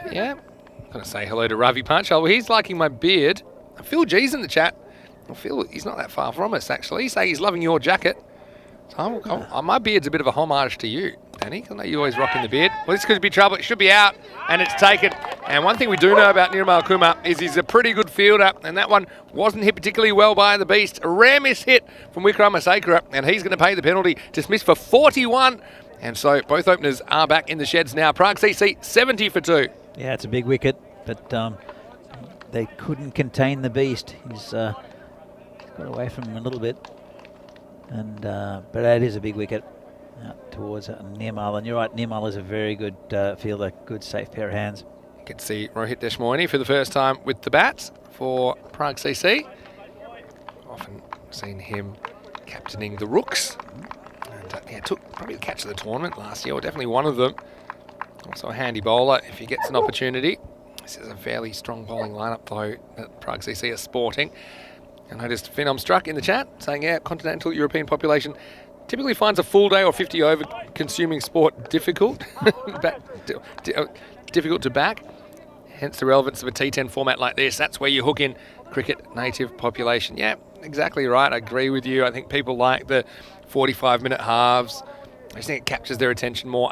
But yeah, I'm going to say hello to Ravi Panchal. Well, he's liking my beard. Phil G's in the chat. Phil, he's not that far from us, actually. He's saying he's loving your jacket. So my beard's a bit of a homage to you, Danny. I know you're always rocking the beard. Well, this could be trouble. It should be out, and it's taken. And one thing we do know about Nirmal Kumar is he's a pretty good fielder, and that one wasn't hit particularly well by the beast. A rare miss hit from Wickramasinghe, and he's going to pay the penalty. Dismissed for 41. And so both openers are back in the sheds now. Prague CC 70 for 2. Yeah, it's a big wicket, but they couldn't contain the beast. He's got away from him a little bit. And but it is a big wicket out towards Nirmal. And you're right, Nirmal is a very good fielder, good safe pair of hands. You can see Rohit Deshmoini for the first time with the bats for Prague CC. Often seen him captaining the Rooks. And took probably the catch of the tournament last year, or definitely one of them. Also a handy bowler if he gets an opportunity. This is a fairly strong bowling lineup though that Prague CC are sporting. I noticed Phenom Struck in the chat saying, yeah, continental European population typically finds a full day or 50 over consuming sport difficult. Difficult to back. Hence the relevance of a T10 format like this. That's where you hook in cricket native population. Yeah, exactly right. I agree with you. I think people like the 45-minute halves. I just think it captures their attention more.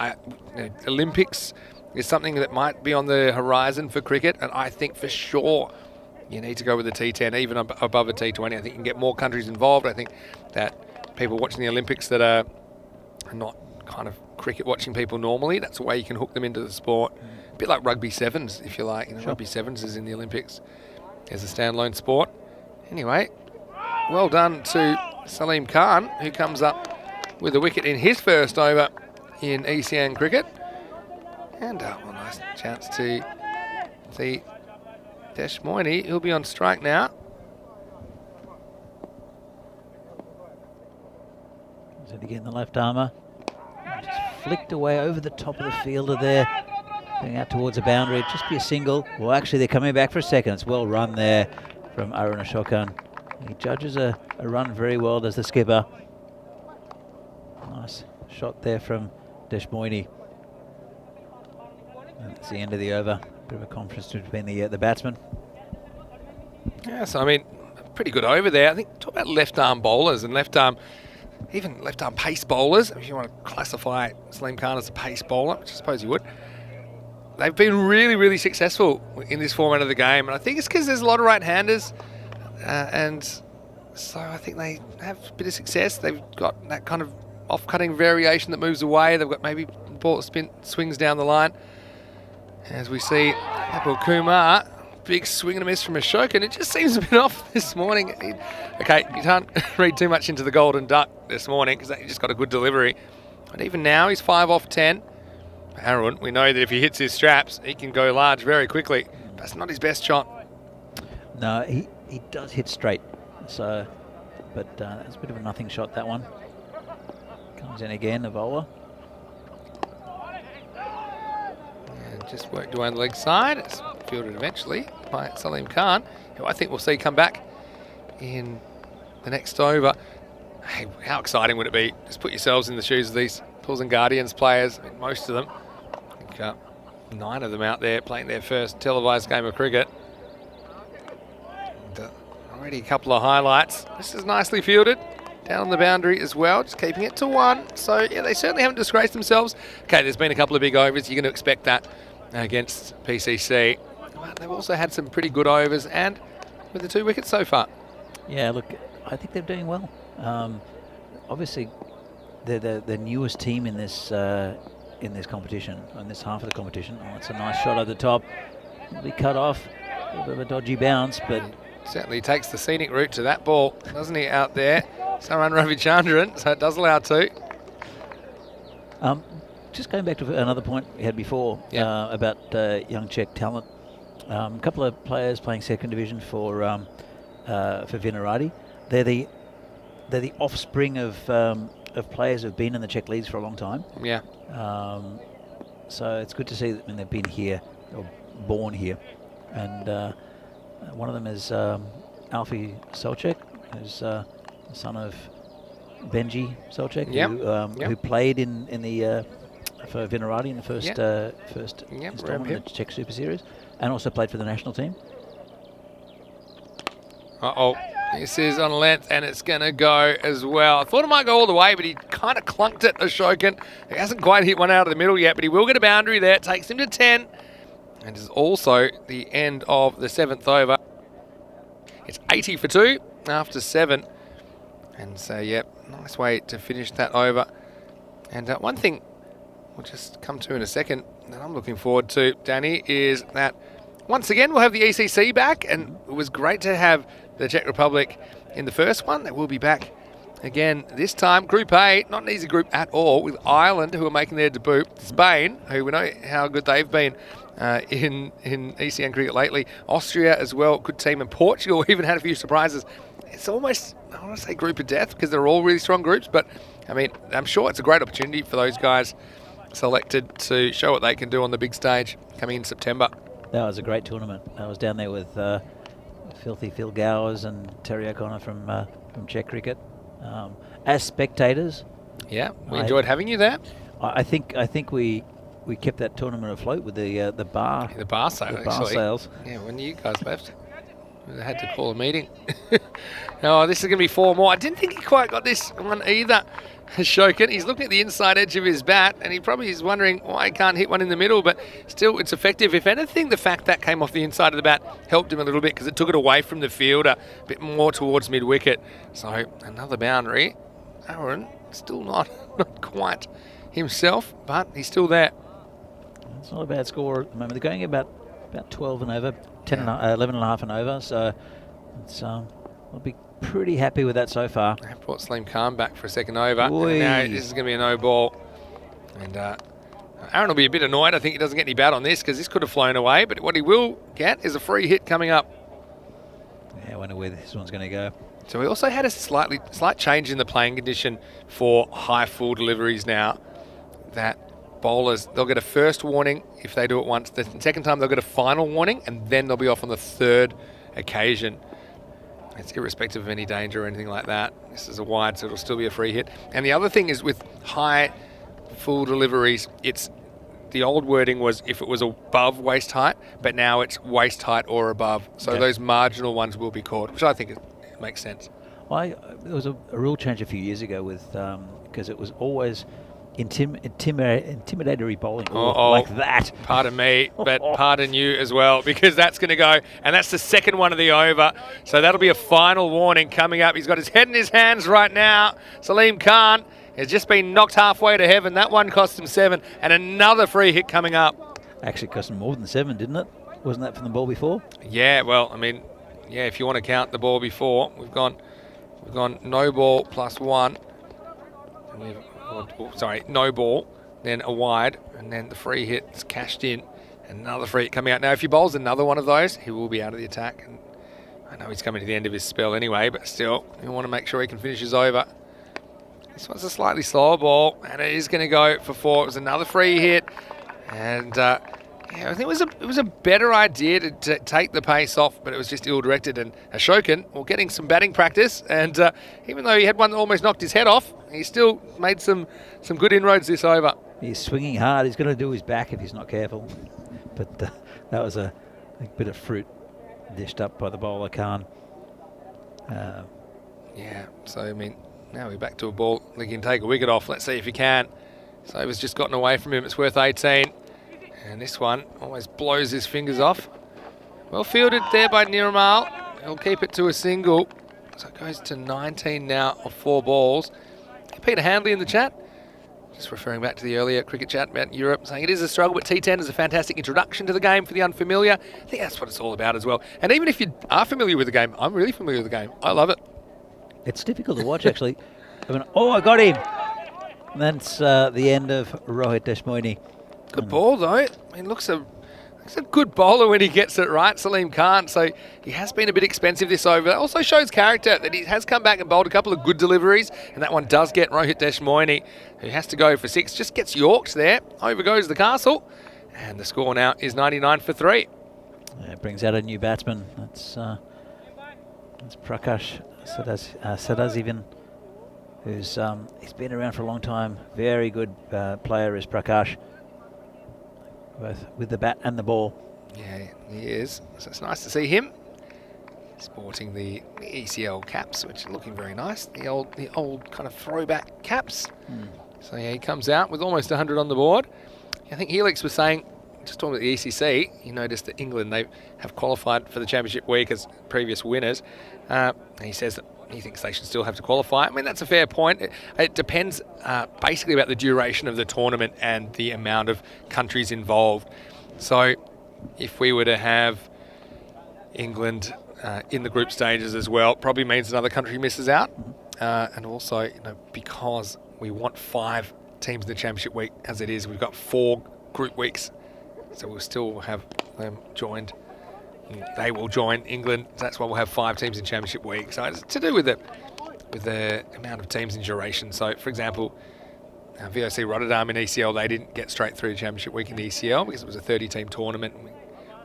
Olympics is something that might be on the horizon for cricket, and I think for sure you need to go with the T10, even above a T20. I think you can get more countries involved. I think that people watching the Olympics that are not kind of cricket watching people normally, that's a way you can hook them into the sport. A bit like rugby sevens, if you like. Sure. Rugby sevens is in the Olympics as a standalone sport. Anyway, well done to Salim Khan, who comes up with a wicket in his first over in ECN cricket. And a nice chance to see Deshmoini. He'll be on strike now. So again, the left armour just flicked away over the top of the fielder there, going out towards the boundary. It'd just be a single. Well, actually, they're coming back for a second. It's well run there from Arun Ashokan. He judges a run very well, does the skipper. Nice shot there from Deshmoini. That's the end of the over. Bit of a conference between the batsmen. Yeah, so I mean, pretty good over there. I think talk about left arm bowlers and even left arm pace bowlers. If you want to classify Salim Khan as a pace bowler, which I suppose you would, they've been really, really successful in this format of the game. And I think it's because there's a lot of right-handers, and so I think they have a bit of success. They've got that kind of off-cutting variation that moves away. They've got maybe ball that swings down the line. As we see Abdul Kumar, big swing and a miss from Ashokan. It just seems a bit off this morning. Okay, you can't read too much into the Golden Duck this morning because he just got a good delivery. But even now, he's 5 off 10. Arun, we know that if he hits his straps, he can go large very quickly. That's not his best shot. No, he does hit straight. So, but that's a bit of a nothing shot, that one. Comes in again, Avola. And just worked away on the leg side. It's fielded eventually by Salim Khan, who I think we'll see come back in the next over. Hey, how exciting would it be? Just put yourselves in the shoes of these Bulls and Guardians players. I mean, most of them. I think 9 of them out there playing their first televised game of cricket. And, already a couple of highlights. This is nicely fielded. Down on the boundary as well, just keeping it to 1. So, yeah, they certainly haven't disgraced themselves. Okay, there's been a couple of big overs. You're going to expect that against PCC. But they've also had some pretty good overs, and with the 2 wickets so far. Yeah, look, I think they're doing well. Obviously, they're the newest team in this competition, in this half of the competition. Oh, it's a nice shot at the top. It'll be cut off. A little bit of a dodgy bounce, but certainly takes the scenic route to that ball, doesn't he, out there? Saran Ravichandran, so it does allow 2. Just going back to another point we had before about young Czech talent. A couple of players playing second division for Vinarati. They're the offspring of players who've been in the Czech leagues for a long time. Yeah. So it's good to see that when they've been here or born here. And one of them is Alfie Solcek, who's the son of Benji Solcek, who played in the for Vinarati in the first installment of the Czech Super Series, and also played for the national team. This is on length, and it's going to go as well. I thought it might go all the way, but he kind of clunked it, Ashokan. He hasn't quite hit one out of the middle yet, but he will get a boundary there. It takes him to 10. And is also the end of the 7th over. It's 80 for 2 after 7. And so, nice way to finish that over. And one thing we'll just come to in a second that I'm looking forward to, Danny, is that once again we'll have the ECC back. And it was great to have the Czech Republic in the first one. They will be back again this time. Group A, not an easy group at all, with Ireland, who are making their debut. Spain, who we know how good they've been in ECN cricket lately. Austria as well, good team. And Portugal even had a few surprises. It's almost, I don't want to say group of death, because they're all really strong groups, but I mean, I'm sure it's a great opportunity for those guys selected to show what they can do on the big stage coming in September. That was a great tournament. I was down there with filthy Phil Gowers and Terry O'Connor from Czech cricket. As spectators, yeah, we enjoyed having you there. I think we kept that tournament afloat with the bar sales. Yeah, when you guys left, we had to call a meeting. Oh, this is going to be 4 more. I didn't think he quite got this one either. Shokin, he's looking at the inside edge of his bat, and he probably is wondering why he can't hit one in the middle, but still it's effective. If anything, the fact that came off the inside of the bat helped him a little bit, because it took it away from the fielder, a bit more towards mid-wicket. So another boundary. Aaron still not quite himself, but he's still there. It's not a bad score at the moment. They're going about 12 and over, 11 and a half and over, so it's, I'll be pretty happy with that so far. I brought Salim Khan back for a second over. And now this is going to be a no ball. And Aaron will be a bit annoyed. I think he doesn't get any bat on this, because this could have flown away. But what he will get is a free hit coming up. Yeah, I wonder where this one's going to go. So we also had a slight change in the playing condition for high full deliveries now. That bowlers, they'll get a first warning if they do it once. The second time they'll get a final warning, and then they'll be off on the 3rd occasion. It's irrespective of any danger or anything like that. This is a wide, so it'll still be a free hit. And the other thing is, with high full deliveries, it's the old wording was if it was above waist height, but now it's waist height or above. So those marginal ones will be caught, which I think makes sense. There was a rule change a few years ago with because it was always intimidatory bowling like that. Pardon me, but pardon you as well, because that's going to go, and that's the second one of the over. So that'll be a final warning coming up. He's got his head in his hands right now. Salim Khan has just been knocked halfway to heaven. That one cost him 7, and another free hit coming up. Actually cost him more than 7, didn't it? Wasn't that from the ball before? Yeah, well, I mean, yeah, if you want to count the ball before, we've gone no ball plus 1. No ball, then a wide, and then the free hit's cashed in. Another free hit coming out. Now, if he bowls another one of those, he will be out of the attack. And I know he's coming to the end of his spell anyway, but still, you want to make sure he can finish his over. This one's a slightly slower ball, and it is going to go for 4. It was another free hit, and yeah, I think it was a better idea to take the pace off, but it was just ill-directed. And Ashokan, well, getting some batting practice, and even though he had one that almost knocked his head off, he still made some good inroads this over. He's swinging hard. He's going to do his back if he's not careful. But that was a bit of fruit dished up by the bowler, Khan. Yeah, so I mean, now we're back to a ball. He can take a wicket off. Let's see if he can. So he's just gotten away from him. It's worth 18. And this one almost blows his fingers off. Well fielded there by Niramal. He'll keep it to a single. So it goes to 19 now of 4 balls. Peter Handley in the chat, just referring back to the earlier cricket chat about Europe, saying it is a struggle, but T10 is a fantastic introduction to the game for the unfamiliar. I think that's what it's all about as well. And even if you are familiar with the game, I'm really familiar with the game. I love it. It's difficult to watch, actually. Oh, I got him. And that's the end of Rohit Deshmoini. Good ball, though. I mean, looks a good bowler when he gets it right, Salim Khan. So he has been a bit expensive this over. That also shows character, that he has come back and bowled a couple of good deliveries, and that one does get Rohit Deshmoini, who has to go for 6. Just gets Yorks there. Over goes the castle. And the score now is 99 for 3. Yeah, it brings out a new batsman. That's Prakash Sadazivan, who's he's been around for a long time. Very good player is Prakash, both with the bat and the ball. Yeah, he is. So it's nice to see him sporting the ECL caps, which are looking very nice. The old kind of throwback caps. So yeah, he comes out with almost 100 on the board. I think Helix was saying, just talking about the ECC, he noticed that England, they have qualified for the Championship week as previous winners. And he says that he thinks they should still have to qualify. I mean, that's a fair point. It depends basically about the duration of the tournament and the amount of countries involved. So if we were to have England in the group stages as well, probably means another country misses out. And also, because we want 5 teams in the Championship week as it is, we've got 4 group weeks. So we'll still have them joined. They will join England. That's why we'll have 5 teams in Championship week. So it's to do with the amount of teams in duration. So, for example, VOC Rotterdam in ECL, they didn't get straight through the Championship week in the ECL because it was a 30-team tournament.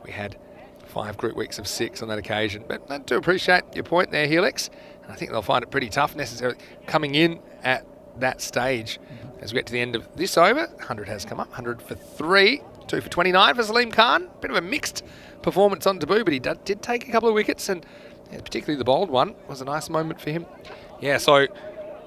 We had 5 group weeks of 6 on that occasion. But I do appreciate your point there, Helix. And I think they'll find it pretty tough necessarily coming in at that stage. As we get to the end of this over, 100 has come up, 100 for 3, 2 for 29 for Salim Khan. Bit of a mixed performance on debut, but he did take a couple of wickets, and particularly the bowled one was a nice moment for him. Yeah, so,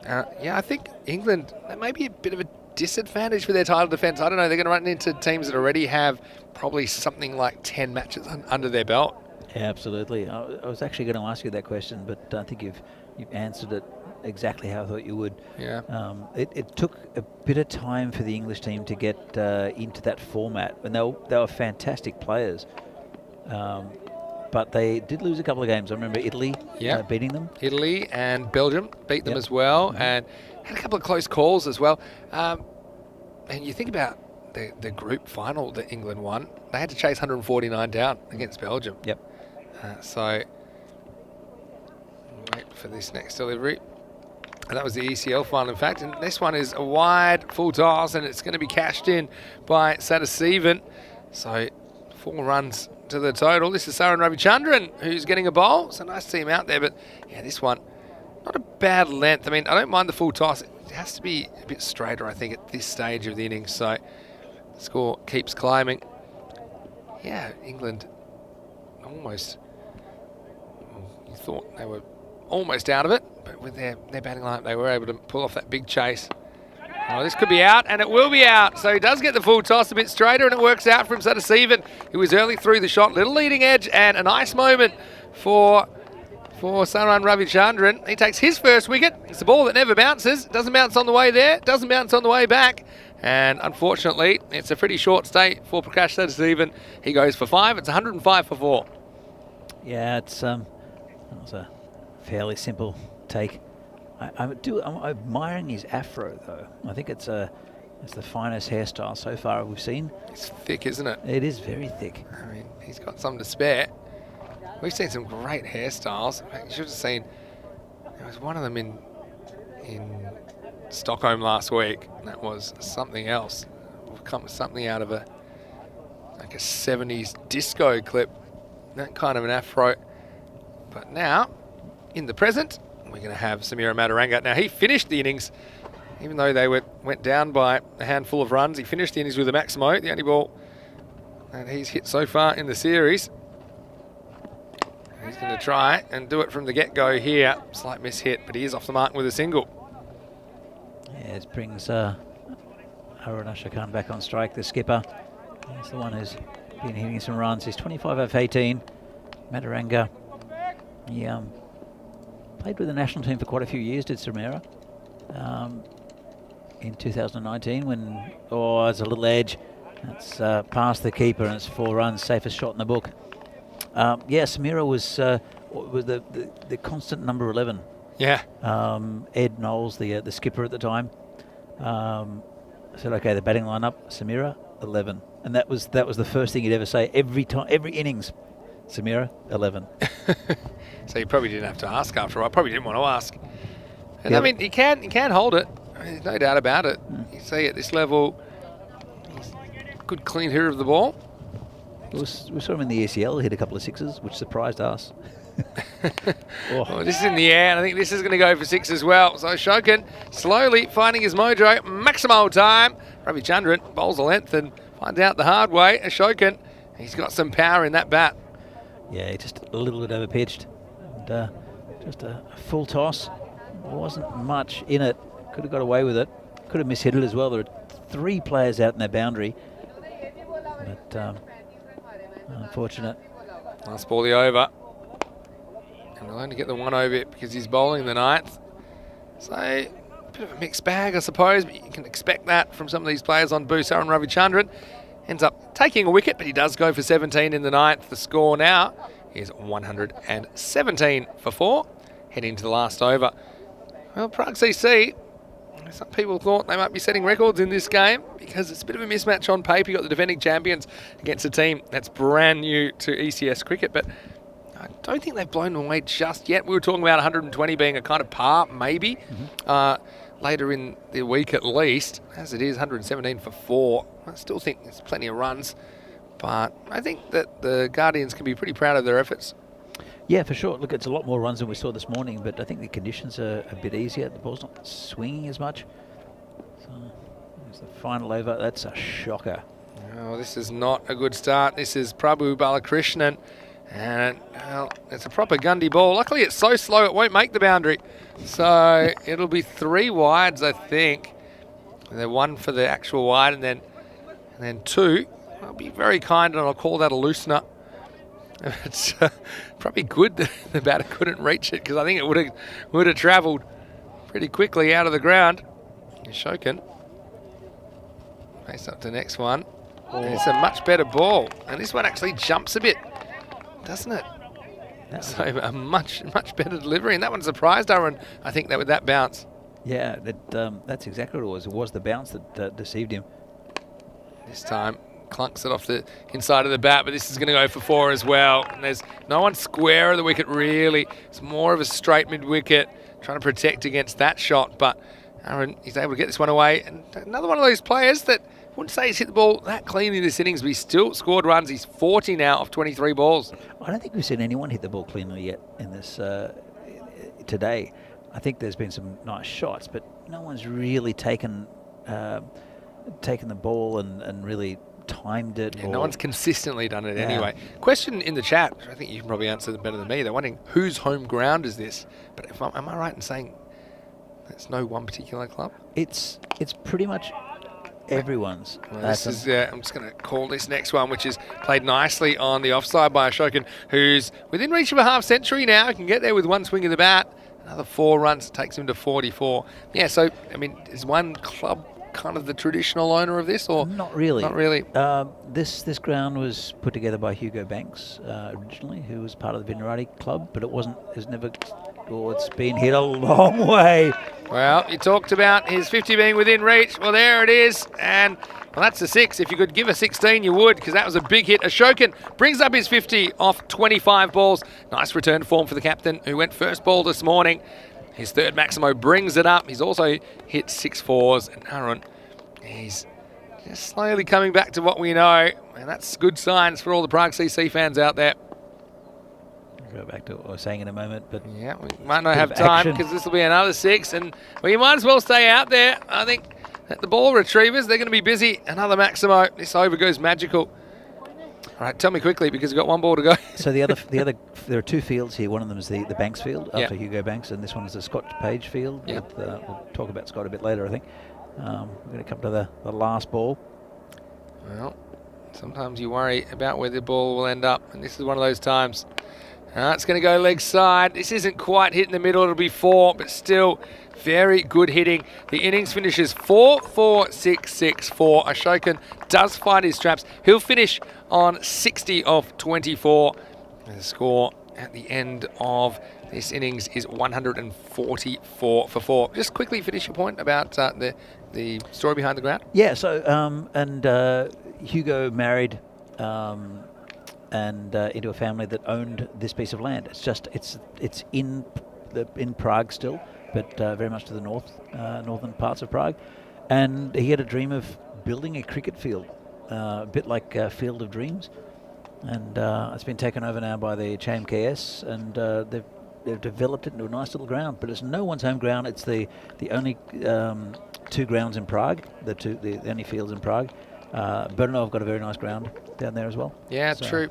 I think England, that may be a bit of a disadvantage for their title defence. I don't know, they're going to run into teams that already have probably something like 10 matches under their belt. Yeah, absolutely. I was actually going to ask you that question, but I think you've answered it exactly how I thought you would. Yeah. It took a bit of time for the English team to get into that format, and they were fantastic players. But they did lose a couple of games. I remember Italy beating them. Italy and Belgium beat them as well, and had a couple of close calls as well. And you think about the group final that England won, they had to chase 149 down against Belgium. Yep. So wait for this next delivery. And that was the ECL final, in fact. And this one is a wide full toss, and it's going to be cashed in by Sadasivan. So 4 runs to the total. This is Saran Ravichandran who's getting a bowl. So nice to see him out there. But yeah, this one, not a bad length. I mean, I don't mind the full toss. It has to be a bit straighter, I think, at this stage of the innings. So the score keeps climbing. Yeah, England almost, you thought they were almost out of it, but with their batting lineup, they were able to pull off that big chase. Oh, this could be out, and it will be out. So he does get the full toss a bit straighter, and it works out for him. Sadasivan, who was early through the shot, little leading edge, and a nice moment for Saran Ravichandran. He takes his first wicket. It's a ball that never bounces. Doesn't bounce on the way there, doesn't bounce on the way back. And unfortunately, it's a pretty short stay for Prakash Sadasivan. He goes for 5. It's 105 for 4. Yeah, that was a fairly simple take. I'm admiring his afro though. I think it's the finest hairstyle so far we've seen. It's thick, isn't it? It is very thick. I mean, he's got some to spare. We've seen some great hairstyles. You should have seen. There was one of them in Stockholm last week. That was something else. We've come with something out of a 70s disco clip. That kind of an afro. But now, in the present, we're going to have Samira Mataranga. Now, he finished the innings, even though they went down by a handful of runs. He finished the innings with a Maximo, the only ball that he's hit so far in the series. He's going to try and do it from the get-go here. Slight miss hit, but he is off the mark with a single. Yeah, it brings Arun Khan back on strike, the skipper. He's the one who's been hitting some runs. He's 25 off 18. Mataranga, he played with the national team for quite a few years, did Samira. In 2019 when, it's a little edge. That's past the keeper and it's 4 runs, safest shot in the book. Samira was the constant number 11. Yeah. Ed Knowles, the skipper at the time, said, "Okay, the batting lineup: Samira, 11," and that was the first thing he'd ever say every innings. Samira, 11. So you probably didn't have to ask after all. I probably didn't want to ask. And I mean, he can hold it. There's no doubt about it. You see at this level, he's a good clean hitter of the ball. We saw him in the ECL, hit a couple of sixes, which surprised us. Well, this is in the air, and I think this is going to go for 6 as well. So Shokin slowly finding his mojo. Maximal time. Ravichandran bowls a length and finds out the hard way. Shokin, he's got some power in that bat. Yeah, just a little bit overpitched. And, just a full toss. Wasn't much in it. Could have got away with it. Could have mishit it as well. There are 3 players out in their boundary. But unfortunate. Last ball the over. And we'll only get the 1 over because he's bowling the 9th. So, a bit of a mixed bag, I suppose, but you can expect that from some of these players on Busar and Ravichandran. Ends up taking a wicket, but he does go for 17 in the 9th. The score now is 117 for 4, heading into the last over. Well, Prague CC, some people thought they might be setting records in this game because it's a bit of a mismatch on paper. You've got the defending champions against a team that's brand new to ECS cricket, but I don't think they've blown away just yet. We were talking about 120 being a kind of par, maybe, later in the week at least. As it is, 117 for 4. I still think there's plenty of runs, but I think that the Guardians can be pretty proud of their efforts. Yeah, for sure. Look, it's a lot more runs than we saw this morning, but I think the conditions are a bit easier. The ball's not swinging as much. So, there's the final over. That's a shocker. Oh, this is not a good start. This is Prabhu Balakrishnan. And, well, it's a proper Gundy ball. Luckily, it's so slow it won't make the boundary. So, it'll be 3 wides, I think. And then 1 for the actual wide, and then 2. I'll be very kind, and I'll call that a loosener. It's probably good that the batter couldn't reach it because I think it would have travelled pretty quickly out of the ground. Shokin. Face up to the next one. Oh. It's a much better ball, and this one actually jumps a bit, doesn't it? So a much better delivery, and that one surprised Aaron, I think, that with that bounce. Yeah, that's exactly what it was. It was the bounce that deceived him. This time clunks it off the inside of the bat, but this is going to go for 4 as well. And there's no one square of the wicket, really. It's more of a straight mid-wicket, trying to protect against that shot, but Aaron, he's able to get this one away. And another one of those players that I wouldn't say he's hit the ball that cleanly this innings, but he's still scored runs. He's 40 now off 23 balls. I don't think we've seen anyone hit the ball cleanly yet in this today. I think there's been some nice shots, but no one's really taken the ball and really timed it. Yeah, no one's consistently done it anyway. Question in the chat, which I think you can probably answer better than me. They're wondering whose home ground is this? But am I right in saying it's no one particular club? It's pretty much everyone's. Well, this is, I'm just going to call this next one, which is played nicely on the offside by Ashokan, who's within reach of a half century now. He can get there with 1 swing of the bat. Another 4 runs takes him to 44. Yeah, so, I mean, is one club kind of the traditional owner of this, or not really? Not really. This ground was put together by Hugo Banks originally, who was part of the Binarati club, but it wasn't. It's never. Oh, it's been hit a long way. Well, you talked about his 50 being within reach. Well, there it is, and well, that's a 6. If you could give a 16, you would, because that was a big hit. Ashokan brings up his 50 off 25 balls. Nice return form for the captain, who went first ball this morning. His third Maximo brings it up. He's also hit 6 fours, and Aaron, he's just slowly coming back to what we know, and that's good signs for all the Prague CC fans out there. Go back to what I was saying in a moment, but yeah, we might not bit have of time action. because this will be another 6, and well, you might as well stay out there. I think that the ball retrievers, they're going to be busy. Another Maximo. This over goes magical. All right, tell me quickly because you've got one ball to go. So the other, there are 2 fields here. One of them is the Banks field after Hugo Banks, and this one is the Scott Page field. Yeah. With, we'll talk about Scott a bit later, I think. We're going to come to the last ball. Well, sometimes you worry about where the ball will end up, and this is one of those times. It's going to go leg side. This isn't quite hit in the middle. It'll be 4, but still very good hitting. The innings finishes 4-4-6-6-4. Ashokan does find his traps. He'll finish on 60 of 24. And the score at the end of this innings is 144 for 4. Just quickly finish your point about the story behind the ground. Yeah. So Hugo married. Into a family that owned this piece of land. It's in Prague still, but very much to the northern parts of Prague. And he had a dream of building a cricket field, a bit like Field of Dreams. And it's been taken over now by the CHMKS, and they've developed it into a nice little ground. But it's no one's home ground. It's the only 2 grounds in Prague, the only fields in Prague. Brno have got a very nice ground down there as well. Yeah, true.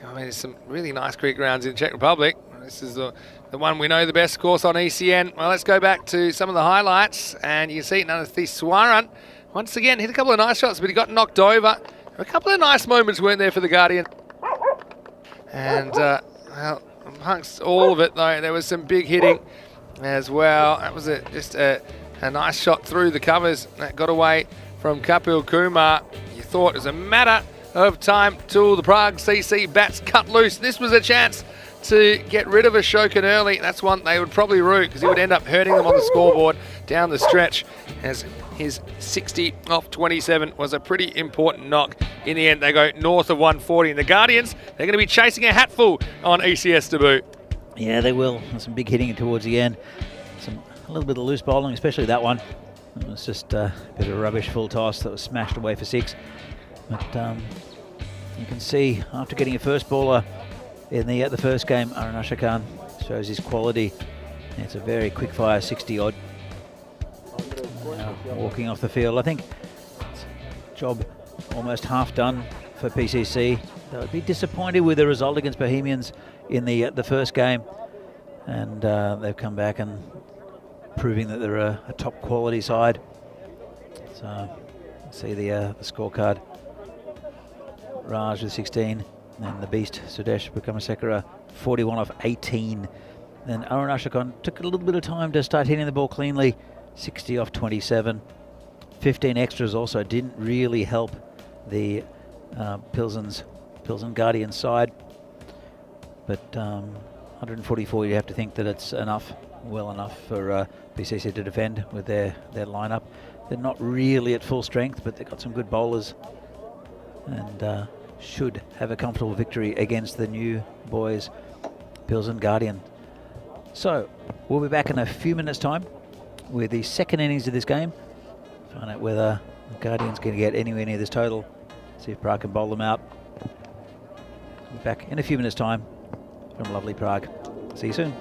I mean, there's some really nice cricket grounds in the Czech Republic. This is the one we know the best, of course, on ECN. Well, let's go back to some of the highlights, and you can see Nanathi Swaran once again hit a couple of nice shots, but he got knocked over. A couple of nice moments weren't there for the Guardian. And, well, amongst all of it, though, there was some big hitting as well. That was just a nice shot through the covers that got away from Kapil Kumar. You thought it was a matter of time till the Prague CC bats cut loose. This was a chance to get rid of Ashokan early. That's one they would probably root because he would end up hurting them on the scoreboard down the stretch, as his 60 off 27 was a pretty important knock. In the end, they go north of 140. And the Guardians, they're going to be chasing a hatful on ECS debut. Yeah, they will. Some big hitting towards the end. A little bit of loose bowling, especially that one. It was just a bit of a rubbish full toss that was smashed away for 6. But you can see after getting a first bowler in the first game, Aaron Ashokan shows his quality. It's a very quick fire 60 odd. Walking off the field, I think it's job almost half done for PCC. They'll be disappointed with the result against Bohemians in the first game, and they've come back and proving that they're a top quality side. So see the scorecard. Raj with 16, and the beast Sudesh Bukamasekara 41 off 18. Then Aaron Ashokan took a little bit of time to start hitting the ball cleanly, 60 off 27. 15 extras also didn't really help the Pilsen Guardian side, but 144, you have to think that it's enough, well enough for PCC to defend with their lineup. They're not really at full strength, but they've got some good bowlers, and should have a comfortable victory against the new boys Pilsen Guardian. So we'll be back in a few minutes time with the second innings of this game. Find out whether the Guardian's going to get anywhere near this total. See if Prague can bowl them out. We'll be back in a few minutes time from lovely Prague. See you soon.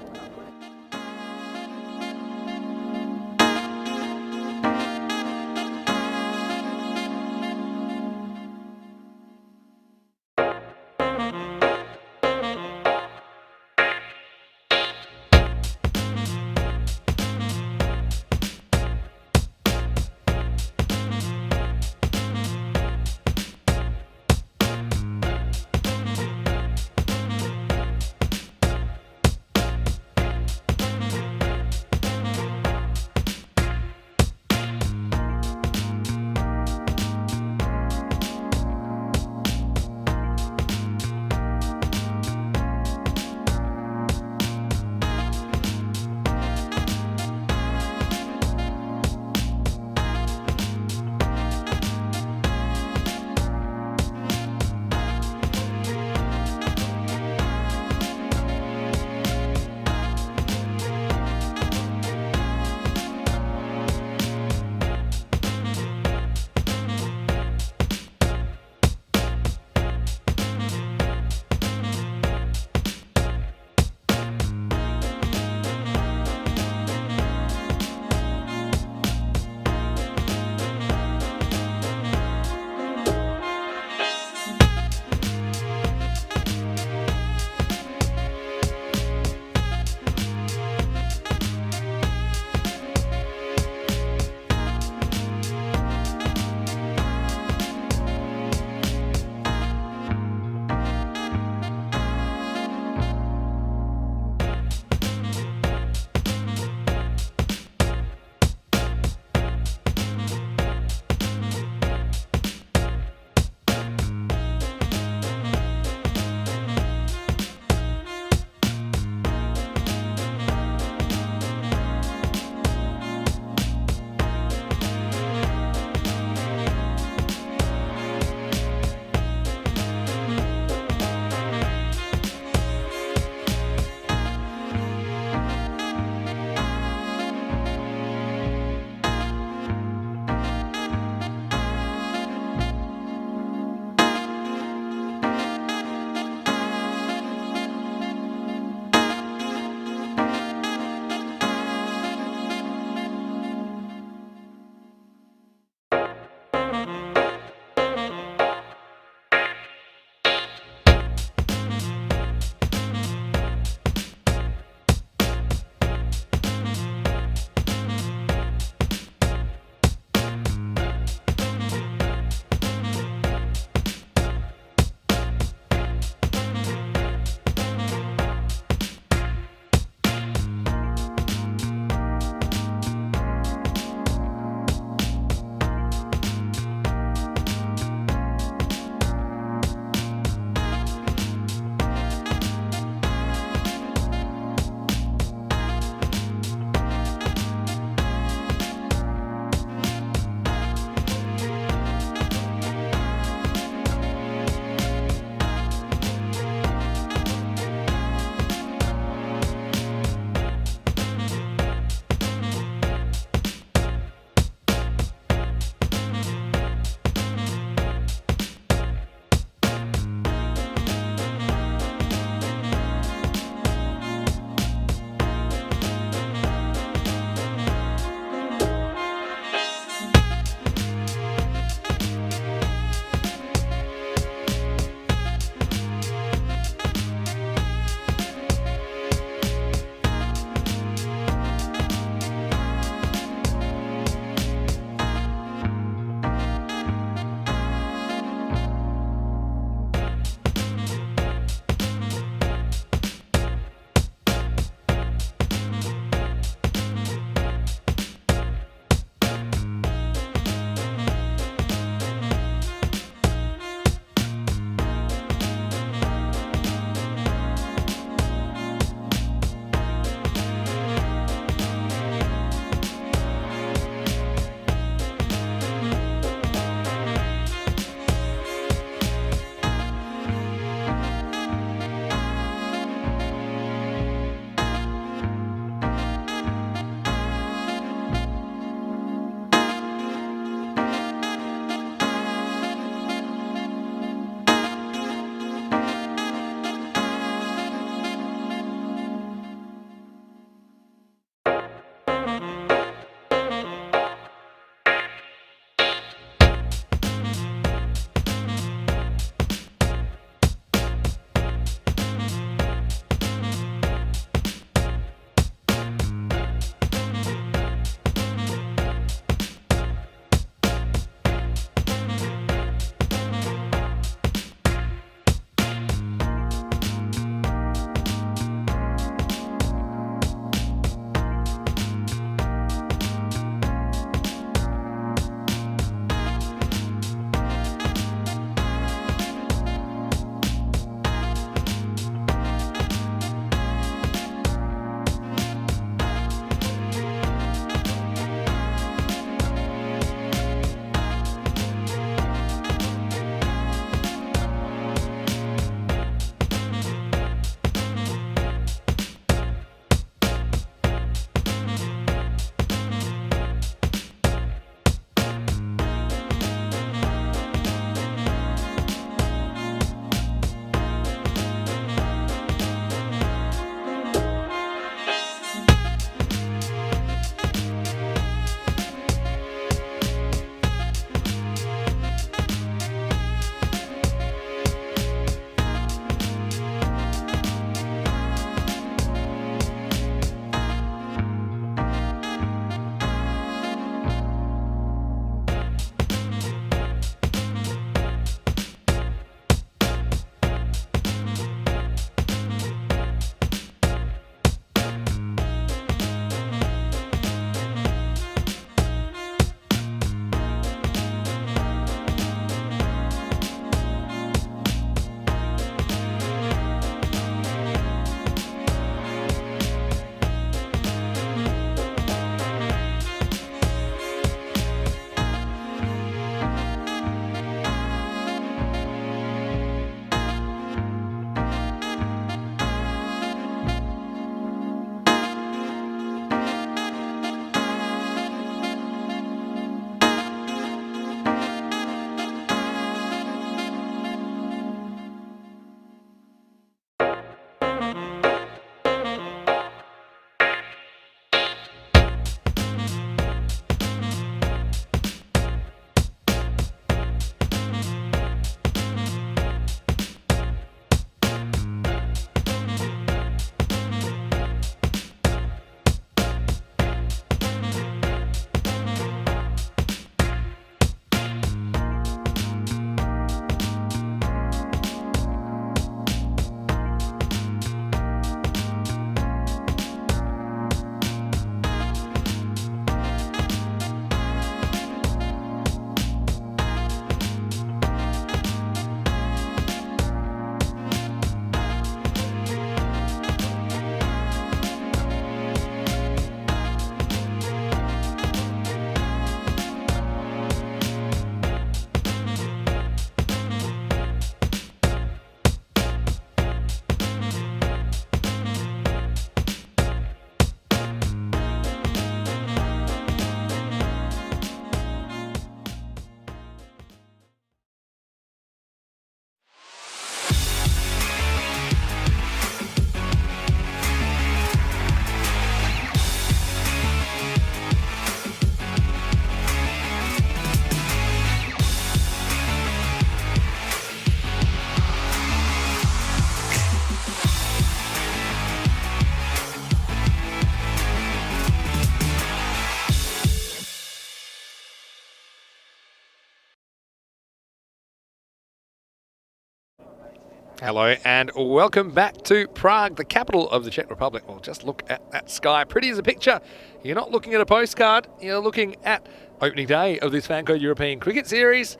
Hello and welcome back to Prague, the capital of the Czech Republic. Well, just look at that sky. Pretty as a picture. You're not looking at a postcard. You're looking at opening day of this FanCode European Cricket Series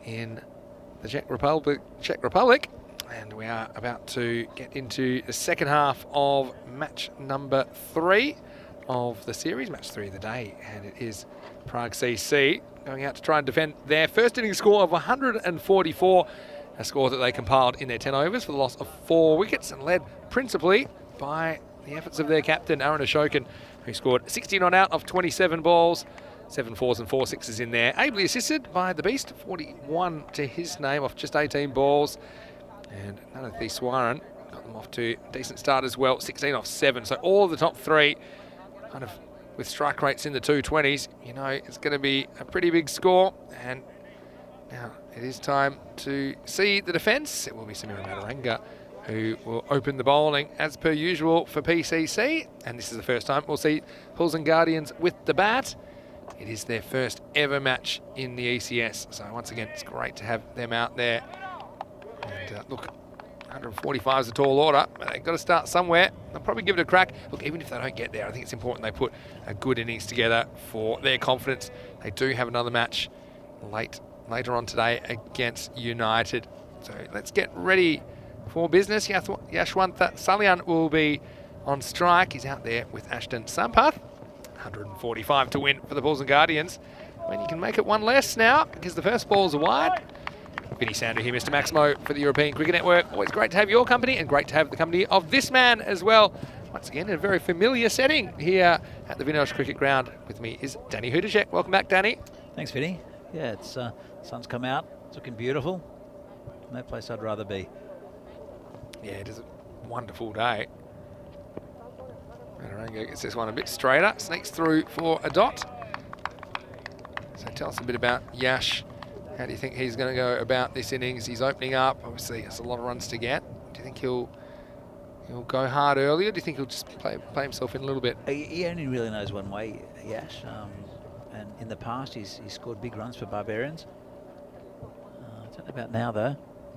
in the Czech Republic. And we are about to get into the second half of match number 3 of the series, match 3 of the day. And it is Prague CC going out to try and defend their first innings score of 144. A score that they compiled in their 10 overs for the loss of 4 wickets and led principally by the efforts of their captain, Aaron Ashokan, who scored 60 not out of 27 balls, 7 fours and 4 sixes in there. Ably assisted by the Beast, 41 to his name off just 18 balls. And Nanathi Swaran got them off to a decent start as well, 16 off 7. So all of the top 3 kind of with strike rates in the 220s. You know, it's going to be a pretty big score. And now it is time to see the defence. It will be Samira Mataranga who will open the bowling as per usual for PCC. And this is the first time we'll see Bulls and Guardians with the bat. It is their first ever match in the ECS. So once again, it's great to have them out there. And look, 145 is a tall order, but they've got to start somewhere. They'll probably give it a crack. Look, even if they don't get there, I think it's important they put a good innings together for their confidence. They do have another match later on today against United. So let's get ready for business. Yashwant Salyan will be on strike. He's out there with Ashton Sampath. 145 to win for the Bulls and Guardians. When you can make it one less now because the first balls are wide. Vinny Sandu here, Mr. Maximo for the European Cricket Network. Always great to have your company and great to have the company of this man as well. Once again, in a very familiar setting here at the Vinosh Cricket Ground. With me is Danny Hudacek. Welcome back, Danny. Thanks, Vinny. Yeah, it's sun's come out. It's looking beautiful. No place I'd rather be. Yeah, it is a wonderful day. Mataranga gets this one a bit straighter. Sneaks through for a dot. So tell us a bit about Yash. How do you think he's going to go about this innings? He's opening up. Obviously, it's a lot of runs to get. Do you think he'll go hard early, or do you think he'll just play himself in a little bit? He only really knows one way, Yash. And in the past, he's scored big runs for Barbarians. I don't know about now, though.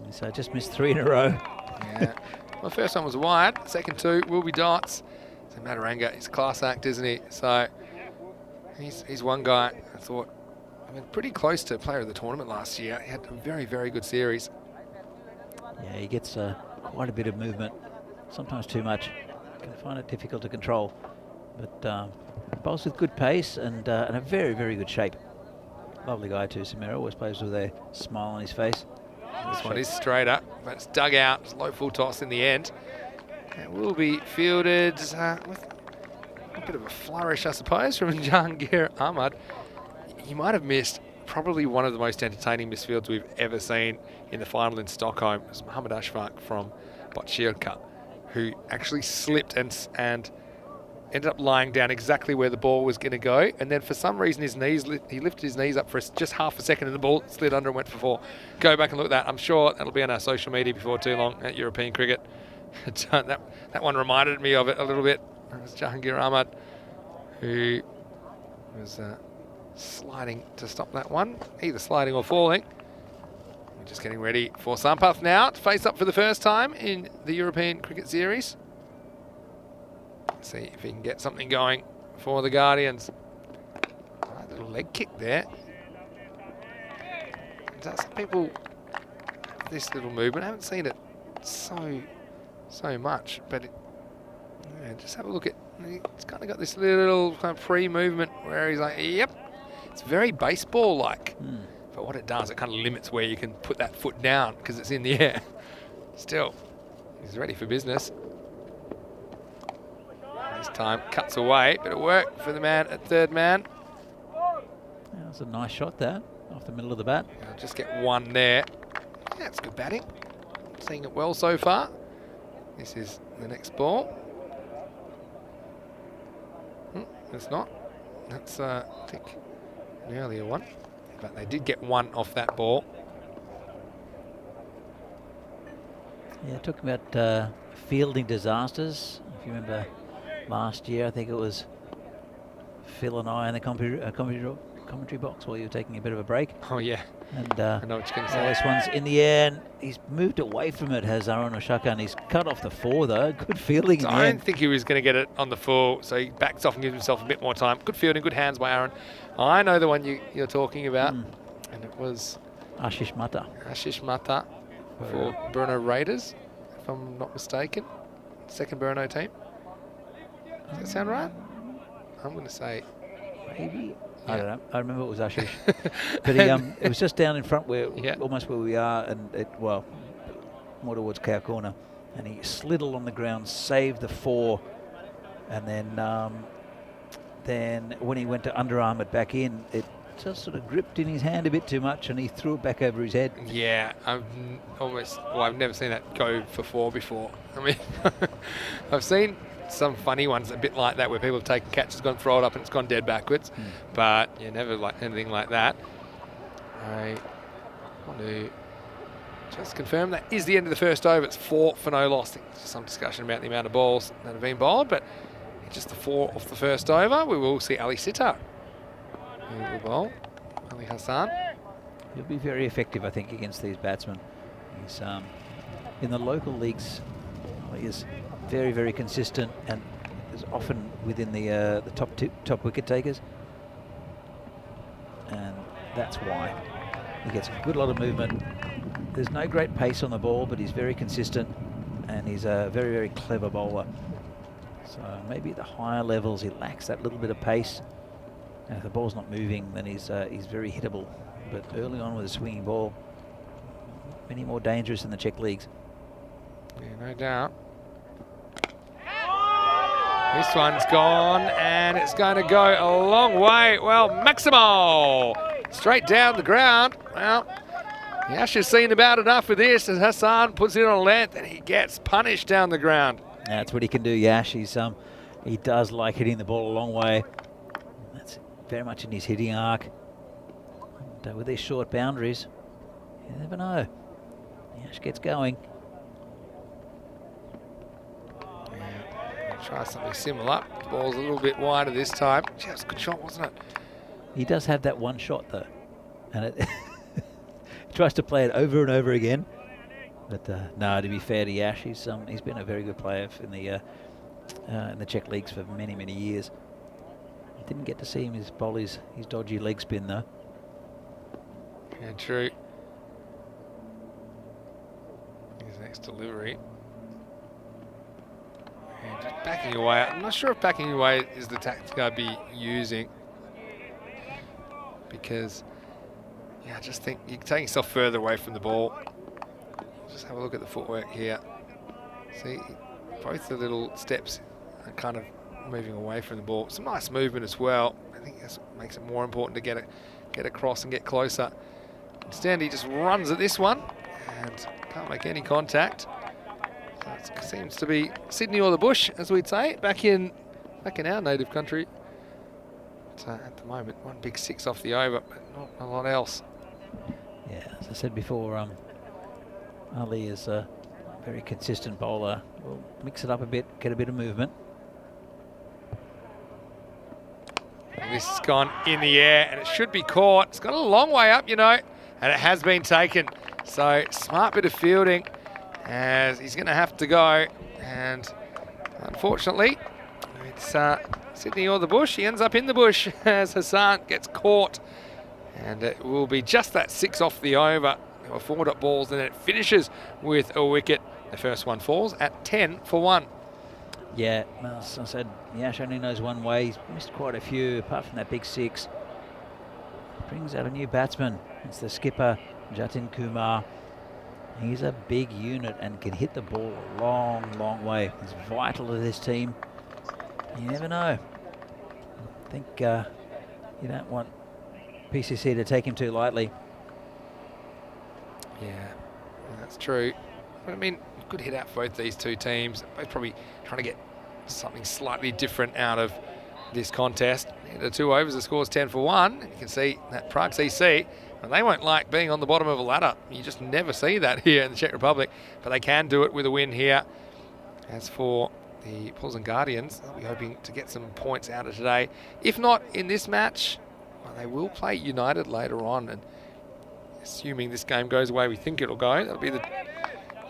So just missed 3 in a row. Yeah. Well, the first one was wide. Second 2 will be dots. So Mataranga is a class act, isn't he? So he's one guy I thought, pretty close to player of the tournament last year. He had a very, very good series. Yeah, he gets quite a bit of movement, sometimes too much. Can find it difficult to control. But bowls with good pace and a very, very good shape. Lovely guy too, Samira. Always plays with a smile on his face. This one is straighter, but it's dug out. It's low full toss in the end. It will be fielded with a bit of a flourish, I suppose, from Jahangir Ahmad. He might have missed probably one of the most entertaining misfields we've ever seen in the final in Stockholm. It was Mohammad Ashfaq from Botchirka, who actually slipped and ended up lying down exactly where the ball was going to go. And then for some reason, he lifted his knees up for just half a second and the ball slid under and went for 4. Go back and look at that. I'm sure that'll be on our social media before too long at European Cricket. that one reminded me of it a little bit. It was Jahangir Ahmad who was sliding to stop that one, either sliding or falling. We're just getting ready for Sampath now to face up for the first time in the European Cricket Series. Let's see if he can get something going for the Guardians. Right, little leg kick there. Some people have this little movement. I haven't seen it so much, but just have a look at. It's kind of got this little kind of pre-movement where he's like, yep. It's very baseball-like, but what it does, it kind of limits where you can put that foot down because it's in the air. Still, he's ready for business. This time, cuts away, bit of work for the man at third man. Yeah, that's a nice shot there, off the middle of the bat. I'll just get one there. Yeah, it's good batting. Seeing it well so far. This is the next ball. It's not. That's, I think, an earlier one. But they did get one off that ball. Yeah, talking about fielding disasters. If you remember last year, I think it was Phil and I in the commentary box while you were taking a bit of a break. Oh, yeah. And I know what you're going to say. this one's in the air, and he's moved away from it, has Aaron Oshaka, and he's cut off the 4 though. Good fielding in the I end. don't think he was going to get it on the full, so he backs off and gives himself a bit more time. Good fielding, good hands by Aaron. I know the one you're talking about, and it was Ashish Mata. Ashish Mata for Bruno Raiders, if I'm not mistaken. Second Bruno team. Does that sound right? I'm going to say... Maybe. I don't know. I remember it was Ashish. But he, it was just down in front where, almost where we are, and more towards cow corner. And he slid along the ground, saved the 4, and then when he went to underarm it back in, it just sort of gripped in his hand a bit too much, and he threw it back over his head. Yeah, I've never seen that go for 4 before. I mean, I've seen some funny ones a bit like that where people have taken catches, gone throw it up and it's gone dead backwards, but you never like anything like that. I want to just confirm that is the end of the first over. It's 4 for no loss. There's some discussion about the amount of balls that have been bowled, but it's just the 4 off the first over. We will see Ali Sitar who will bowl. Ali Hassan. He'll be very effective, I think, against these batsmen. He's in the local leagues. He is very, very consistent and is often within the top wicket takers, and that's why he gets a good lot of movement. There's no great pace on the ball, but he's very consistent, and he's a very, very clever bowler. So maybe at the higher levels he lacks that little bit of pace, and if the ball's not moving, then he's very hittable. But early on with a swinging ball, many more dangerous in the Czech leagues. Yeah, no doubt. This one's gone, and it's going to go a long way. Well, Maximo straight down the ground. Well, Yash has seen about enough with this as Hassan puts it on length, and he gets punished down the ground. That's what he can do, Yash. He does like hitting the ball a long way. That's very much in his hitting arc. And with these short boundaries, you never know. Yash gets going. Try something similar. Ball's a little bit wider this time. Gee, that was a good shot, wasn't it? He does have that one shot though, and it he tries to play it over and over again. But no, to be fair to Yash, he's been a very good player in the Czech leagues for many, many years. Didn't get to see him bowl his dodgy leg spin though. Yeah, true. His next delivery. And just backing away. I'm not sure if backing away is the tactic I'd be using, because I just think you're taking yourself further away from the ball. Just have a look at the footwork here. See, both the little steps are kind of moving away from the ball. Some nice movement as well. I think that makes it more important to get across and get closer. Instead, he just runs at this one and can't make any contact. So it seems to be Sydney or the bush, as we'd say, back in our native country. But, at the moment, one big 6 off the over, but not a lot else. Yeah, as I said before, Ali is a very consistent bowler. We'll mix it up a bit, get a bit of movement. And this has gone in the air, and it should be caught. It's got a long way up, and it has been taken. So smart bit of fielding, as he's going to have to go. And unfortunately, it's Sydney or the bush. He ends up in the bush as Hassan gets caught. And it will be just that 6 off the over. There were 4 dot balls, and then it finishes with a wicket. The first one falls at 10 for 1. Yeah, well, as I said, Yash only knows one way. He's missed quite a few, apart from that big 6. Brings out a new batsman. It's the skipper, Jatin Kumar. He's a big unit and can hit the ball a long, long way. He's vital to this team. You never know. I think you don't want PCC to take him too lightly. Yeah, that's true. But I mean, good hit out for both these two teams. Both probably trying to get something slightly different out of this contest. The 2 overs, the score's 10 for 1. And you can see that Prague CC, and they won't like being on the bottom of a ladder. You just never see that here in the Czech Republic, but they can do it with a win here. As for the Bulls and Guardians, they'll be hoping to get some points out of today. If not in this match, well, they will play United later on, and assuming this game goes the way we think it'll go. That'll be the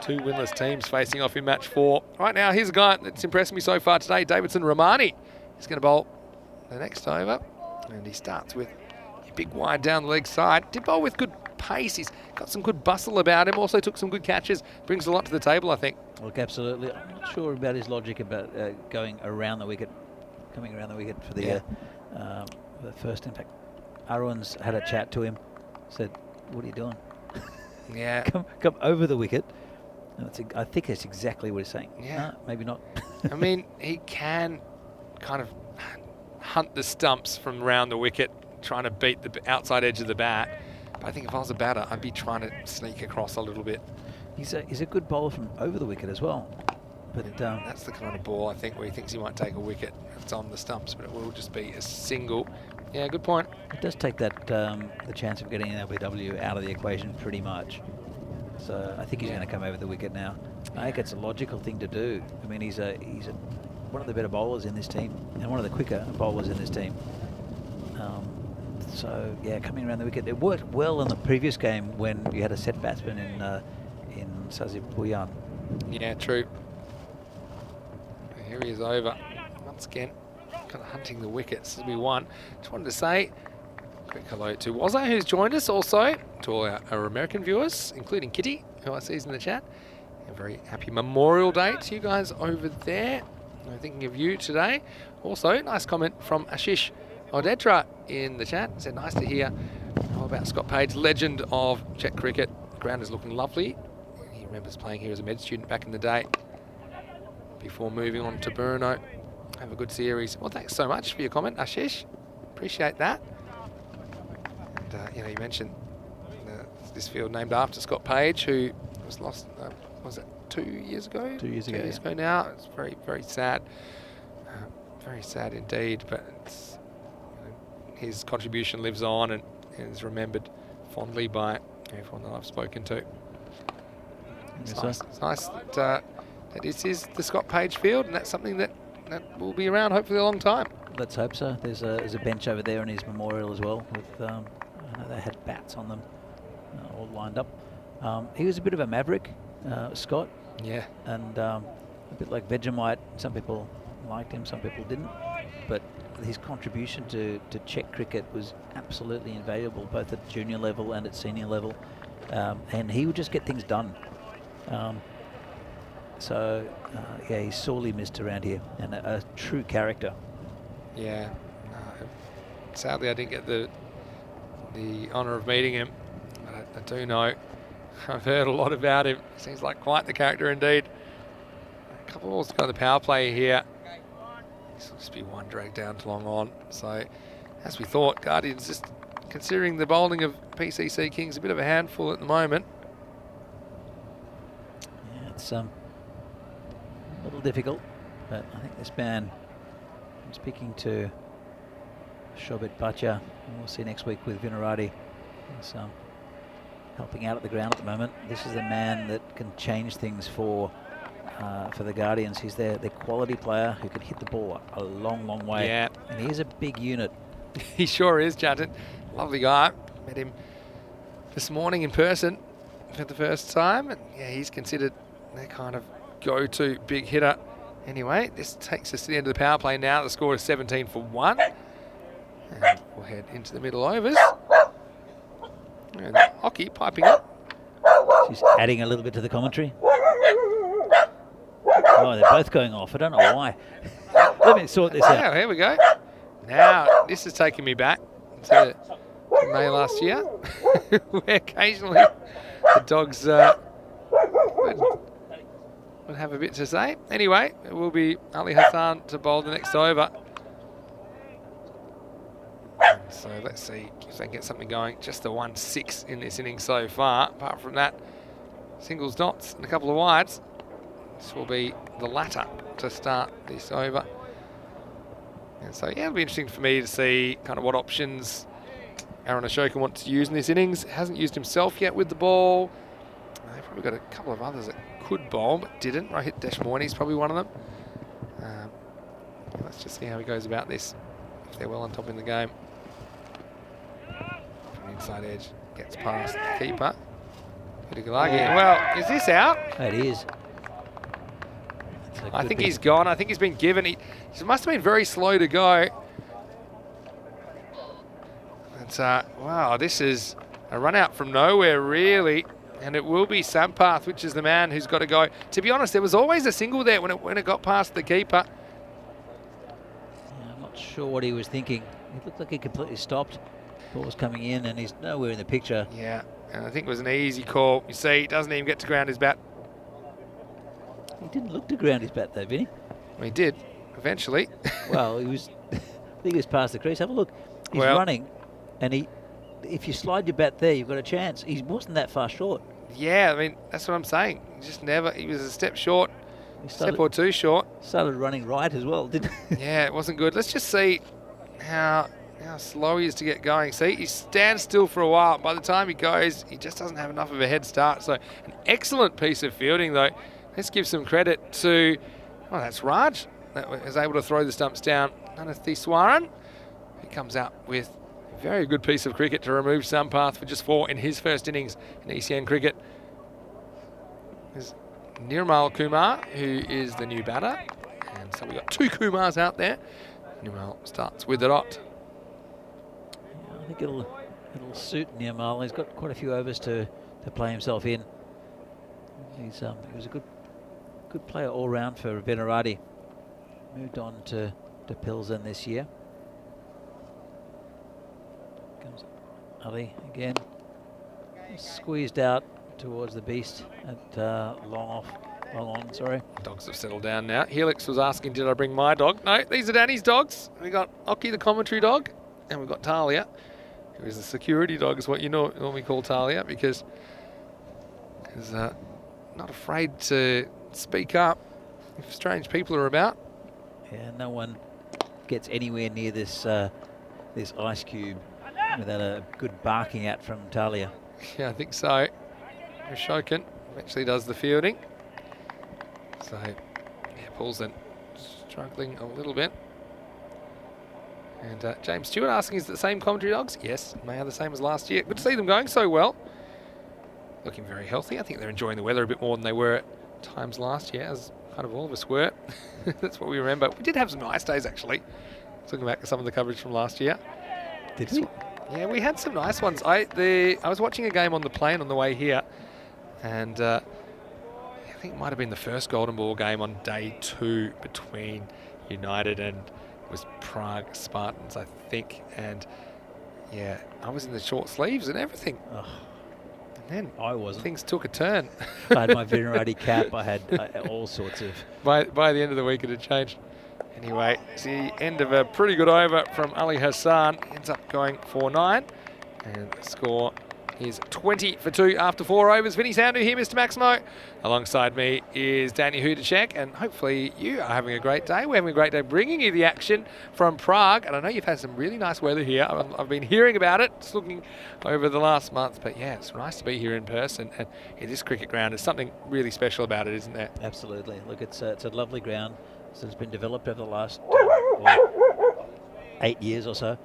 two winless teams facing off in match 4. Right now, here's a guy that's impressed me so far today, Davidson Romani. He's going to bowl the next over, and he starts with a big wide down the leg side. Did bowl with good pace. He's got some good bustle about him. Also took some good catches. Brings a lot to the table, I think. Look, absolutely. I'm not sure about his logic about going around the wicket, coming around the wicket for the first impact. Arun's had a chat to him, said, "What are you doing? Yeah. come over the wicket." And I think that's exactly what he's saying. Yeah. Maybe not. I mean, he can kind of hunt the stumps from around the wicket, trying to beat the outside edge of the bat. But I think if I was a batter, I'd be trying to sneak across a little bit. He's a good bowler from over the wicket as well. But that's the kind of ball, I think, where he thinks he might take a wicket. It's on the stumps, but it will just be a single. Yeah, good point. It does take that the chance of getting an LBW out of the equation pretty much. So I think he's going to come over the wicket now. I think it's a logical thing to do. I mean, he's one of the better bowlers in this team and one of the quicker bowlers in this team. So yeah, coming around the wicket, it worked well in the previous game when you had a set batsman in Sazib Bhuyan. Yeah, true. Here he is over once again, kind of hunting the wickets. This will be one. Just wanted to say quick hello to Wazza, who's joined us, also to all our American viewers, including Kitty, who I see is in the chat. A very happy Memorial Day to you guys over there. I'm thinking of you today. Also, nice comment from Ashish Odetra in the chat. Said nice to hear all about Scott Page, legend of Czech cricket. The ground is looking lovely. He remembers playing here as a med student back in the day before moving on to Brno. Have a good series. Well, thanks so much for your comment, Ashish. Appreciate that. And you know, you mentioned this field named after Scott Page, who was lost. Was it 2 years ago? 2 years ago. 2 years ago now. It's very, very sad. Very sad indeed. But it's, his contribution lives on and is remembered fondly by everyone that I've spoken to. It's Yes, nice. sir. It's nice that this is the Scott Page field, and that's something that will be around hopefully a long time. Let's hope so. There's a bench over there in his memorial as well. With I know they had bats on them, all lined up. He was a bit of a maverick, Scott. Yeah. And a bit like Vegemite. Some people liked him, some people didn't. But his contribution to Czech cricket was absolutely invaluable, both at junior level and at senior level. And he would just get things done. Yeah, he's sorely missed around here, and a true character. Yeah. Sadly, I didn't get the honour of meeting him, but I do know. I've heard a lot about him. Seems like quite the character indeed. A couple of balls to go on the power play here. This will just be one dragged down to long on. So, as we thought, Guardians just considering the bowling of PCC Kings a bit of a handful at the moment. Yeah, it's a little difficult, but I think this man, I'm speaking to Shobit Bhatia, and we'll see next week with Vinarati. He's helping out at the ground at the moment. This is the man that can change things for the Guardians. He's their quality player who can hit the ball a long, long way. Yeah. And he is a big unit. He sure is, Janton. Lovely guy. Met him this morning in person for the first time. And yeah, he's considered their kind of go-to big hitter. Anyway, this takes us to the end of the power play now. The score is 17 for 1. And we'll head into the middle overs. And Hockey piping up. She's adding a little bit to the commentary. Oh, they're both going off. I don't know why. Let me sort this out. Yeah, here we go. Now, this is taking me back to May last year, where occasionally the dogs would have a bit to say. Anyway, it will be Ali Hassan to bowl the next over. So let's see if they can get something going. Just the 1-6 in this inning so far. Apart from that, singles, dots, and a couple of wides. This will be the latter to start this over. And so, yeah, it'll be interesting for me to see kind of what options Aaron Ashoka wants to use in this innings. Hasn't used himself yet with the ball. They've probably got a couple of others that could bowl but didn't. Rohit Deshmoini's probably one of them. Let's just see how he goes about this, if they're well on top in the game. From inside edge. gets past the keeper. Well, is this out? It is. I think he's gone. I think he's been given. He must have been very slow to go. And, wow, this is a run out from nowhere, really. And it will be Sampath, which is the man who's got to go. To be honest, there was always a single there when it got past the keeper. Yeah, I'm not sure what he was thinking. It looked like he completely stopped. Ball was coming in, and he's nowhere in the picture. Yeah, and I think it was an easy call. You see, he doesn't even get to ground his bat. He didn't look to ground his bat, though, Vinny. Well, he did, eventually. Well, he was. I think he was past the crease. Have a look. He's running, and if you slide your bat there, you've got a chance. He wasn't that far short. Yeah, I mean, that's what I'm saying. He was a step short, step or two short. Started running right as well, didn't he? Yeah, it wasn't good. Let's just see how slow he is to get going. See, he stands still for a while. By the time he goes, he just doesn't have enough of a head start. So an excellent piece of fielding, though. Let's give some credit to, that's Raj, that was able to throw the stumps down. Nanathiswaran, he comes out with a very good piece of cricket to remove Sampath for just 4 in his first innings in ECN cricket. There's Nirmal Kumar, who is the new batter. And so we've got 2 Kumars out there. Nirmal starts with the dot. Yeah, I think it'll suit Nirmal. He's got quite a few overs to play himself in. He was a good player all round for Venerati. Moved on to Pilsen this year. Comes Ali again. Squeezed out towards the beast at long on, sorry. Dogs have settled down now. Helix was asking, did I bring my dog? No, these are Danny's dogs. We got Oki, the commentary dog, and we've got Talia, who is the security dog, is what you normally call Talia, because he's not afraid to speak up if strange people are about. Yeah, no one gets anywhere near this this ice cube without a good barking at from Talia. Yeah, I think so. Shokin actually does the fielding. So, yeah, Paul's then struggling a little bit. And James Stewart asking, is it the same commentary dogs? Yes, they are the same as last year. Good to see them going so well. Looking very healthy. I think they're enjoying the weather a bit more than they were at times last year, as kind of all of us were. That's what we remember. We did have some nice days, actually. Looking back at some of the coverage from last year. Did we? Yeah, we had some nice ones. I was watching a game on the plane on the way here, and I think it might have been the first Golden Ball game on day 2 between United and it was Prague Spartans, I think. And yeah, I was in the short sleeves and everything. Oh. And then I wasn't. Things took a turn. I had my Venerati cap. I had all sorts of. By the end of the week, it had changed. Anyway, it's the end of a pretty good over from Ali Hassan. Ends up going for 9. And the score is 20 for 2 after 4 overs. Vinny Sandu here, Mr. Maximo. Alongside me is Danny Hudacek, and hopefully you are having a great day. We're having a great day bringing you the action from Prague. And I know you've had some really nice weather here. I've been hearing about it, just looking over the last month. But yeah, it's nice to be here in person. And this cricket ground is something really special about it, isn't there? Absolutely. Look, it's a lovely ground. So it's been developed over the last 8 years or so,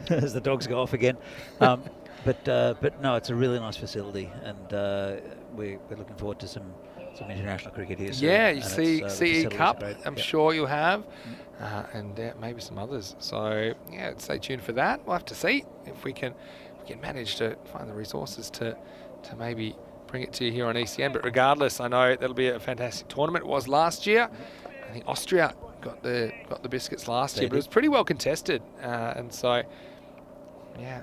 as the dogs go off again. But no, it's a really nice facility, and we're looking forward to some international cricket here soon. Yeah, you see CE Cup, I'm yep. sure you'll have, and maybe some others. So yeah, stay tuned for that. We'll have to see if we can manage to find the resources to maybe bring it to you here on ECN. But regardless, I know that'll be a fantastic tournament. It was last year. I think Austria got the biscuits last year, but it was pretty well contested, and so yeah,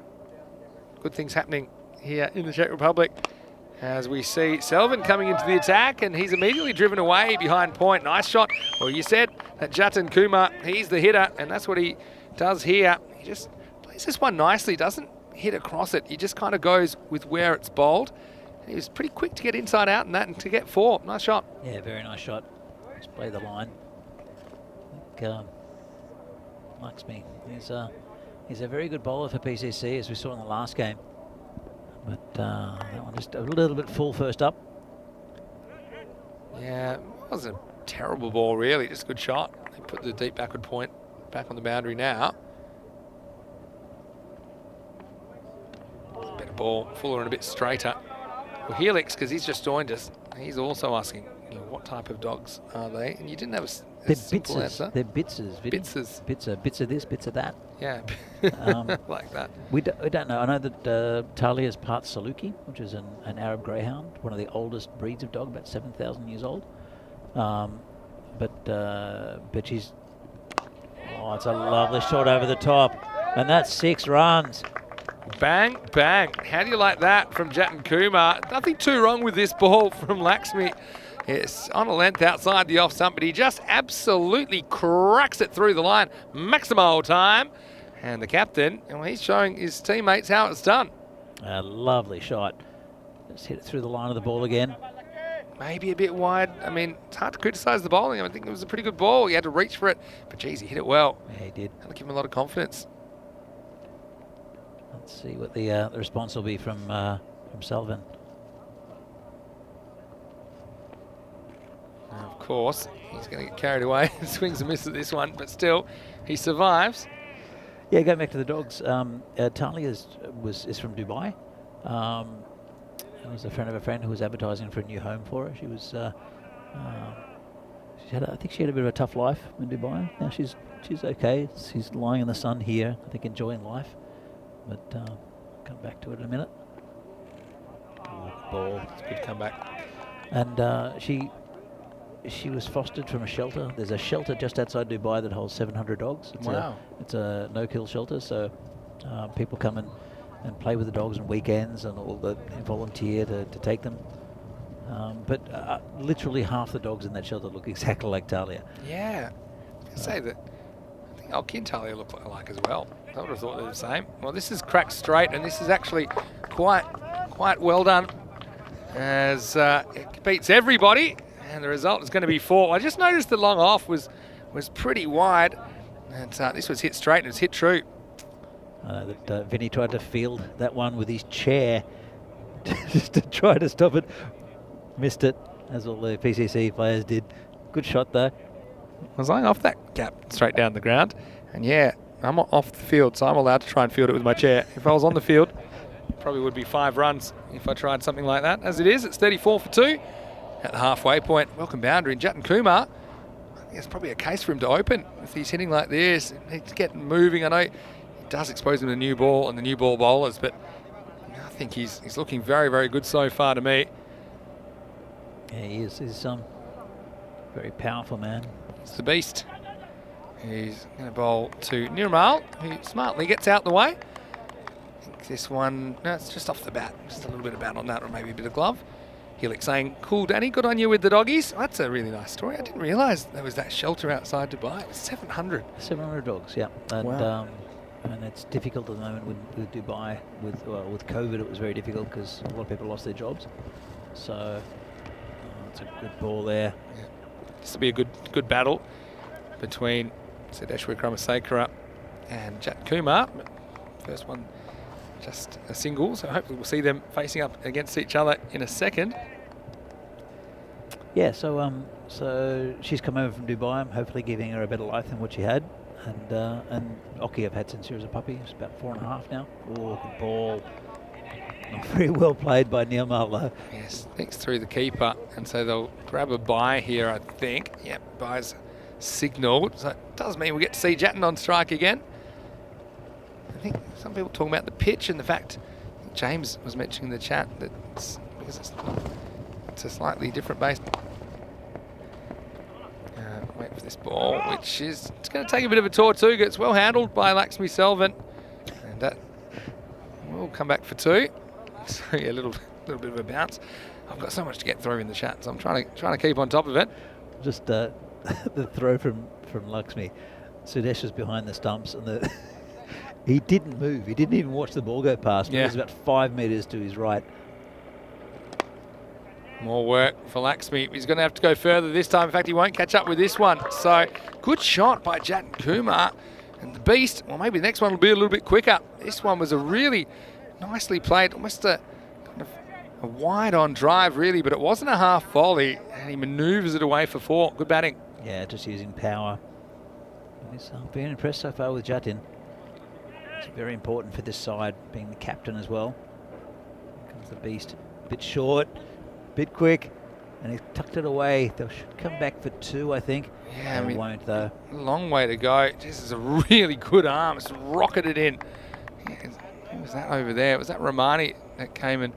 good things happening here in the Czech Republic. As we see Selvin coming into the attack, and he's immediately driven away behind point. Nice shot. Well, you said that Jatin Kumar, he's the hitter, and that's what he does here. He just plays this one nicely, doesn't hit across it. He just kind of goes with where it's bowled. And he was pretty quick to get inside out and to get 4. Nice shot. Yeah, very nice shot. Just play the line. I think, likes me. He's a very good bowler for PCC, as we saw in the last game. But that one just a little bit full first up. Yeah, it wasn't a terrible ball, really. Just a good shot. They put the deep backward point back on the boundary now. Better ball fuller and a bit straighter. Well, Helix, because he's just joined us, he's also asking, what type of dogs are they? And you didn't have a simple Bitzers. answer. They're Bitzers. Bitzers. Bits of this, bits of that. Yeah, like that. We don't know. I know that Talia's part Saluki, which is an Arab greyhound, one of the oldest breeds of dog, about 7,000 years old. But she's... Oh, it's a lovely shot over the top. And that's 6 runs. Bang, bang. How do you like that from Jatin Kumar? Nothing too wrong with this ball from Lakshmi. It's on a length outside the off stump, but he just absolutely cracks it through the line. Maximal time. And the captain, well, he's showing his teammates how it's done. A lovely shot. Just hit it through the line of the ball again. Maybe a bit wide. I mean, it's hard to criticise the bowling. I think it was a pretty good ball. He had to reach for it, but geez, he hit it well. Yeah, he did. That'll give him a lot of confidence. Let's see what the response will be from Sullivan. Of course, he's going to get carried away. Swings and misses this one, but still, he survives. Yeah, going back to the dogs, Talia is from Dubai. It was a friend of a friend who was advertising for a new home for her. She was, I think she had a bit of a tough life in Dubai. Now she's okay. She's lying in the sun here, I think enjoying life. But come back to it in a minute. Ball, it's a good comeback. And she was fostered from a shelter. There's a shelter just outside Dubai that holds 700 dogs. It's a no-kill shelter, so people come and play with the dogs on weekends and all the volunteer to take them. But literally half the dogs in that shelter look exactly like Talia. Yeah, I say that. I think Alkin Talia look alike as well. I would have thought they were the same. Well, this is cracked straight, and this is actually quite well done, as it beats everybody. And the result is going to be 4. I just noticed the long off was pretty wide, and this was hit straight and it's hit true. Vinny tried to field that one with his chair just to try to stop it. Missed it, as all the PCC players did. Good shot though. I was lying off that gap straight down the ground, and yeah, I'm off the field, so I'm allowed to try and field it with my chair. If I was on the field, it probably would be 5 runs if I tried something like that. As it is, it's 34 for 2. At the halfway point, welcome boundary, and Jatin Kumar, I think it's probably a case for him to open. If he's hitting like this, he's getting moving. I know it does expose him to the new ball and the new ball bowlers, but I think he's looking very, very good so far to me. Yeah, he is. He's very powerful man. It's the beast. He's going to bowl to Nirmal, who smartly gets out the way. I think this one, no, it's just off the bat. Just a little bit of bat on that, or maybe a bit of glove. Helix saying, cool, Danny, good on you with the doggies. That's a really nice story. I didn't realise there was that shelter outside Dubai. It was 700. 700 dogs, yeah. And, wow. And it's difficult at the moment with Dubai. With COVID, it was very difficult because a lot of people lost their jobs. So it's a good ball there. Yeah. This will be a good battle between Siddeshwar Kramasekara and Jatin Kumar. First one, just a single, so hopefully we'll see them facing up against each other in a second. Yeah, so she's come over from Dubai. I'm hopefully giving her a better life than what she had. And Oki I've had since she was a puppy. She's about 4.5 now. Oh, good ball. Not very well played by Nirmal though. Yes, thinks through the keeper, and so they'll grab a bye here, I think. Yep, bye's signalled. So it does mean we get to see Jatin on strike again. I think some people talking about the pitch and the fact James was mentioning in the chat that because it's a slightly different base. Wait for this ball, which is it's going to take a bit of a Tortuga. It's well handled by Lakshmi Selvan, and that will come back for 2. So yeah, a little bit of a bounce. I've got so much to get through in the chat, so I'm trying to keep on top of it. Just the throw from Lakshmi. Sudesh was behind the stumps, and he didn't move. He didn't even watch the ball go past. Yeah. It was about 5 metres to his right. More work for Lakshmi. He's going to have to go further this time. In fact, he won't catch up with this one. So, good shot by Jatin Kumar. And the beast, well, maybe the next one will be a little bit quicker. This one was a really nicely played, almost a kind of a wide-on drive, really, but it wasn't a half volley. And he manoeuvres it away for 4. Good batting. Yeah, just using power. He's been impressed so far with Jatin. It's very important for this side, being the captain as well. It's the beast. A bit short, bit quick, and he's tucked it away. They should come back for 2, I think. Yeah, I They mean, won't though. long way to go. This is a really good arm. It's rocketed in. Yeah, who was that over there? Was that Romani that came in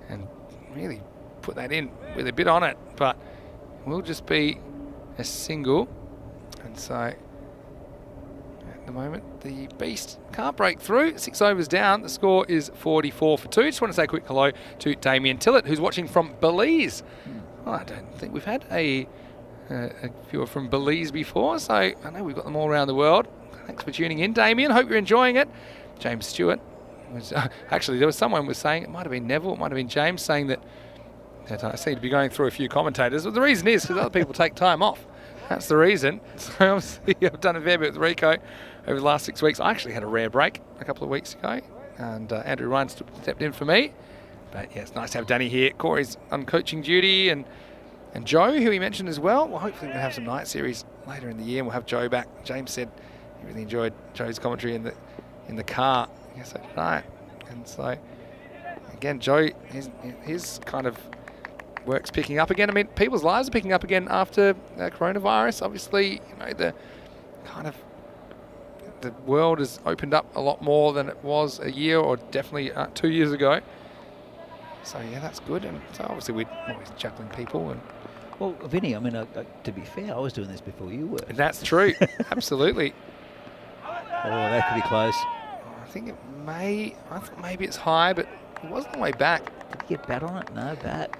and really put that in with a bit on it? But it will just be a single. And so at the moment, the beast can't break through. 6 overs down. The score is 44 for 2. Just want to say a quick hello to Damien Tillett, who's watching from Belize. Oh, I don't think we've had a viewer from Belize before, so I know we've got them all around the world. Thanks for tuning in, Damien. Hope you're enjoying it. James Stewart was actually, there was someone was saying, it might have been Neville, it might have been James, saying that I seem to be going through a few commentators. Well, the reason is because other people take time off. That's the reason. So obviously I've done a fair bit with Rico over the last 6 weeks. I actually had a rare break a couple of weeks ago, and Andrew Ryan stepped in for me. But yeah, it's nice to have Danny here. Corey's on coaching duty, and Joe, who he mentioned as well. Well, hopefully we'll have some night series later in the year, and we'll have Joe back. James said he really enjoyed Joe's commentary in the car. Yes, so did I. And so again, Joe, his kind of work's picking up again. I mean, people's lives are picking up again after coronavirus. Obviously, you know, the world has opened up a lot more than it was a year or definitely 2 years ago. So yeah, that's good. And so obviously we're always juggling people. And Well, Vinny, I mean, to be fair, I was doing this before you were. that's true. Absolutely. Oh, that could be close. I think it may. I thought maybe it's high, but it was on the way back. Did you get bat on it? No bat.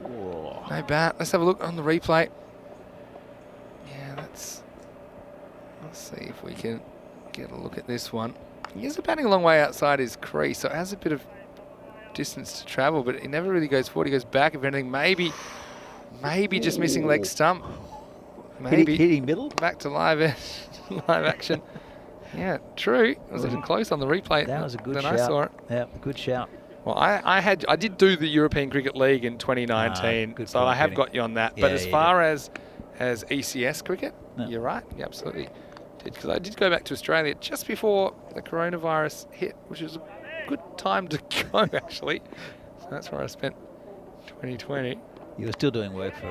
Oh. No bat. Let's have a look on the replay. Yeah, let's see if we can get a look at this one. He is batting a long way outside his crease, so it has a bit of distance to travel, but he never really goes forward. He goes back. If anything, maybe just missing leg stump. Maybe hitting middle. back to live action. Yeah, true. It was even close on the replay. That was a good shout. I saw it. Yeah, good shout. Well, I did do the European Cricket League in 2019, good so point, I have Vinny. got you on that. Yeah, But as you far as ECS cricket, No. you're right. You absolutely did, because I did go back to Australia just before the coronavirus hit, which was a good time to go actually. So that's where I spent 2020. You were still doing work for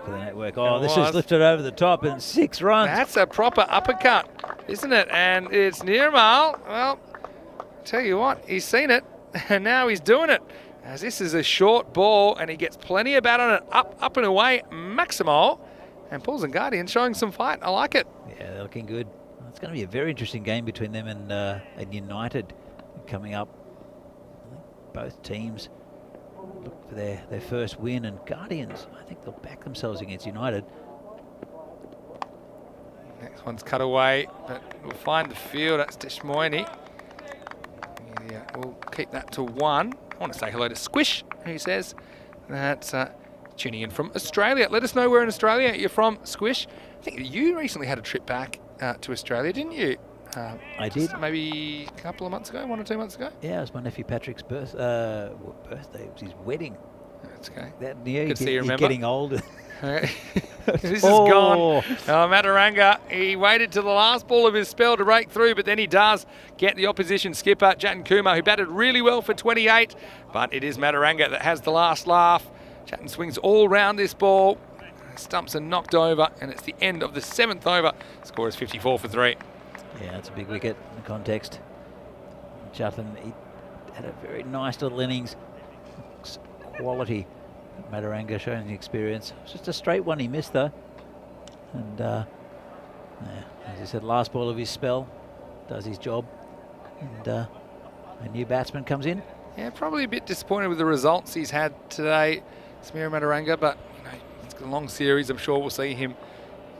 the network. Oh, this was. is lifted over the top and 6 runs. That's a proper uppercut, isn't it? And it's Nirmal. Well, tell you what, he's seen it, and now he's doing it. As this is a short ball, and he gets plenty of bat on it. Up and away, Maximo. And Bulls and Guardians showing some fight. I like it. Yeah, they're looking good. It's going to be a very interesting game between them and United coming up. I think both teams look for their first win, and Guardians, I think they'll back themselves against United. Next one's cut away, but we'll find the field. That's Deshmoini. Yeah, we'll keep that to 1. I want to say hello to Squish, who says that's tuning in from Australia. Let us know where in Australia you're from, Squish. I think you recently had a trip back to Australia, didn't you? I did. Maybe a couple of months ago, 1 or 2 months ago? Yeah, it was my nephew Patrick's birthday. It was his wedding. That's okay. Yeah, Good to see you he's remember. getting older. This is gone. Mataranga, he waited to the last ball of his spell to break through, but then he does get the opposition skipper, Jatin Kumar, who batted really well for 28. But it is Mataranga that has the last laugh. Jatin swings all round this ball. Stumps are knocked over, and it's the end of the 7th over. Score is 54 for 3. Yeah, it's a big wicket in the context. Jatin, he had a very nice little innings. Quality. Mataranga showing the experience. It's just a straight one he missed though. And yeah, as I said, last ball of his spell does his job. And a new batsman comes in. Yeah, probably a bit disappointed with the results he's had today, Samir Mataranga, but you know, it's a long series. I'm sure we'll see him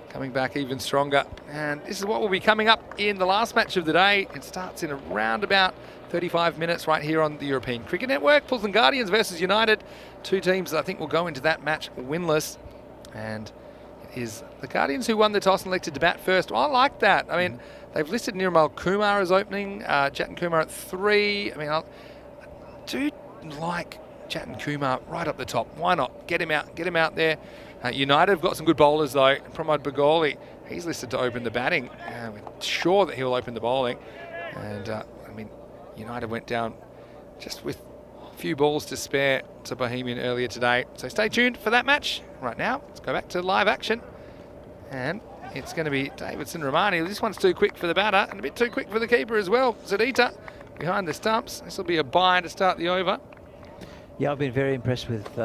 coming back even stronger. And this is what will be coming up in the last match of the day. It starts in around about 35 minutes right here on the European Cricket Network. Bulls and Guardians versus United. 2 teams that I think will go into that match winless. And it is the Guardians who won the toss and elected to bat first. Well, I like that. I mean, they've listed Nirmal Kumar as opening, Jatin Kumar at 3. I mean, I do like Jatin Kumar right up the top. Why not? Get him out there. United have got some good bowlers though. Pramod Bagoli, he's listed to open the batting. We're sure that he'll open the bowling. And I mean, United went down just with few balls to spare to Bohemian earlier today. So stay tuned for that match. Right now, let's go back to live action. And it's going to be Davidson Romani. This one's too quick for the batter and a bit too quick for the keeper as well. Zedita behind the stumps. This will be a bye to start the over. Yeah, I've been very impressed with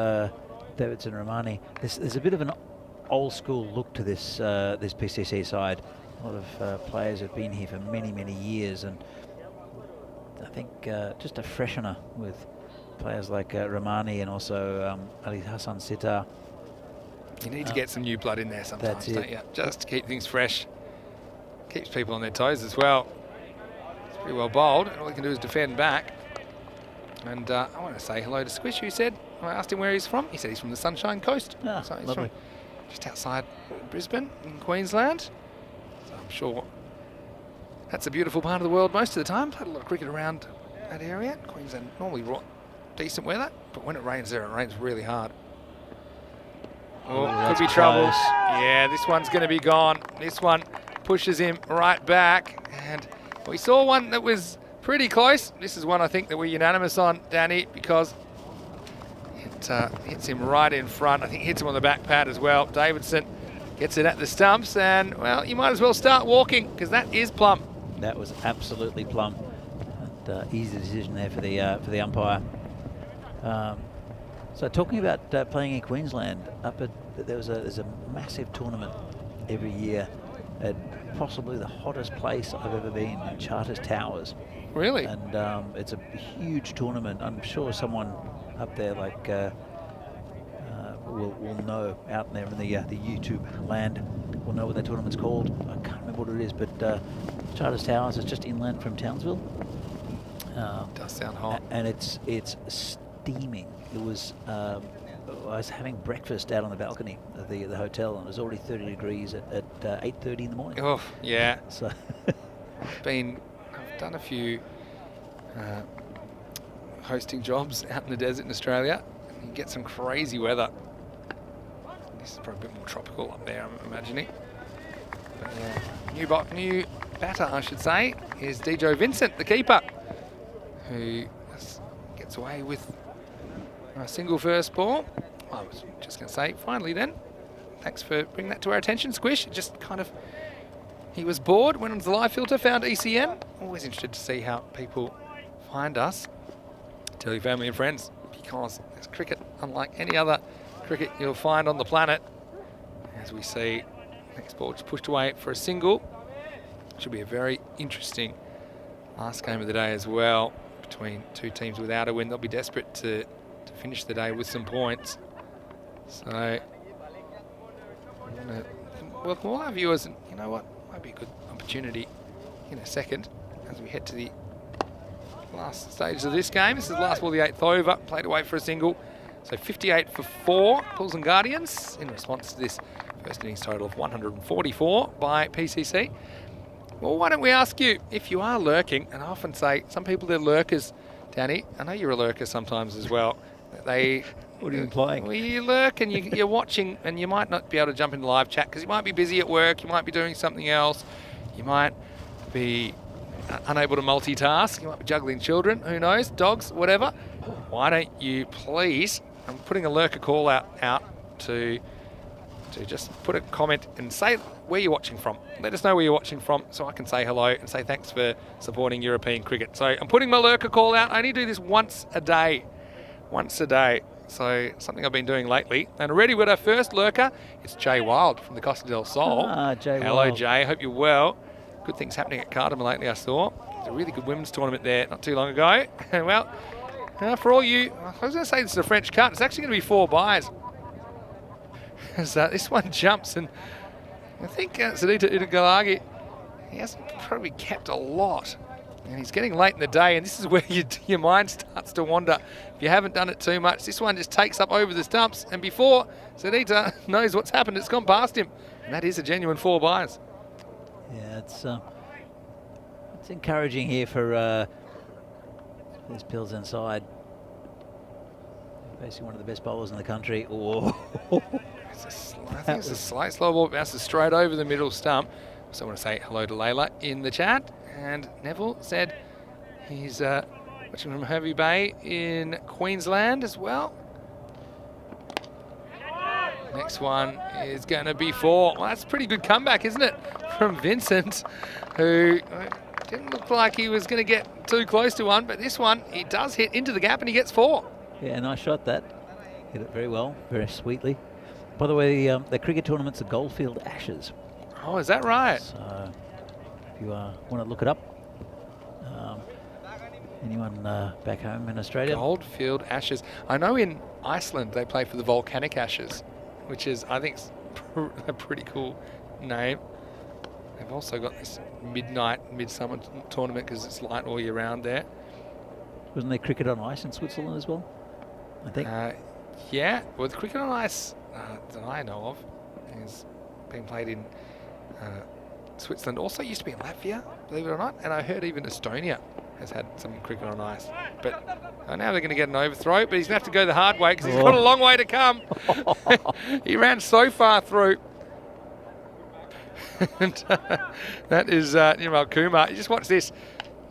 Davidson Romani. There's a bit of an old school look to this this PCC side. A lot of players have been here for many, many years, and I think just a freshener with players like Romani and also Ali Hassan Sitar. You need to get some new blood in there sometimes, don't you? Just to keep things fresh. Keeps people on their toes as well. It's pretty well bowled, and all he can do is defend back. And I want to say hello to Squish, who said, I asked him where he's from. He said he's from the Sunshine Coast. Ah, so he's lovely. from just outside Brisbane in Queensland. So I'm sure that's a beautiful part of the world most of the time. Played a lot of cricket around that area. Queensland normally decent weather, but when it rains there, it rains really hard. Oh, could be trouble. close. Yeah, this one's going to be gone. This one pushes him right back. And we saw one that was pretty close. This is one I think that we're unanimous on, Danny, because it hits him right in front. I think it hits him on the back pad as well. Davidson gets it at the stumps, and, well, you might as well start walking because that is plumb. That was absolutely plumb. And, easy decision there for the umpire. So talking about playing in Queensland, there's a massive tournament every year at possibly the hottest place I've ever been, in Charters Towers. Really? And it's a huge tournament. I'm sure someone up there like will know out there in the YouTube land will know what that tournament's called. I can't remember what it is, but Charters Towers is just inland from Townsville. Does sound hot. And it's steaming. It was I was having breakfast out on the balcony of the hotel, and it was already 30 degrees at 8:30 in the morning. Oh, yeah. So I've done a few hosting jobs out in the desert in Australia. You get some crazy weather. This is probably a bit more tropical up there, I'm imagining. But yeah, new batter, I should say, is Dejo Vincent, the keeper, who gets away with a single first ball. I was just going to say, finally then, thanks for bringing that to our attention, Squish. It just kind of, he was bored, went onto the live filter, found ECN. Always interested to see how people find us. Tell your family and friends, because there's cricket unlike any other cricket you'll find on the planet. As we see, next ball just pushed away for a single. Should be a very interesting last game of the day as well, between two teams without a win. They'll be desperate to finish the day with some points. So, welcome all our viewers, and you know what, might be a good opportunity in a second as we head to the last stages of this game. This is the last ball of the 8th over, played away for a single. So 58 for 4, Bulls and Guardians, in response to this first innings total of 144 by PCC. Well, why don't we ask you, if you are lurking, and I often say, some people they're lurkers, Danny, I know you're a lurker sometimes as well. what are you implying? Well, you lurk and you're watching, and you might not be able to jump into live chat because you might be busy at work, you might be doing something else, you might be unable to multitask, you might be juggling children, who knows, dogs, whatever. Why don't you please, I'm putting a lurker call out to just put a comment and say where you're watching from. Let us know where you're watching from so I can say hello and say thanks for supporting European cricket. So I'm putting my lurker call out. I only do this once a day. So something I've been doing lately. And already with our first lurker, it's Jay Wild from the Costa del Sol. Ah, Jay Hello, Wild. Jay. Hope you're well. Good things happening at Cardamom lately, I saw. There's a really good women's tournament there not too long ago. And well, for all you, I was going to say this is a French cut. It's actually going to be 4 byes. As this one jumps, and I think Sadita Udagalagi, he hasn't probably kept a lot. And he's getting late in the day, and this is where your mind starts to wander. If you haven't done it too much, this one just takes up over the stumps, and before Sadita knows what's happened, it's gone past him. And that is a genuine 4 byes. Yeah, it's encouraging here for these Pills inside. Basically one of the best bowlers in the country. Oh. I think it's a slight slow ball, bounces straight over the middle stump. So I want to say hello to Layla in the chat. And Neville said he's, where Watching from Hervey Bay in Queensland as well. Next one is going to be 4. Well, that's a pretty good comeback, isn't it? From Vincent, who didn't look like he was going to get too close to one, but this one, he does hit into the gap and he gets 4. Yeah, nice shot that. Hit it very well, very sweetly. By the way, the cricket tournament's the Goldfield Ashes. Oh, is that right? So if you want to look it up, anyone back home in Australia? Goldfield Ashes. I know in Iceland they play for the Volcanic Ashes, which is, I think, a pretty cool name. They've also got this midsummer tournament because it's light all year round there. Wasn't there cricket on ice in Switzerland as well? I think. Yeah, well, the cricket on ice that I know of is being played in Switzerland. Also used to be in Latvia, believe it or not. And I heard even Estonia has had some cricket on ice. But now they're going to get an overthrow, but he's going to have to go the hard way because he's got a long way to come. He ran so far through. And that is Nirmal Kumar. You just watch this.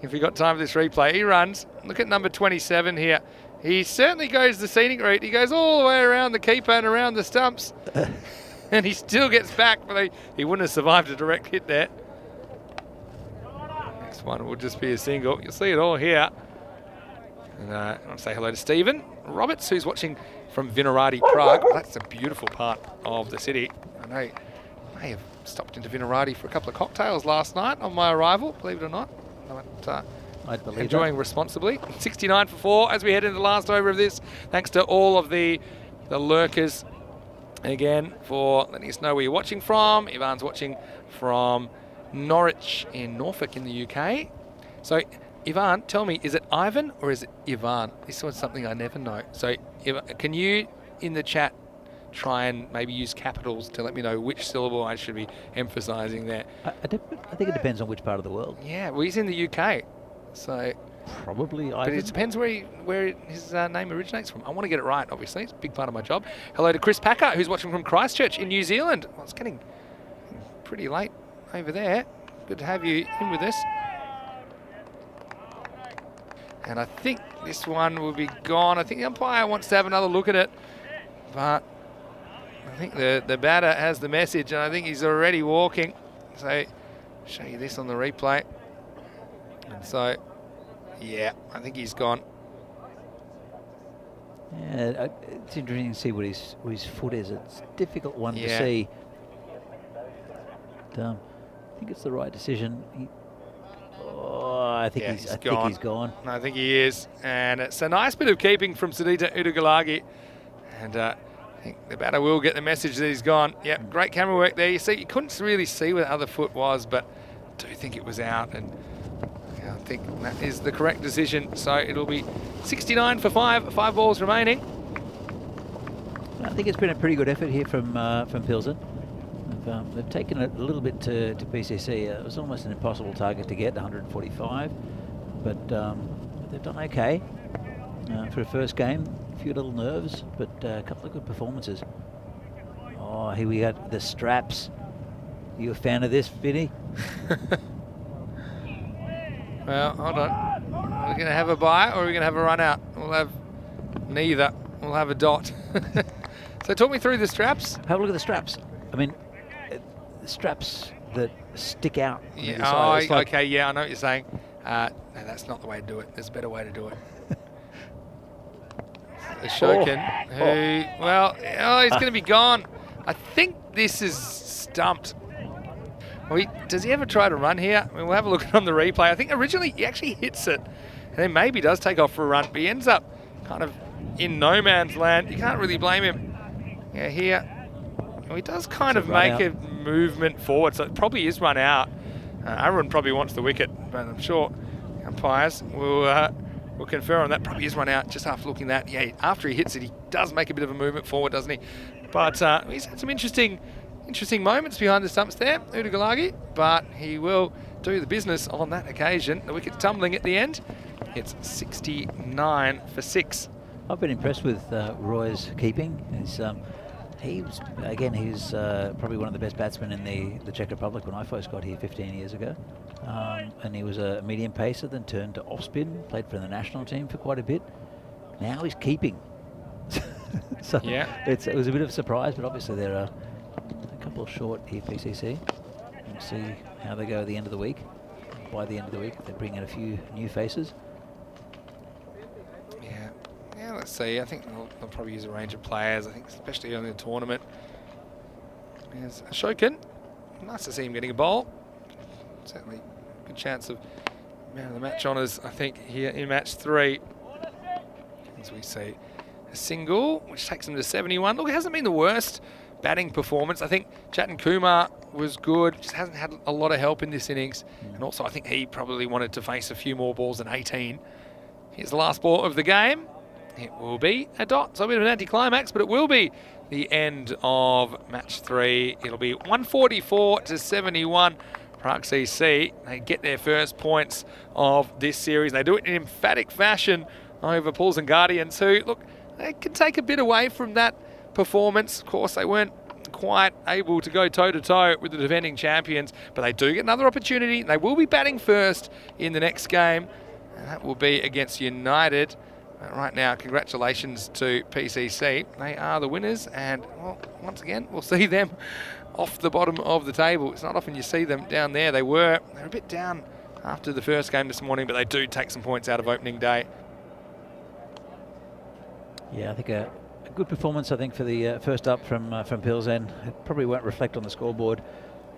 If you got time for this replay, he runs. Look at number 27 here. He certainly goes the scenic route. He goes all the way around the keeper and around the stumps. And he still gets back, but he wouldn't have survived a direct hit there. Next one will just be a single. You'll see it all here. And I want to say hello to Stephen Roberts, who's watching from Vinaradi, Prague. That's a beautiful part of the city. I know I have stopped into Vinaradi for a couple of cocktails last night on my arrival, believe it or not. I'd believe enjoying responsibly. 69 for 4 as we head into the last over of this. Thanks to all of the lurkers again for letting us know where you're watching from. Ivan's watching from Norwich in Norfolk in the UK. So Ivan, tell me, is it Ivan or is it Ivan? This was something I never know. So can you in the chat try and maybe use capitals to let me know which syllable I should be emphasising there? I think it depends on which part of the world. Yeah, well, he's in the UK, so probably. But it depends where his name originates from. I want to get it right, obviously. It's a big part of my job. Hello to Chris Packer, who's watching from Christchurch in New Zealand. Well, it's getting pretty late over there. Good to have you in with us. And I think this one will be gone. I think the umpire wants to have another look at it, but I think the batter has the message, and I think he's already walking. So, I'll show you this on the replay. And so, yeah, I think he's gone. Yeah, it's interesting to see what his foot is. It's a difficult one to see. But, I think it's the right decision. I think he's gone. I think he is, and it's a nice bit of keeping from Sudita Udagalagi, and I think the batter will get the message that he's gone. Yep, great camera work there. You see, you couldn't really see where the other foot was, but I do think it was out, and I think that is the correct decision. So it'll be 69 for 5 balls remaining. I think it's been a pretty good effort here from Pilsen. They've taken it a little bit to PCC. It was almost an impossible target to get, 145, but they've done okay for a first game. A few little nerves, but a couple of good performances. Oh, here we got the straps. You a fan of this, Vinny? Well, hold on. Are we going to have a bye or are we going to have a run out? We'll have neither. We'll have a dot. So talk me through the straps. Have a look at the straps. I mean, the straps that stick out. Yeah. Oh, okay. Yeah, I know what you're saying. No, that's not the way to do it. There's a better way to do it. The Shokin, he's going to be gone. I think this is stumped. Does he ever try to run here? I mean, we'll have a look on the replay. I think originally he actually hits it, and then maybe does take off for a run, but he ends up kind of in no man's land. You can't really blame him. Yeah, here. He does kind of make a movement forward, so it probably is run out. Aaron probably wants the wicket, but I'm sure umpires will confer on that. Probably is run out just after looking at that. Yeah, after he hits it, he does make a bit of a movement forward, doesn't he? But he's had some interesting moments behind the stumps there, Udagalagi, but he will do the business on that occasion. The wicket tumbling at the end. It's 69 for 6. I've been impressed with Roy's keeping. He's He's probably one of the best batsmen in the Czech Republic when I first got here 15 years ago. And he was a medium pacer, then turned to off spin, played for the national team for quite a bit. Now he's keeping. So Yeah. it was a bit of a surprise, but obviously there are a couple short here, PCC. We'll see how they go at the end of the week. By the end of the week, they bring in a few new faces. Yeah, let's see. I think they'll probably use a range of players. I think especially in the tournament. There's Ashokan. Nice to see him getting a bowl. Certainly a good chance of man of the match honours, I think, here in match 3. As we see a single, which takes him to 71. Look, it hasn't been the worst batting performance. I think Jatin Kumar was good, just hasn't had a lot of help in this innings. And also I think he probably wanted to face a few more balls than 18. Here's the last ball of the game. It will be a dot. So a bit of an anticlimax, but it will be the end of match 3. It'll be 144 to 71. Prague CC, they get their first points of this series. They do it in emphatic fashion over Pools and Guardians, who, look, they can take a bit away from that performance. Of course, they weren't quite able to go toe-to-toe with the defending champions, but they do get another opportunity. They will be batting first in the next game, and that will be against United. Right now, congratulations to PCC. They are the winners, and well, once again, we'll see them off the bottom of the table. It's not often you see them down there. They're a bit down after the first game this morning, but they do take some points out of opening day. Yeah, I think a good performance, I think, for the first up from Pilsen. It probably won't reflect on the scoreboard,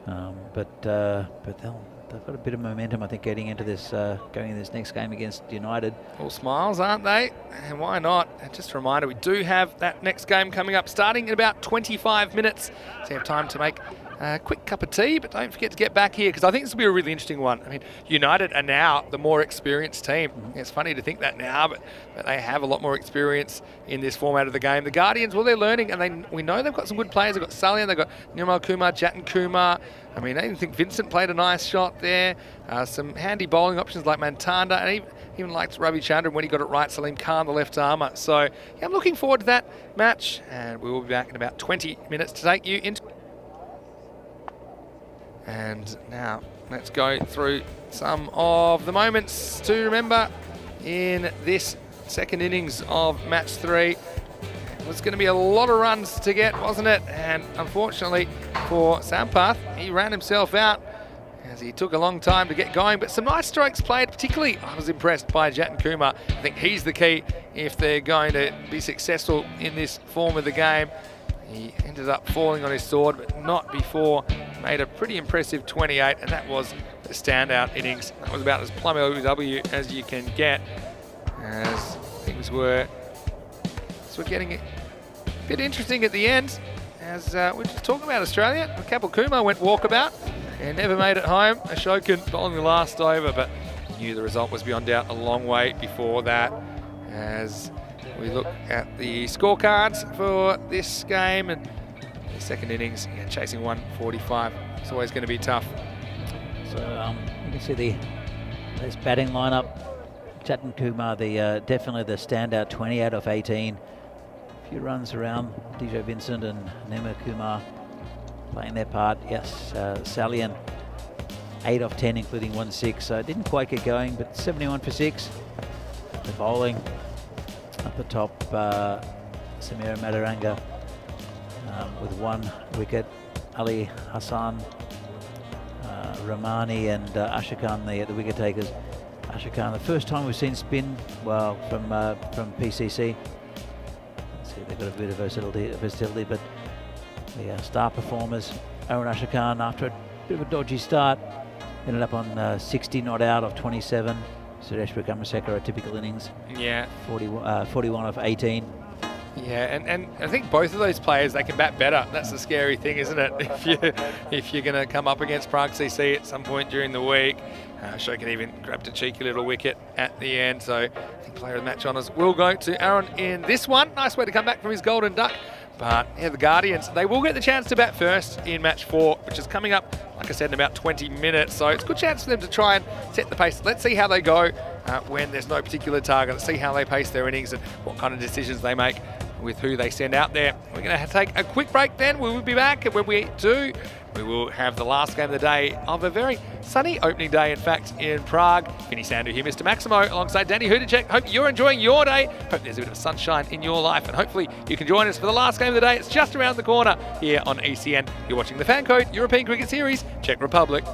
but they've got a bit of momentum, I think, going into this next game against United. All smiles, aren't they? And why not? And just a reminder, we do have that next game coming up, starting in about 25 minutes. So you have time to make a quick cup of tea, but don't forget to get back here, because I think this will be a really interesting one. I mean, United are now the more experienced team. It's funny to think that now, but they have a lot more experience in this format of the game. The Guardians, well, they're learning, and we know they've got some good players. They've got Salian, they've got Nirmal Kumar, Jatin Kumar. I mean, I even think Vincent played a nice shot there. Some handy bowling options like Mantanda, and even liked Ravi Chandran when he got it right, Salim Khan, the left armour. So yeah, I'm looking forward to that match, and we will be back in about 20 minutes to take you into. And now let's go through some of the moments to remember in this second innings of match 3. It was going to be a lot of runs to get, wasn't it? And unfortunately for Sampath, he ran himself out as he took a long time to get going. But some nice strokes played, particularly I was impressed by Jatin Kumar. I think he's the key if they're going to be successful in this form of the game. He ended up falling on his sword, but not before. Made a pretty impressive 28, and that was the standout innings. That was about as plumb LW as you can get, as things were getting a bit interesting at the end. As we're just talking about Australia, Kapil Kumar went walkabout and never made it home. Ashokan bowling the last over, but knew the result was beyond doubt a long way before that. As we look at the scorecards for this game, and the second innings, chasing 145. It's always going to be tough. So you can see this batting lineup. Jatin Kumar, definitely the standout 20 out of 18. A few runs around. DJ Vincent and Nirmal Kumar playing their part. Yes, Salian 8 off 10, including 1-6. So didn't quite get going, but 71 for 6. The bowling up the top, Samira Madaranga with 1 wicket. Ali Hassan, Ramani and Ashokan, the wicket takers. Ashokan, the first time we've seen spin, well, from PCC. Let's see, they've got a bit of versatility, but the star performers, Aaron Ashokan, after a bit of a dodgy start, ended up on 60 not out of 27. Suresh Wickramaseka, a typical innings. Yeah. 41 of 18. Yeah, and I think both of those players, they can bat better. That's the scary thing, isn't it? If you're going to come up against Prague CC at some point during the week. Ashokan even grabbed a cheeky little wicket at the end. So I think player of the match honours will go to Aaron in this one. Nice way to come back from his golden duck. But yeah, the Guardians, they will get the chance to bat first in match 4, which is coming up, like I said, in about 20 minutes. So it's a good chance for them to try and set the pace. Let's see how they go when there's no particular target. Let's see how they pace their innings and what kind of decisions they make with who they send out there. We're going to take a quick break then. We will be back, and when we do, we will have the last game of the day of a very sunny opening day, in fact, in Prague. Vinny Sandu here, Mr. Maximo, alongside Danny Hudacek. Hope you're enjoying your day. Hope there's a bit of sunshine in your life, and hopefully you can join us for the last game of the day. It's just around the corner here on ECN. You're watching the FanCode European Cricket Series, Czech Republic.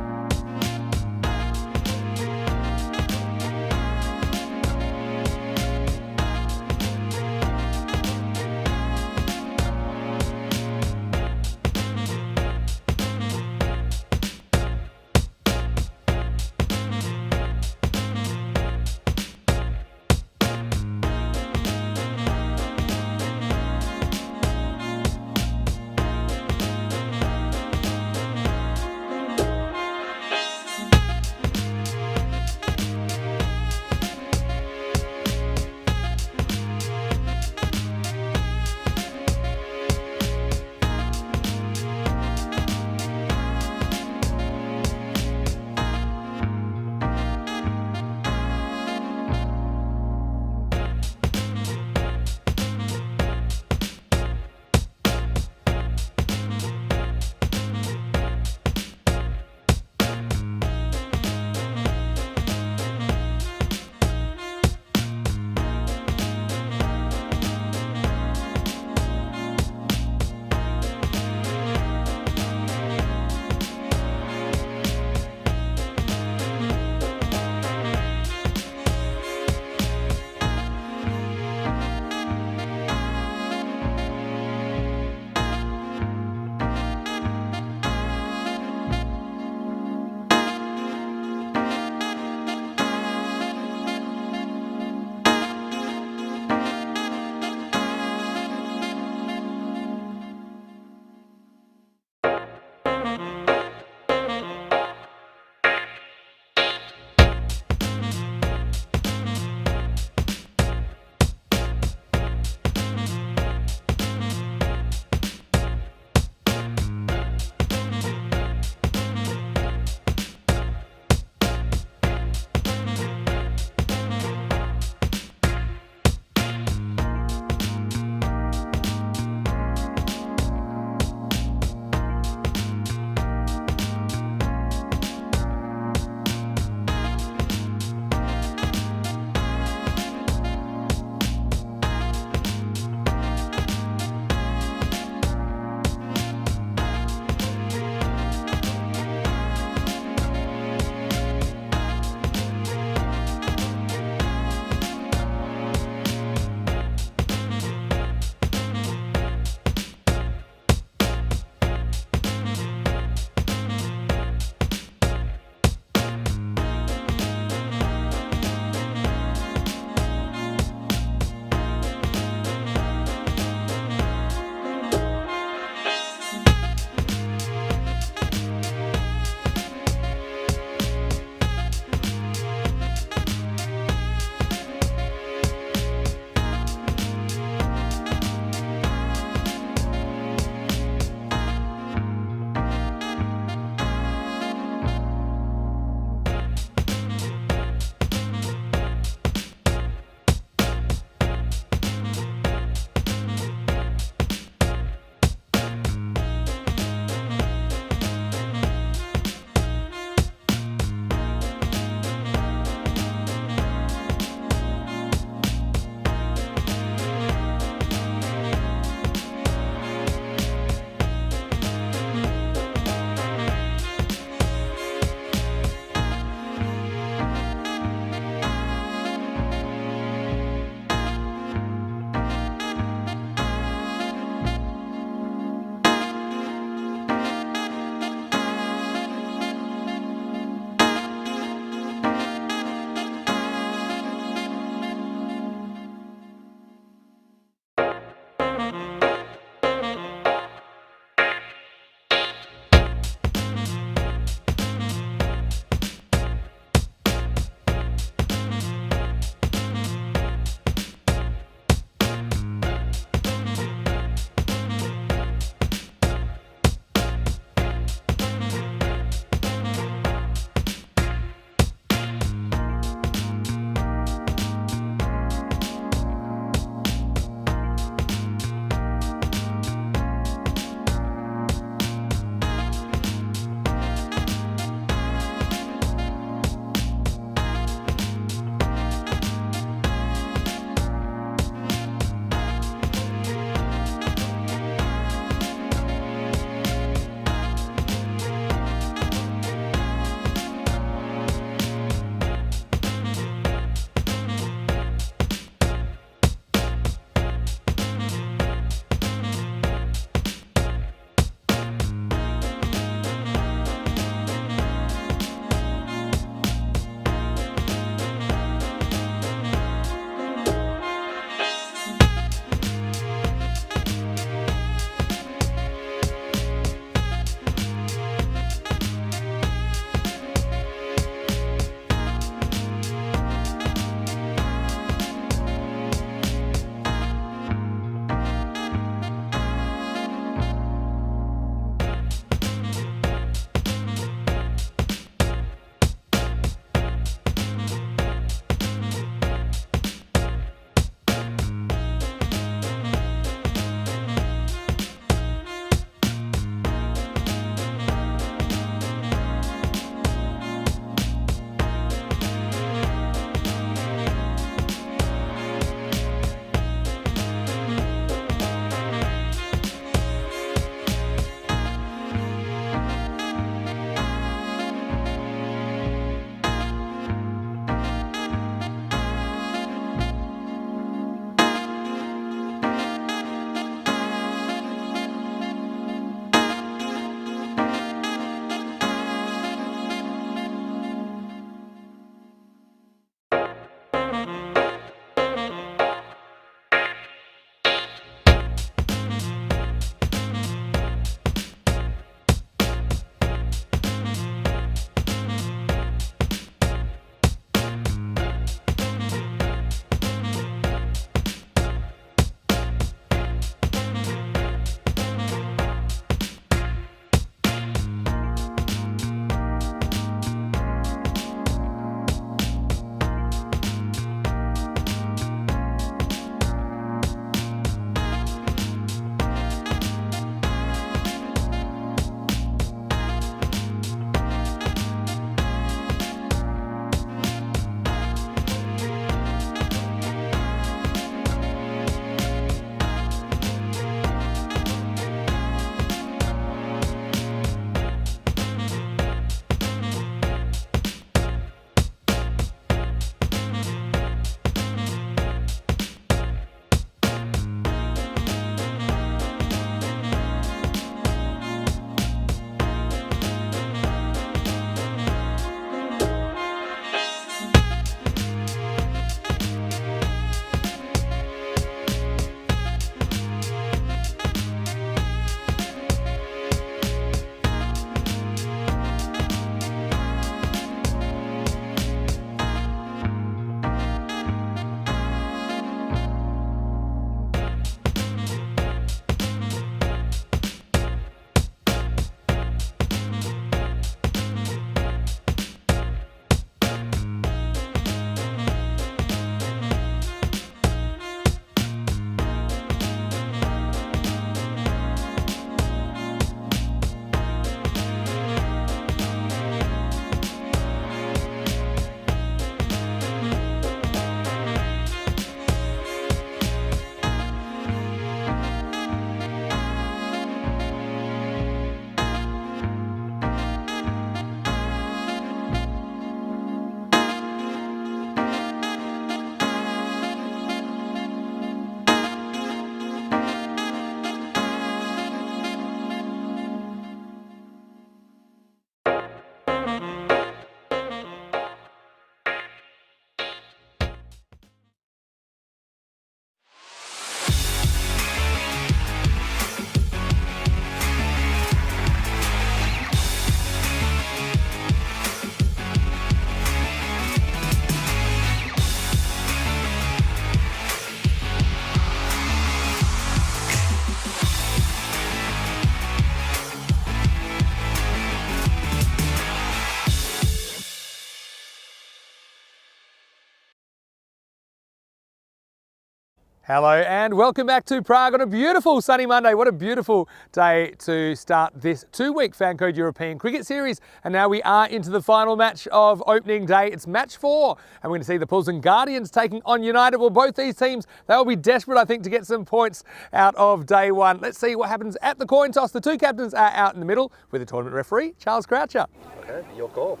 Hello and welcome back to Prague on a beautiful sunny Monday. What a beautiful day to start this 2-week FanCode European Cricket Series. And now we are into the final match of opening day. It's match 4 and we're going to see the Pilsen Guardians taking on United. Well, both these teams, they'll be desperate, I think, to get some points out of day one. Let's see what happens at the coin toss. The two captains are out in the middle with the tournament referee, Charles Croucher. Okay, your call.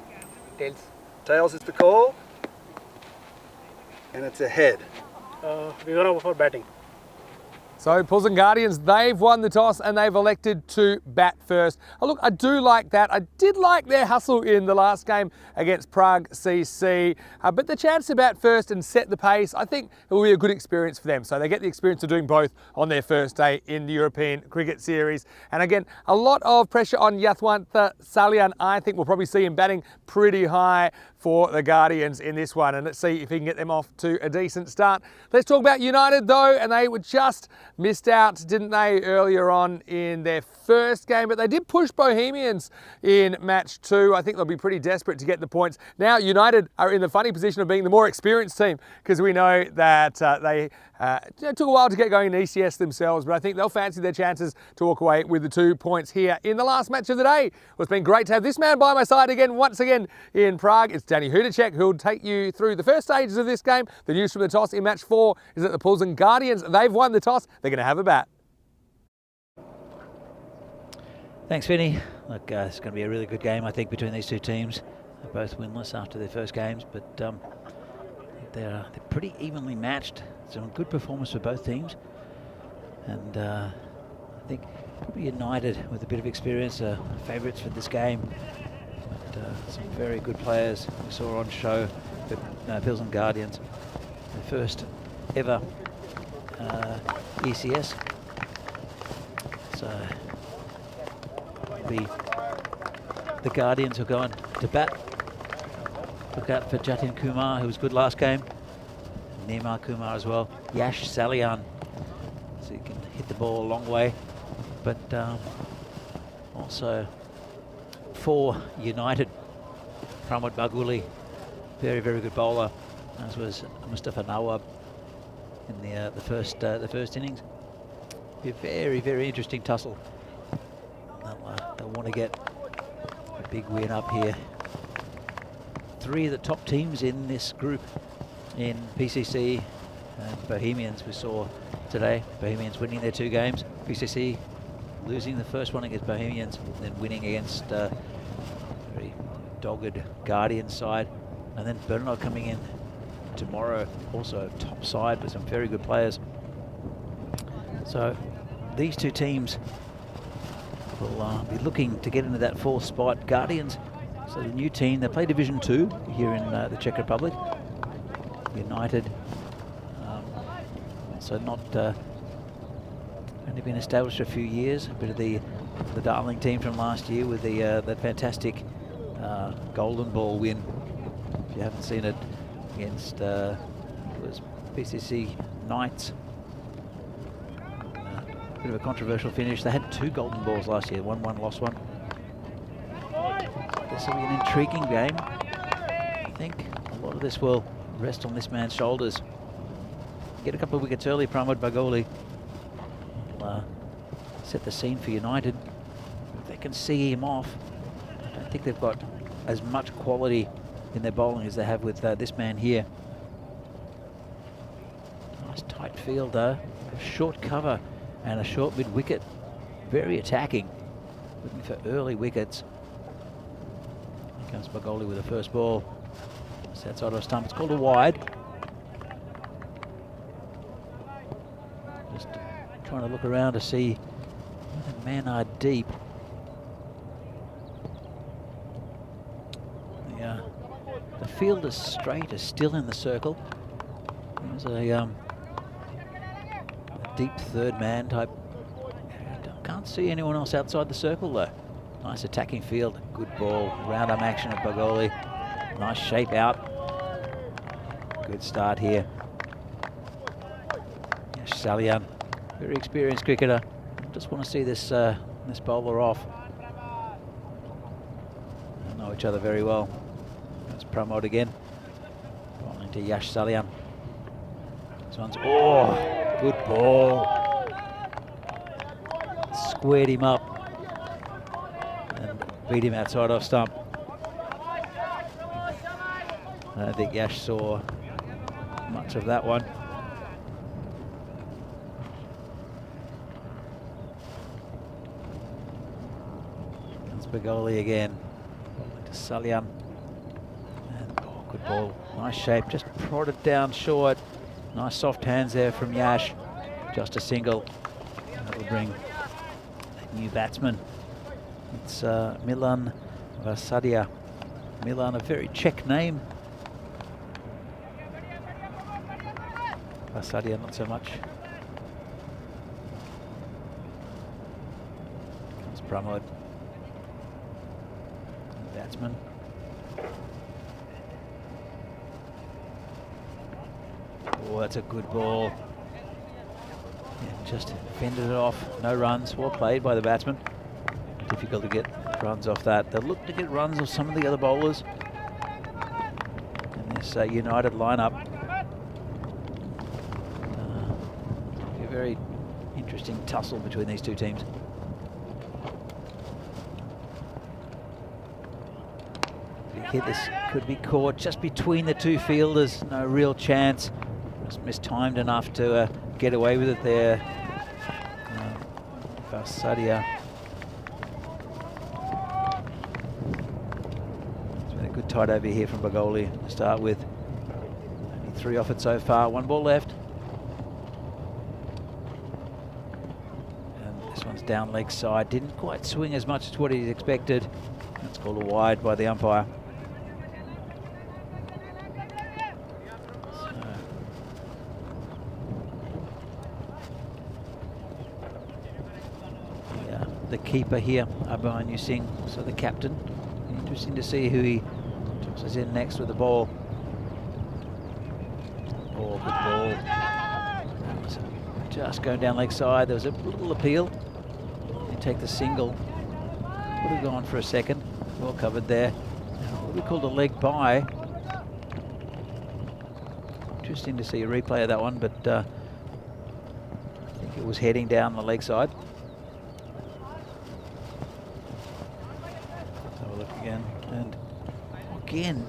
Tails. Tails is the call. And it's a head. We were over for batting. So Pilsen Guardians, they've won the toss and they've elected to bat first. Oh, look, I do like that. I did like their hustle in the last game against Prague CC, but the chance to bat first and set the pace, I think it will be a good experience for them. So they get the experience of doing both on their first day in the European Cricket Series. And again, a lot of pressure on Yashwant Salian. I think we'll probably see him batting pretty high for the Guardians in this one, and let's see if he can get them off to a decent start. Let's talk about United though, and they were just missed out, didn't they, earlier on in their first game, but they did push Bohemians in match 2. I think they'll be pretty desperate to get the points. Now United are in the funny position of being the more experienced team because we know that they took a while to get going in ECS themselves, but I think they'll fancy their chances to walk away with the 2 points here in the last match of the day. Well, it's been great to have this man by my side again, once again in Prague. It's Danny Hudacek, who'll take you through the first stages of this game. The news from the toss in match 4 is that the Pilsen Guardians, they've won the toss. They're going to have a bat. Thanks, Vinny. Look, it's going to be a really good game, I think, between these two teams. They're both winless after their first games, but they're pretty evenly matched. It's a good performance for both teams. And I think probably United, with a bit of experience, are favourites for this game. But some very good players we saw on show, the Pilsen Guardians, their first ever ECS. So the Guardians will go on to bat. Look out for Jatin Kumar, who was good last game. Neymar Kumar as well. Yash Salian, so he can hit the ball a long way. But also for United, Pramod Baguli, very, very good bowler, as was Mustafa Nawab in the first innings. Be a very, very interesting tussle. They'll want to get a big win up here. 3 of the top teams in this group in PCC and Bohemians we saw today. Bohemians winning their 2 games. PCC losing the first one against Bohemians, then winning against very dogged Guardian side. And then Brno coming in tomorrow, also top side with some very good players. So these 2 teams will be looking to get into that 4th spot. Guardians, so the new team, they play Division 2 here in the Czech Republic. United, so not only been established for a few years. A bit of the darling team from last year with the that fantastic Golden Ball win. If you haven't seen it, against it was PCC Knights. Bit of a controversial finish. They had 2 Golden Balls last year. Won one, lost one. This will be an intriguing game. I think a lot of this will rest on this man's shoulders. Get a couple of wickets early, Pramod Bagoli. Set the scene for United. If they can see him off, I don't think they've got as much quality in their bowling as they have with this man here. Nice tight field though. A short cover and a short mid wicket. Very attacking. Looking for early wickets. Here comes Bagoli with the first ball. It's outside of stump. It's called a wide. Just trying to look around to see where the men are deep. The field is straight, is still in the circle. There's a deep 3rd man type. Can't see anyone else outside the circle though. Nice attacking field, good ball, round arm action of Bagoli. Nice shape out. Good start here. Yash Salian, very experienced cricketer. Just want to see this this bowler off. They know each other very well. That's Pramod again. Bowling to Yash Salian. This one's Good ball. Squared him up and beat him outside off stump. I don't think Yash saw much of that one. That's Bagoli again. Ball to Salian. And oh, good ball. Nice shape. Just prodded down short. Nice soft hands there from Yash. Just a single. That will bring a new batsman. It's Milan Vasadia. Milan, a very Czech name. Vasadia, not so much. Comes Pramod. Batsman. Oh, that's a good ball. And just fended it off. No runs. Well played by the batsman. Difficult to get runs off that. They'll look to get runs off some of the other bowlers in this United lineup. A very interesting tussle between these two teams. Hit this could be caught just between the two fielders. No real chance. Just mistimed enough to get away with it there. Vasadia. It's been a good tight over here from Bagoli to start with. Only 3 off it so far. 1 ball left. And this one's down leg side. Didn't quite swing as much as what he's expected. That's called a wide by the umpire. The keeper here, Abhimanyu Singh, so the captain. Interesting to see who he tosses in next with the ball. Oh, good ball. Just going down leg side. There was a little appeal. You take the single. Would have gone for a second. Well covered there. What we called a leg by. Interesting to see a replay of that one, but I think it was heading down the leg side. And again,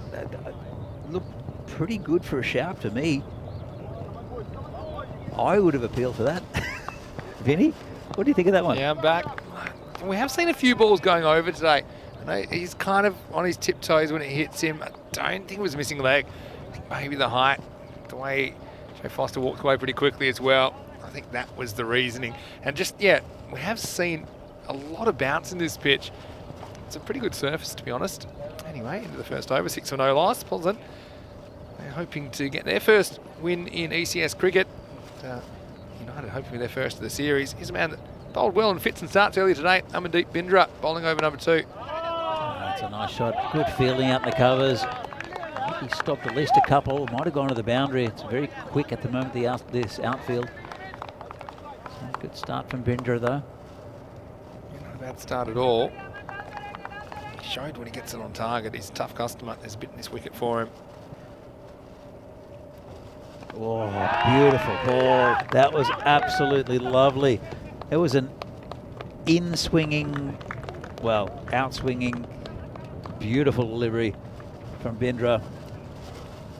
looked pretty good for a shout to me. I would have appealed for that. Vinny, what do you think of that one? Yeah, I'm back. We have seen a few balls going over today. I know he's kind of on his tiptoes when it hits him. I don't think it was a missing leg. I think maybe the height, the way Joe Foster walked away pretty quickly as well. I think that was the reasoning. And just, yeah, we have seen a lot of bounce in this pitch. It's a pretty good surface, to be honest. Anyway, into the first over, 6 for no loss. Pleasant. They're hoping to get their first win in ECS cricket. United hoping for their first of the series. Here's a man that bowled well and fits and starts earlier today. Amandeep Bindra bowling over number 2. That's a nice shot. Good fielding out in the covers. I think he stopped at least a couple. Might have gone to the boundary. It's very quick at the moment, this outfield. So good start from Bindra, though. Not a bad start at all. Showed when he gets it on target. He's a tough customer. There's a bit in this wicket for him. Oh, beautiful ball. That was absolutely lovely. It was an in-swinging, well, out-swinging, beautiful delivery from Bindra.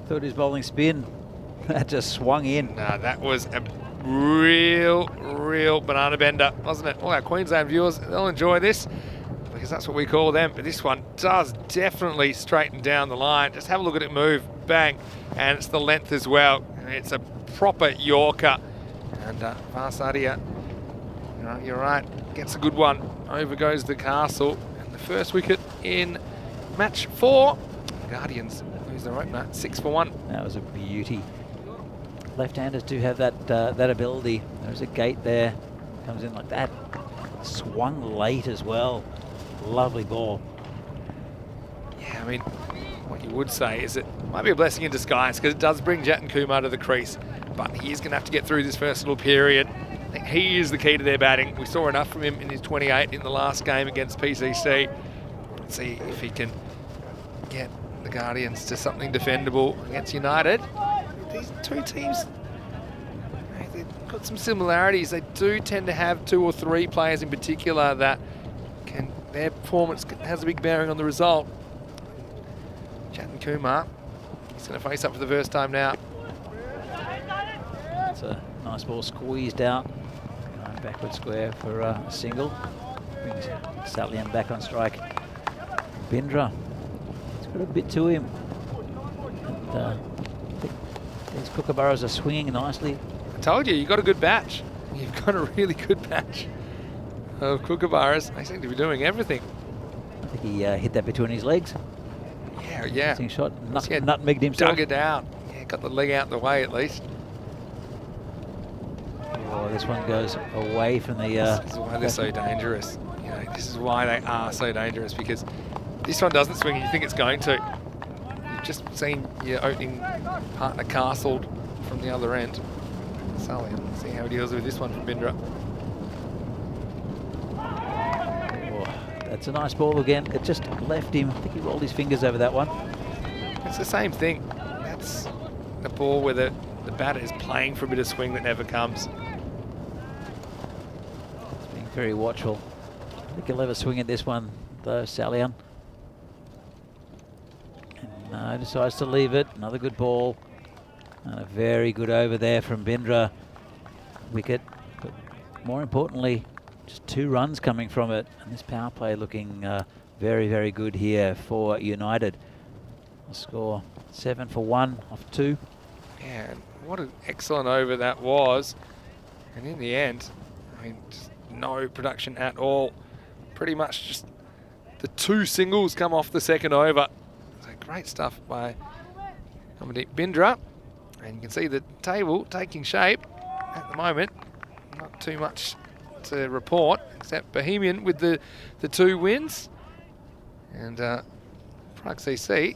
Thought his bowling spin. That just swung in. Nah, that was a real banana bender, wasn't it? All our Queensland viewers, they'll enjoy this, because that's what we call them. But this one does definitely straighten down the line. Just have a look at it move, bang, and it's the length as well. It's a proper Yorker. And Vasadia, you're right, gets a good one. Over goes the castle. And the first wicket in match 4. The Guardians lose their opener, 6 for 1. That was a beauty. Left-handers do have that ability. There's a gate there, comes in like that. Swung late as well. Lovely ball. Yeah, I mean, what you would say is it might be a blessing in disguise, because it does bring Jatin Kumar to the crease, but he is going to have to get through this first little period. I think he is the key to their batting. We saw enough from him in his 28 in the last game against PCC. Let's see if he can get the Guardians to something defendable against United. These two teams, they're got some similarities. They do tend to have 2 or 3 players in particular that their performance has a big bearing on the result. Jatin Kumar, he's going to face up for the first time now. It's a nice ball squeezed out. Going backward square for a single. Brings Salian back on strike. Bindra, he's got a bit to him. And, I think these kookaburras are swinging nicely. I told you, you got a good batch. You've got a really good batch of kookaburras. They seem to be doing everything. I think he hit that between his legs. Yeah. Interesting shot. Yeah, Nutmegged himself. Dug it down. Yeah, got the leg out the way at least. Oh, this one goes away from the... This is why they're so dangerous. You know, this is why they are so dangerous, because this one doesn't swing and you think it's going to. You've just seen your opening partner castled from the other end. Sully, see how he deals with this one from Bindra. That's a nice ball again. It just left him. I think he rolled his fingers over that one. It's the same thing. That's the ball where the batter is playing for a bit of swing that never comes. It's being very watchful. I think he'll have a swing at this one, though, Salian. And no, decides to leave it. Another good ball. And a very good over there from Bindra. Wicket. But more importantly, just 2 runs coming from it. And this power play looking very, very good here for United. The score 7 for 1 off 2. Yeah, and what an excellent over that was. And in the end, I mean, just no production at all. Pretty much just the 2 singles come off the second over. So great stuff by Amandeep Bindra. And you can see the table taking shape at the moment. Not too much to report, except Bohemian with the 2 wins. And Prague CC,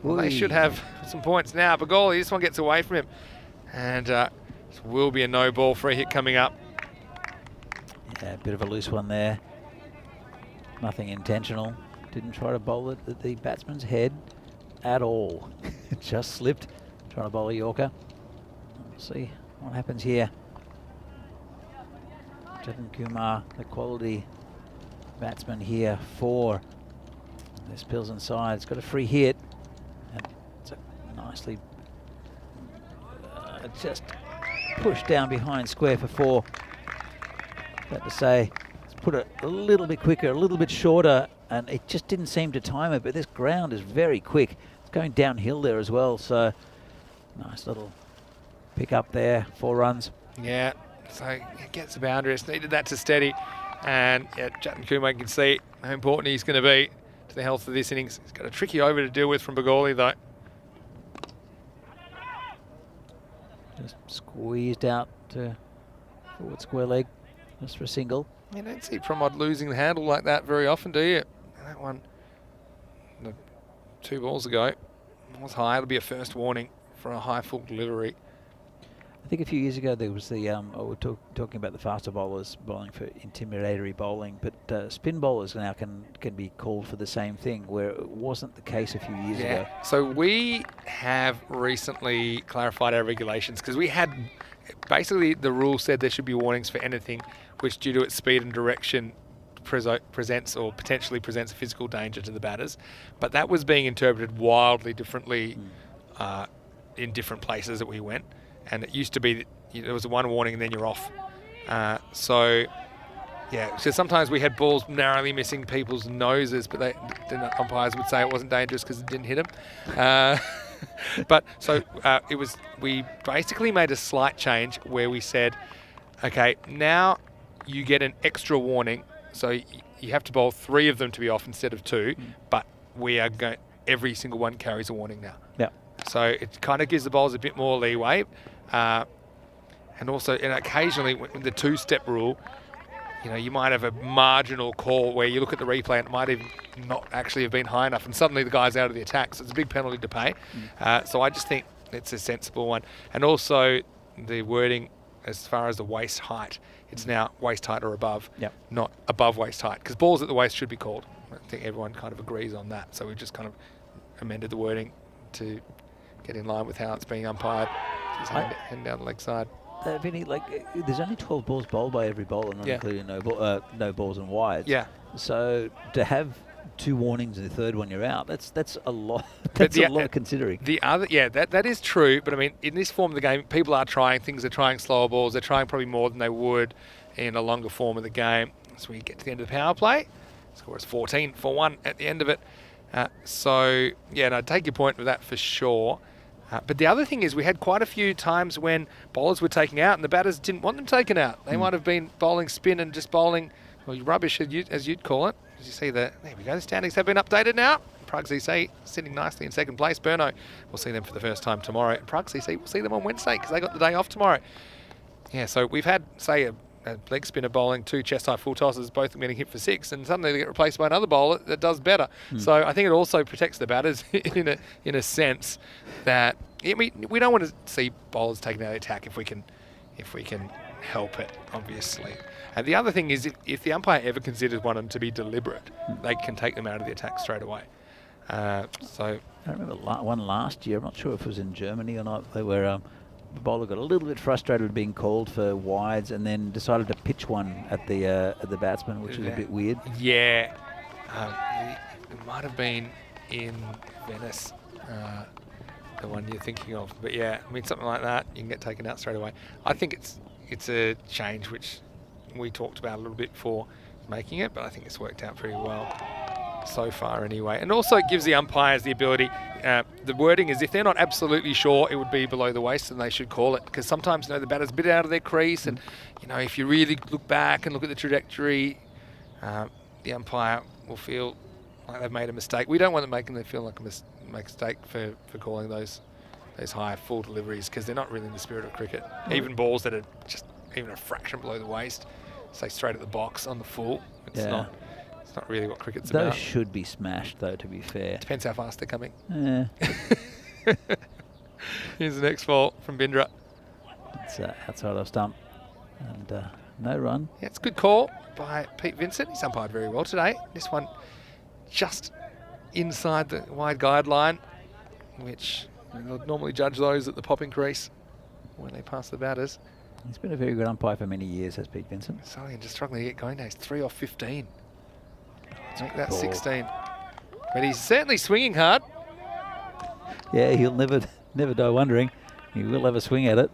well, they should have some points now. Bagoli, this one gets away from him. And this will be a no ball free hit coming up. Yeah, a bit of a loose one there. Nothing intentional. Didn't try to bowl it at the batsman's head at all. It just slipped. Trying to bowl a Yorker. We'll see what happens here. Jatin Kumar, the quality batsman here for this Pilsen side. It's got a free hit. And it's a nicely just pushed down behind square for 4. Got to say, let's put it a little bit quicker, a little bit shorter, and it just didn't seem to time it, but this ground is very quick. It's going downhill there as well, so nice little pick up there, 4 runs. Yeah, so it gets the boundary. It's needed that to steady. And yeah, Jatin Kumar can see how important he's going to be to the health of this innings. He's got a tricky over to deal with from Bagoli, though. Just squeezed out to forward square leg, just for a single. You don't see Pramod losing the handle like that very often, do you? And that one, 2 balls ago, was high. It'll be a first warning for a high full delivery. I think a few years ago there was the, we're talking about the faster bowlers bowling for intimidatory bowling, but spin bowlers now can be called for the same thing, where it wasn't the case a few years ago. So we have recently clarified our regulations, because we had, basically the rule said there should be warnings for anything which due to its speed and direction presents or potentially presents a physical danger to the batters, but that was being interpreted wildly differently in different places that we went. And it used to be that there was a 1 warning and then you're off. So sometimes we had balls narrowly missing people's noses, but the umpires would say it wasn't dangerous because it didn't hit them. We basically made a slight change where we said, okay, now you get an extra warning. So you have to bowl 3 of them to be off instead of 2, but we are going, every single one carries a warning now. Yeah. So it kind of gives the bowlers a bit more leeway. And also, and occasionally with the 2-step rule, you might have a marginal call where you look at the replay and it might even not actually have been high enough, and suddenly the guy's out of the attack. So it's a big penalty to pay. So I just think it's a sensible one. And also the wording as far as the waist height, it's now waist height or above, not above waist height, because balls at the waist should be called. I think everyone kind of agrees on that. So we just kind of amended the wording to get in line with how it's being umpired. Just hand down the leg side. Vinny, like, there's only 12 balls bowled by every bowler, not including no balls and wides. Yeah. So to have 2 warnings and the third one you're out, that's a lot. That's a lot considering. The other, that is true. But I mean, in this form of the game, people are trying things. They're trying slower balls. They're trying probably more than they would in a longer form of the game. So we get to the end of the power play. Score is 14 for 1 at the end of it. So yeah, no, take your point with that for sure. But the other thing is we had quite a few times when bowlers were taken out and the batters didn't want them taken out. They might have been bowling spin and just bowling, well, rubbish as you'd call it. As you see there we go, the standings have been updated now. Prague CC sitting nicely in second place. Burno, we'll see them for the first time tomorrow. And Prague CC, we'll see them on Wednesday because they got the day off tomorrow. Yeah, so we've had, say, a leg spinner bowling 2 chest-high full tosses, both of them getting hit for 6, and suddenly they get replaced by another bowler that does better. So I think it also protects the batters in a sense that we don't want to see bowlers taken out of attack if we can help it, obviously. And the other thing is if the umpire ever considers one to be deliberate, they can take them out of the attack straight away. So I remember one last year. I'm not sure if it was in Germany or not. Where the bowler got a little bit frustrated being called for wides and then decided to pitch one at the batsman, which was a bit weird. Yeah, it might have been in Venice, the one you're thinking of. But yeah, I mean something like that, you can get taken out straight away. I think it's a change which we talked about a little bit before making it, but I think it's worked out pretty well so far anyway. And also it gives the umpires the ability, the wording is if they're not absolutely sure it would be below the waist, then they should call it, because sometimes the batter's a bit out of their crease and if you really look back and look at the trajectory, the umpire will feel like they've made a mistake. We don't want them feel like a mistake for calling those high full deliveries, because they're not really in the spirit of cricket. Even balls that are just even a fraction below the waist, say straight at the box on the full, it's not really what cricket's about. Those should be smashed, though, to be fair. Depends how fast they're coming. Yeah. Here's the next ball from Bindra. It's outside of stump. And no run. Yeah, it's a good call by Pete Vincent. He's umpired very well today. This one just inside the wide guideline, which they'll normally judge those at the popping crease when they pass the batters. He's been a very good umpire for many years, has Pete Vincent. Sullivan just struggling to get going now. He's 3 off 15. Make that 16. But he's certainly swinging hard. Yeah, he'll never die wondering. He will have a swing at it.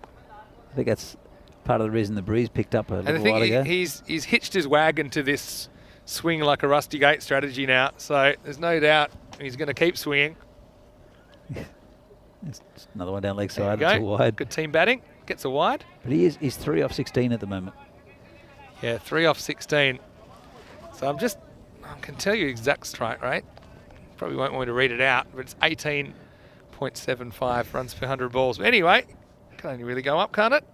I think that's part of the reason the breeze picked up a little while ago. He's hitched his wagon to this swing like a rusty gate strategy now. So there's no doubt he's going to keep swinging. It's another one down leg side. It's a wide. Good team batting. Gets a wide. But he's 3 off 16 at the moment. Yeah, 3 off 16. So I can tell you exact strike rate. Probably won't want me to read it out, but it's 18.75 runs per 100 balls. But anyway, can only really go up, can't it?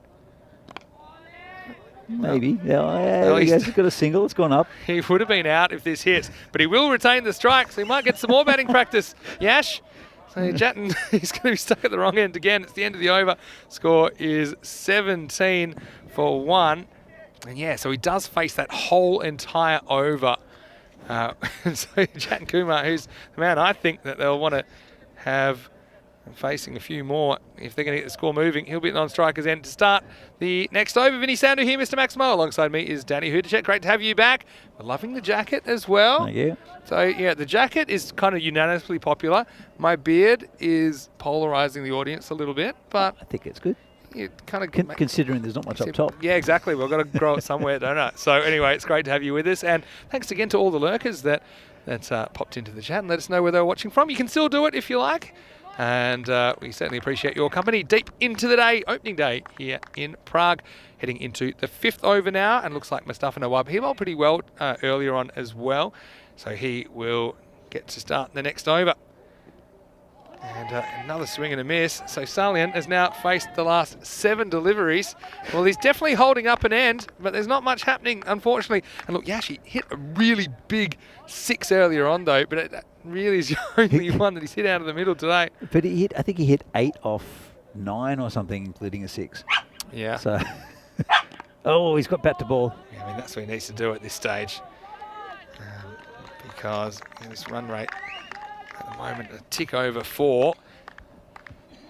Maybe. Yeah, he's got a single. It's gone up. He would have been out if this hits, but he will retain the strike, so he might get some more batting practice. Yash. So Jatton, he's going to be stuck at the wrong end again. It's the end of the over. Score is 17 for 1. And yeah, so he does face that whole entire over. So Jatton Kumar, who's the man I think that they'll want to have facing a few more if they're going to get the score moving. He'll be at non-striker's end to start the next over. Vinny Sandu here, Mr. Maximo. Alongside me is Danny Hudacek. Great to have you back. We're loving the jacket as well. Thank you. So yeah, the jacket is kind of unanimously popular. My beard is polarising the audience a little bit, but I think it's good. You kind of considering there's not much up top. Yeah, exactly. We've got to grow it somewhere, don't I? So anyway, it's great to have you with us, and thanks again to all the lurkers that popped into the chat and let us know where they were watching from. You can still do it if you like, and we certainly appreciate your company deep into the day, opening day here in Prague, heading into the 5th over now, and looks like Mustafa Nawab, he bowled pretty well earlier on as well, so he will get to start the next over. And another swing and a miss. So Salian has now faced the last 7 deliveries. Well, he's definitely holding up an end, but there's not much happening, unfortunately. And look, Yashi hit a really big 6 earlier on, though, but that really is the only one that he's hit out of the middle today. But I think he hit 8 off 9 or something, including a 6. Yeah. So, oh, he's got bat to ball. Yeah, I mean, that's what he needs to do at this stage. Because his run rate at the moment a tick over 4.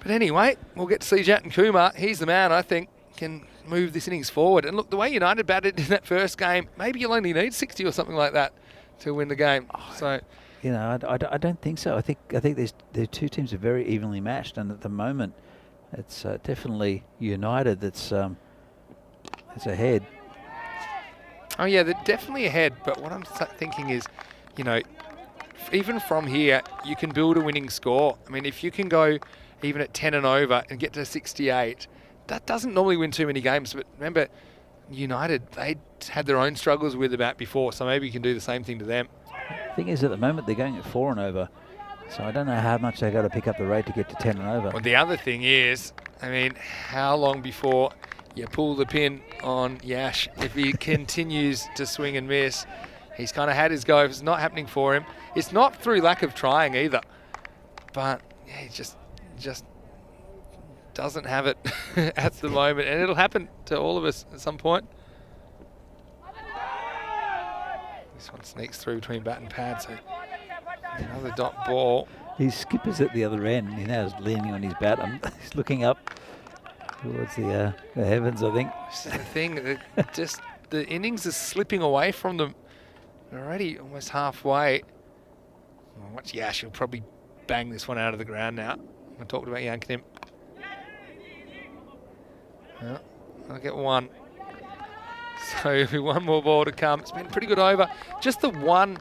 But anyway, we'll get to see Jatton Kumar. He's the man, I think, can move this innings forward. And look, the way United batted in that first game, maybe you'll only need 60 or something like that to win the game. So, you know, I don't think so. I think the two teams are very evenly matched, and at the moment, it's definitely United that's ahead. oh yeah, they're definitely ahead. But what I'm thinking is, you know, even from here, you can build a winning score. I mean, if you can go even at 10 and over and get to 68, that doesn't normally win too many games. But remember, United, they had their own struggles with the bat before, so maybe you can do the same thing to them. The thing is, at the moment, they're going at 4 and over. So I don't know how much they've got to pick up the rate to get to 10 and over. Well, the other thing is, I mean, how long before you pull the pin on Yash if he continues to swing and miss? He's kind of had his go. If it's not happening for him, it's not through lack of trying either. But yeah, he just doesn't have it at the moment, and it'll happen to all of us at some point. This one sneaks through between bat and pad, so another dot ball. His skipper's at the other end. He now is leaning on his bat. He's looking up towards the heavens, I think. This is the thing. Just the innings is slipping away from them. They're already almost halfway. Oh, watch Yash. He'll probably bang this one out of the ground now. I talked about yanking him. Well, I'll get one. So one more ball to come. It's been a pretty good over. Just the one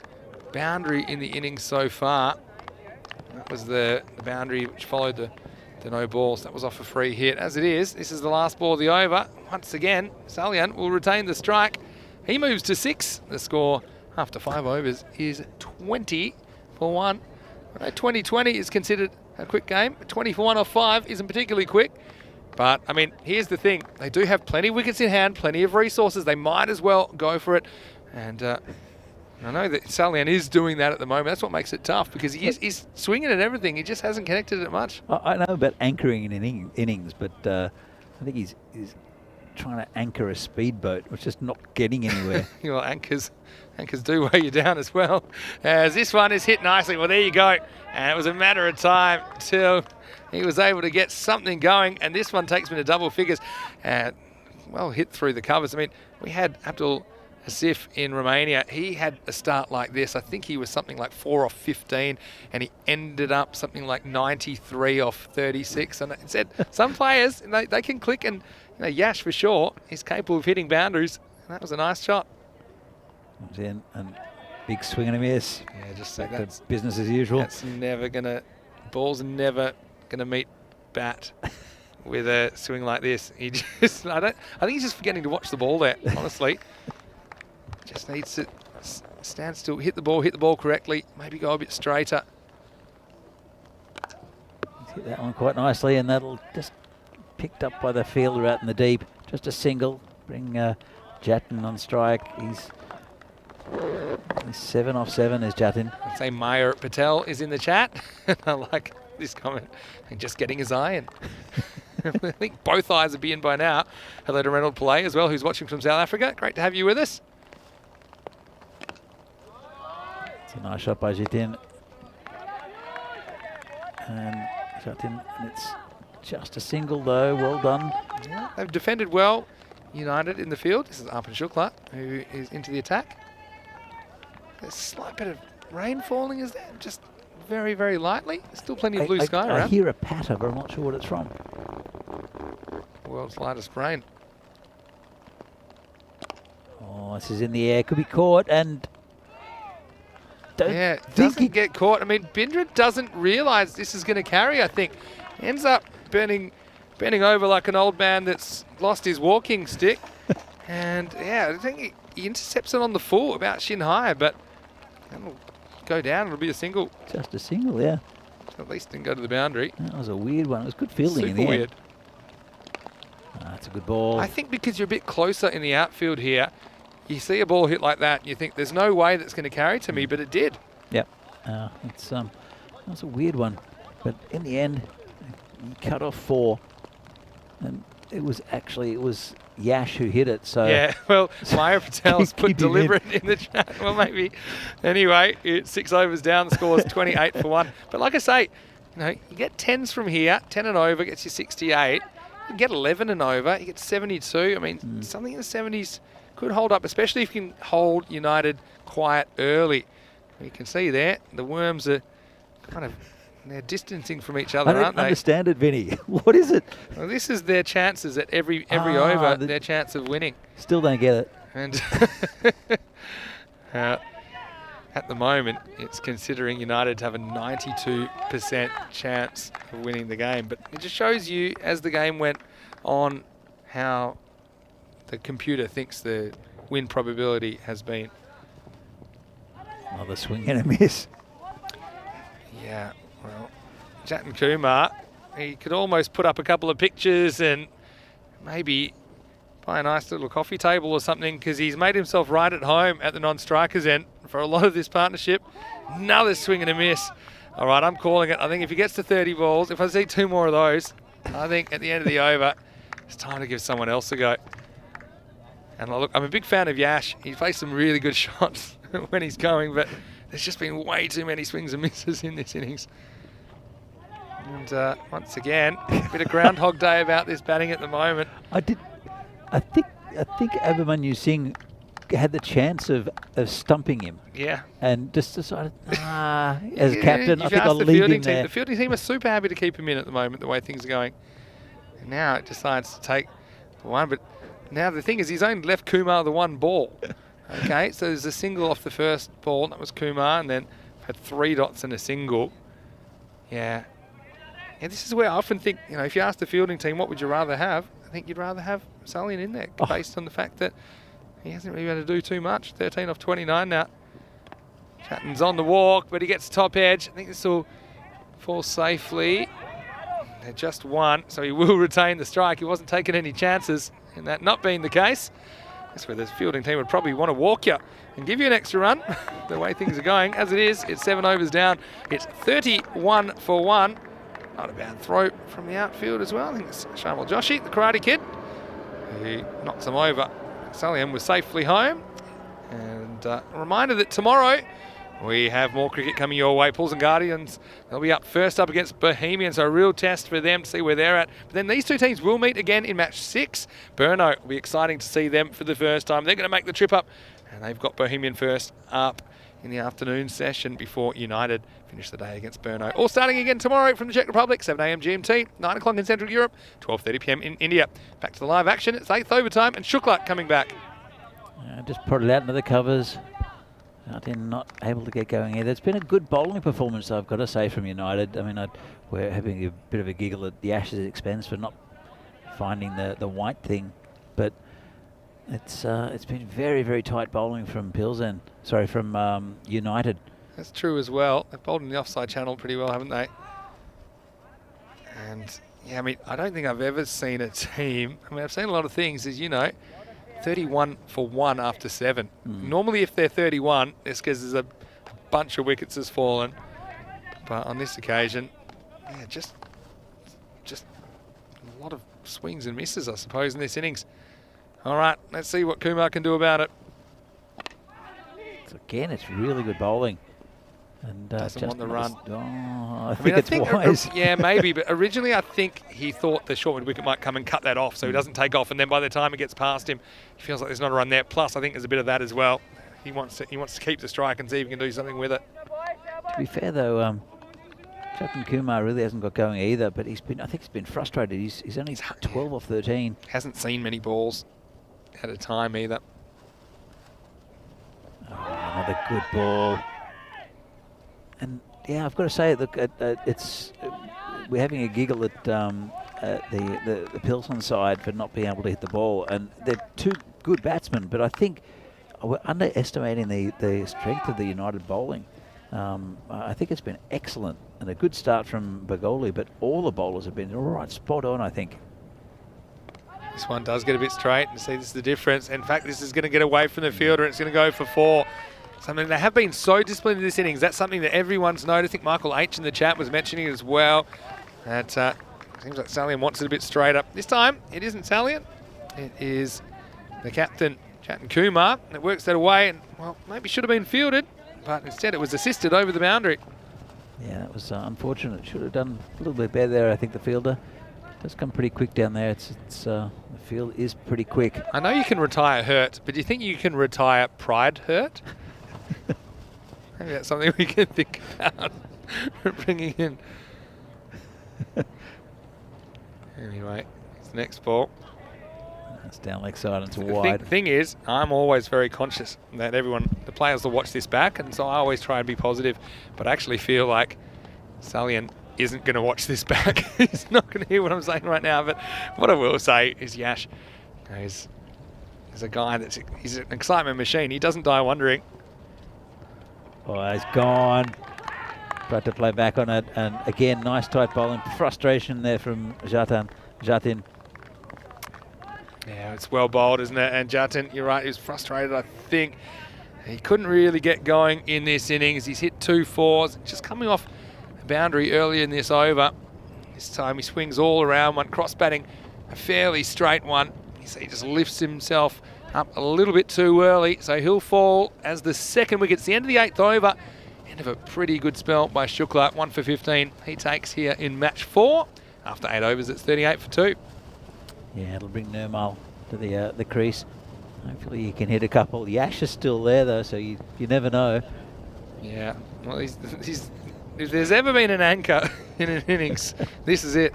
boundary in the innings so far. That was the boundary which followed the no balls. That was off a free hit. As it is, this is the last ball of the over. Once again, Salian will retain the strike. He moves to 6. The score after 5 overs is 20 for 1. 20-20 is considered a quick game. 20 for 1 off 5 isn't particularly quick. But, I mean, here's the thing. They do have plenty of wickets in hand, plenty of resources. They might as well go for it. And I know that Salian is doing that at the moment. That's what makes it tough, because he's swinging at everything. He just hasn't connected it much. I know about anchoring in innings, but I think he's trying to anchor a speedboat, which is not getting anywhere. Well, anchors do weigh you down as well. As this one is hit nicely. Well, there you go. And it was a matter of time till he was able to get something going. And this one takes me to double figures. Well hit through the covers. I mean, we had Abdul Asif in Romania. He had a start like this. I think he was something like 4 off 15, and he ended up something like 93 off 36. And it said some players, they can click, and Yash for sure is capable of hitting boundaries. And that was a nice shot. Comes in and big swing and a miss. Yeah, just Back that's to business as usual. That's never gonna. Ball's never gonna meet bat with a swing like this. He just. I think he's just forgetting to watch the ball there. Honestly, just needs to stand still, hit the ball correctly, maybe go a bit straighter. He's hit that one quite nicely, and that'll just picked up by the fielder out in the deep. Just a single. Bring Jatin on strike. He's 7 off 7 is Jatin. I'd say Meyer Patel is in the chat. I like this comment. And just getting his eye in. I think both eyes would be in by now. Hello to Reynold Pillay as well, who's watching from South Africa. Great to have you with us. It's a nice shot by Jatin. And it's just a single though. Well done. Yeah, they've defended well, United in the field. This is Arpan Shukla, who is into the attack. There's a slight bit of rain falling, is there? Just very, very lightly. There's still plenty of blue sky around. I hear a patter, but I'm not sure what it's from. World's lightest rain. Oh, this is in the air. Could be caught, and doesn't get caught. I mean, Bindra doesn't realise this is going to carry, I think. Ends up bending over like an old man that's lost his walking stick. And, yeah, I think he intercepts it on the full, about shin high, but that'll go down. It'll be a single. Just a single, yeah. At least didn't go to the boundary. That was a weird one. It was good fielding in the Super end. weird. That's a good ball. I think because you're a bit closer in the outfield here, you see a ball hit like that, and you think there's no way that's going to carry to me, but it did. Yep. It's that's a weird one, but in the end, he cut off 4, and it was Yash who hit it. So yeah, well, Meyer Patel's put deliberate in the chat. Well, maybe. Anyway, it's 6 overs down. The score is 28 for 1. But like I say, you get 10s from here. 10 and over gets you 68. You get 11 and over, you get 72. I mean, something in the 70s could hold up, especially if you can hold United quiet early. You can see there, the Worms are kind of, they're distancing from each other, I don't aren't they? understand it, Vinny. What is it? Well, this is their chances at every over, their chance of winning. Still don't get it. And at the moment, it's considering United have a 92% chance of winning the game. But it just shows you, as the game went on, how the computer thinks the win probability has been. Another swing and a miss. Yeah, well, Jatin Kumar, he could almost put up a couple of pictures and maybe buy a nice little coffee table or something, because he's made himself right at home at the non-strikers end for a lot of this partnership. Another swing and a miss. All right, I'm calling it. I think if he gets to 30 balls, if I see 2 more of those, I think at the end of the over, it's time to give someone else a go. And look, I'm a big fan of Yash. He plays some really good shots when he's going, but there's just been way too many swings and misses in this innings. And once again, a bit of Groundhog Day about this batting at the moment. I think Abhimanyu Singh had the chance of stumping him. Yeah. And just decided, as Yeah, captain, I you've think asked I'll the leave fielding him team. there. The fielding team are super happy to keep him in at the moment, the way things are going. And now it decides to take the one, but now the thing is he's only left Kumar the 1 ball. Okay, so there's a single off the first ball, and that was Kumar, and then had 3 dots and a single. Yeah. And this is where I often think, you know, if you ask the fielding team, what would you rather have? I think you'd rather have Salian in there, based on the fact that he hasn't really been able to do too much. 13 off 29 now. Chatton's on the walk, but he gets top edge. I think this will fall safely. They're just 1, so he will retain the strike. He wasn't taking any chances in that not being the case. That's where the fielding team would probably want to walk you and give you an extra run, the way things are going. As it is, it's 7 overs down. It's 31 for 1. Not a bad throw from the outfield as well. I think it's Shamal Joshi, the Karate Kid, who knocks him over. Salian was safely home. And a reminder that tomorrow we have more cricket coming your way. Pools and Guardians, they'll be up first up against Bohemian, so a real test for them to see where they're at. But then these two teams will meet again in match 6. Burno will be exciting to see them for the first time. They're going to make the trip up, and they've got Bohemian first up in the afternoon session before United finish the day against Burno. All starting again tomorrow from the Czech Republic, 7 a.m. GMT, 9 o'clock in Central Europe, 12:30 p.m. in India. Back to the live action. It's 8th overtime, and Shukla coming back. Just prodded out into the covers. Not able to get going either. It's been a good bowling performance, I've got to say, from United. I mean, we're having a bit of a giggle at the Ashes' expense for not finding the white thing, but it's been very, very tight bowling from from United. That's true as well. They've bowled in the offside channel pretty well, haven't they? And yeah, I mean, I don't think I've ever seen a team. I mean, I've seen a lot of things, as you know. 31 for 1 after 7. Normally, if they're 31, it's because there's a bunch of wickets has fallen. But on this occasion, yeah, just a lot of swings and misses, I suppose, in this innings. All right, let's see what Kumar can do about it. So again, it's really good bowling. And doesn't want the run. I think it's wise. Yeah, maybe, but originally I think he thought the short mid wicket might come and cut that off, so he doesn't take off, and then by the time it gets past him, he feels like there's not a run there. Plus, I think there's a bit of that as well. He wants to keep the strike and see if he can do something with it. To be fair though, Jatin Kumar really hasn't got going either, but I think he's been frustrated. He's only 12 off 13. Hasn't seen many balls at a time either. Oh, another good ball. And yeah, I've got to say, look, we're having a giggle at the Pilsen side for not being able to hit the ball, and they're 2 good batsmen, but I think we're underestimating the strength of the United bowling. I think it's been excellent and a good start from Bagoli, but all the bowlers have been all right, spot on, I think. This one does get a bit straight, and see, this is the difference. In fact, this is going to get away from the fielder, and it's going to go for 4. Something they have been so disciplined in this innings. That's something that everyone's noticed. I think Michael H in the chat was mentioning it as well. That seems like Salian wants it a bit straighter. This time, it isn't Salian. It is the captain, Jatin Kumar. And it works that away, and well, maybe should have been fielded, but instead it was assisted over the boundary. Yeah, that was unfortunate. Should have done a little bit better there, I think, the fielder. It's come pretty quick down there. The field is pretty quick. I know you can retire hurt, but do you think you can retire pride hurt? Maybe that's something we can think about bringing in. Anyway, it's the next ball. That's down leg side and to The wide. thing is, I'm always very conscious that the players will watch this back, and so I always try and be positive. But I actually feel like Salian isn't going to watch this back. He's not going to hear what I'm saying right now. But what I will say is Yash is a guy he's an excitement machine. He doesn't die wondering. Oh, he's gone. Tried to play back on it, and again, nice tight bowling. Frustration there from Jatin. Yeah, it's well bowled, isn't it? And Jatin, you're right, he was frustrated, I think. He couldn't really get going in this innings. He's hit 2 4s, just coming off a boundary earlier in this over. This time he swings all around, one cross batting, a fairly straight one. He just lifts himself up a little bit too early, so he'll fall as the second wicket. It's the end of the 8th over. End of a pretty good spell by Shukla, 1 for 15. He takes here in match 4. After 8 overs, it's 38 for 2. Yeah, it'll bring Nirmal to the crease. Hopefully he can hit a couple. Yash is still there though, so you never know. Yeah, well, he's if there's ever been an anchor in an innings, this is it.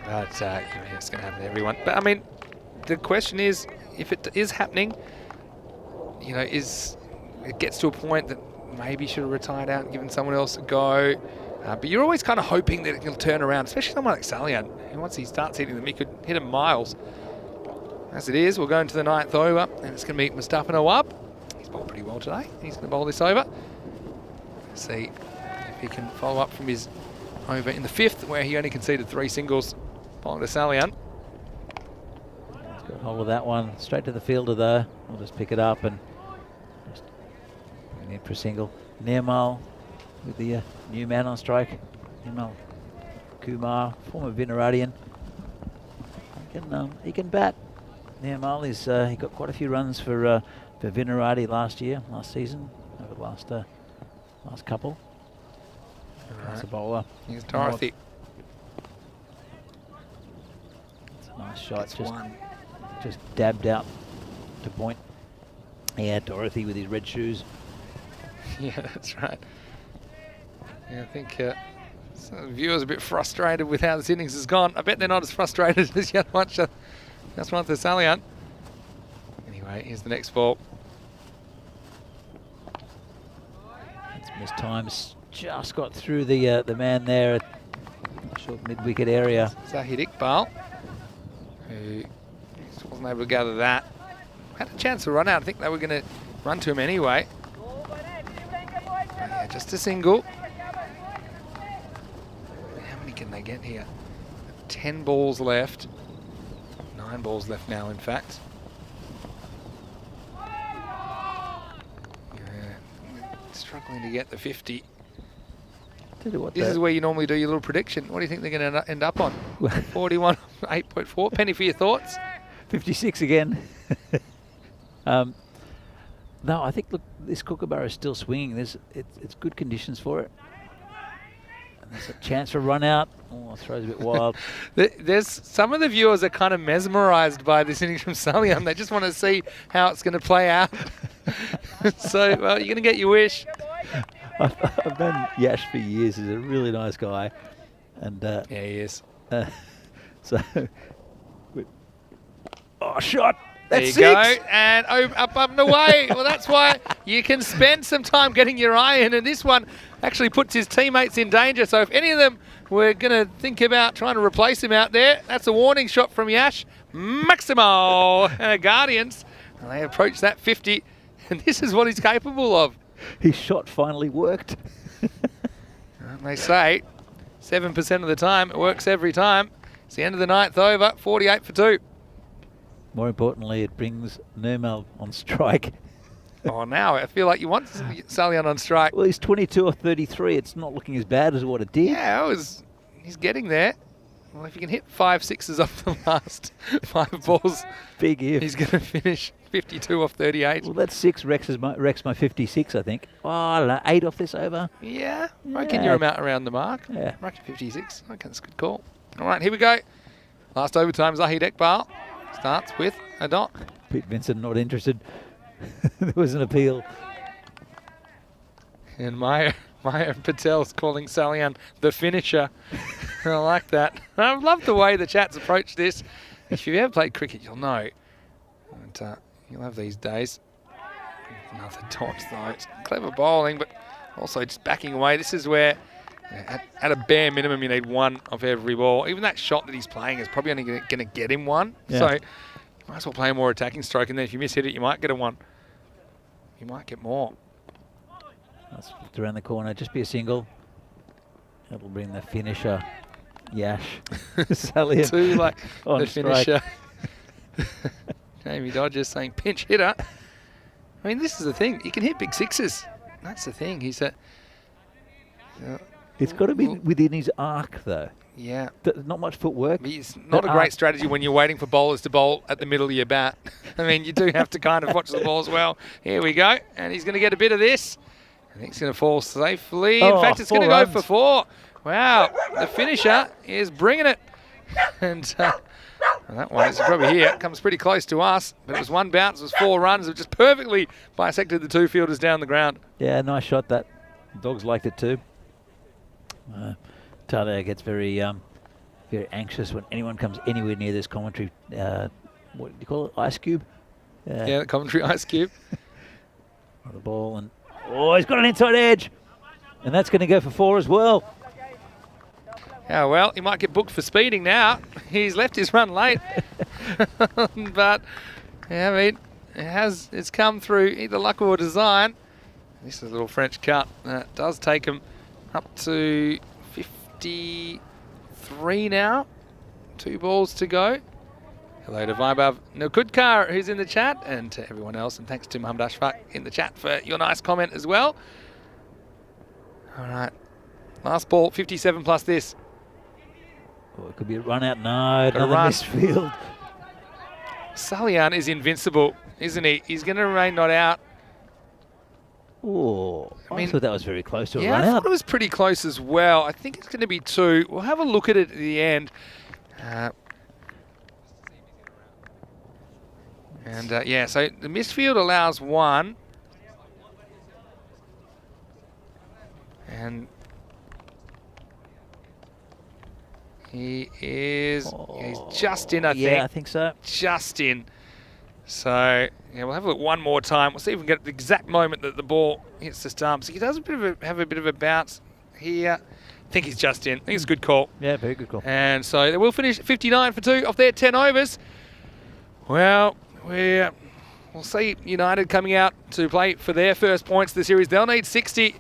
But it's going to happen to everyone. But I mean, the question is, if it is happening, it gets to a point that maybe should have retired out and given someone else a go. But you're always kind of hoping that he'll turn around, especially someone like Salian. And once he starts hitting them, he could hit them miles. As it is, we'll go into the 9th over, and it's going to be Mustafa Nawab. He's bowled pretty well today. He's going to bowl this over. Let's see if he can follow up from his over in the 5th, where he only conceded 3 singles, bowling to Salian. He's got hold of that one. Straight to the fielder though. We'll just pick it up and just bring it in for a single. Nirmal with the new man on strike. Nirmal Kumar, former Vinaradian. He can bat. Nirmal he got quite a few runs for Vinaradi last season, over the last couple. As a bowler. Here's Dorothy. It's a nice shot. Just dabbed out to point. Yeah, Dorothy with his red shoes. Yeah, that's right. Yeah, I think some of the viewers are a bit frustrated with how this innings has gone. I bet they're not as frustrated as Yaswant Salian. Anyway, here's the next ball. It's missed times. Just got through the man there at the short mid-wicket area. Zahid Iqbal, who just wasn't able to gather that. Had a chance to run out. I think they were going to run to him anyway. But yeah, just a single. How many can they get here? 10 balls left. 9 balls left now, in fact. Yeah, struggling to get the 50. This is where you normally do your little prediction. What do you think they're going to end up on? 41, 8.4. Penny for your thoughts? 56 again. No, I think, look, this Kookaburra is still swinging. It's good conditions for it. And there's a chance for a run out. Oh, throws a bit wild. There's some of the viewers are kind of mesmerised by this innings from Salian. They just want to see how it's going to play out. So, well, you're going to get your wish. I've known Yash for years. He's a really nice guy. And yeah, he is. Shot. That's there you 6. Go, and up and away. Well, that's why you can spend some time getting your eye in, and this one actually puts his teammates in danger. So if any of them were going to think about trying to replace him out there, that's a warning shot from Yash. Maximo and the Guardians, and they approach that 50, and this is what he's capable of. His shot finally worked. And they say 7% of the time, it works every time. It's the end of the 9th over, 48 for 2. More importantly, it brings Nirmal on strike. Oh, now I feel like you want Salian on strike. Well, he's 22 or 33. It's not looking as bad as what it did. Yeah, he's getting there. Well, if you can hit 5 6s off the last 5 balls, big if. He's going to finish 52 off 38. Well, that's 6 wrecks my 56, I think. Oh, 8 off this over. Yeah, I reckon you're around the mark. Yeah. I reckon 56. I reckon that's a good call. All right, here we go. Last overtime, Zahid Ekbal starts with a dot. Pete Vincent not interested. There was an appeal. And Maya Patel's calling Salian the finisher. I like that. I love the way the chat's approached this. If you've ever played cricket, you'll know. And you'll have these days. Another dot, though. It's clever bowling, but also just backing away. This is where, at a bare minimum, you need one of every ball. Even that shot that he's playing is probably only going to get him one. Yeah. So you might as well play a more attacking stroke, and then if you miss-hit it, you might get a one. You might get more. That's around the corner. Just be a single. That'll bring the finisher. Yash. Salian. Two like on the strike. finisher. Jamie Dodger saying pinch hitter. I mean, this is the thing. He can hit big sixes. That's the thing. He's a... It's got to be within his arc, though. Yeah. Not much footwork. It's not a great strategy when you're waiting for bowlers to bowl at the middle of your bat. I mean, you do have to kind of watch the ball as well. Here we go. And he's going to get a bit of this. I think it's going to fall safely. In fact, it's going to go for 4. Wow. The finisher is bringing it. And that one, as you probably hear, comes pretty close to us. But it was 1 bounce. It was 4 runs. It just perfectly bisected the 2 fielders down the ground. Yeah, nice shot that. Dogs liked it too. Talia gets very anxious when anyone comes anywhere near this commentary. What do you call it? Ice cube? Yeah, the commentary ice cube. On the ball, and he's got an inside edge. And that's going to go for 4 as well. Yeah, well, he might get booked for speeding now. He's left his run late. But, yeah, I mean, it's come through either luck or design. This is a little French cut. That does take him up to 53 now. 2 balls to go. Hello to Vaibhav Nukudkar, who's in the chat, and to everyone else. And thanks to Mohammed Ashfaq in the chat for your nice comment as well. All right. Last ball, 57 plus this. Oh, it could be a run out. No, another run. missed field. Salian is invincible, isn't he? He's going to remain not out. Oh, I mean, thought that was very close to a Yeah, run I out. thought it was pretty close as well. I think it's going to be 2. We'll have a look at it at the end. Yeah, so the missed field allows 1. And he is he's just in, I think. Yeah, I think so. Just in. So, yeah, we'll have a look one more time. We'll see if we can get the exact moment that the ball hits the stump. So he does have a bit of a bounce here. I think he's just in. I think it's a good call. Yeah, very good call. And so they will finish 59 for 2 off their 10 overs. Well, we'll see United coming out to play for their first points of the series. They'll need 60.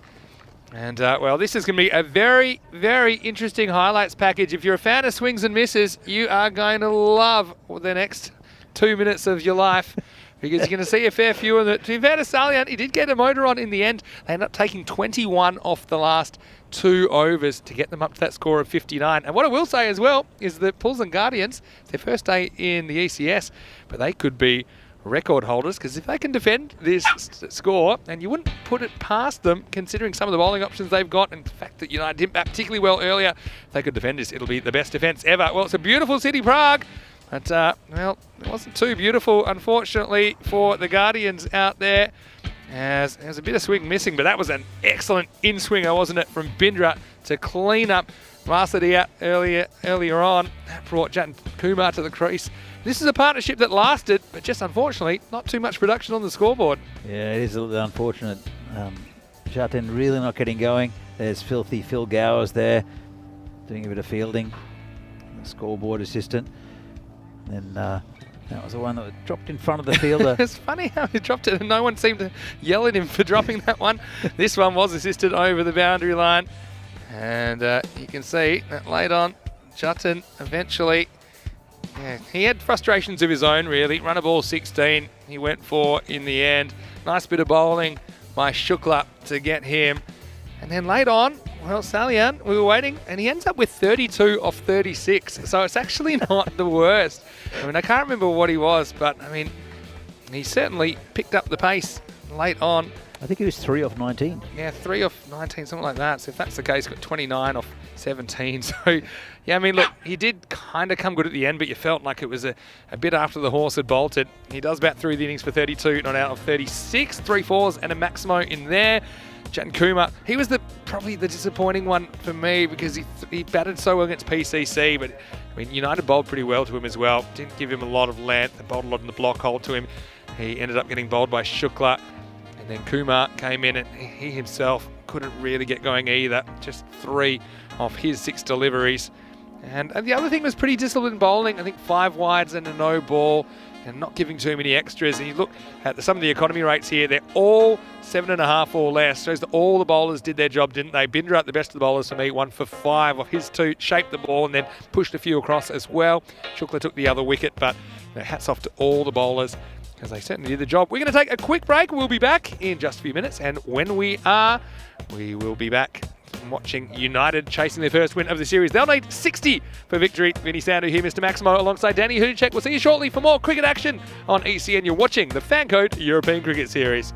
And, well, this is going to be a very, very interesting highlights package. If you're a fan of swings and misses, you are going to love the next 2 minutes of your life, because you're going to see a fair few of it. To be fair to Salian, he did get a motor on in the end. They ended up taking 21 off the last 2 overs to get them up to that score of 59. And what I will say as well is that Pulls and Guardians, it's their first day in the ECS, but they could be record holders, because if they can defend this score, and you wouldn't put it past them considering some of the bowling options they've got, and the fact that United didn't bat particularly well earlier, if they could defend this, it'll be the best defence ever. Well, it's a beautiful city, Prague, but well, it wasn't too beautiful, unfortunately, for the Guardians out there, as there's a bit of swing missing, but that was an excellent in-swinger, wasn't it, from Bindra to clean up Marsadia earlier on. That brought Jatin Kumar to the crease. This is a partnership that lasted, but just unfortunately, not too much production on the scoreboard. Yeah, it is a little unfortunate. Jatin really not getting going. There's filthy Phil Gowers there, doing a bit of fielding. The scoreboard assistant. And then that was the one that was dropped in front of the fielder. It's funny how he dropped it and no one seemed to yell at him for dropping that one. This one was assisted over the boundary line. And you can see that late on, Jatin eventually, yeah, he had frustrations of his own, really. Run a ball 16, he went for in the end. Nice bit of bowling by Shukla to get him. And then late on, well, Salian, we were waiting, and he ends up with 32 off 36. So it's actually not the worst. I mean, I can't remember what he was, but I mean, he certainly picked up the pace late on. I think he was 3 off 19. Yeah, 3 off 19, something like that. So if that's the case, got 29 off 17. So, yeah, I mean, look, he did kind of come good at the end, but you felt like it was a bit after the horse had bolted. He does bat through the innings for 32, not out of 36. 3 fours and a Maximo in there. Jan Kumar, he was probably the disappointing one for me because he batted so well against PCC, but I mean, United bowled pretty well to him as well. Didn't give him a lot of length. They bowled a lot in the block hole to him. He ended up getting bowled by Shukla. And then Kumar came in and he himself couldn't really get going either. Just 3 off his 6 deliveries. And the other thing was pretty disciplined bowling. I think 5 wides and a no ball and not giving too many extras. And you look at some of the economy rates here, they're all 7.5 or less. Shows that all the bowlers did their job, didn't they? Binder out the best of the bowlers for me, 1 for 5 off his 2, shaped the ball and then pushed a few across as well. Shukla took the other wicket, but hats off to all the bowlers, because they certainly did the job. We're going to take a quick break. We'll be back in just a few minutes. And when we are, we will be back watching United chasing their first win of the series. They'll need 60 for victory. Vinny Sandu here, Mr. Maximo, alongside Danny Hunchek. We'll see you shortly for more cricket action on ECN. You're watching the FanCode European Cricket Series.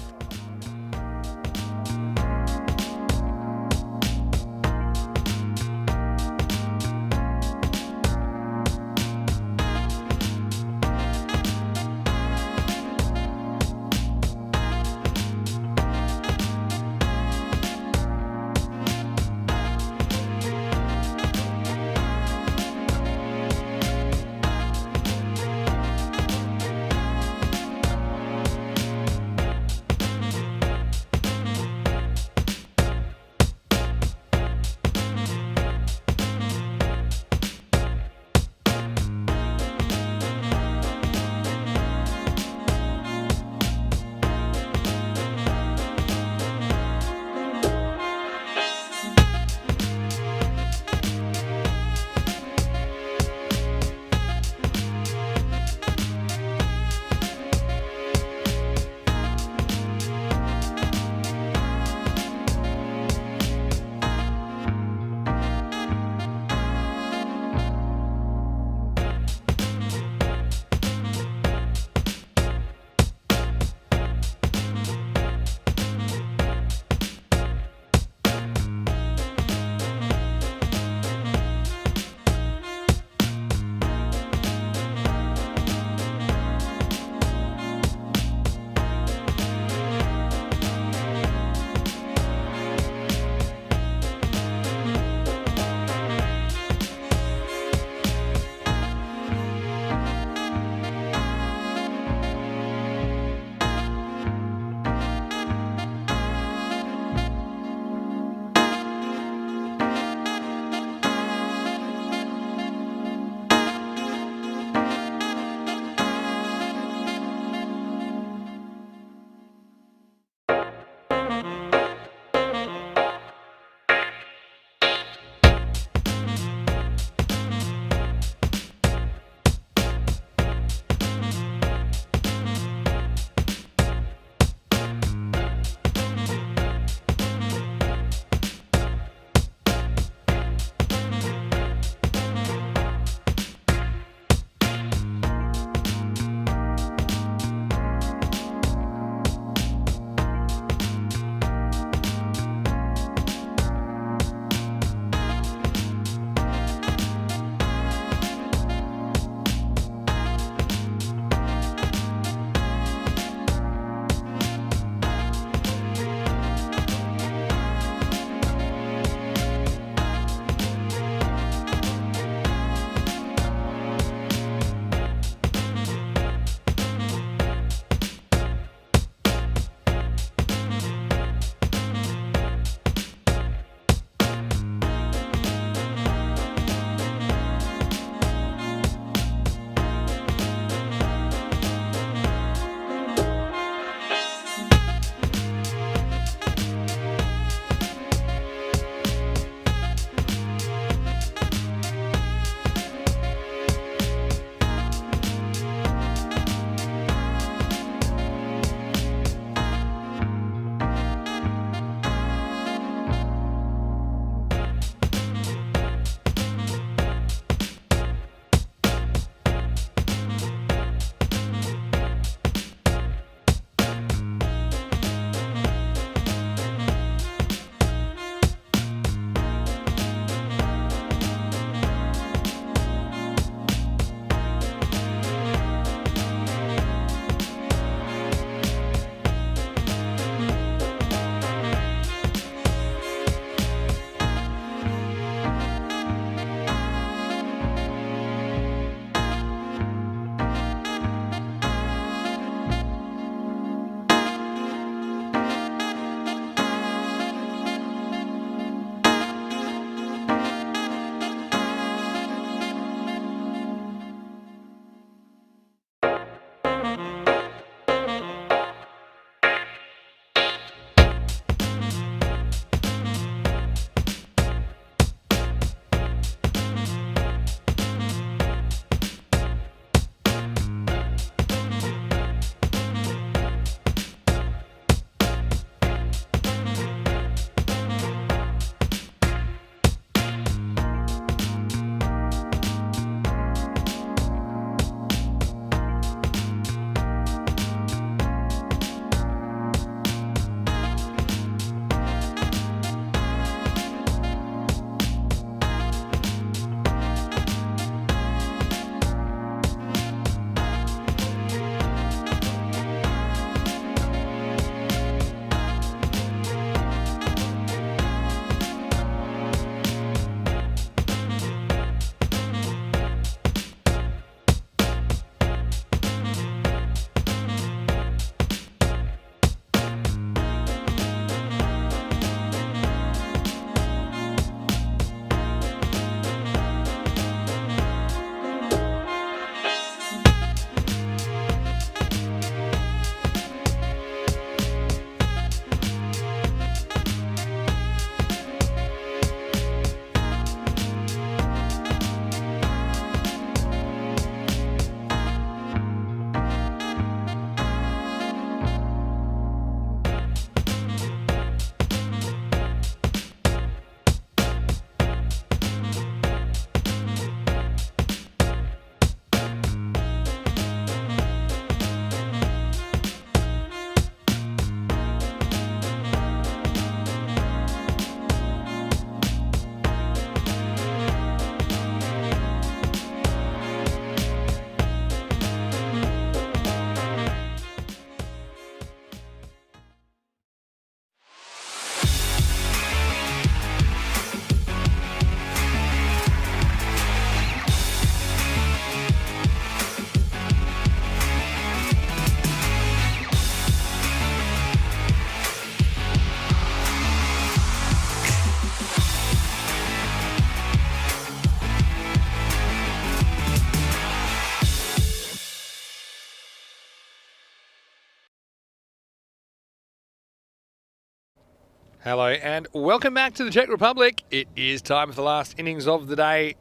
Hello and welcome back to the Czech Republic. It is time for the last innings of the day.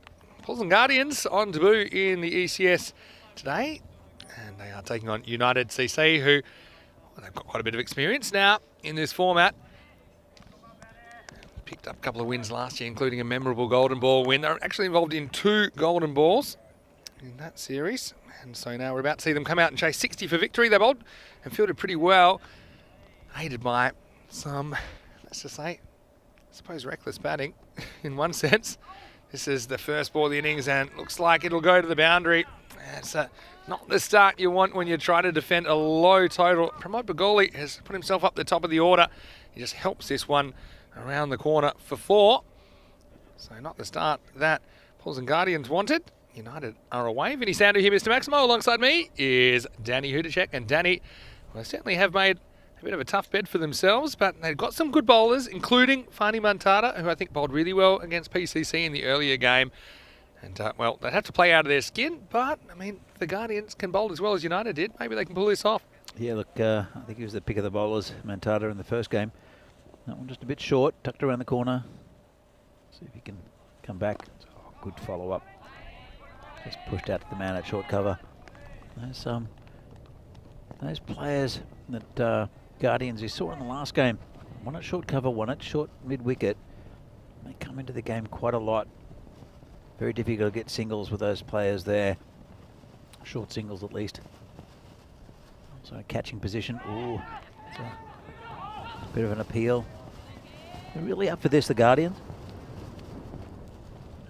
Bulls and Guardians on debut in the ECS today. And they are taking on United CC, who they've got quite a bit of experience now in this format. Picked up a couple of wins last year, including a memorable Golden Ball win. They're actually involved in 2 Golden Balls in that series. And so now we're about to see them come out and chase 60 for victory. They bowled and fielded pretty well, aided by some, let's just say, I suppose reckless batting in one sense. This is the first ball of the innings and looks like it'll go to the boundary. It's not the start you want when you try to defend a low total. Pramod Bagoli has put himself up the top of the order. He just helps this one around the corner for 4. So not the start that Bulls and Guardians wanted. United are away. Vinny Sandu here, Mr. Maximo. Alongside me is Danny Hudacek. And Danny, well, they certainly have made a bit of a tough bed for themselves, but they've got some good bowlers, including Fani Mantara, who I think bowled really well against PCC in the earlier game. And, well, they'd have to play out of their skin, but, I mean, if the Guardians can bowl as well as United did, maybe they can pull this off. Yeah, look, I think he was the pick of the bowlers, Mantara, in the first game. That one just a bit short, tucked around the corner. See if he can come back. Oh, good follow-up. Just pushed out to the man at short cover. Those players that Guardians you saw in the last game, one at short cover, one at short mid-wicket, they come into the game quite a lot. Very difficult to get singles with those players there. Short singles at least. So catching position. Ooh, it's a bit of an appeal. They're really up for this, the Guardians.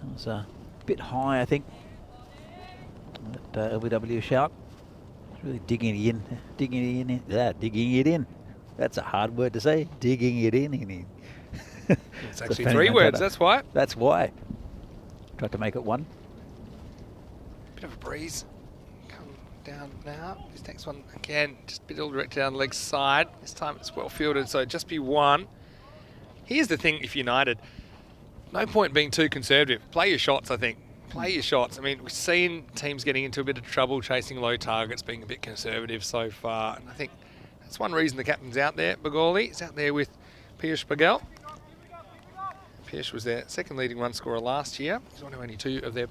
It was a bit high, I think. That LBW shout. It's really digging it in. Digging it in. That's a hard word to say. Digging it in. It's actually 3 words, that's why. That's why. Tried to make it 1. Bit of a breeze. Come down now. This next one, again, just a bit directed down the leg side. This time it's well fielded, so just be 1. Here's the thing, if United, no point being too conservative. Play your shots, I think. Play your shots. I mean, we've seen teams getting into a bit of trouble chasing low targets, being a bit conservative so far. And I think that's one reason the captain's out there. Bagoli is out there with Piyush Paghel. Piyush was their second leading run scorer last year. He's one of only 2 of their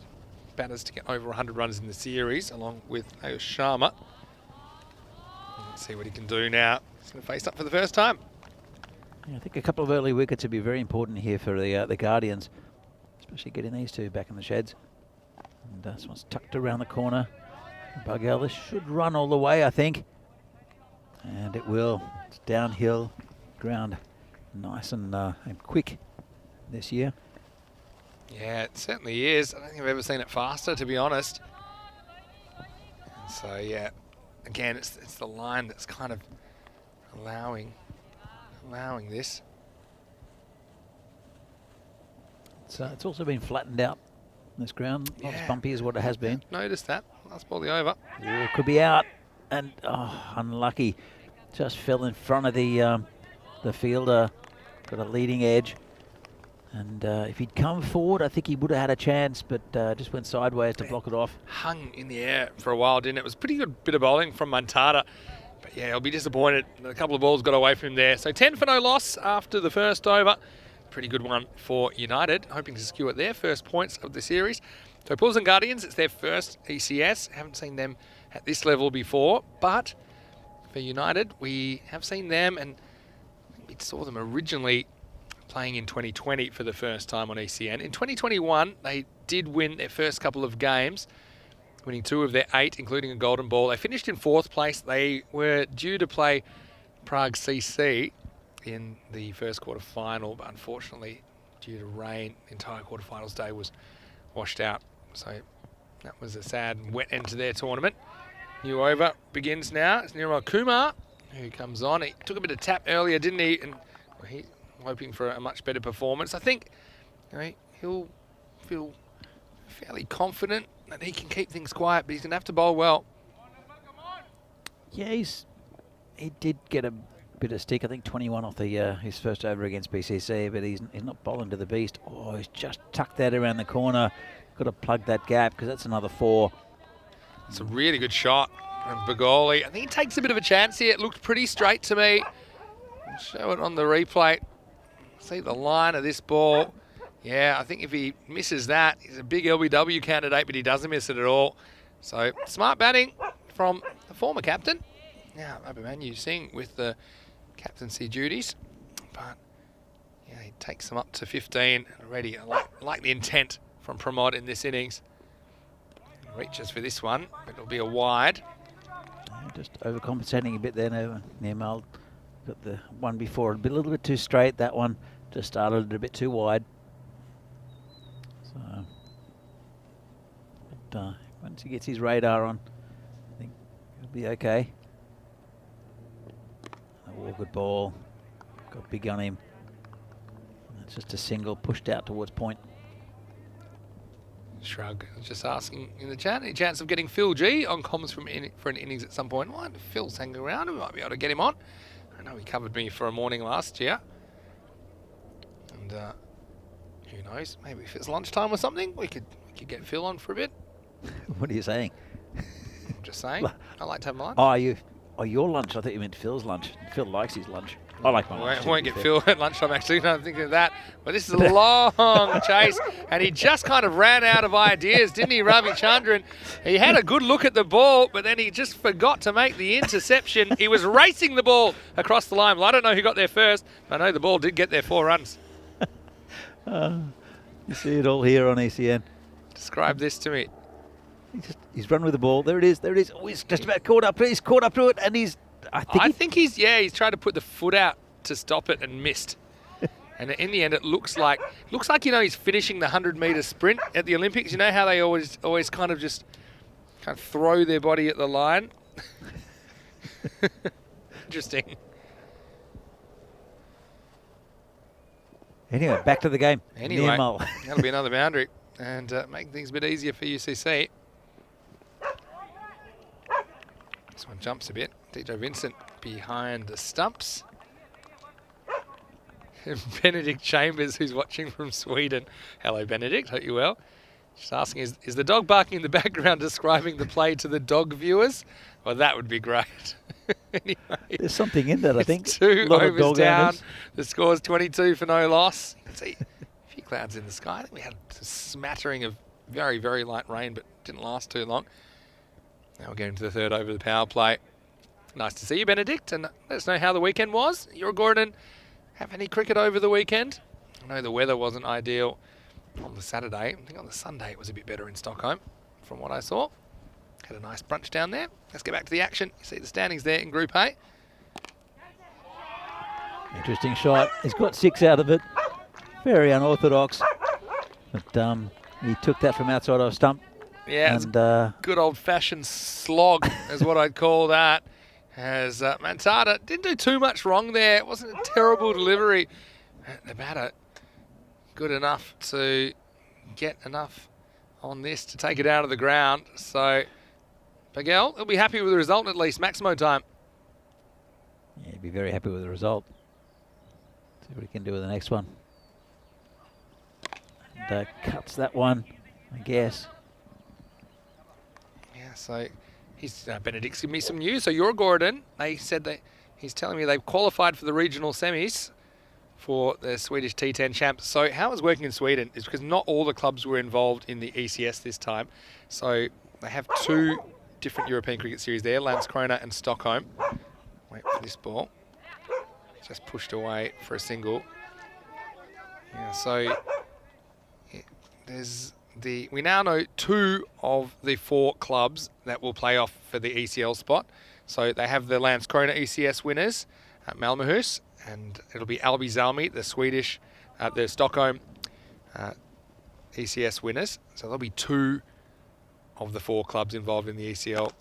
batters to get over 100 runs in the series, along with Ayush Sharma. Let's see what he can do now. He's going to face up for the first time. Yeah, I think a couple of early wickets would be very important here for the Guardians, especially getting these 2 back in the sheds. And this one's tucked around the corner. Paghel, this should run all the way, I think. And it will. It's downhill, ground nice and quick this year. Yeah, it certainly is. I don't think I've ever seen it faster, to be honest. And so, yeah, again, it's the line that's kind of allowing this. So it's also been flattened out. This ground, not as bumpy as what it has been. Noticed that. Last ball, the over. Ooh, could be out, and unlucky. Just fell in front of the fielder. Got a leading edge, and if he'd come forward, I think he would have had a chance, but just went sideways to block it off. Hung in the air for a while, didn't it? It was a pretty good bit of bowling from Mantara, but yeah, he'll be disappointed. A couple of balls got away from him there. So 10 for no loss after the first over. Pretty good one for United, hoping to secure their first points of the series. So Bulls and Guardians, it's their first ECS. Haven't seen them at this level before, but for United, we have seen them, and we saw them originally playing in 2020 for the first time on ECN. In 2021, they did win their first couple of games, winning 2 of their 8, including a golden ball. They finished in 4th place. They were due to play Prague CC in the first quarter final, but unfortunately, due to rain, the entire quarterfinals day was washed out. So that was a sad and wet end to their tournament. New over begins now. It's Nirmal Kumar who comes on. He took a bit of tap earlier, didn't he? And he's hoping for a much better performance. I think he'll feel fairly confident that he can keep things quiet, but he's going to have to bowl well. Yeah, he did get a bit of stick. I think 21 off his first over against BCC, but he's not bowling to the beast. Oh, he's just tucked that around the corner. Got to plug that gap because that's another 4. It's a really good shot from Bagoli. I think he takes a bit of a chance here. It looked pretty straight to me. I'll show it on the replay. See the line of this ball. Yeah, I think if he misses that, he's a big LBW candidate, but he doesn't miss it at all. So smart batting from the former captain. Now, Abhimanyu Singh with the captaincy duties. But yeah, he takes them up to 15 already. I like the intent from Pramod in this innings. Reaches for this one, but it'll be a wide. Just overcompensating a bit there now. Nirmal got the one before a little bit too straight. That one just started a bit too wide. So, but, once he gets his radar on, I think he'll be okay. A good ball, got big on him. It's just a single pushed out towards point. Shrug. Just asking in the chat, any chance of getting Phil G on comms for an innings at some point? Well, Phil's hanging around, we might be able to get him on. I know he covered me for a morning last year. And who knows, maybe if it's lunchtime or something, we could get Phil on for a bit. What are you saying? Just saying, I like to have my lunch. Your lunch? I thought you meant Phil's lunch. Phil likes his lunch. I like my lunch. I won't get Phil at lunchtime, actually. No, I'm thinking of that. But this is a long chase, and he just kind of ran out of ideas, didn't he, Ravichandran? He had a good look at the ball, but then he just forgot to make the interception. He was racing the ball across the line. Well, I don't know who got there first, but I know the ball did get there 4 runs. You see it all here on ECN. Describe this to me. He's run with the ball. There it is. There it is. Oh, he's just about caught up. He's caught up to it, and I think he's tried to put the foot out to stop it and missed. And in the end, it looks like he's finishing the 100-meter sprint at the Olympics. You know how they always kind of throw their body at the line. Interesting. Anyway, back to the game. Anyway, that'll be another boundary and make things a bit easier for UCC. This one jumps a bit. DJ Vincent behind the stumps. Benedict Chambers, who's watching from Sweden. Hello, Benedict. Hope you're well. Just asking, is the dog barking in the background describing the play to the dog viewers? Well, that would be great. Anyway, there's something in that, I think. 2 overs down. The score's 22 for no loss. You can see a few clouds in the sky. I think we had a smattering of very, very light rain, but didn't last too long. Now we're getting to the 3rd over of the power play. Nice to see you, Benedict, and let us know how the weekend was. You're Gordon. Have any cricket over the weekend? I know the weather wasn't ideal on the Saturday. I think on the Sunday it was a bit better in Stockholm, from what I saw. Had a nice brunch down there. Let's get back to the action. You see the standings there in Group A. Interesting shot. He's got 6 out of it. Very unorthodox. But he took that from outside of stump. Yeah, and good old-fashioned slog is what I'd call that. As Mantada didn't do too much wrong there. It wasn't a terrible delivery. The batter, good enough to get enough on this to take it out of the ground. So, Bagel will be happy with the result at least. Maximo time. Yeah, he'd be very happy with the result. See what he can do with the next one. And cuts that one, I guess. Yeah, so he's Benedict's given me some news. So you're Gordon. They said that he's telling me they've qualified for the regional semis for the Swedish T10 champs. So how it's working in Sweden is because not all the clubs were involved in the ECS this time. So they have 2 different European cricket series there, Landskrona and Stockholm. Wait for this ball. Just pushed away for a single. Yeah, so we now know 2 of the 4 clubs that will play off for the ECL spot. So they have the Landskrona ECS winners at Malmöhus, and it'll be Alby Zalmi, the Swedish, the Stockholm ECS winners. So there'll be 2 of the 4 clubs involved in the ECL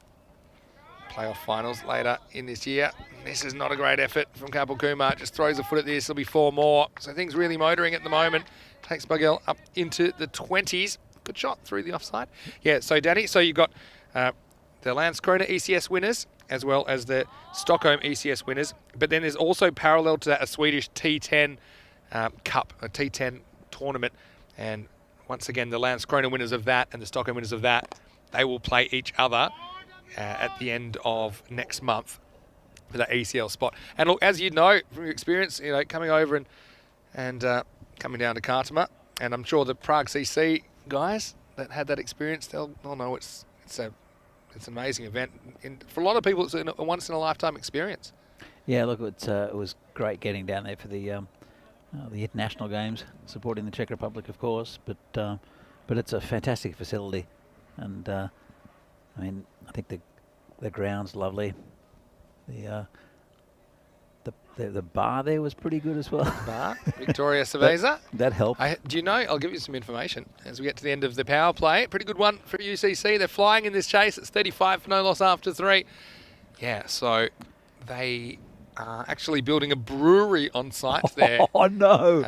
playoff finals later in this year. This is not a great effort from Kapil Kumar. Just throws a foot at this. There'll be 4 more. So things really motoring at the moment. Takes Bagel up into the 20s. Good shot through the offside. Yeah, so Danny, so you've got the Landskrona ECS winners as well as the Stockholm ECS winners. But then there's also parallel to that a Swedish T10 Cup, a T10 tournament. And once again, the Landskrona winners of that and the Stockholm winners of that, they will play each other at the end of next month for that ECL spot. And look, as you know from your experience, coming over and and coming down to Kartama. And I'm sure the Prague CC guys that had that experience, they'll know it's an amazing event. And for a lot of people, it's a once in a lifetime experience. Yeah, look, it was great getting down there for the international games, supporting the Czech Republic, of course. But it's a fantastic facility, and I mean, I think the ground's lovely. The bar there was pretty good as well. Bar, Victoria Cerveza. That helped. Do you know, I'll give you some information as we get to the end of the power play. Pretty good one for UCC. They're flying in this chase. It's 35 for no loss after 3. Yeah, so they are actually building a brewery on site there. Oh, no.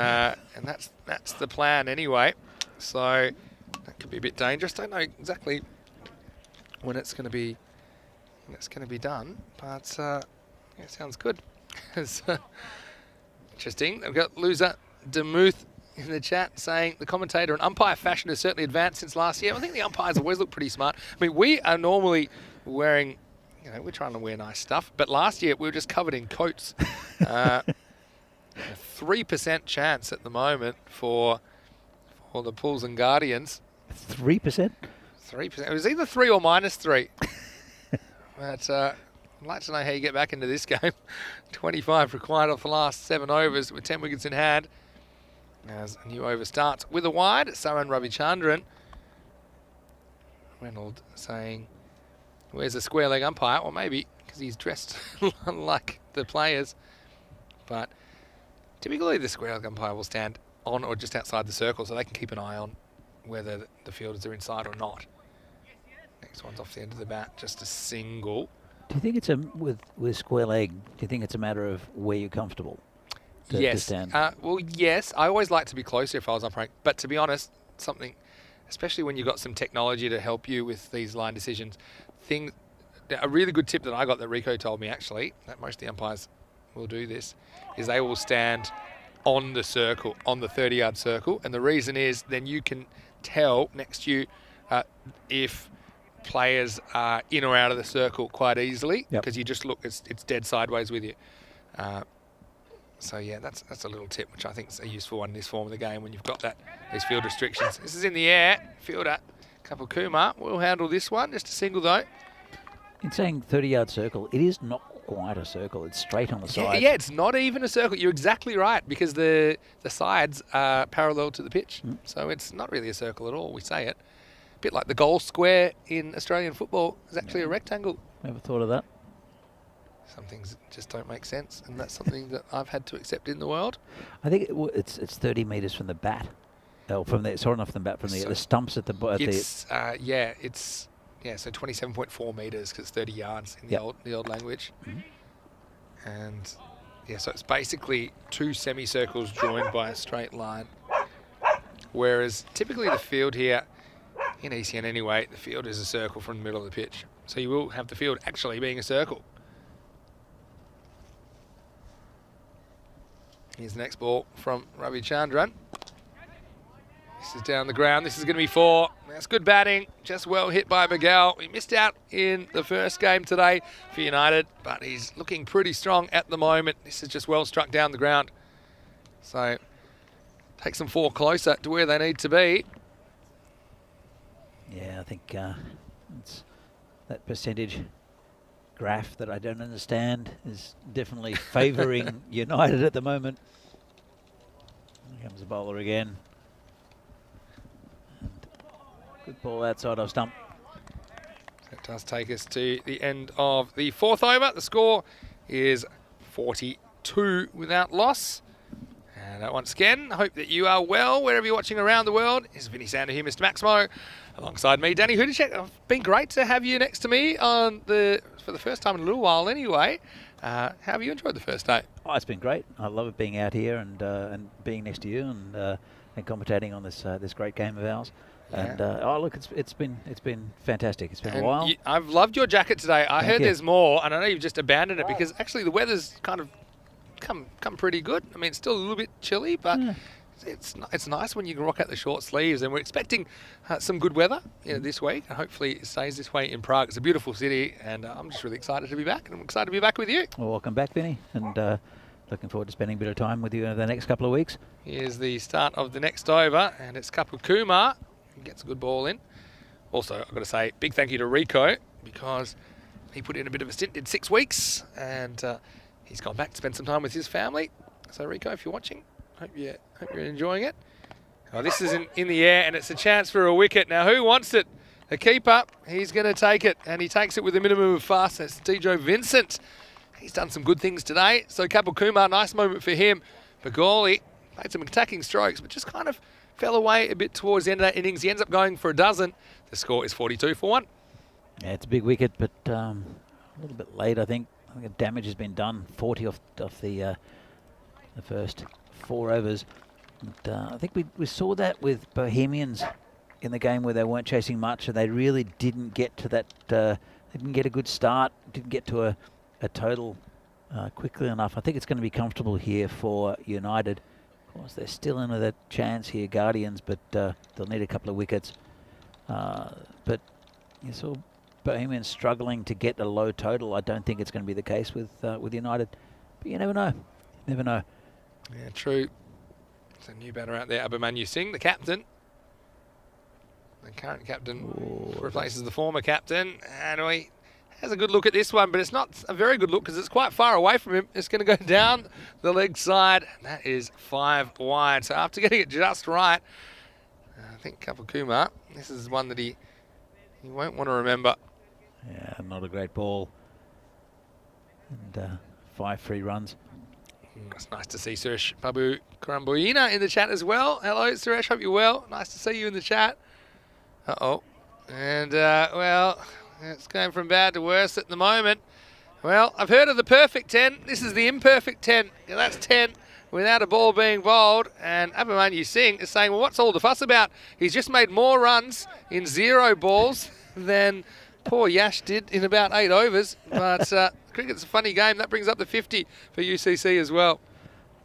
And that's the plan anyway. So that could be a bit dangerous. Don't know exactly when it's going to be done, but yeah, it sounds good. It's interesting. I've got Loser Demuth in the chat saying the commentator and umpire fashion has certainly advanced since last year. I think the umpires always look pretty smart. I mean, we are normally wearing, we're trying to wear nice stuff, but last year we were just covered in coats. 3% chance at the moment for the Pools and Guardians. 3%? 3%. It was either 3 or -3. But I'd like to know how you get back into this game. 25 required off the last 7 overs with 10 wickets in hand. As a new over starts with a wide, Saran Ravichandran. Reynolds saying, where's the square leg umpire? Or maybe because he's dressed like the players. But typically the square leg umpire will stand on or just outside the circle so they can keep an eye on whether the fielders are inside or not. Next one's off the end of the bat, just a single. Do you think it's with square leg? Do you think it's a matter of where you're comfortable? To stand? Well, yes. I always like to be closer if I was umpiring. But to be honest, something, especially when you've got some technology to help you with these line decisions, a really good tip that I got that Rico told me actually, that most of the umpires will do this, is they will stand on the circle, on the 30-yard circle. And the reason is then you can tell next to you if players are in or out of the circle quite easily, because you just look, it's dead sideways with you. So yeah, that's a little tip which I think is a useful one in this form of the game when you've got these field restrictions. This is in the air, fielder Kapil Kumar will handle this one, just a single though. In saying 30-yard circle, it is not quite a circle, it's straight on the side. Yeah, it's not even a circle. You're exactly right, because the sides are parallel to the pitch, so it's not really a circle at all. We say it. Bit like the goal square in Australian football is actually a rectangle. Never thought of that. Some things just don't make sense, and that's something that I've had to accept in the world. I think it's 30 metres from the bat. Oh, from the sorry, not from the bat, from the stumps at the so 27.4 metres because it's 30 yards in the old language. And yeah, so it's basically 2 semicircles joined by a straight line. Whereas typically the field here, in ECN anyway, the field is a circle from the middle of the pitch. So you will have the field actually being a circle. Here's the next ball from Ravichandran. This is down the ground. This is going to be 4. That's good batting. Just well hit by Miguel. He missed out in the first game today for United, but he's looking pretty strong at the moment. This is just well struck down the ground. So takes them 4 closer to where they need to be. Yeah, I think it's that percentage graph that I don't understand is definitely favouring United at the moment. Here comes the bowler again. And good ball outside of stump. That does take us to the end of the 4th over. The score is 42 without loss. And once again, I hope that you are well wherever you're watching around the world. It's Vinny Sander here, Mr. Maximo, alongside me, Danny Hudicek. It's been great to have you next to me for the first time in a little while anyway. How have you enjoyed the first day? Oh, it's been great. I love it being out here and being next to you and commentating on this great game of ours. Yeah. And look, it's been fantastic. It's been a while. I've loved your jacket today. I heard there's more, and I know you've just abandoned it because actually the weather's kind of come pretty good. I mean, it's still a little bit chilly, but it's nice when you can rock out the short sleeves. And we're expecting some good weather this week, and hopefully it stays this way in Prague. It's a beautiful city, and I'm just really excited to be back, and I'm excited to be back with you. Well, welcome back, Vinny, and looking forward to spending a bit of time with you over the next couple of weeks. Here's the start of the next over, and it's Kumar. He gets a good ball in. Also, I've got to say, big thank you to Rico, because he put in a bit of a stint, did 6 weeks, and he's gone back to spend some time with his family. So Rico, if you're watching, hope you're enjoying it. Oh, this is in the air, and it's a chance for a wicket. Now, who wants it? The keeper, he's going to take it, and he takes it with a minimum of fastness. Dejo Vincent, he's done some good things today. So Kumar, nice moment for him. Bagoli made some attacking strokes, but just kind of fell away a bit towards the end of that innings. He ends up going for a dozen. The score is 42 for 1. Yeah, it's a big wicket, but a little bit late, I think. I think the damage has been done. 40 off the first 4 overs. And, I think we saw that with Bohemians in the game where they weren't chasing much, and they really didn't get to that. They didn't get a good start. Didn't get to a total quickly enough. I think it's going to be comfortable here for United. Of course, they're still in with a chance here, Guardians, but they'll need a couple of wickets. But you saw Bohemians struggling to get a low total. I don't think it's going to be the case with United, but you never know. Never know. Yeah, true. There's a new batter out there, Abhimanyu Singh, the captain. The current captain replaces the former captain, and he has a good look at this one, but it's not a very good look because it's quite far away from him. It's going to go down the leg side, and that is 5 wide. So after getting it just right, I think Kumar, this is one that he won't want to remember. Yeah, not a great ball. And 5 free runs. It's nice to see Suresh Babu Karamboina in the chat as well. Hello, Suresh. Hope you're well. Nice to see you in the chat. Uh-oh. And, well, it's going from bad to worse at the moment. Well, I've heard of the perfect 10. This is the imperfect 10. Yeah, that's 10 without a ball being bowled. And Abhimanyu Singh is saying, well, what's all the fuss about? He's just made more runs in 0 balls than poor Yash did in about 8 overs. But cricket's a funny game. That brings up the 50 for UCC as well.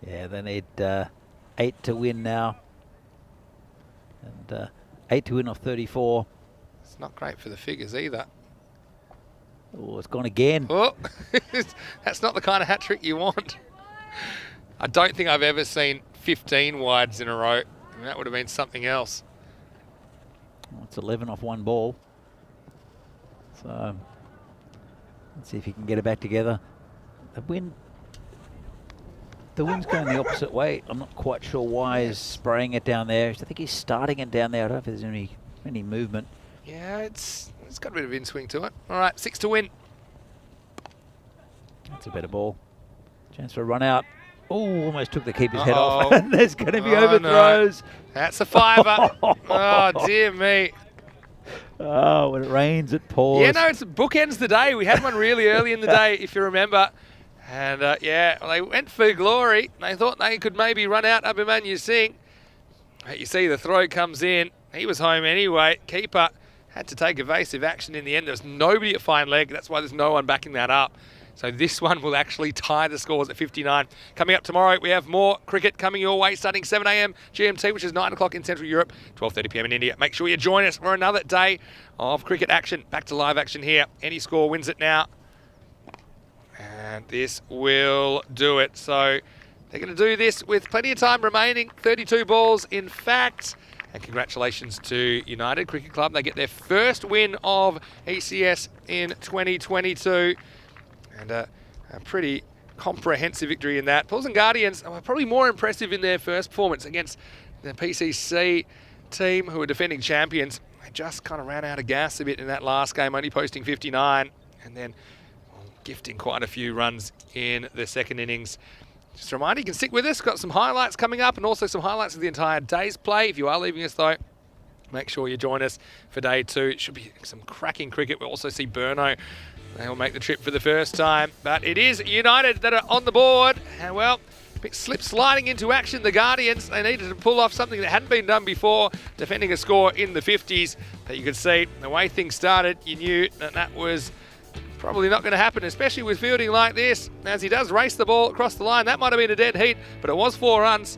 Yeah, they need 8 to win now. And 8 to win off 34. It's not great for the figures either. Oh, it's gone again. Oh, that's not the kind of hat trick you want. I don't think I've ever seen 15 wides in a row. I mean, that would have been something else. Well, it's 11 off 1 ball. So let's see if he can get it back together. The wind's going the opposite way. I'm not quite sure why he's spraying it down there. I think he's starting it down there. I don't know if there's any movement. Yeah, it's got a bit of in-swing to it. All right, 6 to win. That's a better ball. Chance for a run out. Oh, almost took the keeper's head off. There's going to be overthrows. No. That's a 5-er. Oh, dear me. Oh, when it rains, it pours. Yeah, no, it's bookends the day. We had one really early in the day, if you remember. And, yeah, well, they went for glory. They thought they could maybe run out Abhimanyu Singh. But you see the throw comes in. He was home anyway. Keeper had to take evasive action in the end. There was nobody at fine leg. That's why there's no one backing that up. So this one will actually tie the scores at 59. Coming up tomorrow, we have more cricket coming your way starting 7 a.m. GMT, which is 9 o'clock in Central Europe, 12:30 p.m. in India. Make sure you join us for another day of cricket action. Back to live action here. Any score wins it now. And this will do it. So they're going to do this with plenty of time remaining. 32 balls, in fact. And congratulations to United Cricket Club. They get their first win of ECS in 2022. And a pretty comprehensive victory in that. Bulls and Guardians were probably more impressive in their first performance against the PCC team, who were defending champions. They just kind of ran out of gas a bit in that last game, only posting 59, and then gifting quite a few runs in the second innings. Just a reminder, you can stick with us. Got some highlights coming up, and also some highlights of the entire day's play. If you are leaving us, though, make sure you join us for day 2. It should be some cracking cricket. We'll also see Burno. They will make the trip for the first time. But it is United that are on the board. And, well, slip sliding into action, the Guardians. They needed to pull off something that hadn't been done before, defending a score in the 50s. But you could see the way things started, you knew that that was probably not going to happen, especially with fielding like this. As he does race the ball across the line, that might have been a dead heat, but it was 4 runs.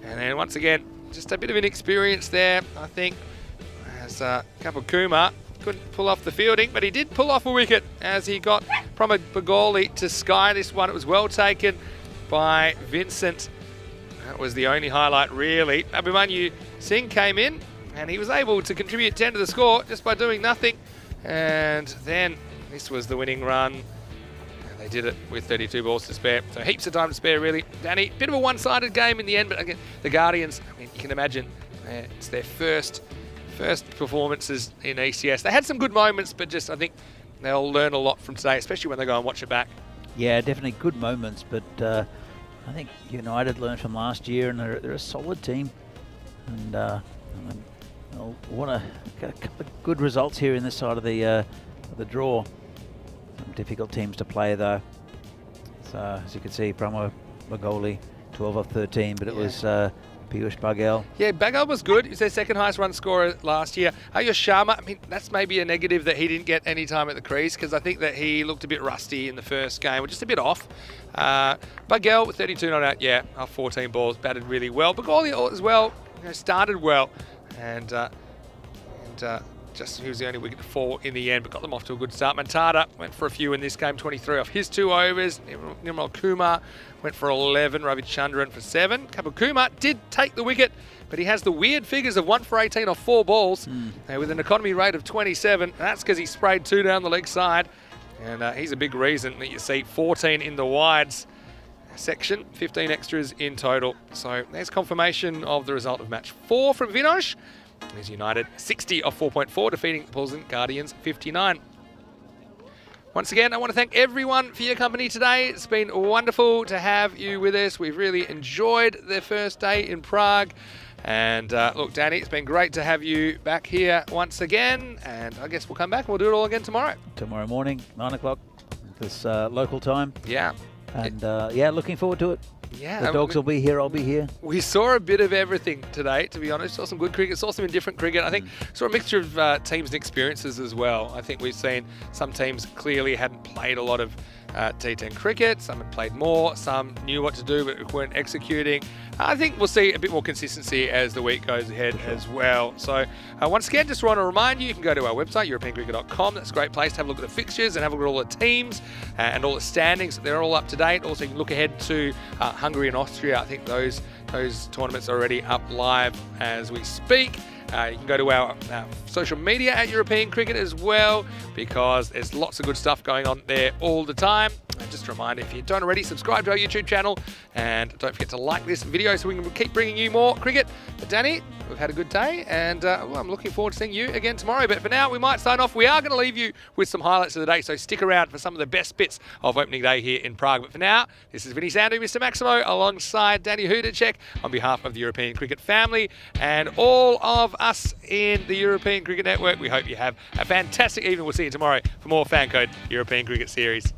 And then once again, just a bit of inexperience there, I think, as Kumar couldn't pull off the fielding, but he did pull off a wicket as he got Pramod Bagoli to sky this one. It was well taken by Vincent. That was the only highlight, really. Abhimanyu Singh came in, and he was able to contribute 10 to the score just by doing nothing. And then this was the winning run. And they did it with 32 balls to spare. So heaps of time to spare, really. Danny, bit of a one-sided game in the end, but again, the Guardians, I mean, you can imagine it's their first performances in ECS. They had some good moments, but just I think they'll learn a lot from today, especially when they go and watch it back. Yeah, definitely good moments, but I think United learned from last year, and they're a solid team. And they'll want to get a couple of good results here in this side of the draw. Some difficult teams to play, though. So, as you can see, Brahma Bagoli, 12 of 13, but it was Piyush Baghel. Yeah, Baghel was good. He's their second highest run scorer last year. Ayush Sharma, I mean, that's maybe a negative that he didn't get any time at the crease, because I think that he looked a bit rusty in the first game, or just a bit off. Baghel with 32 not out, yeah, 14 balls, batted really well. Bagoli as well, started well, and just he was the only wicket to fall in the end, but got them off to a good start. Mantada went for a few in this game, 23 off his 2 overs. Nirmal Kumar went for 11, Ravichandran for 7. Kapil Kumar did take the wicket, but he has the weird figures of 1 for 18 off 4 balls with an economy rate of 27. That's because he sprayed 2 down the leg side, and he's a big reason that you see 14 in the wides section, 15 extras in total. So there's confirmation of the result of match 4 from Vinoj. There's United 60 off 4.4, defeating the Pulsen Guardians 59. Once again, I want to thank everyone for your company today. It's been wonderful to have you with us. We've really enjoyed the first day in Prague. And look, Danny, it's been great to have you back here once again. And I guess we'll come back and we'll do it all again tomorrow. Tomorrow morning, 9 o'clock, this local time. Yeah. And yeah, looking forward to it. Yeah, the dogs will be here, I'll be here. We saw a bit of everything today, to be honest. Saw some good cricket, saw some indifferent cricket. I think saw a mixture of teams and experiences as well. I think we've seen some teams clearly hadn't played a lot of T10 cricket. Some had played more, some knew what to do but weren't executing. I think we'll see a bit more consistency as the week goes ahead as well. So once again, just want to remind you, you can go to our website, europeancricket.com. That's a great place to have a look at the fixtures and have a look at all the teams and all the standings. They're all up to date. Also, you can look ahead to Hungary and Austria. I think those tournaments are already up live as we speak. You can go to our social media at European Cricket as well, because there's lots of good stuff going on there all the time. And just a reminder, if you don't already, subscribe to our YouTube channel, and don't forget to like this video so we can keep bringing you more cricket. But Danny, we've had a good day, and well, I'm looking forward to seeing you again tomorrow. But for now, we might sign off. We are going to leave you with some highlights of the day, so stick around for some of the best bits of opening day here in Prague. But for now, this is Vinny Sandu, Mr. Maximo, alongside Danny Hudacek on behalf of the European Cricket family and all of us in the European Cricket Network. We hope you have a fantastic evening. We'll see you tomorrow for more FanCode European Cricket Series.